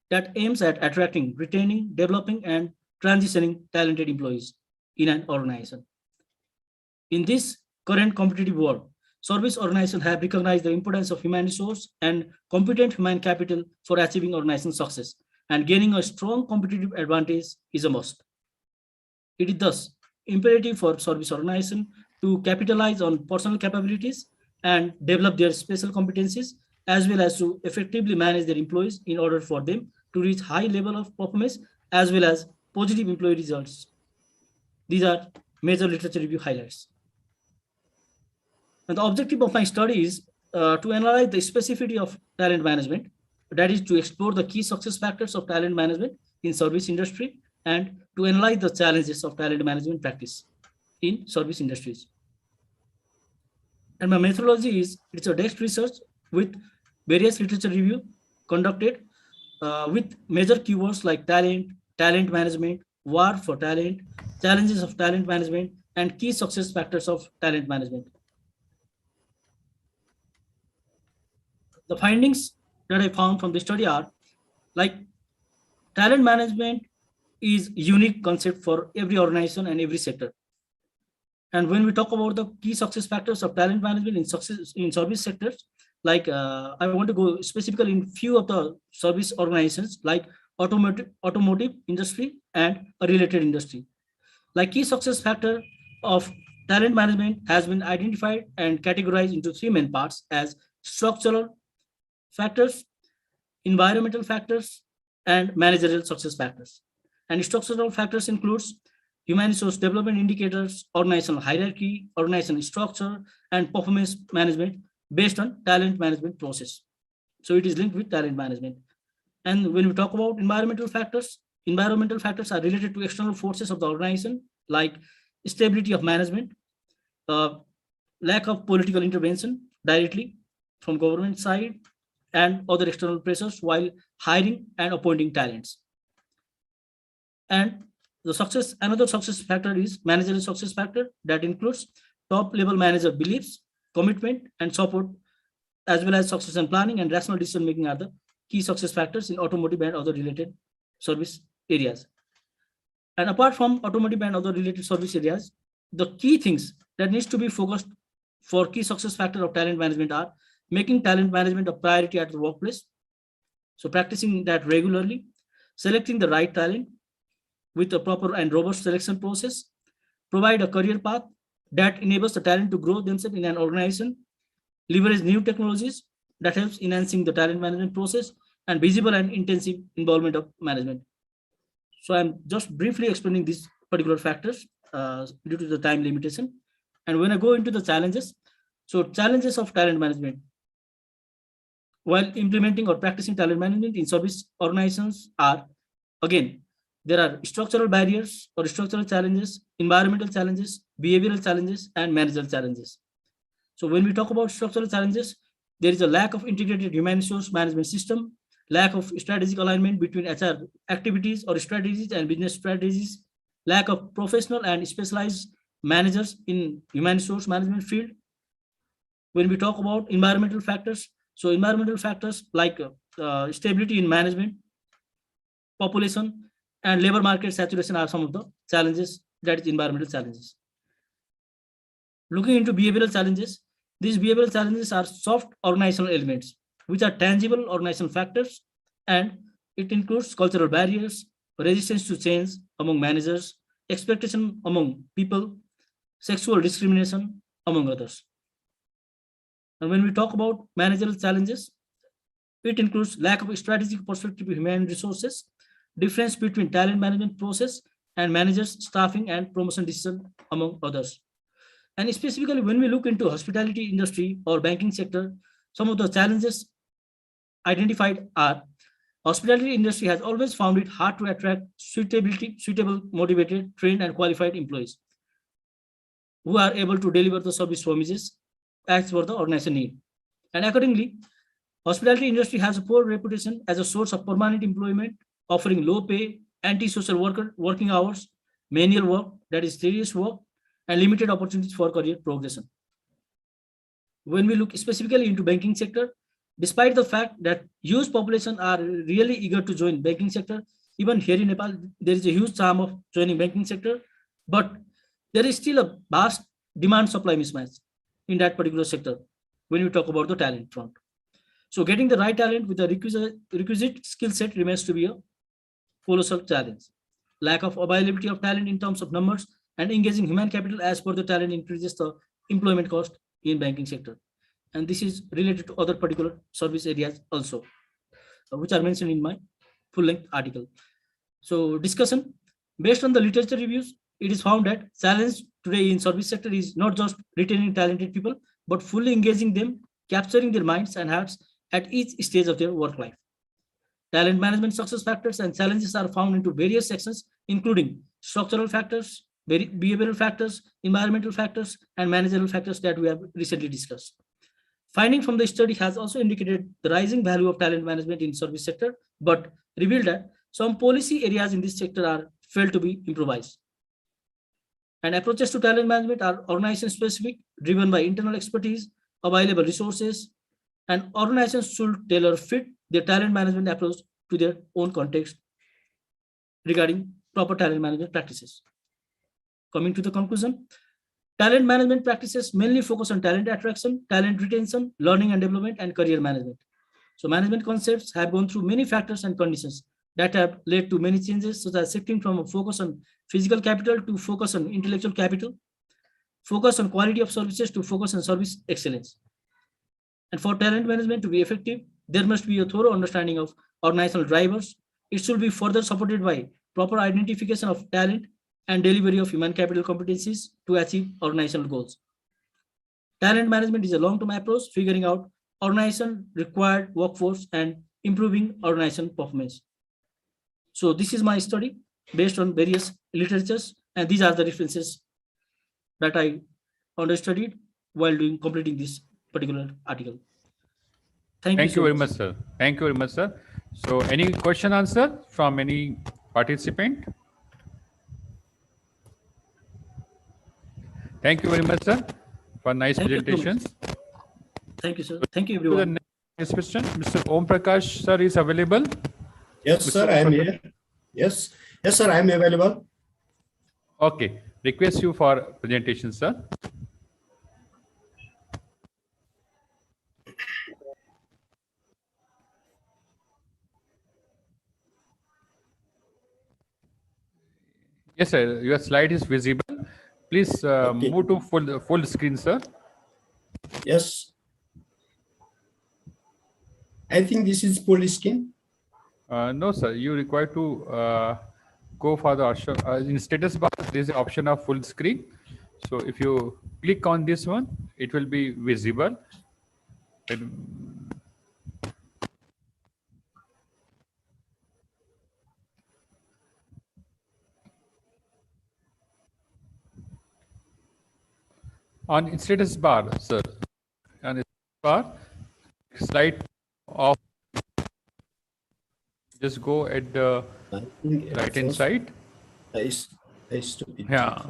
that aims at attracting, retaining, developing, and transitioning talented employees in an organization. In this current competitive world, service organizations have recognized the importance of human resource and competent human capital for achieving organizational success, and gaining a strong competitive advantage is a must. It is thus imperative for service organizations to capitalize on personal capabilities and develop their special competencies, as well as to effectively manage their employees in order for them to reach high level of performance as well as positive employee results. These are major literature review highlights. And the objective of my study is to analyze the specificity of talent management, that is to explore the key success factors of talent management in service industry and to analyze the challenges of talent management practice in service industries. And my methodology is it's a desk research with various literature review conducted with major keywords like talent, talent management, war for talent, challenges of talent management, and key success factors of talent management. The findings that I found from the study are like talent management is unique concept for every organization and every sector. And when we talk about the key success factors of talent management in service sectors, like I want to go specifically in few of the service organizations, like automotive industry, and a related industry. Like key success factor of talent management has been identified and categorized into three main parts as structural factors, environmental factors, and managerial success factors. And structural factors includes human resource development indicators, organizational hierarchy, organizational structure, and performance management based on talent management process. So it is linked with talent management. And when we talk about environmental factors are related to external forces of the organization, like stability of management, lack of political intervention directly from government side, and other external pressures while hiring and appointing talents. And another success factor is managerial success factor that includes top level manager beliefs, commitment, and support, as well as succession planning and rational decision making are the key success factors in automotive and other related service areas. And apart from automotive and other related service areas, the key things that needs to be focused for key success factor of talent management are making talent management a priority at the workplace. So practicing that regularly, selecting the right talent with a proper and robust selection process, provide a career path that enables the talent to grow themselves in an organization, leverage new technologies that helps enhancing the talent management process, and visible and intensive involvement of management. So I'm just briefly explaining these particular factors due to the time limitation. And when I go into the challenges, so challenges of talent management. While implementing or practicing talent management in service organizations are, again, there are structural barriers or structural challenges, environmental challenges, behavioral challenges, and managerial challenges. So when we talk about structural challenges, there is a lack of integrated human resource management system, lack of strategic alignment between HR activities or strategies and business strategies, lack of professional and specialized managers in human resource management field. When we talk about environmental factors, so environmental factors like stability in management, population, and labor market saturation are some of the challenges, that is environmental challenges. Looking into behavioral challenges, these behavioral challenges are soft organizational elements, which are tangible organizational factors, and it includes cultural barriers, resistance to change among managers, expectation among people, sexual discrimination, among others. And when we talk about managerial challenges, it includes lack of strategic perspective of human resources, difference between talent management process and managers, staffing, and promotion decision, among others. And specifically, when we look into hospitality industry or banking sector, some of the challenges identified are hospitality industry has always found it hard to attract suitable, motivated, trained, and qualified employees who are able to deliver the service promises as per the organization need. And accordingly, hospitality industry has a poor reputation as a source of permanent employment, offering low pay, anti-social working hours, manual work, that is tedious work, and limited opportunities for career progression. When we look specifically into banking sector, despite the fact that huge population are really eager to join banking sector, even here in Nepal, there is a huge charm of joining banking sector, but there is still a vast demand-supply mismatch in that particular sector when we talk about the talent front. So getting the right talent with the requisite skill set remains to be a colossal challenge. Lack of availability of talent in terms of numbers and engaging human capital as per the talent increases the employment cost in banking sector. And this is related to other particular service areas also, which are mentioned in my full-length article. So discussion, based on the literature reviews, it is found that challenge today in service sector is not just retaining talented people, but fully engaging them, capturing their minds and hearts at each stage of their work life. Talent management success factors and challenges are found into various sections, including structural factors, behavioral factors, environmental factors, and managerial factors that we have recently discussed. Finding from the study has also indicated the rising value of talent management in service sector, but revealed that some policy areas in this sector are failed to be improvised. And approaches to talent management are organization specific, driven by internal expertise, available resources, and organizations should tailor fit their talent management approach to their own context regarding proper talent management practices. Coming to the conclusion, talent management practices mainly focus on talent attraction, talent retention, learning and development, and career management. So management concepts have gone through many factors and conditions that have led to many changes, such as shifting from a focus on physical capital to focus on intellectual capital, focus on quality of services to focus on service excellence. And for talent management to be effective, there must be a thorough understanding of organizational drivers. It should be further supported by proper identification of talent and delivery of human capital competencies to achieve organizational goals. Talent management is a long-term approach, figuring out organization required workforce and improving organization performance. So this is my study based on various literatures, and these are the references that I understudied while completing this particular article. Thank you very much, sir. Thank you very much, sir. So any question answer from any participant? Thank you very much, sir, for nice presentations. Thank you, sir. Thank you, everyone. Next question, Mr. Om Prakash, sir, is available? Yes, sir, I am here. Yes, sir, I am available. Okay, request you for presentation, sir. Yes, sir, your slide is visible. Please move to full screen, sir. Yes. I think this is full screen. No, sir, you require to go for the option. In status bar, there is an option of full screen. So if you click on this one, it will be visible. On status bar, sir, on status bar, slide off. Just go at the right hand side. Yeah.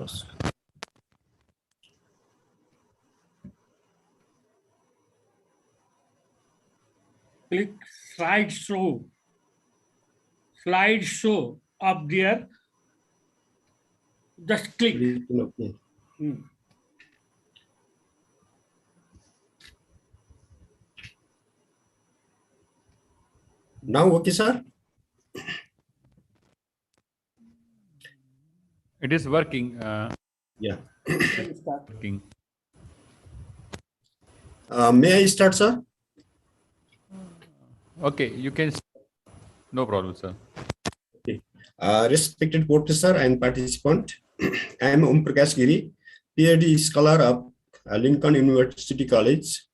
Click slideshow. Slideshow up there. Just click. Now, okay, sir. It is working. Yeah. Working. May I start, sir? Okay, you can. No problem, sir. Okay. Respected professor and participant, I am Om Prakash Giri, PhD scholar of Lincoln University College.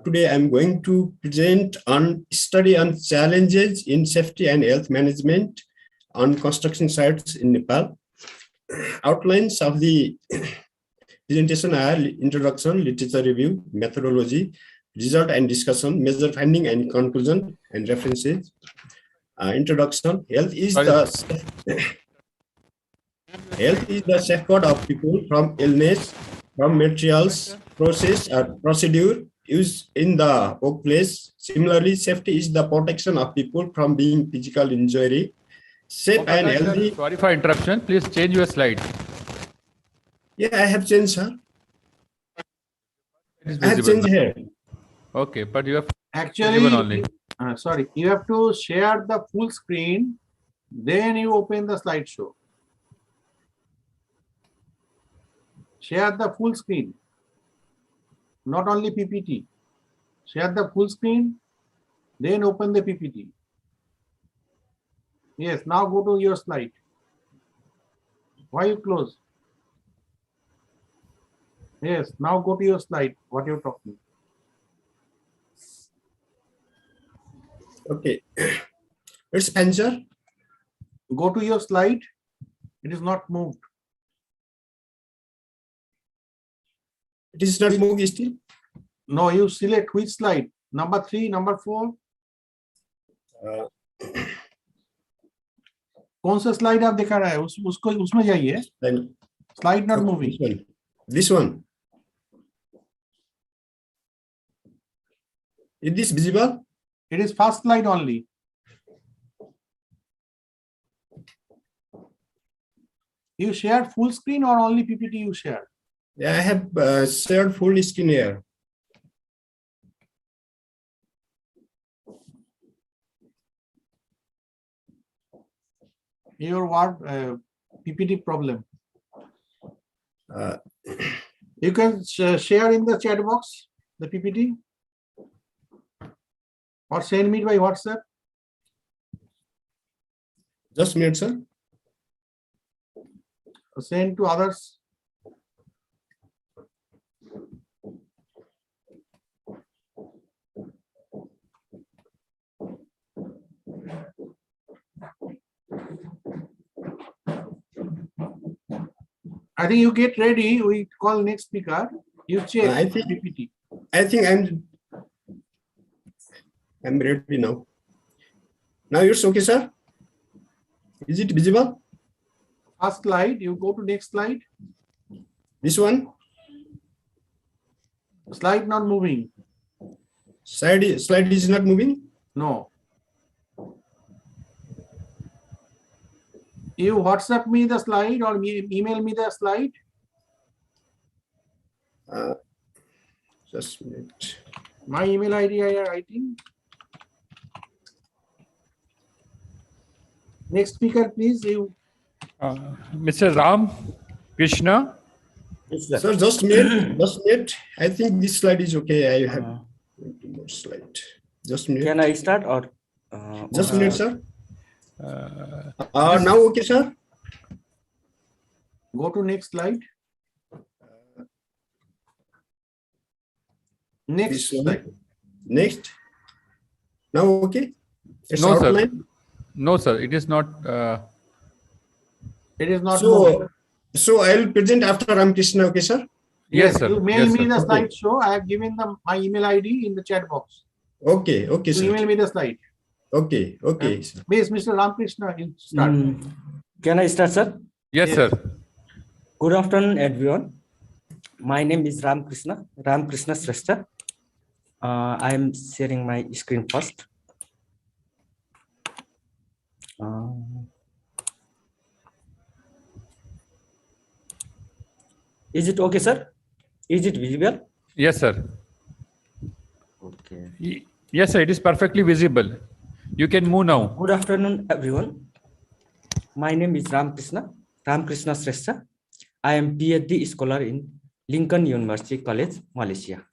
Today I am going to present on study on challenges in safety and health management on construction sites in Nepal. Outlines of the presentation are introduction, literature review, methodology, result and discussion, major finding and conclusion, and references. Introduction: health is the safeguard of people from illness, from materials, process, or procedure used in the workplace. Similarly, safety is the protection of people from being physical injury. Safe and healthy. Sorry for interruption. Please change your slide. Yeah, I have changed, sir. I have changed here. Okay, but you have actually only. Sorry, you have to share the full screen, then you open the slideshow. Share the full screen, not only PPT. Share the full screen, then open the PPT. Yes, now go to your slide. Why you close? Yes, now go to your slide. What you're talking. Okay. It's answer. Go to your slide. It is not moved. It is not moved still. No, you select which slide. Number 3, number 4. कौन सा slide आप दिखा रहा है उसको उसमें जाइए slide not moving this one is this visible? It is first slide only. You shared full screen or only PPT you shared? Yeah, I have shared full screen here. your word PPT problem. You can share in the chat box the PPT or send me by WhatsApp. Just a minute, sir. Send to others. I think you get ready. We call next speaker. You check I think PPT. I'm ready now. Now it's okay, sir. Is it visible? First slide. You go to next slide. This one. Slide not moving. Slide is not moving. No. You WhatsApp me the slide or email me the slide. Just a minute. My email ID I am writing. Next speaker, please. You. Mr. Ram Krishna. Sir, just a minute. Just a minute. I think this slide is okay. I have two more slide. Just a minute. Can I start or? Just a minute, sir. Now okay, sir. Go to next slide. Next slide. Next. Now okay. It's No, outline. sir. No, sir. It is not. It is not. So I'll present after Ramkrishna. Okay, sir. Yes, sir. You mail Yes, me sir. the slideshow. I have given them my email ID in the chat box. Okay, okay, You sir. email me the slide. Okay, okay. Please, Mr. Ramkrishna, you start. Can I start, sir? Yes, sir. Good afternoon, everyone. My name is Ramkrishna Shrestha. I am sharing my screen first. Is it okay, sir? Is it visible? Yes, sir. Okay. Yes, sir. It is perfectly visible. You can move now. Good afternoon, everyone. My name is Ramkrishna Shrestha. I am PhD scholar in Lincoln University College, Malaysia.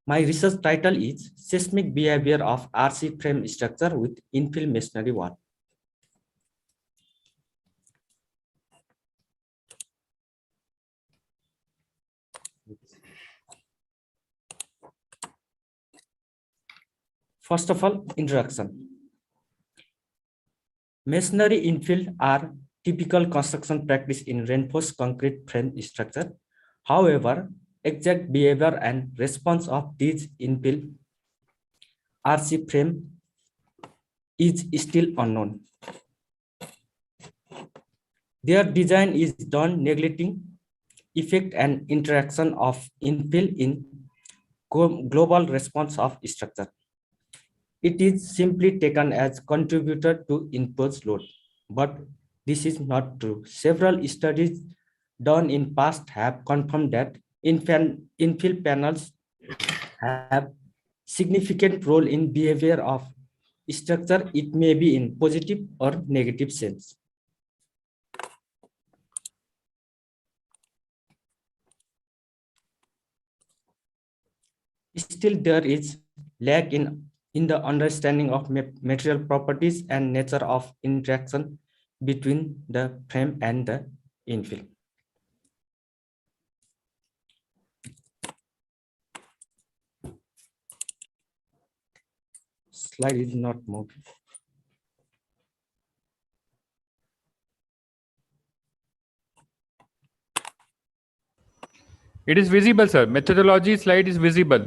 My research title is Seismic Behavior of RC Frame Structure with Infill Masonry Wall. First of all, introduction. Masonry infill are typical construction practice in reinforced concrete frame structure. However, exact behavior and response of these infill RC frame is still unknown. Their design is done neglecting effect and interaction of infill in global response of structure. It is simply taken as contributor to imposed load, but this is not true. Several studies done in past have confirmed that infill panels have significant role in behavior of structure. It may be in positive or negative sense. Still, there is lack in the understanding of material properties and nature of interaction between the frame and the infill. Slide is not moving. It is visible, sir. Methodology slide is visible.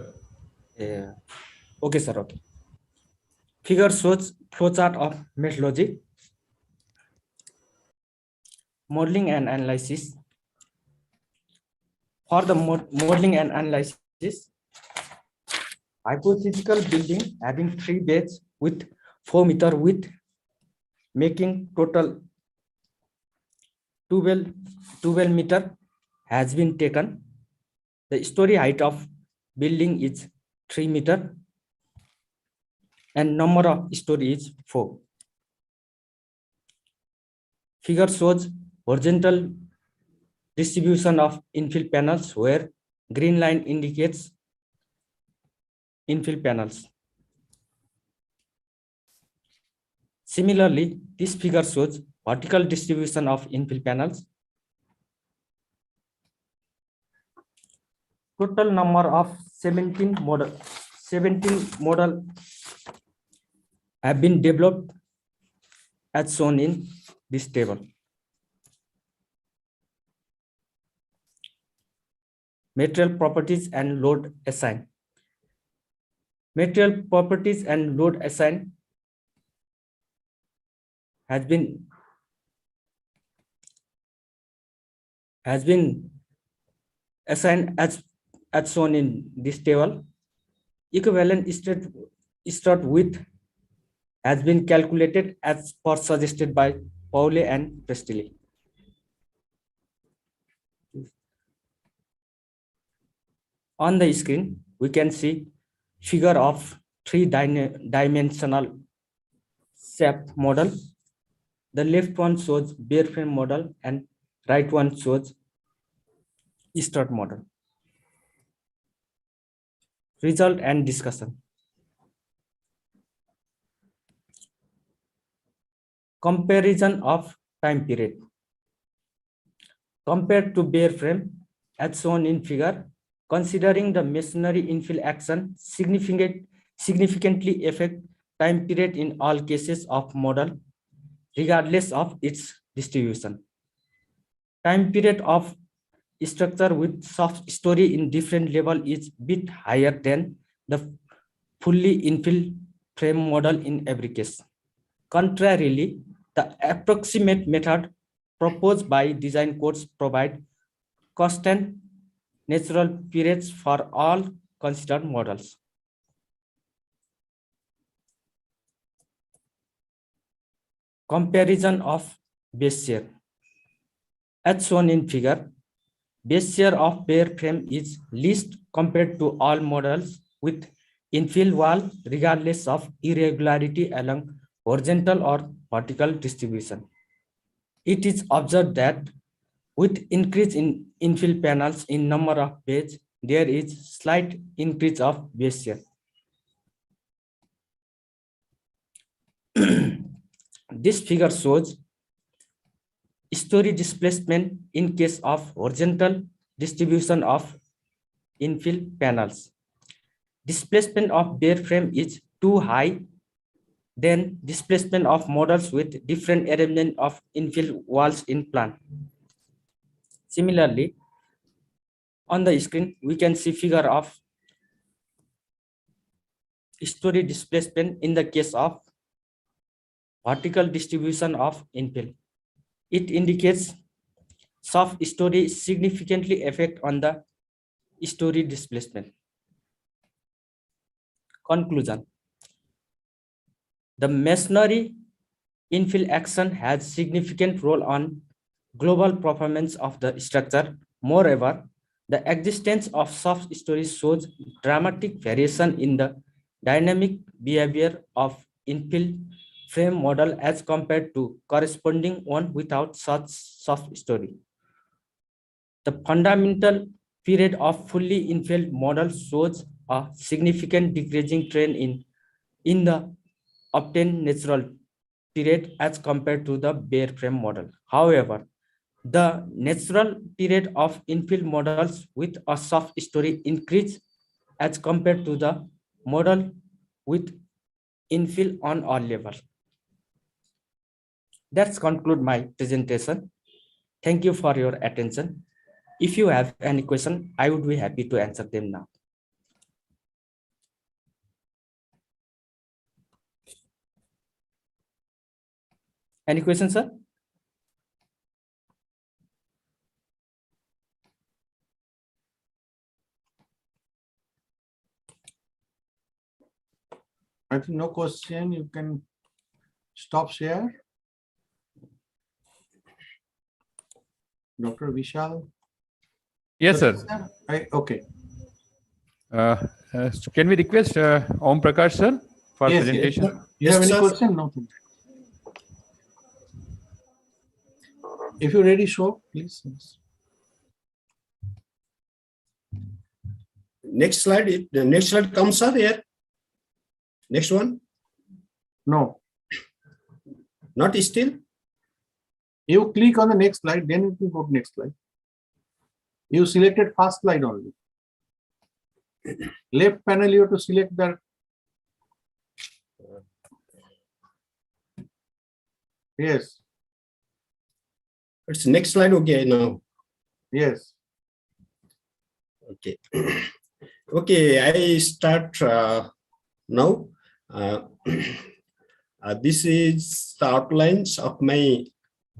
Yeah. Okay, sir. Okay. Figure shows flowchart of methodology, modeling and analysis. For the modeling and analysis, hypothetical building having 3 beds with 4 meter width, making total 12 meter has been taken. The story height of building is 3 meter and number of story is 4. Figure shows horizontal distribution of infill panels where green line indicates infill panels. Similarly, this figure shows vertical distribution of infill panels. Total number of 17 models have been developed as shown in this table. Material properties and load assign. Material properties and load assign has been assigned as shown in this table. Equivalent strut width has been calculated as per suggested by Paule and Pestil. On the screen, we can see figure of three-dimensional shape model. The left one shows bare frame model and right one shows strut model. Result and discussion. Comparison of time period. Compared to bare frame, as shown in figure, considering the masonry infill action significantly affect time period in all cases of model, regardless of its distribution. Time period of structure with soft story in different level is bit higher than the fully infill frame model in every case. Contrarily, the approximate method proposed by design codes provide constant natural periods for all considered models. Comparison of base shear. As shown in figure, base shear of bare frame is least compared to all models with infill wall regardless of irregularity along horizontal or vertical distribution. It is observed that with increase in infill panels in number of bays, there is slight increase of base shear. This figure shows story displacement in case of horizontal distribution of infill panels. Displacement of bare frame is too high than displacement of models with different arrangement of infill walls in plan. Similarly, on the screen, we can see figure of story displacement in the case of vertical distribution of infill. It indicates soft story significantly affect on the story displacement. Conclusion. The masonry infill action has significant role on global performance of the structure. Moreover, the existence of soft story shows dramatic variation in the dynamic behavior of infill frame model as compared to corresponding one without such soft story. The fundamental period of fully infilled model shows a significant decreasing trend in the obtained natural period as compared to the bare frame model. However, the natural period of infill models with a soft story increase as compared to the model with infill on all levels. That's conclude my presentation. Thank you for your attention. If you have any question, I would be happy to answer them now. Any questions, sir? I think no question. You can stop share. Dr. Vishal. Yes, sir. Okay. Can we request Om Prakash, sir, for Yes, presentation? yes. You have any question? No. If you're ready, show, please. Next slide. The next slide comes, sir, here. Next one. No. Not still. You click on the next slide, then you can go to next slide. You selected first slide only. Left panel, you have to select the. Yes. It's next slide. Okay, now. Yes. Okay. Okay, I start now. This is the outlines of my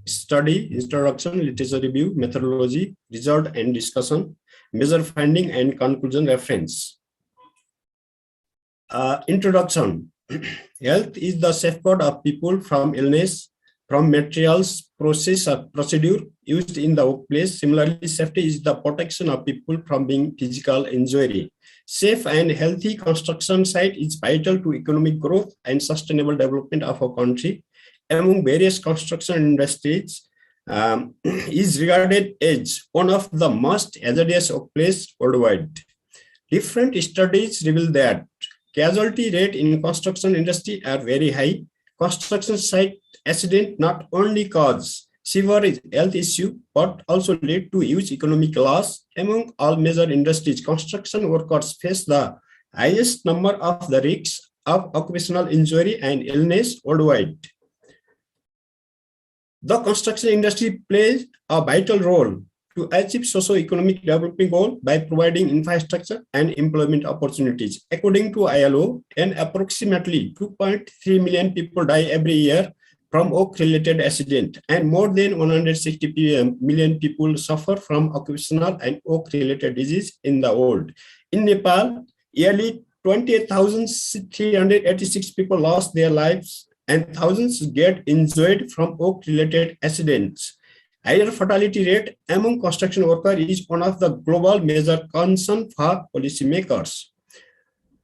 study: introduction, literature review, methodology, result and discussion, major finding and conclusion reference. Introduction. Health is the safeguard of people from illness, from materials, process or procedure used in the workplace. Similarly, safety is the protection of people from being physical injury. Safe and healthy construction site is vital to economic growth and sustainable development of our country. Among various construction industries, is regarded as one of the most hazardous workplaces worldwide. Different studies reveal that casualty rate in construction industry are very high. Construction site accident not only cause severe health issue, but also lead to huge economic loss. Among all major industries, construction workers face the highest number of the risks of occupational injury and illness worldwide. The construction industry plays a vital role to achieve socio-economic development goals by providing infrastructure and employment opportunities. According to ILO, approximately 2.3 million people die every year from work-related accident, and more than 160 million people suffer from occupational and work-related disease in the world. In Nepal, yearly 28,386 people lost their lives and thousands get injured from work-related accidents. Higher fatality rate among construction workers is one of the global major concern for policymakers.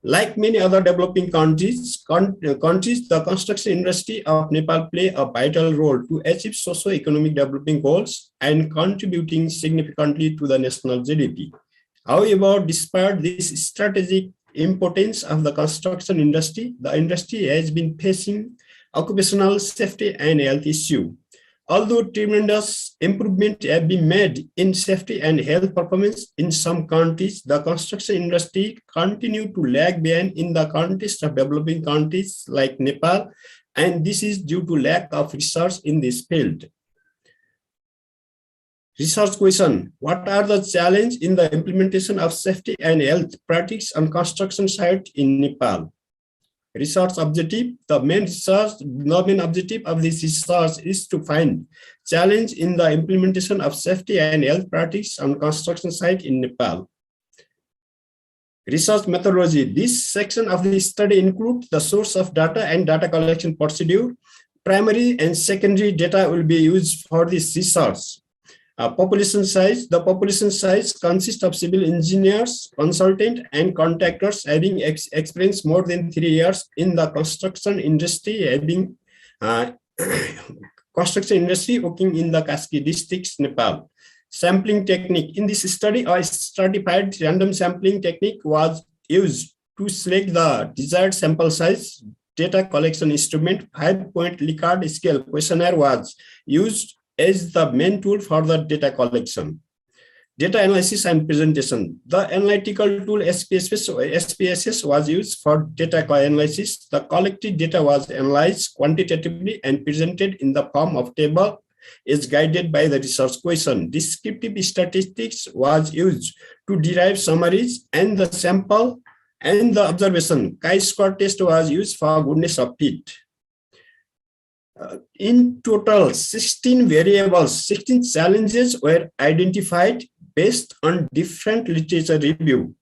Like many other developing countries, the construction industry of Nepal play a vital role to achieve socio-economic development goals and contributing significantly to the national GDP. However, despite this strategic importance of the construction industry, the industry has been facing occupational safety and health issues. Although tremendous improvement have been made in safety and health performance in some countries, the construction industry continue to lag behind in the context of developing countries like Nepal, and this is due to lack of research in this field. Research question: what are the challenges in the implementation of safety and health practices on construction sites in Nepal? Research objective: the main objective of this research is to find challenge in the implementation of safety and health practices on construction site in Nepal. Research methodology: this section of the study includes the source of data and data collection procedure. Primary and secondary data will be used for this research. Population size: the population size consists of civil engineers, consultants, and contractors having experience more than 3 years in the construction industry, having construction industry working in the Kaski districts, Nepal. Sampling technique: in this study, a stratified random sampling technique was used to select the desired sample size. Data collection instrument 5-point Likert scale questionnaire was used as the main tool for the data collection. Data analysis and presentation: the analytical tool SPSS was used for data analysis. The collected data was analyzed quantitatively and presented in the form of table is guided by the research question. Descriptive statistics was used to derive summaries and the sample and the observation. Chi-square test was used for goodness of fit. In total, 16 variables, 16 challenges were identified based on different literature review.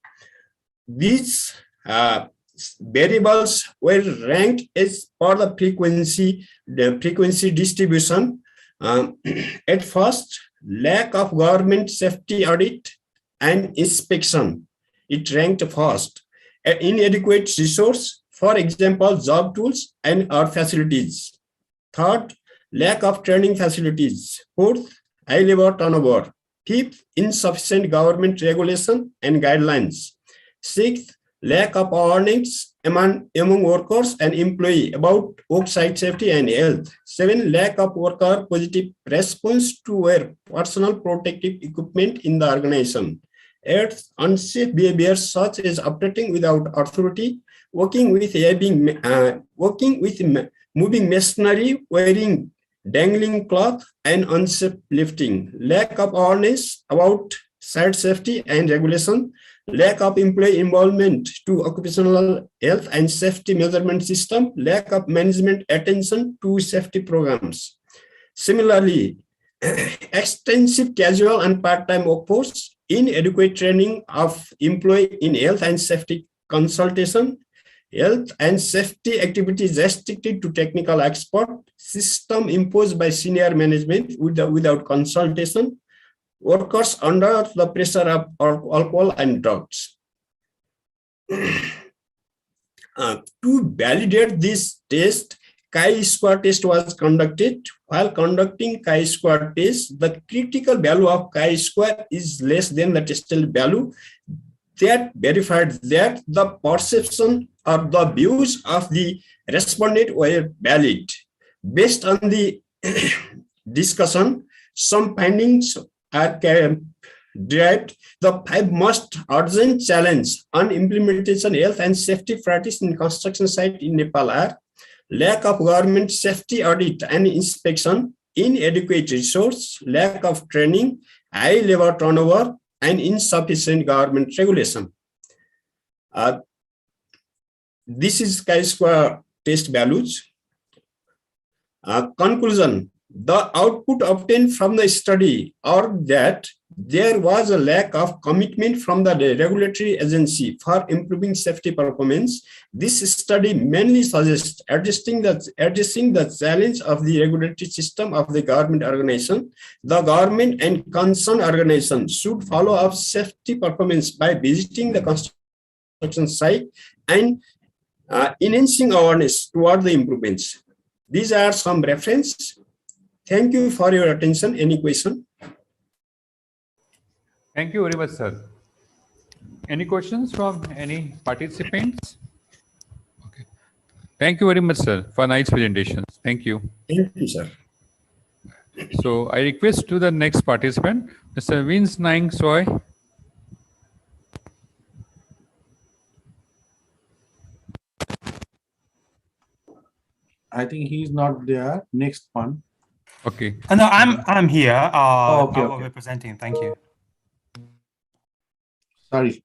These variables were ranked as per the frequency distribution. At first, lack of government safety audit and inspection, it ranked first. Inadequate resource, for example, job tools and our facilities. Third, lack of training facilities. Fourth, high labor turnover. Fifth, insufficient government regulation and guidelines. Sixth, lack of awareness among workers and employees about worksite safety and health. Seven, lack of worker positive response to wear personal protective equipment in the organization. Eighth, unsafe behaviors such as operating without authority, working with moving machinery, wearing dangling cloth, and unsafe lifting. Lack of awareness about site safety and regulation. Lack of employee involvement to occupational health and safety measurement system. Lack of management attention to safety programs. Similarly, extensive casual and part-time workforce, inadequate training of employee in health and safety consultation, health and safety activities restricted to technical expert, system imposed by senior management without consultation, workers under the pressure of alcohol and drugs. To validate this test, chi-square test was conducted. While conducting chi-square test, the critical value of chi-square is less than the tested value. That verified that the perception or the views of the respondent were valid. Based on the discussion, some findings are derived. The 5 most urgent challenge on implementation health and safety practice in construction site in Nepal are lack of government safety audit and inspection, inadequate resource, lack of training, high labor turnover, and insufficient government regulation. This is chi-square test values. Conclusion: the output obtained from the study are that there was a lack of commitment from the regulatory agency for improving safety performance. This study mainly suggests addressing the challenge of the regulatory system of the government organization. The government and concerned organization should follow up safety performance by visiting the construction site and enhancing awareness toward the improvements. These are some reference. Thank you for your attention. Any question? Thank you very much, sir. Any questions from any participants? Okay. Thank you very much, sir, for nice presentations. Thank you. Thank you, sir. So I request to the next participant, Mr. Vince Nang Soy. I think he's not there. Next one. Okay. No, I'm here. Okay, I will okay. be presenting. Thank you. Sorry.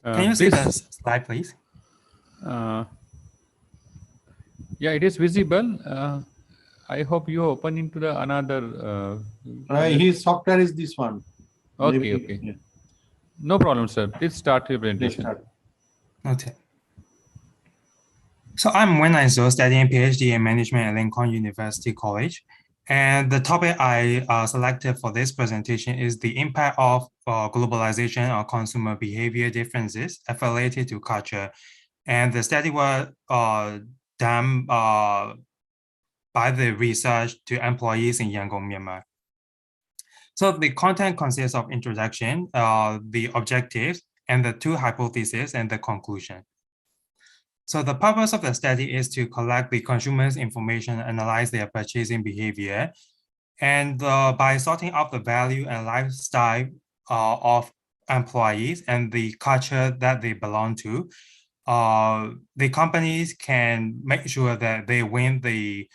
Can you see the slide, please? Yeah, it is visible. I hope you open into the another. His software is this one. Okay, Maybe, okay. yeah. No problem, sir. Please start your presentation. Okay. So I'm Wen Aizo, studying PhD in Management at Lincoln University College. And the topic I selected for this presentation is the impact of globalization on consumer behavior differences affiliated to culture. And the study was done by the research to employees in Yangon, Myanmar. So the content consists of introduction, the objectives, and the 2 hypotheses and the conclusion. So the purpose of the study is to collect the consumers' information, analyze their purchasing behavior, and by sorting out the value and lifestyle of employees and the culture that they belong to, the companies can make sure that they win the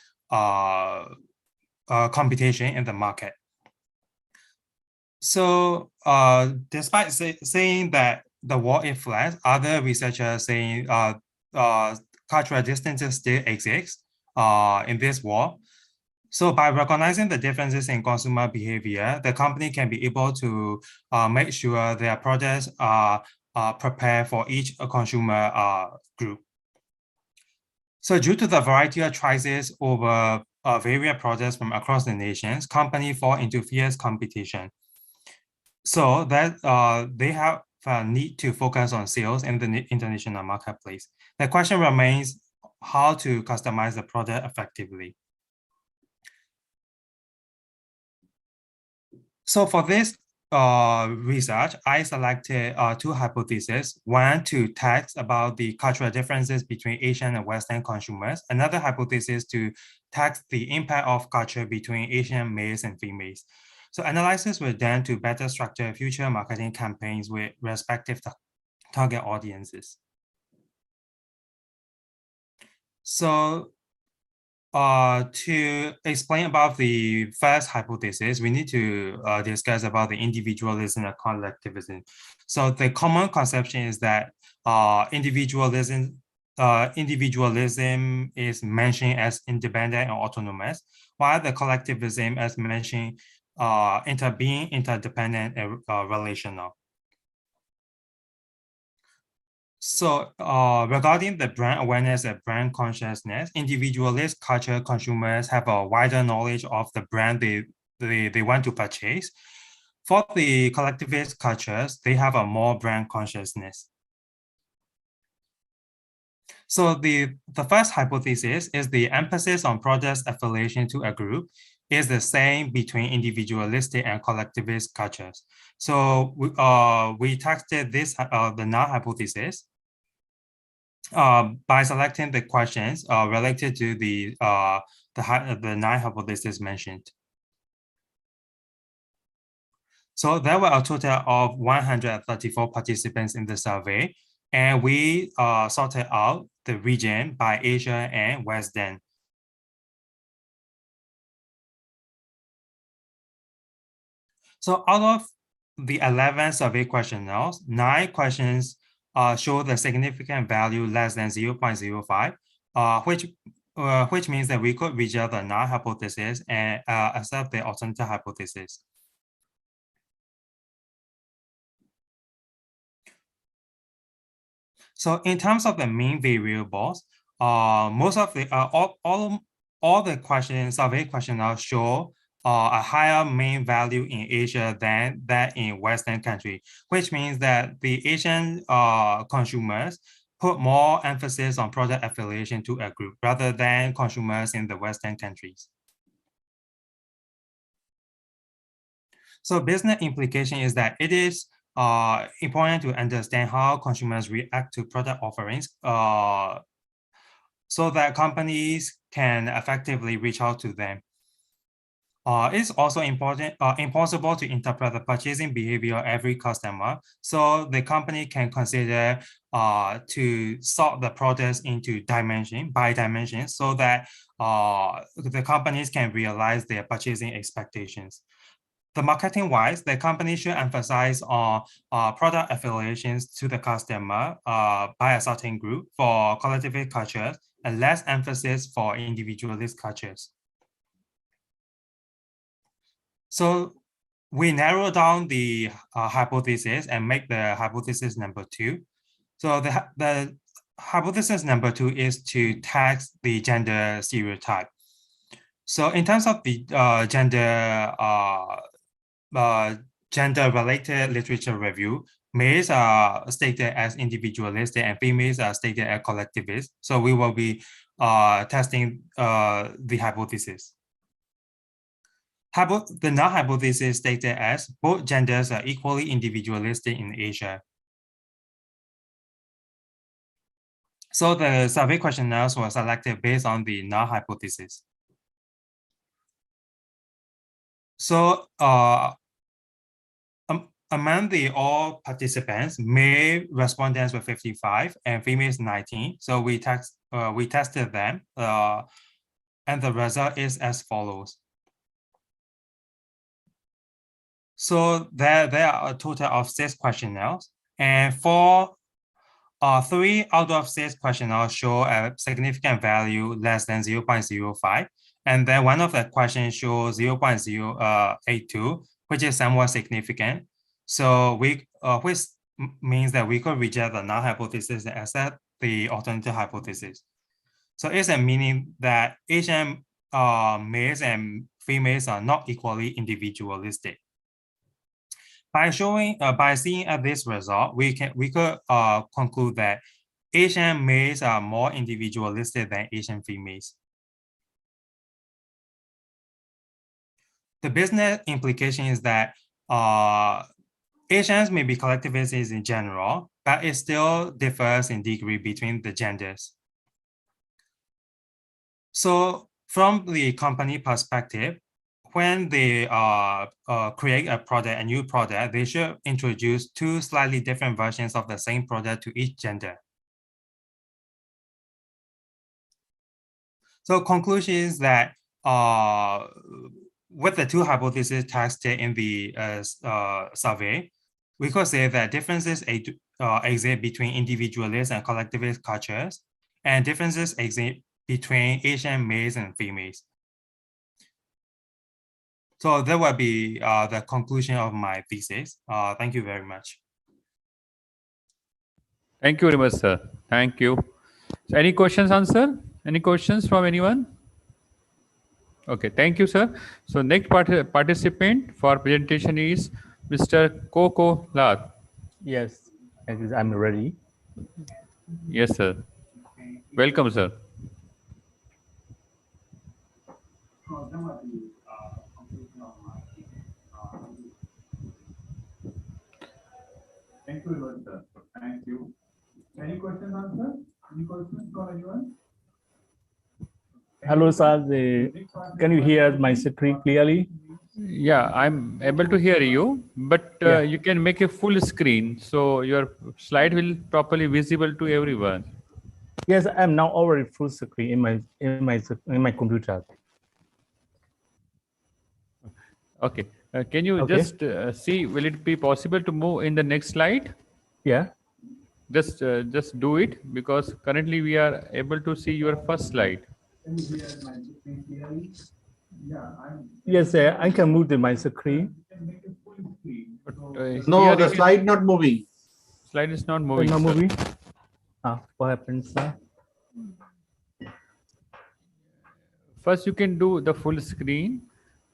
competition in the market. So despite saying that the war is flat, other researchers saying cultural distances still exist in this war. So by recognizing the differences in consumer behavior, the company can be able to make sure their products are prepared for each consumer group. So due to the variety of choices over various products from across the nations, companies fall into fierce competition. So that they have need to focus on sales in the international marketplace. The question remains how to customize the product effectively. So for this research, I selected two hypotheses. One to test about the cultural differences between Asian and Western consumers. Another hypothesis to test the impact of culture between Asian males and females. So analysis were done to better structure future marketing campaigns with respective target audiences. So to explain about the first hypothesis, we need to discuss about the individualism and collectivism. So the common conception is that individualism is mentioned as independent and autonomous, while the collectivism is mentioned being interdependent and relational. So regarding the brand awareness and brand consciousness, individualist culture consumers have a wider knowledge of the brand they want to purchase. For the collectivist cultures, they have a more brand consciousness. So the first hypothesis is the emphasis on product affiliation to a group is the same between individualistic and collectivist cultures. So we tested this the null hypothesis by selecting the questions related to the null hypothesis mentioned. So there were a total of 134 participants in the survey, and we sorted out the region by Asia and Western. So out of the 11 survey questionnaires, 9 questions show the significant value less than 0.05, which means that we could reject the null hypothesis and accept the alternative hypothesis. So in terms of the mean variables, most of the all the questions, survey questionnaires show a higher mean value in Asia than that in Western country, which means that the Asian consumers put more emphasis on product affiliation to a group rather than consumers in the Western countries. So business implication is that it is important to understand how consumers react to product offerings so that companies can effectively reach out to them. It's also impossible to interpret the purchasing behavior of every customer, so the company can consider to sort the products into by dimension so that the companies can realize their purchasing expectations. The marketing-wise, the company should emphasize on product affiliations to the customer by a certain group for collectivist cultures and less emphasis for individualist cultures. So we narrow down the hypothesis and make the hypothesis number 2. So the hypothesis number 2 is to test the gender stereotype. So in terms of the gender-related literature review, males are stated as individualistic and females are stated as collectivist. So we will be testing the hypothesis. The null hypothesis stated as both genders are equally individualistic in Asia. So the survey questionnaires were selected based on the null hypothesis. So among the all participants, male respondents were 55 and females 19. So we tested them and the result is as follows. So there are a total of 6 questionnaires, and 3 out of 6 questionnaires show a significant value less than 0.05, and then one of the questions shows 0.082, which is somewhat significant. So which means that we could reject the null hypothesis and accept the alternative hypothesis. So it's a meaning that Asian males and females are not equally individualistic. By seeing this result, we could conclude that Asian males are more individualistic than Asian females. The business implication is that Asians may be collectivists in general, but it still differs in degree between the genders. So from the company perspective, when they create a new product, they should introduce two slightly different versions of the same product to each gender. So conclusion is that with the two hypotheses tested in the survey, we could say that differences exist between individualist and collectivist cultures, and differences exist between Asian males and females. So that will be the conclusion of my thesis. Thank you very much. Thank you very much, sir. Thank you. So any questions, answer? Any questions from anyone? Okay, thank you, sir. So next participant for presentation is Mr. Coco Lath. Yes, I'm ready. Yes, sir. Welcome, sir. Thank you very much, sir. Thank you. Any questions, answer? Any questions from anyone? Hello, sir. Can you hear my screen clearly? Yeah, I'm able to hear you, but you can make a full screen, so your slide will properly visible to everyone. Yes, I'm now already full screen in my computer. Okay. Can you just see? Will it be possible to move in the next slide? Yeah. Just do it, because currently we are able to see your first slide. Yes, I can move my screen. But, no, the slide not moving. Slide is not moving. Not moving. What happens, sir? First, you can do the full screen.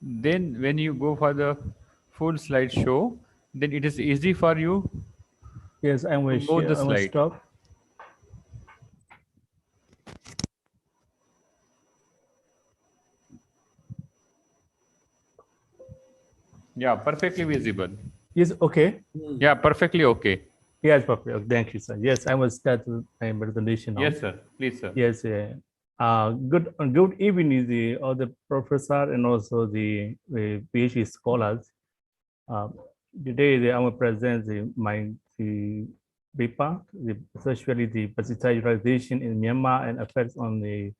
Then, when you go for the full slide show, then it is easy for you. Yes, I will move the slide. Stop. Yeah, perfectly visible. Yes, okay. Yeah, perfectly okay. Yes, perfect. Thank you, sir. Yes, I will start my presentation now. Yes, sir. Please, sir. Yes. Good evening, the professor and also the PhD scholars. Today I will present my paper, especially the pesticide utilization in Myanmar and effects on the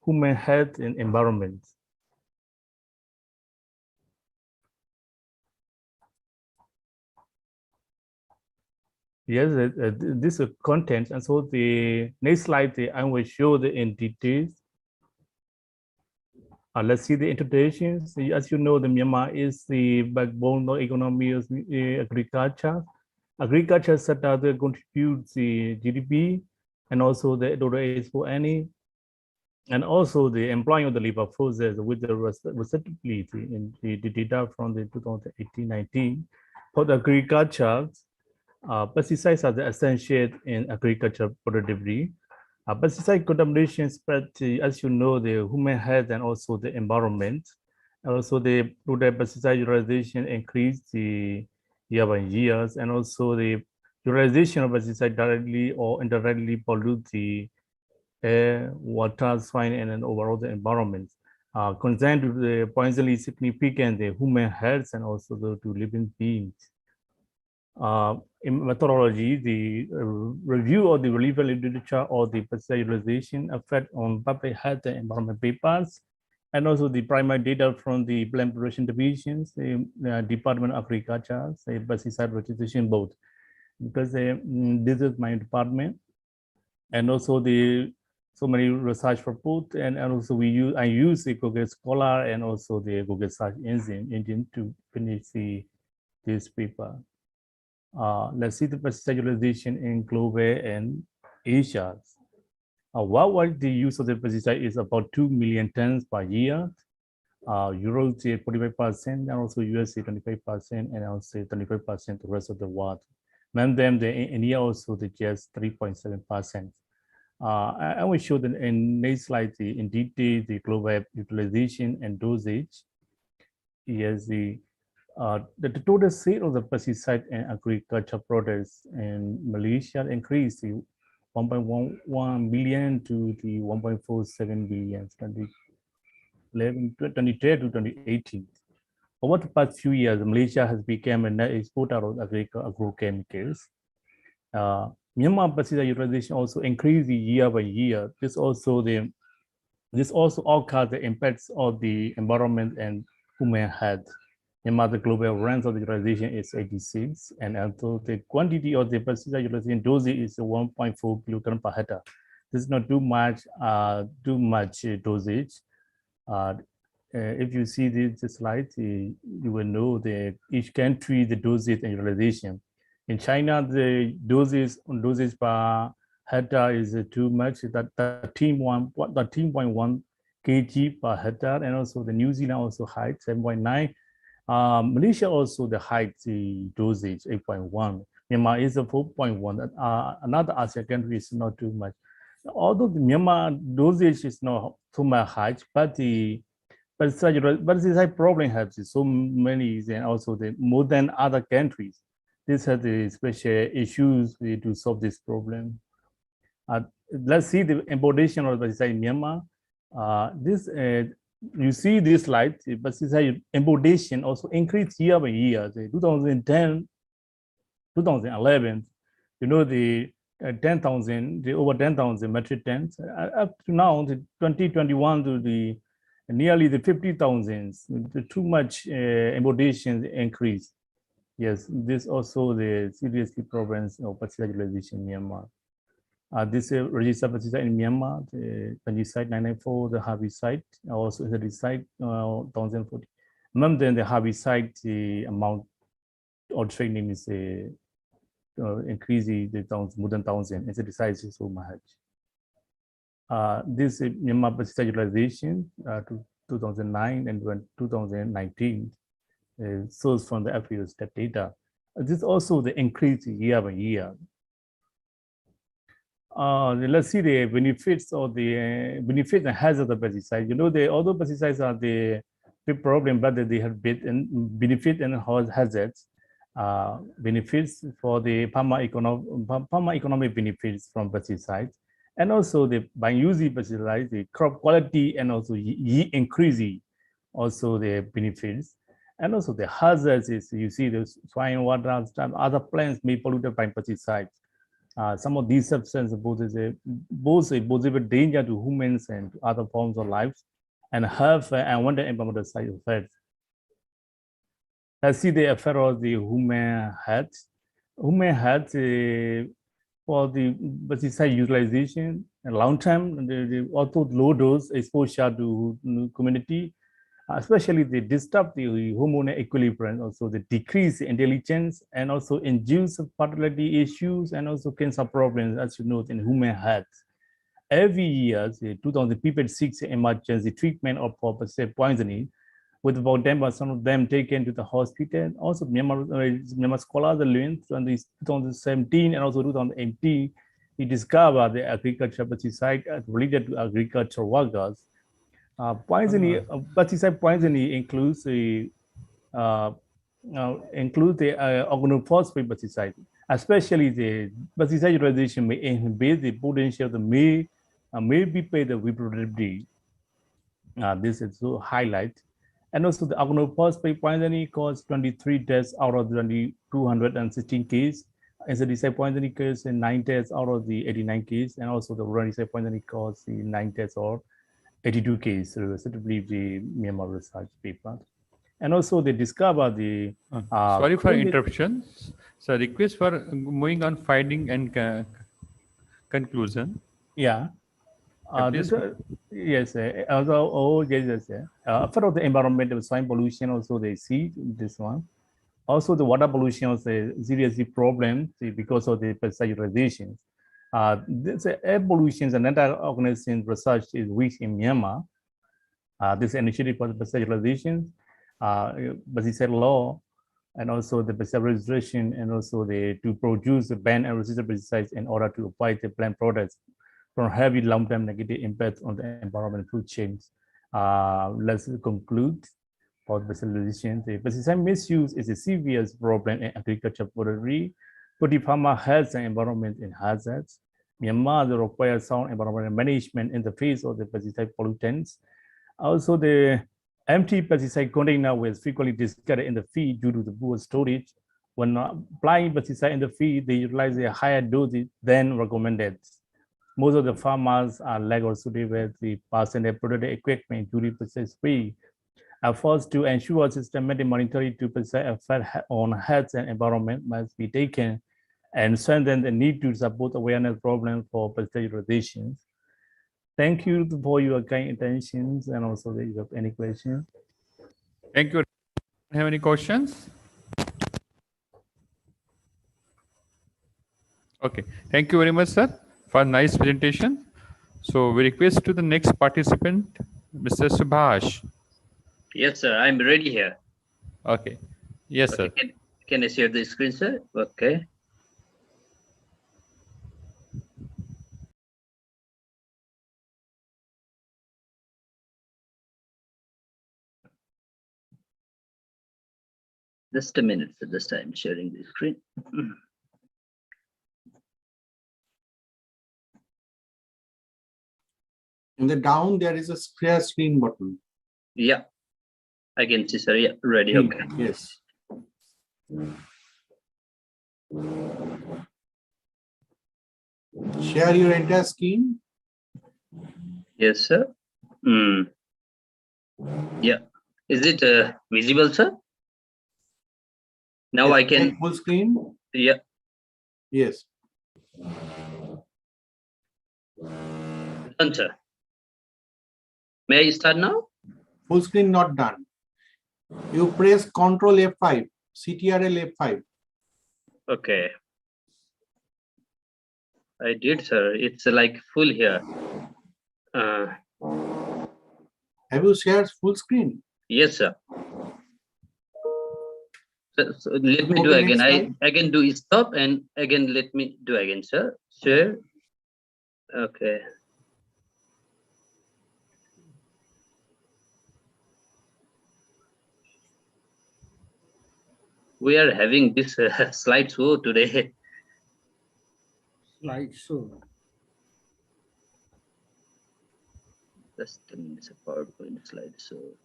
human health and environment. Yes, this is content, and so the next slide I will show in details. Let's see the introductions. As you know, the Myanmar is the backbone of economy of agriculture. Agriculture sector contributes the GDP and also the total export any, and also the employing of the labor forces with the versatility in the data from the 2018-19 for the agriculture. Pesticides are the essential in agriculture productivity. Pesticide contamination spread, as you know, the human health and also the environment. Also, the pesticide utilization increased year by years, and also the utilization of pesticide directly or indirectly pollute the air, water, soil, and then overall the environment. Concerned to the potentially significant the human health and also to living beings. In methodology, the review of the relevant literature or the pesticide utilization effect on public health and environment papers, and also the primary data from the plant production divisions, the Department of Agriculture, the pesticide registration board, because this is my department, and also the so many research report, and also I use the Google Scholar and also the Google search engine to finish this paper. Let's see the pesticide utilization in global and Asia. Worldwide, the use of the pesticide is about 2 million tons per year. Europe 45%, and also USA 25%, and also 25% the rest of the world. Among them, the India also the just 3.7%. I will show the in next slide in detail the global utilization and dosage. Yes, the total sale of the pesticide and agriculture products in Malaysia increased to 1.11 billion to the 1.47 billion 2010 to 2018. Over the past few years, Malaysia has become a net exporter of agrochemicals. Myanmar pesticide utilization also increased year by year. This also occurs the impacts of the environment and human health. Myanmar, the global range of the utilization is 86, and although the quantity of the pesticide utilization dosage is 1.4 kilogram per hectare, this is not too much dosage. If you see this slide, you will know that each country the dosage and utilization. In China, the dosage per hectare is too much, that 13.1 kg per hectare, and also the New Zealand also high 7.9. Malaysia also the height the dosage 8.1. Myanmar is a 4.1. Another ASEAN country is not too much. Although the Myanmar dosage is not too much high, but the pesticide problem has so many, and also the more than other countries. This has the special issues to solve this problem. Let's see the importation of pesticide in Myanmar. You see this slide, pesticide importation also increased year by year. 2010, 2011, you know, the 10,000, the over 10,000 metric tons. Up to now, the 2021 to the nearly the 50,000. Too much importation increase. Yes, this also the seriously problems of pesticide utilization in Myanmar. This registered pesticide in Myanmar, the fungicide 994, the herbicide, also the herbicide 1040. Among them, the herbicide, the amount or training is increasing more than 1,000. Insecticide is so much. This Myanmar pesticide utilization to 2009 and 2019 source from the FAO stat data. This is also the increase year by year. Let's see the benefits of the benefits and hazards of pesticides. You know, although pesticides are the big problem, but they have benefit and hazards. Benefits for the farmer economic benefits from pesticides, and also by using pesticides, the crop quality and also yield increasing, also the benefits. And also the hazards is you see the swine, water, other plants may polluted by pesticides. Some of these substances pose a possible danger to humans and to other forms of life, and have and wonder environmental side effects. Let's see the effect of the human health. Human health for the pesticide utilization and long term, also low dose exposure to community, especially they disturb the hormonal equilibrium, also the decrease intelligence, and also induce fertility issues, and also cancer problems, as you know, in human health. Every year, 2,000 people seek emergency treatment of pesticide poisoning, with about 10% of them taken to the hospital. Also, Myanmar scholars learned from 2017 and also 2018, he discovered the agricultural pesticide related to agricultural workers. Pesticide poisoning includes the organophosphate pesticide, especially the pesticide utilization may inhibit the potential of the male biped reproductivity. This is to highlight. And also the organophosphate poisoning caused 23 deaths out of the 216 cases. Insecticide poisoning caused 9 deaths out of the 89 cases, and also the rodenticide poisoning caused 9 deaths or 82 cases, respectively, the Myanmar research paper. And also they discovered the... sorry for interruption. So request for moving on finding and conclusion. Yeah. Yes. For the environmental soil pollution, also they see this one. Also the water pollution is a serious problem because of the pesticide utilization. This air pollution and anti-organism research is weak in Myanmar. this initiative for the pesticide pesticide law, and also the pesticide registration, and also to produce the ban and resistant pesticides in order to avoid the plant products from heavy long-term negative impacts on the environment and food chains. Let's conclude for the pesticide. The pesticide misuse is a serious problem in agriculture poultry, putting farmer health and environment in hazards. Myanmar requires sound environmental management in the face of the pesticide pollutants. Also, the empty pesticide container was frequently discarded in the feed due to the poor storage. When applying pesticide in the feed, they utilize a higher dosage than recommended. Most of the farmers are lack of suitable personal protective equipment during pesticide spray. Efforts to ensure systematic monitoring to pesticide effect on health and environment must be taken, and strengthen the need to support awareness programs for pesticide utilization. Thank you for your kind attentions, and also if you have any questions. Thank you. Have any questions? Okay, thank you very much, sir, for a nice presentation. So we request to the next participant, Mr. Subhash. Yes, sir. I'm ready here. Okay. Yes, okay, sir. Can I share the screen, sir? Okay. Just a minute, sir. Just I'm sharing the screen. In the down, there is a share screen button. Yeah, I can see, sir. Yeah, ready. Okay. Yes. Share your entire screen. Yes, sir. Yeah. Is it visible, sir? Now yes, I can full screen. Yeah. Yes. Done, sir. May I start now? Full screen not done. You press Control F5, CTRL F5. Okay. I did, sir. It's like full here. Have you shared full screen? Yes, sir. So let me do again. I can do stop and again let me do again, sir. Share. Okay. We are having this slideshow today. Slideshow. Just a minute, a PowerPoint slideshow.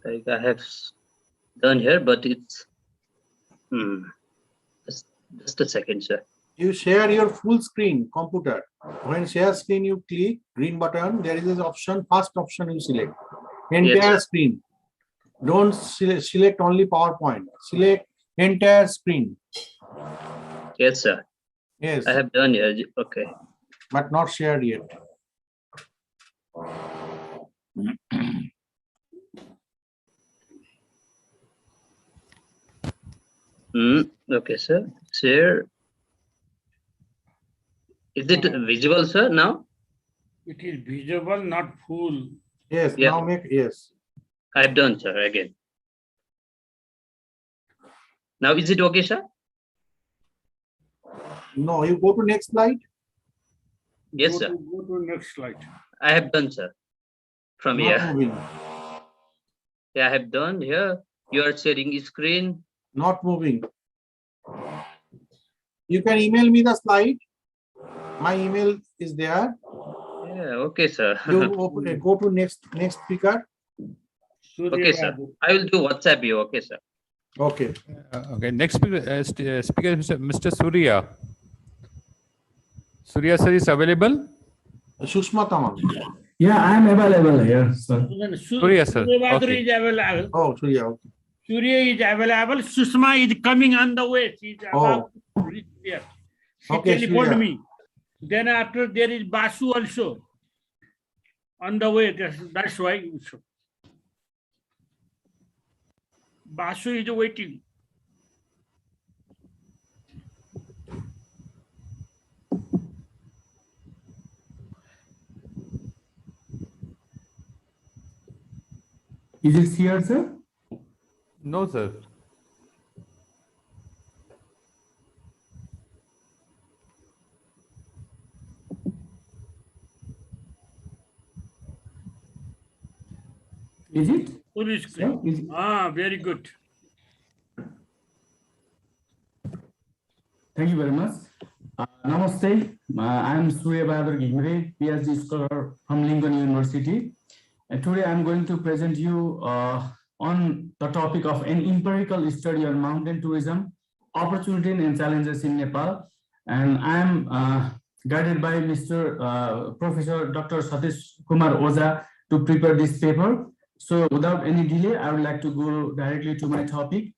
Like I have done here, but it's just a second, sir. You share your full screen computer. When share screen, you click green button. There is an option, first option you select. Entire screen. Don't select only PowerPoint. Select entire screen. Yes, sir. Yes. I have done here. Okay. But not shared yet. Okay, sir. Share. Is it visible, sir, now? It is visible, not full. Yes, yeah. Now make, yes. I've done, sir, again. Now is it okay, sir? No, you go to next slide. Yes, sir. Go to next slide. I have done, sir. From Not here. moving. Yeah, I have done here. You are sharing screen. Not moving. You can email me the slide. My email is there. Yeah, okay, sir. You go to next speaker. Okay, sir. I will do WhatsApp you. Okay, sir. Okay. Okay. Next speaker is Mr. Surya. Surya sir is available. Sushma Tamam. Yeah, I am available here, sir. Surya sir. Okay. Is available. Oh, Surya. Okay. Surya is available. Sushma is coming on the way. She is about to reach there. She telephoned me. Then after there is Basu also on the way. That's why. Basu is waiting. Is it here, sir? No, sir. Is it? Full screen. Very good. Thank you very much. Namaste. I am Surya Bahadur Gimre, PhD scholar from Lincoln University. And today I'm going to present you on the topic of an empirical study on mountain tourism, opportunity and challenges in Nepal. And I am guided by Mr. Professor Dr. Satish Kumar Oza to prepare this paper. So without any delay, I would like to go directly to my topic.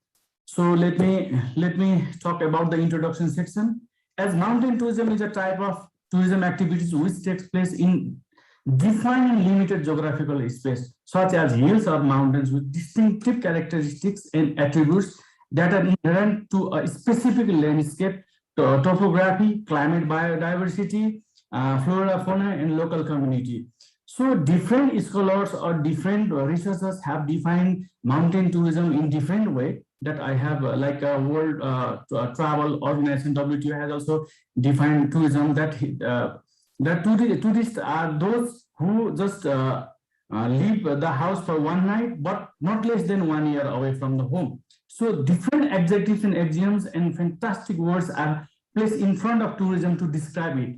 So let me talk about the introduction section. As mountain tourism is a type of tourism activities which takes place in defined and limited geographical space, such as hills or mountains with distinctive characteristics and attributes that are inherent to a specific landscape, topography, climate, biodiversity, flora, fauna, and local community. So different scholars or different researchers have defined mountain tourism in different way. That I have like a World Travel Organization, WTO, has also defined tourism that tourists are those who just leave the house for one night, but not less than 1 year away from the home. So different adjectives and axioms and fantastic words are placed in front of tourism to describe it.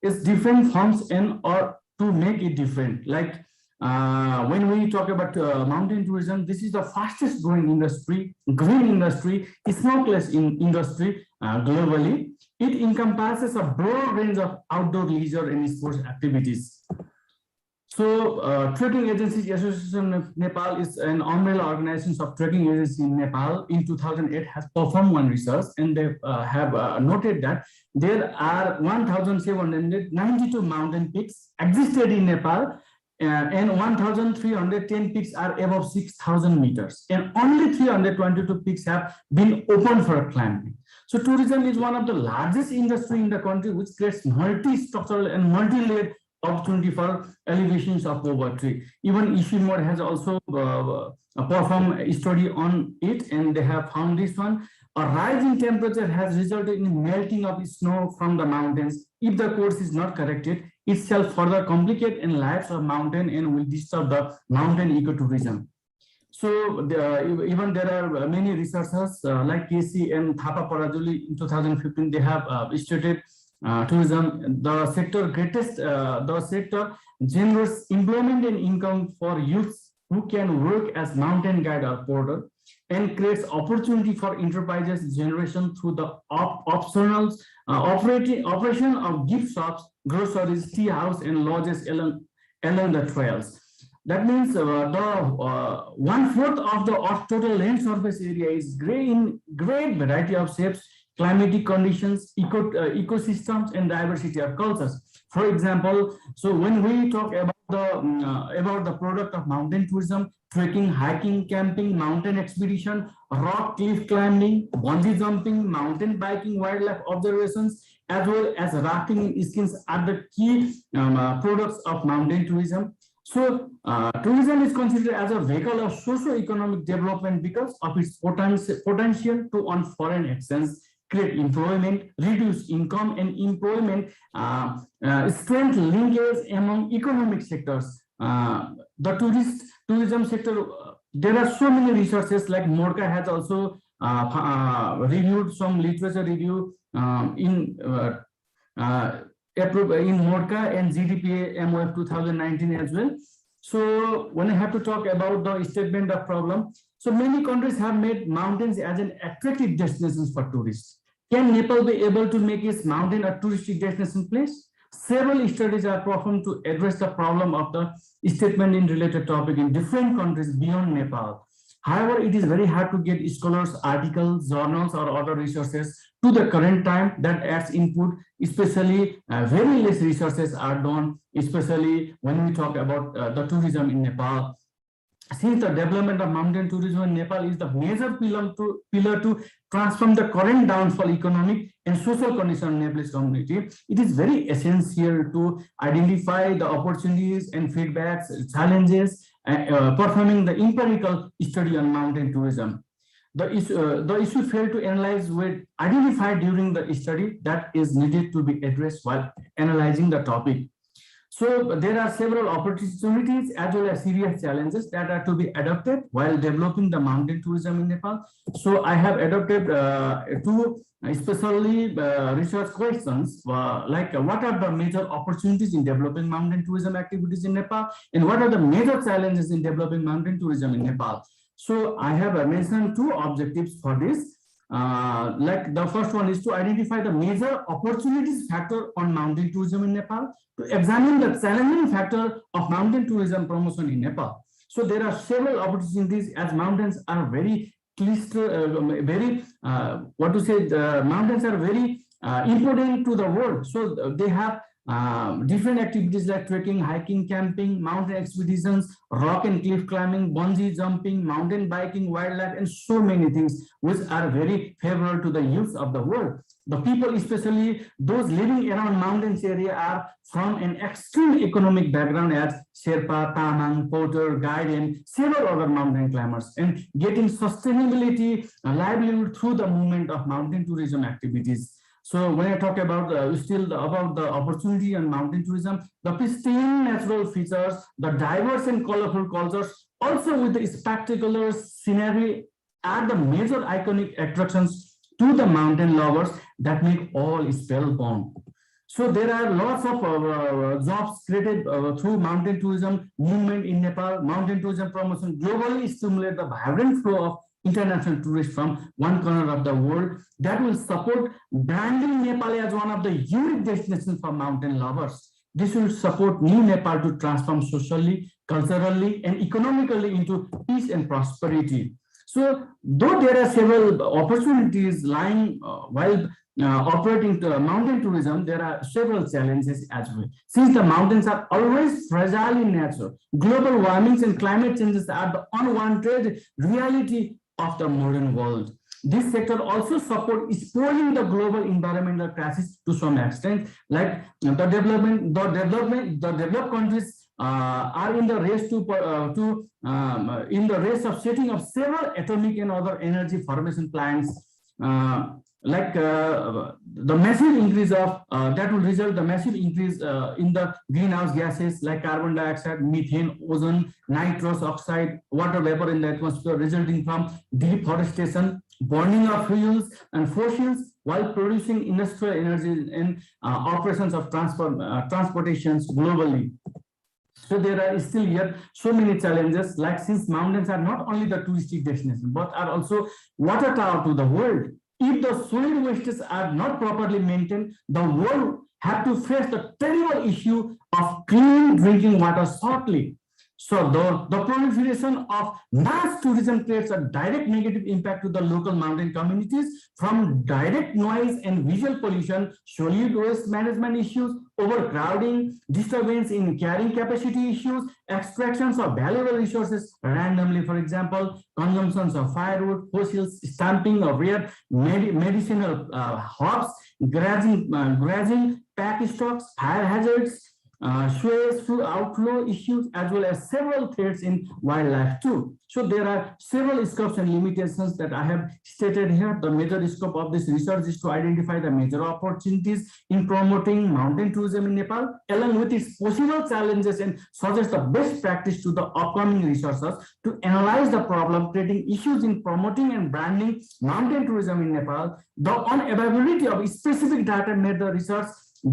It's different forms and or to make it different. Like when we talk about mountain tourism, this is the fastest growing industry, green industry, smokeless industry globally. It encompasses a broad range of outdoor leisure and sports activities. So Trekking Agencies Association of Nepal is an umbrella organization of trekking agencies in Nepal. In 2008 has performed one research, and they have noted that there are 1,792 mountain peaks existed in Nepal, and 1,310 peaks are above 6,000 meters, and only 322 peaks have been open for climbing. So tourism is one of the largest industry in the country, which creates multi-structural and multi-layered opportunity for elevations of poverty. Even Issuance has also performed a study on it, and they have found this one. A rise in temperature has resulted in melting of snow from the mountains. If the course is not corrected, it shall further complicate in lives of mountain and will disturb the mountain ecotourism. So even there are many researchers like Casey and Thapa Parajuli in 2015, they have stated tourism, the sector generates employment and income for youths who can work as mountain guide or porter, and creates opportunity for enterprises generation through the optional operation of gift shops, groceries, tea house, and lodges along the trails. That means the 1/4 of the total land surface area is gray in great variety of shapes, climatic conditions, ecosystems, and diversity of cultures. For example, so when we talk about the product of mountain tourism, trekking, hiking, camping, mountain expedition, rock cliff climbing, bungee jumping, mountain biking, wildlife observations, as well as rafting and skins are the key products of mountain tourism. So tourism is considered as a vehicle of socio-economic development because of its potential to earn foreign exchange, create employment, reduce income and employment, strengthen linkage among economic sectors. The tourism sector, there are so many resources, like Morka has also reviewed some literature review in Morka and GDPA MOF 2019 as well. So when I have to talk about the statement of problem, so many countries have made mountains as an attractive destination for tourists. Can Nepal be able to make its mountain a touristic destination place? Several studies are performed to address the problem of the statement in related topic in different countries beyond Nepal. However, it is very hard to get scholars, articles, journals, or other resources to the current time that adds input, especially very less resources are done, especially when we talk about the tourism in Nepal. Since the development of mountain tourism in Nepal is the major pillar to transform the current downfall economic and social condition in Nepalese community, it is very essential to identify the opportunities and feedbacks, challenges, performing the empirical study on mountain tourism. The issue failed to analyze were identified during the study that is needed to be addressed while analyzing the topic. So there are several opportunities as well as serious challenges that are to be adopted while developing the mountain tourism in Nepal. So I have adopted two especially research questions like what are the major opportunities in developing mountain tourism activities in Nepal, and what are the major challenges in developing mountain tourism in Nepal. So I have mentioned two objectives for this. Like the first one is to identify the major opportunities factor on mountain tourism in Nepal, to examine the challenging factor of mountain tourism promotion in Nepal. So there are several opportunities as mountains are very mountains are very important to the world. So they have different activities like trekking, hiking, camping, mountain expeditions, rock and cliff climbing, bungee jumping, mountain biking, wildlife, and so many things which are very favorable to the youth of the world. The people, especially those living around mountains area, are from an extreme economic background as Sherpa, Tamang, Porter, Guide, and several other mountain climbers, and getting sustainability livelihood through the movement of mountain tourism activities. So when I talk about about the opportunity on mountain tourism, the pristine natural features, the diverse and colorful cultures, also with the spectacular scenery, are the major iconic attractions to the mountain lovers that make all spellbound. So there are lots of jobs created through mountain tourism movement in Nepal. Mountain tourism promotion globally stimulate the vibrant flow of international tourists from one corner of the world that will support branding Nepal as one of the unique destinations for mountain lovers. This will support new Nepal to transform socially, culturally, and economically into peace and prosperity. So though there are several opportunities lying while operating mountain tourism, there are several challenges as well. Since the mountains are always fragile in nature, global warming and climate changes are the unwanted reality of the modern world. This sector also supports spoiling the global environmental crisis to some extent, like the developed countries are in the race of setting up several atomic and other energy formation plants. The massive increase of that will result the massive increase in the greenhouse gases like carbon dioxide, methane, ozone, nitrous oxide, water vapor in the atmosphere, resulting from deforestation, burning of fuels and fossils, while producing industrial energy and operations of transportations globally. So there are still yet so many challenges, like since mountains are not only the touristic destination but are also water tower to the world. If the solid wastes are not properly maintained, the world have to face the terrible issue of clean drinking water shortly. So the proliferation of mass tourism creates a direct negative impact to the local mountain communities, from direct noise and visual pollution, solid waste management issues, overcrowding, disturbance in carrying capacity issues, extractions of valuable resources randomly, for example, consumptions of firewood, fossils, stamping of rare medicinal herbs, grazing, pack stocks, fire hazards, sewage outflow issues, as well as several threats in wildlife too. So there are several scopes and limitations that I have stated here. The major scope of this research is to identify the major opportunities in promoting mountain tourism in Nepal, along with its possible challenges, and suggest the best practice to the upcoming researchers to analyze the problem, creating issues in promoting and branding mountain tourism in Nepal. The unavailability of specific data made the research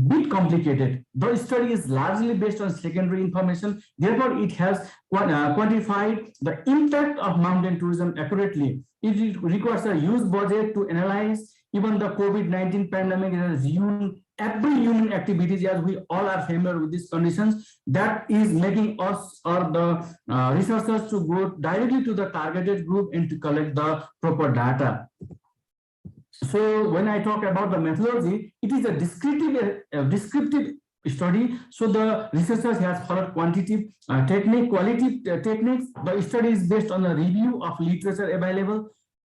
bit complicated. The study is largely based on secondary information. Therefore, it has quantified the impact of mountain tourism accurately. It requires a huge budget to analyze. Even the COVID-19 pandemic has ruined every human activities, as we all are familiar with these conditions. That is making us or the researchers to go directly to the targeted group and to collect the proper data. So when I talk about the methodology, it is a descriptive study. So the researchers has followed quantitative qualitative techniques. The study is based on a review of literature available,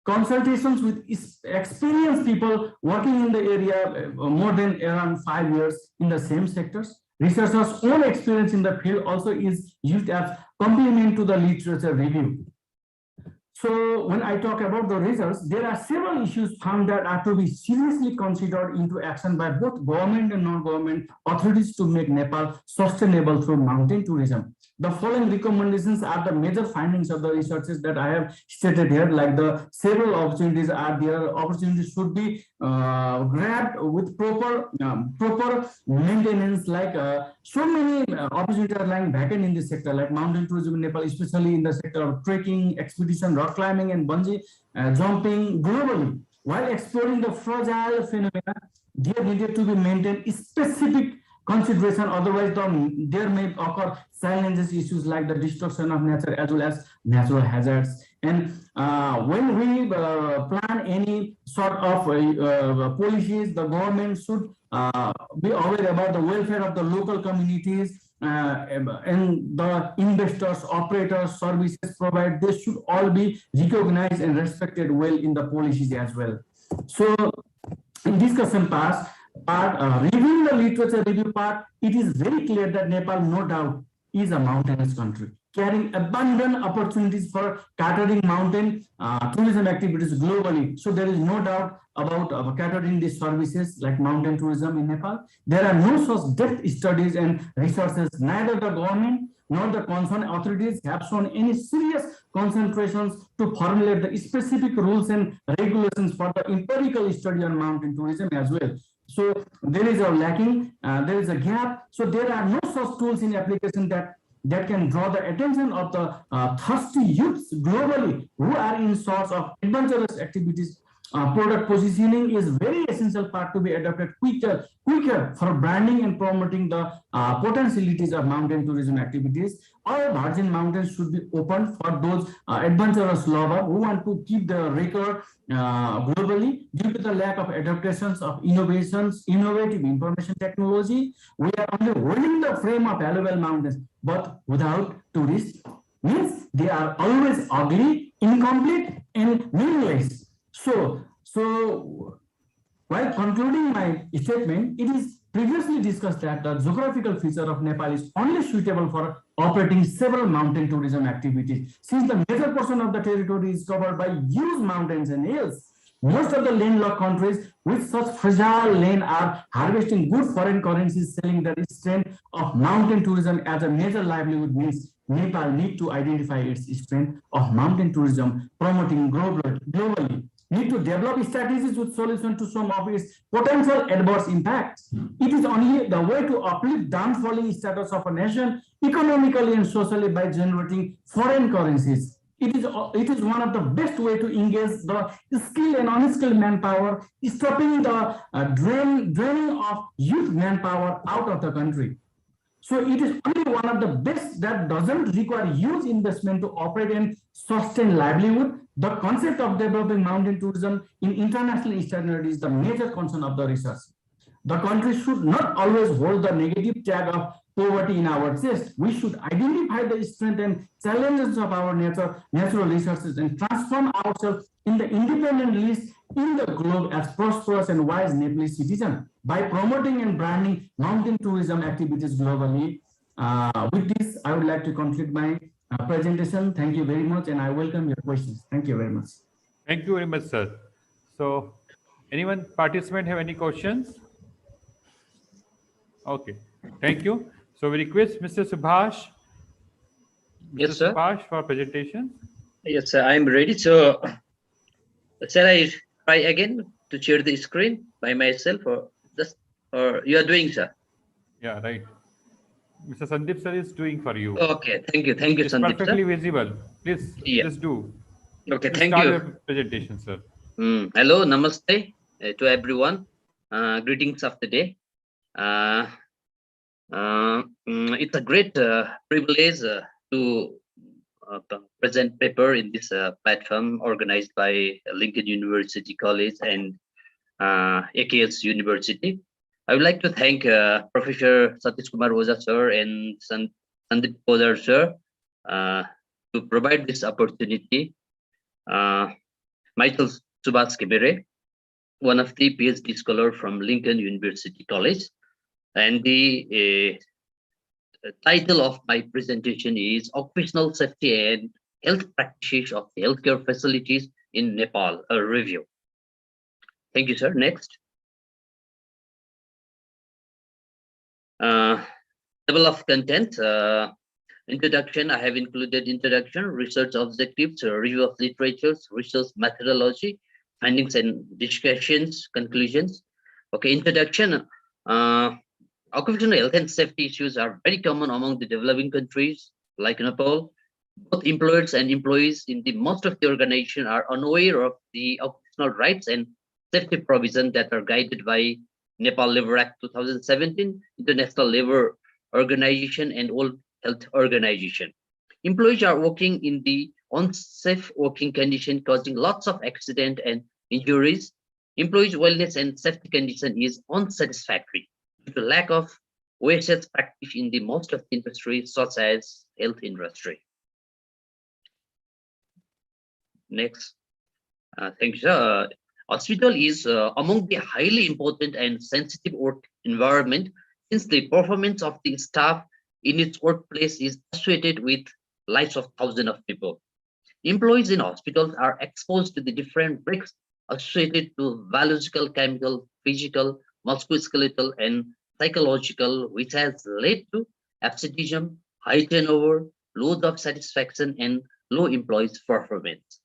consultations with experienced people working in the area more than around 5 years in the same sectors. Researchers' own experience in the field also is used as complement to the literature review. So when I talk about the results, there are several issues found that are to be seriously considered into action by both government and non-government authorities to make Nepal sustainable through mountain tourism. The following recommendations are the major findings of the researches that I have stated here, like the several opportunities are there. Opportunities should be grabbed with proper maintenance, like so many opportunities are lying vacant in this sector, like mountain tourism in Nepal, especially in the sector of trekking, expedition, rock climbing, and bungee jumping globally. While exploring the fragile phenomena, there needed to be maintained specific consideration, otherwise there may occur challenges, issues like the destruction of nature as well as natural hazards. And when we plan any sort of policies, the government should be aware about the welfare of the local communities, and the investors, operators, services provided, they should all be recognized and respected well in the policies as well. So in discussion part, reviewing the literature review part, it is very clear that Nepal, no doubt, is a mountainous country, carrying abundant opportunities for catering mountain tourism activities globally. So there is no doubt about catering these services like mountain tourism in Nepal. There are no such depth studies and resources. Neither the government nor the concerned authorities have shown any serious concentrations to formulate the specific rules and regulations for the empirical study on mountain tourism as well. So there is a lacking, there is a gap. So there are no such tools in application that can draw the attention of the thirsty youths globally who are in search of adventurous activities. Product positioning is very essential part to be adopted quicker for branding and promoting the potentialities of mountain tourism activities. All virgin mountains should be open for those adventurous lovers who want to keep the record globally. Due to the lack of adaptations of innovative information technology, we are only holding the frame of valuable mountains, but without tourists, means they are always ugly, incomplete, and meaningless. So while concluding my statement, it is previously discussed that the geographical feature of Nepal is only suitable for operating several mountain tourism activities, since the major portion of the territory is covered by huge mountains and hills. Most of the landlocked countries with such fragile land are harvesting good foreign currencies, selling the strength of mountain tourism as a major livelihood. Means Nepal need to identify its strength of mountain tourism, promoting globally. Need to develop strategies with solution to some of its potential adverse impacts. It is only the way to uplift downfalling status of a nation economically and socially by generating foreign currencies. It is one of the best way to engage the skilled and unskilled manpower, stopping the draining of youth manpower out of the country. So it is only one of the best that doesn't require huge investment to operate and sustain livelihood. The concept of developing mountain tourism in international standards is the major concern of the research. The country should not always hold the negative tag of poverty in our chest. We should identify the strength and challenges of our natural resources and transform ourselves in the independent list in the globe as prosperous and wise Nepalese citizen by promoting and branding mountain tourism activities globally. With this, I would like to conclude my presentation. Thank you very much, and I welcome your questions. Thank you very much. Thank you very much, sir. So, anyone participant have any questions? Okay, thank you. So we request Mr. Subhash. Yes, sir. Subhash for presentation. Yes, sir. I'm ready. So, shall I try again to share the screen by myself, or you are doing, sir? Yeah, right. Mr. Sandeep sir is doing for you. Okay, thank you, it's Sandeep perfectly sir. Visible. Please, just do. Okay, Please thank start you. Your presentation, sir. Hello, namaste to everyone. Greetings of the day. It's a great privilege to present paper in this platform organized by Lincoln University College and AKS University. I would like to thank Professor Satish Kumar Oza sir and Sandeep Podar sir to provide this opportunity. Myself, Subhash Kebere, one of the PhD scholar from Lincoln University College, and the title of my presentation is Occupational Safety and Health Practices of Healthcare Facilities in Nepal, a review. Thank you, sir. Next. Table of content. Introduction, I have included introduction, research objectives, review of literatures, research methodology, findings and discussions, conclusions. Okay, introduction. Occupational health and safety issues are very common among the developing countries like Nepal. Both employers and employees in the most of the organization are unaware of the occupational rights and safety provisions that are guided by Nepal Labor Act 2017, International Labor Organization, and World Health Organization. Employees are working in the unsafe working condition, causing lots of accident and injuries. Employees' wellness and safety condition is unsatisfactory due to lack of OHS practice in the most of the industries, such as health industry. Next. Thank you, sir. Hospital is among the highly important and sensitive work environment, since the performance of the staff in its workplace is associated with lives of thousands of people. Employees in hospitals are exposed to the different risks associated to biological, chemical, physical, musculoskeletal, and psychological, which has led to absenteeism, high turnover, low job satisfaction, and low employees' performance.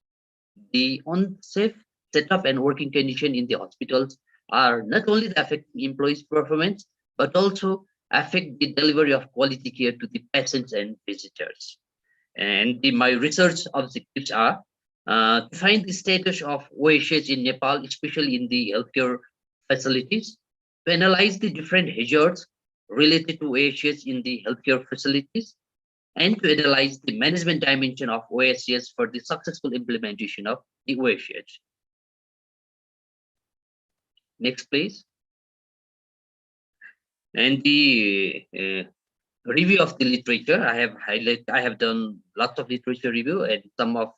The unsafe setup and working condition in the hospitals are not only affecting employees' performance, but also affect the delivery of quality care to the patients and visitors. And my research objectives are to find the status of OHS in Nepal, especially in the healthcare facilities, to analyze the different hazards related to OHS in the healthcare facilities, and to analyze the management dimension of OHS for the successful implementation of the OHS. Next, please. And the review of the literature, I have done lots of literature review, and some of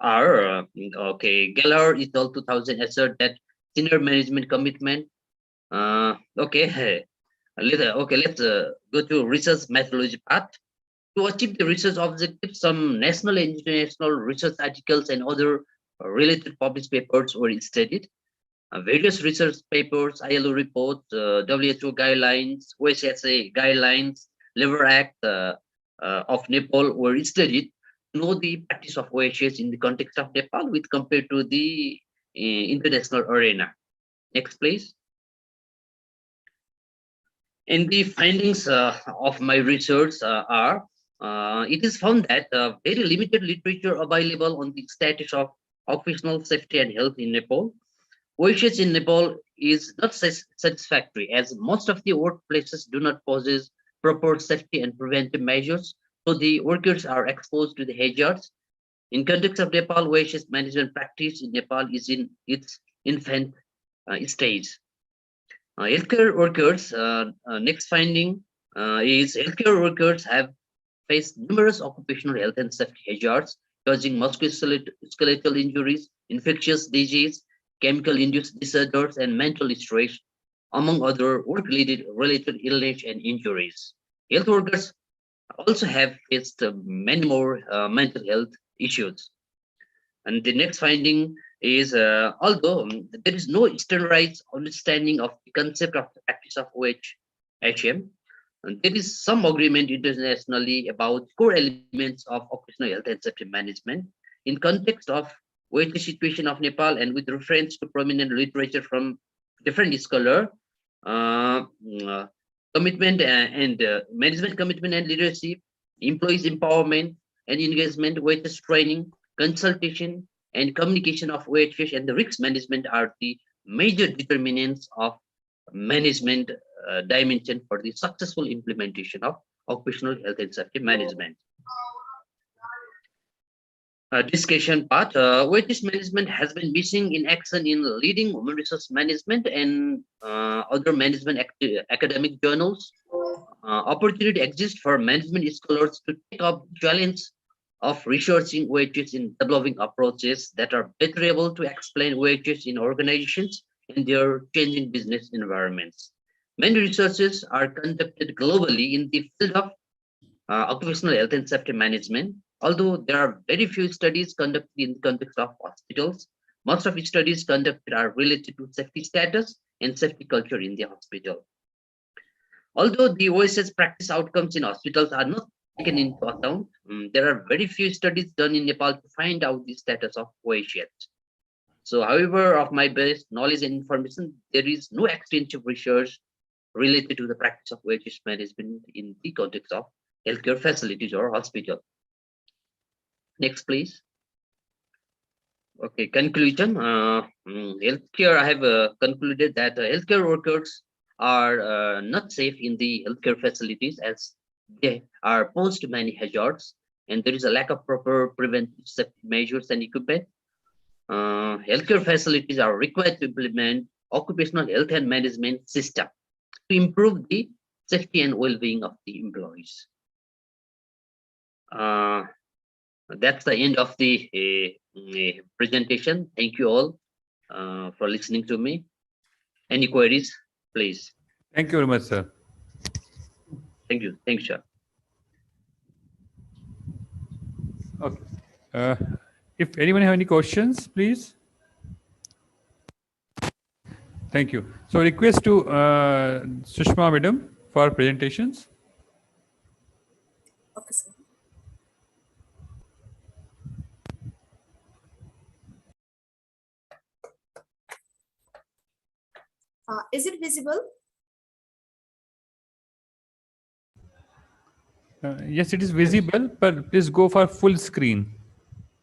our okay, Geller et al. 2000 assert that senior management commitment. Okay, let's go to research methodology path. To achieve the research objectives, some national and international research articles and other related published papers were studied. Various research papers, ILO reports, WHO guidelines, OHSA guidelines, Labor Act of Nepal were studied to know the practice of OHS in the context of Nepal with compared to the international arena. Next, please. And the findings of my research are, it is found that very limited literature available on the status of occupational safety and health in Nepal. OHS in Nepal is not satisfactory, as most of the workplaces do not possess proper safety and preventive measures, so the workers are exposed to the hazards. In context of Nepal, OHS management practice in Nepal is in its infant stage. Healthcare workers, next finding is healthcare workers have faced numerous occupational health and safety hazards, causing musculoskeletal injuries, infectious disease, chemical-induced disorders, and mental stress, among other work-related illness and injuries. Health workers also have faced many more mental health issues. And the next finding is, although there is no standardized understanding of the concept of the practice of OHM, there is some agreement internationally about core elements of occupational health and safety management. In context of the situation of Nepal and with reference to prominent literature from different scholars, commitment and management commitment and leadership, employees empowerment and engagement, OHS training, consultation, and communication of OHS and the risk management are the major determinants of management dimension for the successful implementation of occupational health and safety management. Discussion part, OHS management has been missing in action in leading human resource management and other management academic journals. Opportunity exists for management scholars to take up the challenge of researching OHS in developing approaches that are better able to explain OHS in organizations and their changing business environments. Many researches are conducted globally in the field of occupational health and safety management. Although there are very few studies conducted in the context of hospitals, most of the studies conducted are related to safety status and safety culture in the hospital. Although the OHS practice outcomes in hospitals are not taken into account, there are very few studies done in Nepal to find out the status of OHS. So, however, of my best knowledge and information, there is no extensive research related to the practice of OHS management in the context of healthcare facilities or hospital. Next, please. Okay, conclusion. Healthcare, I have concluded that healthcare workers are not safe in the healthcare facilities as they are posed to many hazards, and there is a lack of proper preventive safety measures and equipment. Healthcare facilities are required to implement occupational health and management system to improve the safety and well-being of the employees. That's the end of the presentation. Thank you all for listening to me. Any queries, please? Thank you very much, sir. Thank you. Thanks, sir. Okay. If anyone have any questions, please. Thank you. So request to Sushma Madam for presentations. Okay, sir. Is it visible? Yes, it is visible, but please go for full screen.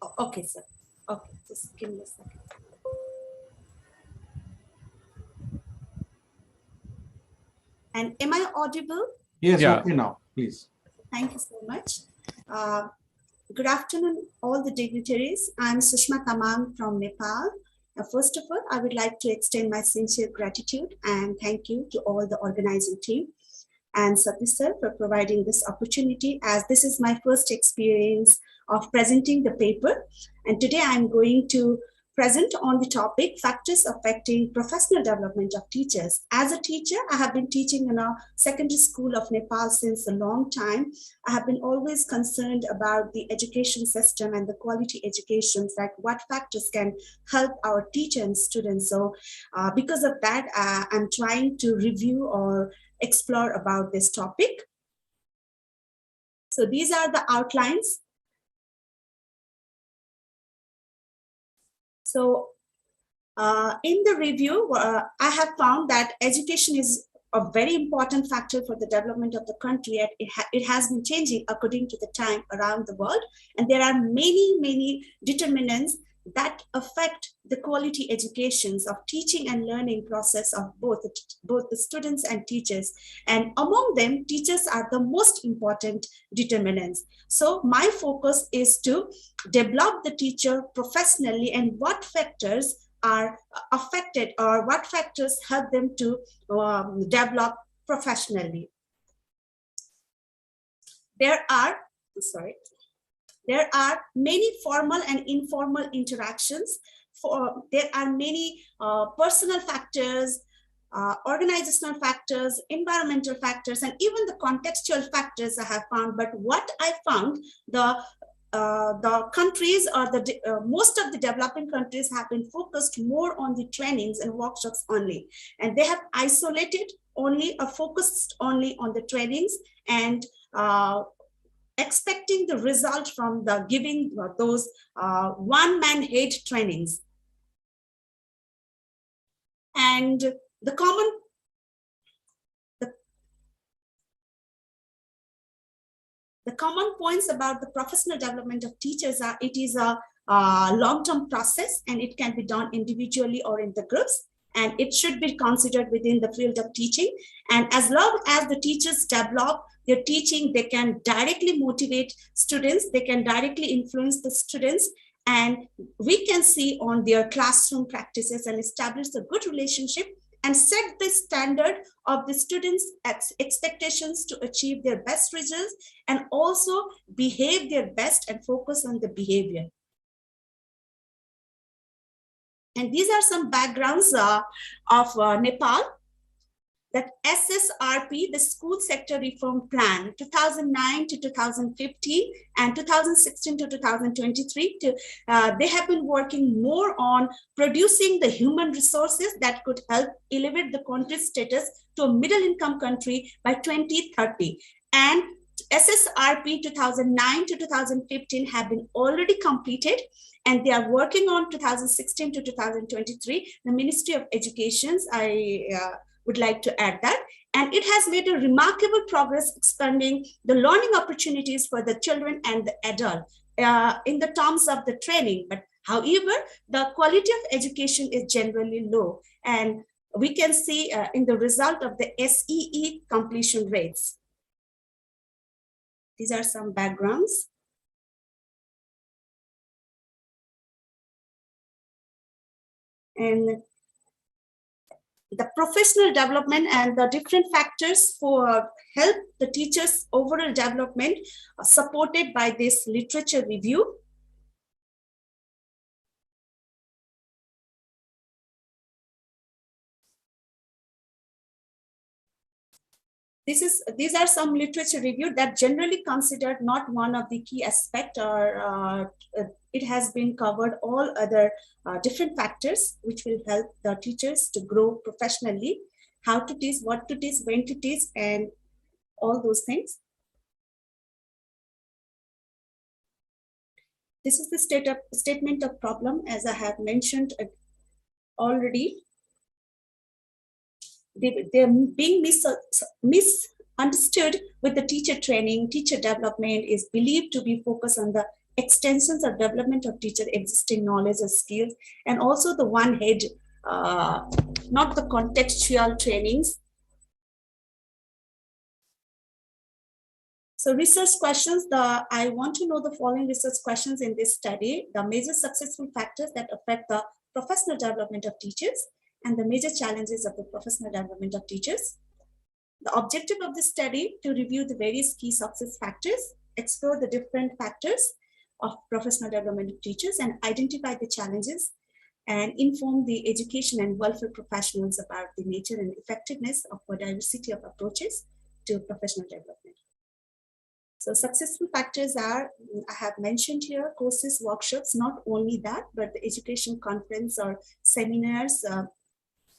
Oh, okay, sir. Okay, just give me a second. And am I audible? Yes, yeah. Okay now, please. Thank you so much. Good afternoon, all the dignitaries. I'm Sushma Tamang from Nepal. First of all, I would like to extend my sincere gratitude and thank you to all the organizing team and Satish sir for providing this opportunity, as this is my first experience of presenting the paper. And today I'm going to present on the topic factors affecting professional development of teachers. As a teacher, I have been teaching in a secondary school of Nepal since a long time. I have been always concerned about the education system and the quality education, like what factors can help our teacher and students. So because of that, I'm trying to review or explore about this topic. So these are the outlines. So in the review, I have found that education is a very important factor for the development of the country. It has been changing according to the time around the world. And there are many determinants that affect the quality educations of teaching and learning process of both the students and teachers. And among them, teachers are the most important determinants. So my focus is to develop the teacher professionally and what factors are affected or what factors help them to develop professionally. There are many formal and informal interactions. There are many personal factors, organizational factors, environmental factors, and even the contextual factors I have found. But what I found, the countries or most of the developing countries have been focused more on the trainings and workshops only. And they have isolated only or focused only on the trainings and expecting the result from the giving those one-man hate trainings. And the common points about the professional development of teachers are it is a long-term process and it can be done individually or in the groups. And it should be considered within the field of teaching. And as long as the teachers develop their teaching, they can directly motivate students, they can directly influence the students, and we can see on their classroom practices and establish a good relationship and set the standard of the students' expectations to achieve their best results and also behave their best and focus on the behavior. And these are some backgrounds of Nepal. That SSR SSRP, the School Sector Reform Plan, 2009 to 2015 and 2016 to 2023. They have been working more on producing the human resources that could help elevate the country's status to a middle-income country by 2030. And SSRP 2009 to 2015 have been already completed, and they are working on 2016 to 2023. The Ministry of Education, I would like to add that, and it has made a remarkable progress expanding the learning opportunities for the children and the adult in the terms of the training. But however, the quality of education is generally low, and we can see in the result of the SEE completion rates. These are some backgrounds. And the professional development and the different factors for help the teachers' overall development are supported by this literature review. These are some literature review that generally considered not one of the key aspect, or it has been covered all other different factors which will help the teachers to grow professionally, how to teach, what to teach, when to teach, and all those things. This is the statement of problem, as I have mentioned already. They're being misunderstood with the teacher training. Teacher development is believed to be focused on the extensions or development of teacher existing knowledge or skills, and also the one head, not the contextual trainings. So research questions, I want to know the following research questions in this study: the major successful factors that affect the professional development of teachers, and the major challenges of the professional development of teachers. The objective of this study to review the various key success factors, explore the different factors of professional development of teachers, and identify the challenges, and inform the education and welfare professionals about the nature and effectiveness of a diversity of approaches to professional development. So successful factors are, I have mentioned here, courses, workshops, not only that, but the education conference or seminars,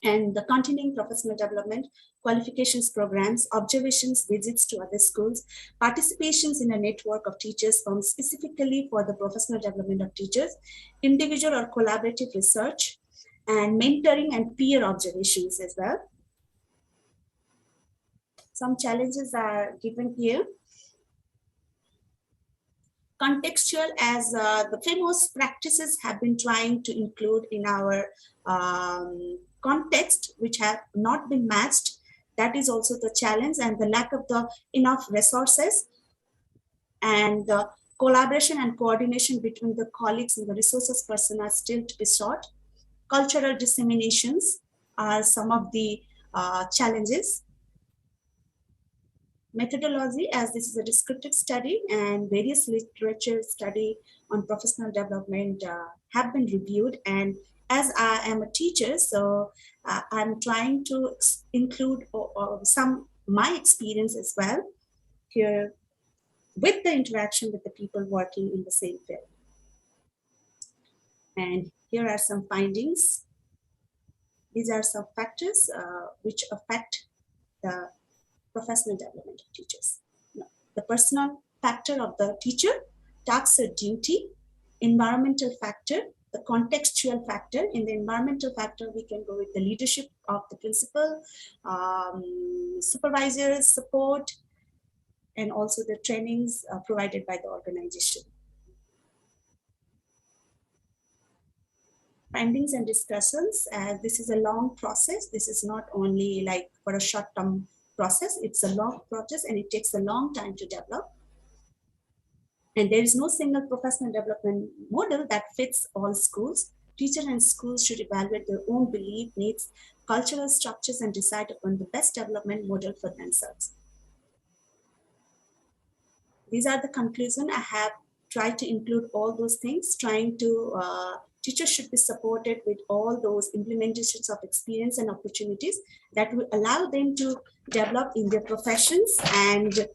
and the continuing professional development, qualifications programs, observations, visits to other schools, participations in a network of teachers formed specifically for the professional development of teachers, individual or collaborative research, and mentoring and peer observations as well. Some challenges are given here. Contextual, as the famous practices have been trying to include in our context, which have not been matched. That is also the challenge, and the lack of the enough resources, and the collaboration and coordination between the colleagues and the resources person are still to be sought. Cultural disseminations are some of the challenges. Methodology, as this is a descriptive study, and various literature study on professional development have been reviewed. And as I am a teacher, so I'm trying to include my experience as well here with the interaction with the people working in the same field. And here are some findings. These are some factors which affect the professional development of teachers. The personal factor of the teacher, tasks or duty, environmental factor, the contextual factor. In the environmental factor, we can go with the leadership of the principal, supervisors, support, and also the trainings provided by the organization. Findings and discussions, this is a long process. This is not only like for a short-term process, it's a long process and it takes a long time to develop. And there is no single professional development model that fits all schools. Teachers and schools should evaluate their own belief, needs, cultural structures, and decide upon the best development model for themselves. These are the conclusions. I have tried to include all those things, trying to Teachers should be supported with all those implementations of experience and opportunities that will allow them to develop in their professions, and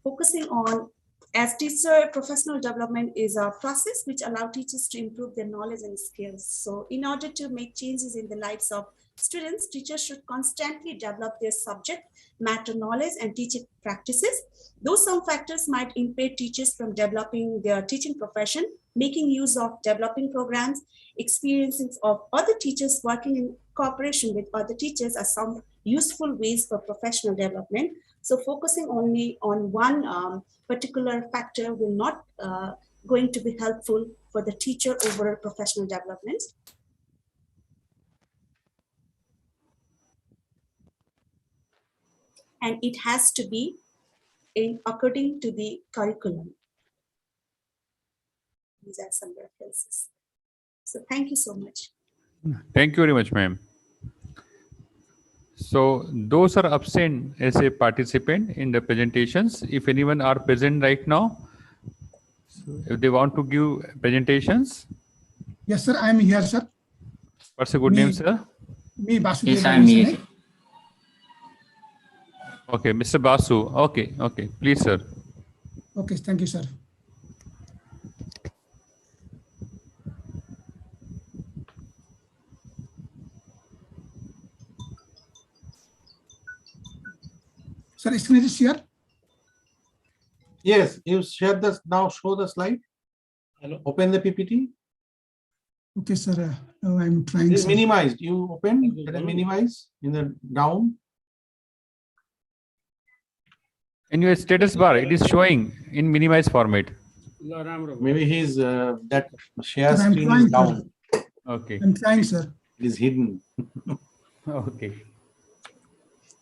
focusing on, as teacher professional development is a process which allows teachers to improve their knowledge and skills. So in order to make changes in the lives of students, teachers should constantly develop their subject matter knowledge and teaching practices. Though some factors might impede teachers from developing their teaching profession, making use of developing programs, experiences of other teachers working in cooperation with other teachers are some useful ways for professional development. So focusing only on one particular factor will not going to be helpful for the teacher overall professional development. And it has to be according to the curriculum. These are some references. So thank you so much. Thank you very much, ma'am. So those are absent as a participant in the presentations. If anyone are present right now, so if they want to give presentations. Yes, sir. I am here, sir. What's a good name, sir? Me, Basu. Yes, I am here. Okay, Mr. Basu. Okay, okay. Please, sir. Okay, thank you, sir. Sir, screen is here. Yes, you share this now. Show the slide. Hello. Open the PPT. Okay, sir. Now I'm trying. It is sir. minimized. You open and minimize in the down. In your status bar, it is showing in minimized format. Maybe his that share Sir, I'm screen trying, is down. Okay. I'm trying, sir. It is hidden. Okay.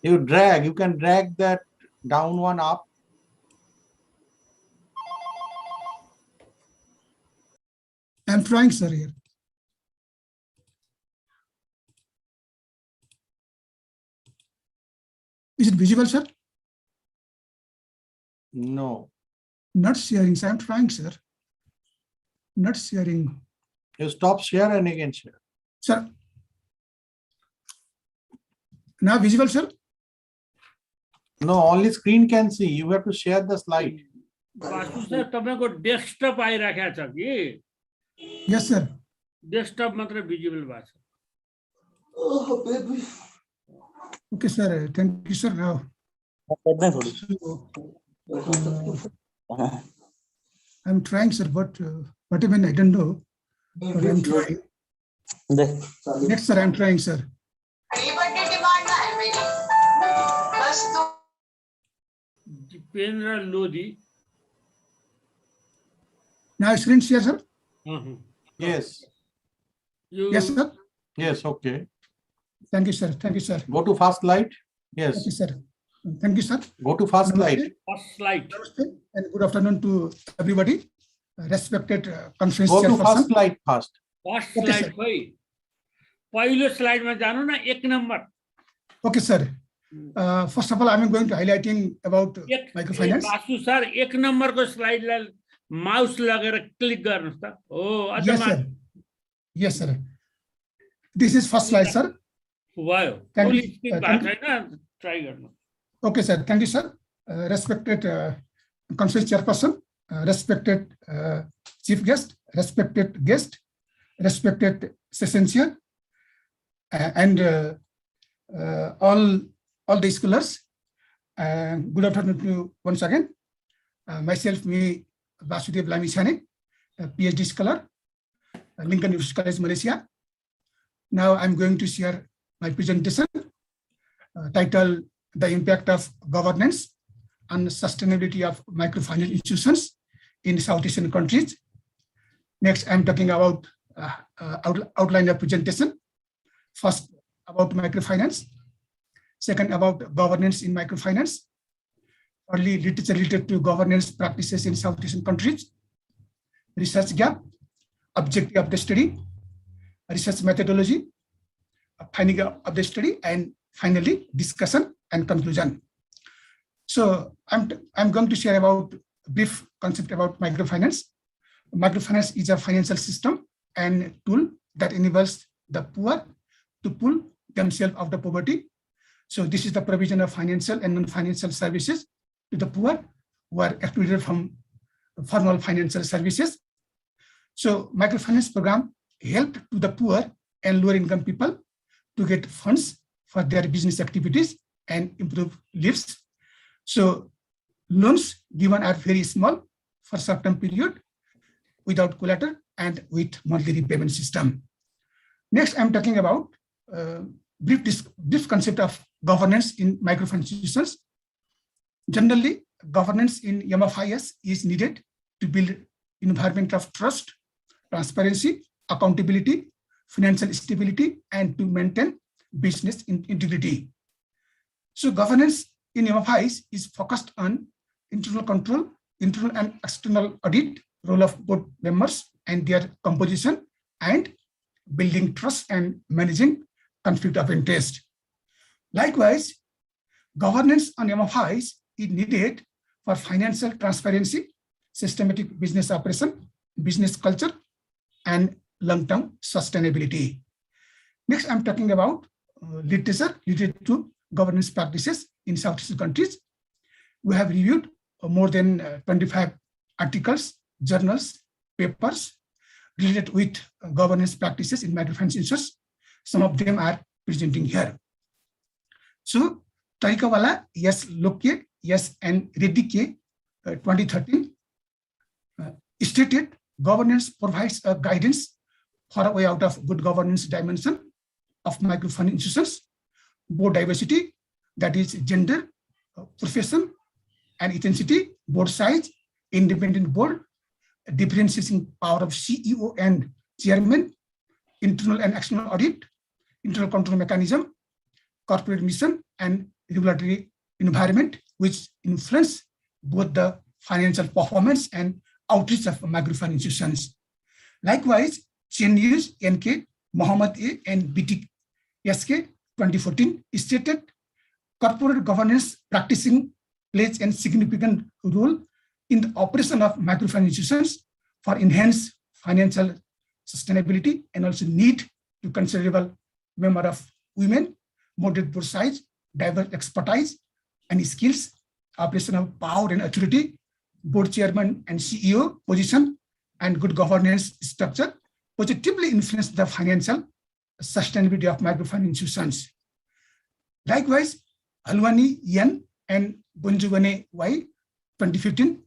You drag. You can drag that down one up. I'm trying, sir, here. Is it visible, sir? No. Not sharing, sir. I'm trying, sir. Not sharing. You stop share and again share. Sir. Now visible, sir? No, only screen can see. You have to share the slide. Basu sir तपाईको desktop आइराखेको छ कि Yes, sir. Desktop मात्र visible भएको छ Okay, sir. Thank you, sir. Now. I'm trying, sir, but what even I don't know. But I'm trying. Next, sir, I'm trying, sir. पेन र लोदी Now screen share, sir. Yes. Yes, sir. Yes, okay. Thank you, sir. Thank you, sir. Go to first slide. Yes. Thank you, sir. Thank you, sir. Go to first slide. First slide. And good afternoon to everybody. Respected conference Go to chairperson. first slide first. First Okay, slide sir. खोइ पहिलो स्लाइडमा जानु न एक number Okay, sir. First of all, I'm going to highlighting about microfinance. Basu sir एक नम्बरको स्लाइडलाई mouse लगेर click गर्नुस् त हो अझ Yes, sir. Yes, sir. This is first slide, sir. भयो Thank full you. Screen Thank भएको छैन ट्राई गर्नु Okay, sir. Thank you, sir. Respected conference chairperson, respected chief guest, respected guest, respected session chair, and all the scholars. Good afternoon to you once again. Myself, me, Vasudev Lamisane, PhD scholar, Lincoln University College, Malaysia. Now I'm going to share my presentation titled The Impact of Governance and Sustainability of Microfinance Institutions in South Asian Countries. Next, I'm talking about outline of presentation. First, about microfinance. Second, about governance in microfinance. Thirdly, literature related to governance practices in South Asian countries. Research gap, objective of the study, research methodology, finding of the study, and finally, discussion and conclusion. So I'm going to share about brief concept about microfinance. Microfinance is a financial system and tool that enables the poor to pull themselves out of poverty. So this is the provision of financial and non-financial services to the poor who are excluded from formal financial services. So microfinance program helped to the poor and lower income people to get funds for their business activities and improve lives. So loans given are very small for short-term period without collateral and with monthly repayment system. Next, I'm talking about brief concept of governance in microfinance institutions. Generally, governance in MFIS is needed to build environment of trust, transparency, accountability, financial stability, and to maintain business integrity. So governance in MFIs is focused on internal control, internal and external audit, role of board members and their composition, and building trust and managing conflict of interest. Likewise, governance on MFIs is needed for financial transparency, systematic business operation, business culture, and long-term sustainability. Next, I'm talking about literature related to governance practices in Southeast countries. We have reviewed more than 25 articles, journals, papers related with governance practices in microfinance institutions. Some of them are presenting here. So, Tarikawala, yes, Lokye, yes, and Reddy 2013 stated governance provides a guidance for a way out of good governance dimension of microfinance institutions, board diversity, that is gender, profession, and ethnicity, board size, independent board, differentiating power of CEO and chairman, internal and external audit, internal control mechanism, corporate mission, and regulatory environment, which influence both the financial performance and outreach of microfinance institutions. Likewise, CNU's NK, Mohammed A, and BTSK 2014 stated corporate governance practicing plays a significant role in the operation of microfinance institutions for enhanced financial sustainability and also need to considerable number of women, moderate board size, diverse expertise and skills, operational power and authority, board chairman and CEO position, and good governance structure positively influence the financial sustainability of microfinance institutions. Likewise, Halwani Yan and Bunjugane Y 2015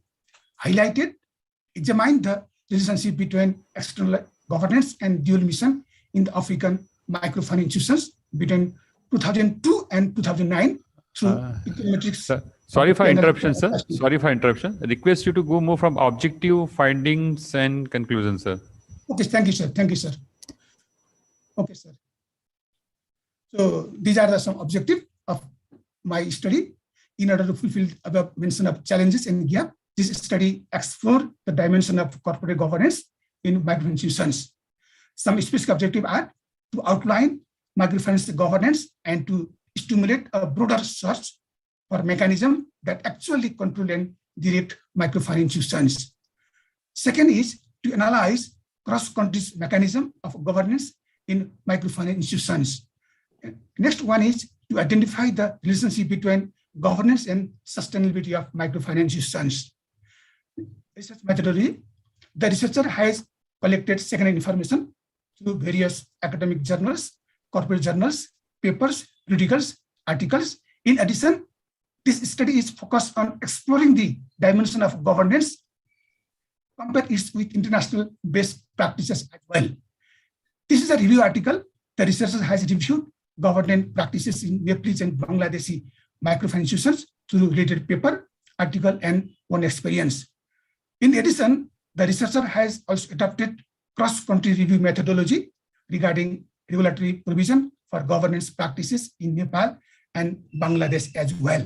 examined the relationship between external governance and dual mission in the African microfinance institutions between 2002 and 2009 through econometrics. Sorry for interruption, sir. Sorry for interruption. I request you to move from objective findings and conclusions, sir. Okay, thank you, sir. Thank you, sir. Okay, sir. So these are some objectives of my study. In order to fulfill above mention of challenges and gap, this study explored the dimension of corporate governance in microfinance institutions. Some specific objectives are to outline microfinance governance and to stimulate a broader search for mechanisms that actually control and direct microfinance institutions. Second is to analyze cross-country mechanism of governance in microfinance institutions. Next one is to identify the relationship between governance and sustainability of microfinance institutions. Research methodology. The researcher has collected secondary information through various academic journals, corporate journals, papers, periodicals, articles. In addition, this study is focused on exploring the dimension of governance, compare it with international best practices as well. This is a review article. The researcher has reviewed governance practices in Nepalese and Bangladeshi microfinance institutions through related paper, article, and one experience. In addition, the researcher has also adopted cross-country review methodology regarding regulatory provision for governance practices in Nepal and Bangladesh as well.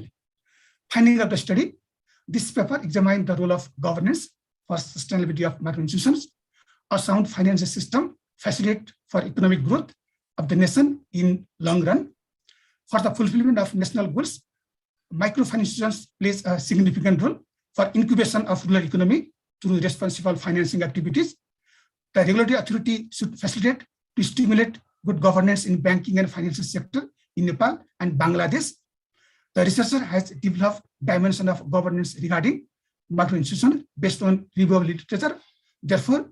Finding of the study, this paper examined the role of governance for sustainability of microfinance institutions. A sound financial system facilitate for economic growth of the nation in long run. For the fulfillment of national goals, microfinance institutions plays a significant role for incubation of rural economy through responsible financing activities, The regulatory authority should facilitate to stimulate good governance in banking and financial sector in Nepal and Bangladesh. The researcher has developed dimension of governance regarding micro institutions based on review of literature. Therefore,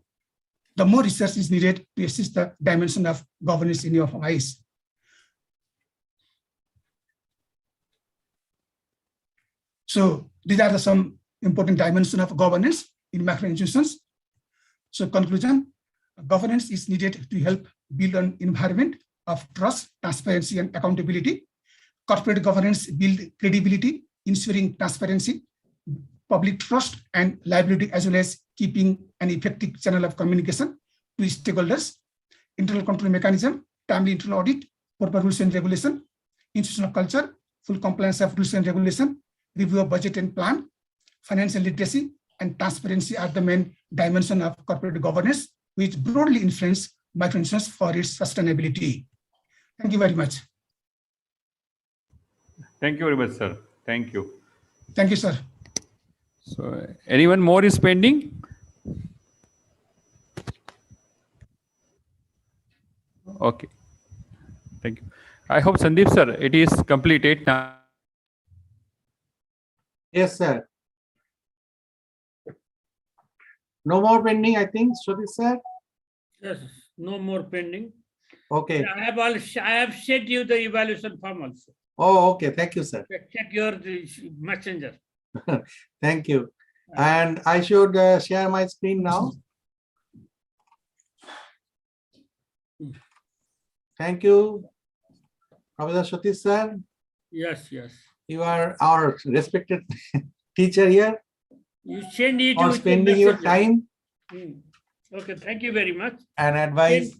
the more research is needed to assess the dimension of governance in your eyes. So these are some important dimensions of governance in macro institutions. So conclusion, governance is needed to help build an environment of trust, transparency, and accountability. Corporate governance build credibility, ensuring transparency, public trust, and liability, as well as keeping an effective channel of communication to stakeholders. Internal control mechanism, timely internal audit, proper rules and regulation, institutional culture, full compliance of rules and regulation, review of budget and plan, financial literacy, and transparency are the main dimension of corporate governance, which broadly influence microinsurance for its sustainability. Thank you very much. Thank you very much, sir. Thank you. Thank you, sir. So, anyone more is pending? Okay. Thank you. I hope, Sandeep, sir, it is completed now. Yes, sir. No more pending, I think, Shruti sir. Yes, no more pending. Okay. I have sent you the evaluation form also. Oh, okay. Thank you, sir. Check your messenger. Thank you. And I should share my screen now. Thank you, Professor Shruti sir. Yes, yes. You are our respected teacher here. You send it for spending your time. Okay, thank you very much. And advice.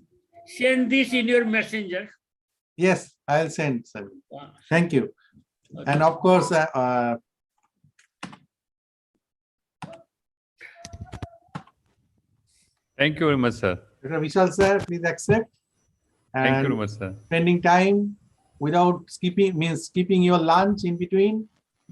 Send this in your messenger. Yes, I'll send, sir. Thank you. Okay. And of course, thank you very much, sir. Dr. Vishal sir, please accept. And thank you very much, sir. Spending time without skipping means skipping your lunch in between.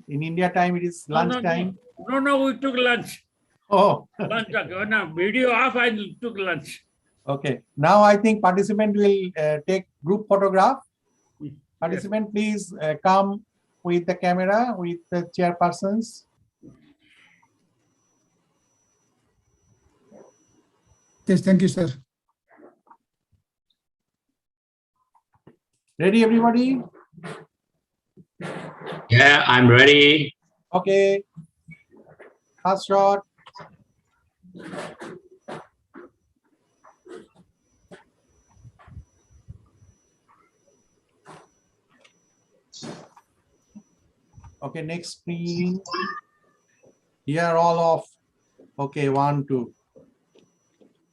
In India time, it is lunch time. No, we took lunch. Oh. Lunch. No, video off, I took lunch. Okay. Now I think participant will take group photograph. Participant, please come with the camera with the chairpersons. Yes, thank you, sir. Ready, everybody? Yeah, I'm ready. Okay. First shot. Okay, next screen. Here all off. Okay, 1, 2.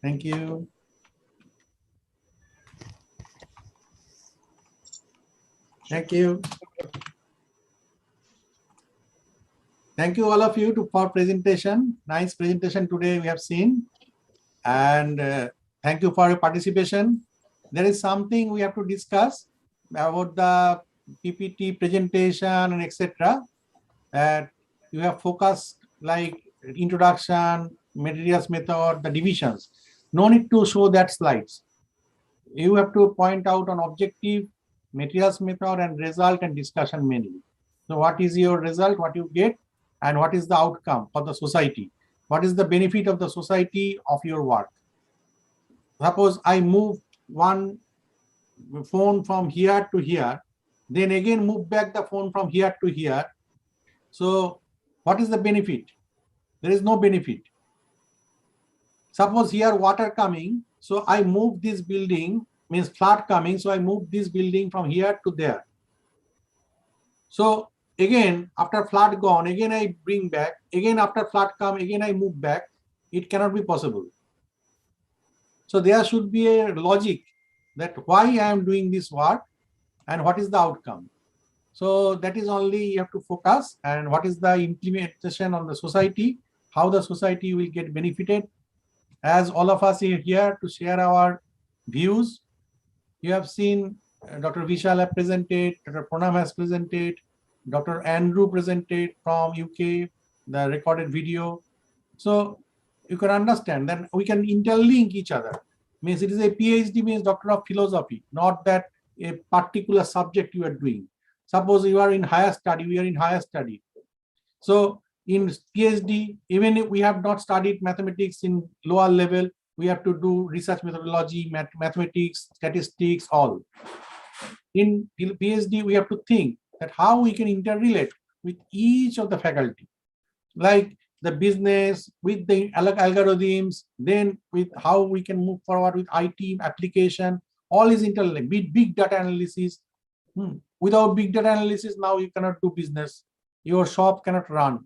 Thank you. Thank you. Thank you all of you for presentation. Nice presentation today we have seen. And thank you for your participation. There is something we have to discuss about the PPT presentation and etc. That you have focused like introduction, materials method, the divisions. No need to show that slides. You have to point out on objective, materials method, and result and discussion mainly. So what is your result, what you get, and what is the outcome for the society? What is the benefit of the society of your work? Suppose I move one phone from here to here, then again move back the phone from here to here. So what is the benefit? There is no benefit. Suppose here water coming, so I move this building, means flood coming, so I move this building from here to there. So again, after flood gone, again I bring back, again after flood come, again I move back. It cannot be possible. So there should be a logic that why I am doing this work and what is the outcome. So that is only you have to focus, and what is the implementation on the society, how the society will get benefited. As all of us are here to share our views, you have seen Dr. Vishal have presented, Dr. Pranam has presented, Dr. Andrew presented from UK, the recorded video. So you can understand, then we can interlink each other. Means it is a PhD means Doctor of Philosophy, not that a particular subject you are doing. Suppose you are in higher study, we are in higher study. So in PhD, even if we have not studied mathematics in lower level, we have to do research methodology, mathematics, statistics, all. In PhD, we have to think that how we can interrelate with each of the faculty, like the business with the algorithms, then with how we can move forward with IT application, all is interlinked. Big data analysis. Without big data analysis, now you cannot do business. Your shop cannot run.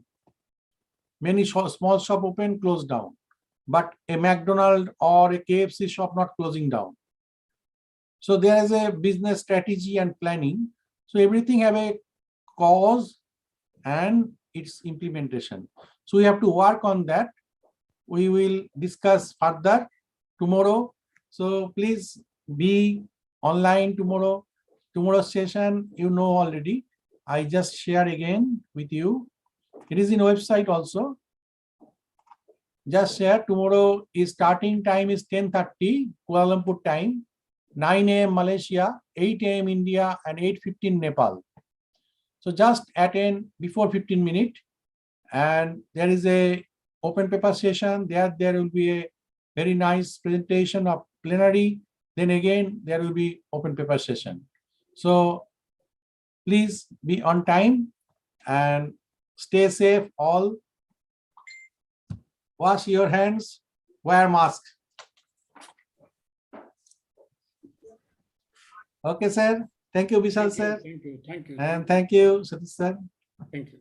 Many small shop open, close down. But a McDonald's or a KFC shop not closing down. So there is a business strategy and planning. So everything have a cause and its implementation. So we have to work on that. We will discuss further tomorrow. So please be online tomorrow. Tomorrow's session, you know already. I just share again with you. It is in website also. Just share. Tomorrow is starting time is 10:30 Kuala Lumpur time, 9 a.m. Malaysia, 8 a.m. India, and 8:15 Nepal. So just attend before 15 minutes. And there is a open paper session. There will be a very nice presentation of plenary. Then again, there will be open paper session. So please be on time and stay safe all. Wash your hands, wear mask. Okay, sir. Thank you, Vishal sir. Thank you. And thank you, Satish sir. Thank you.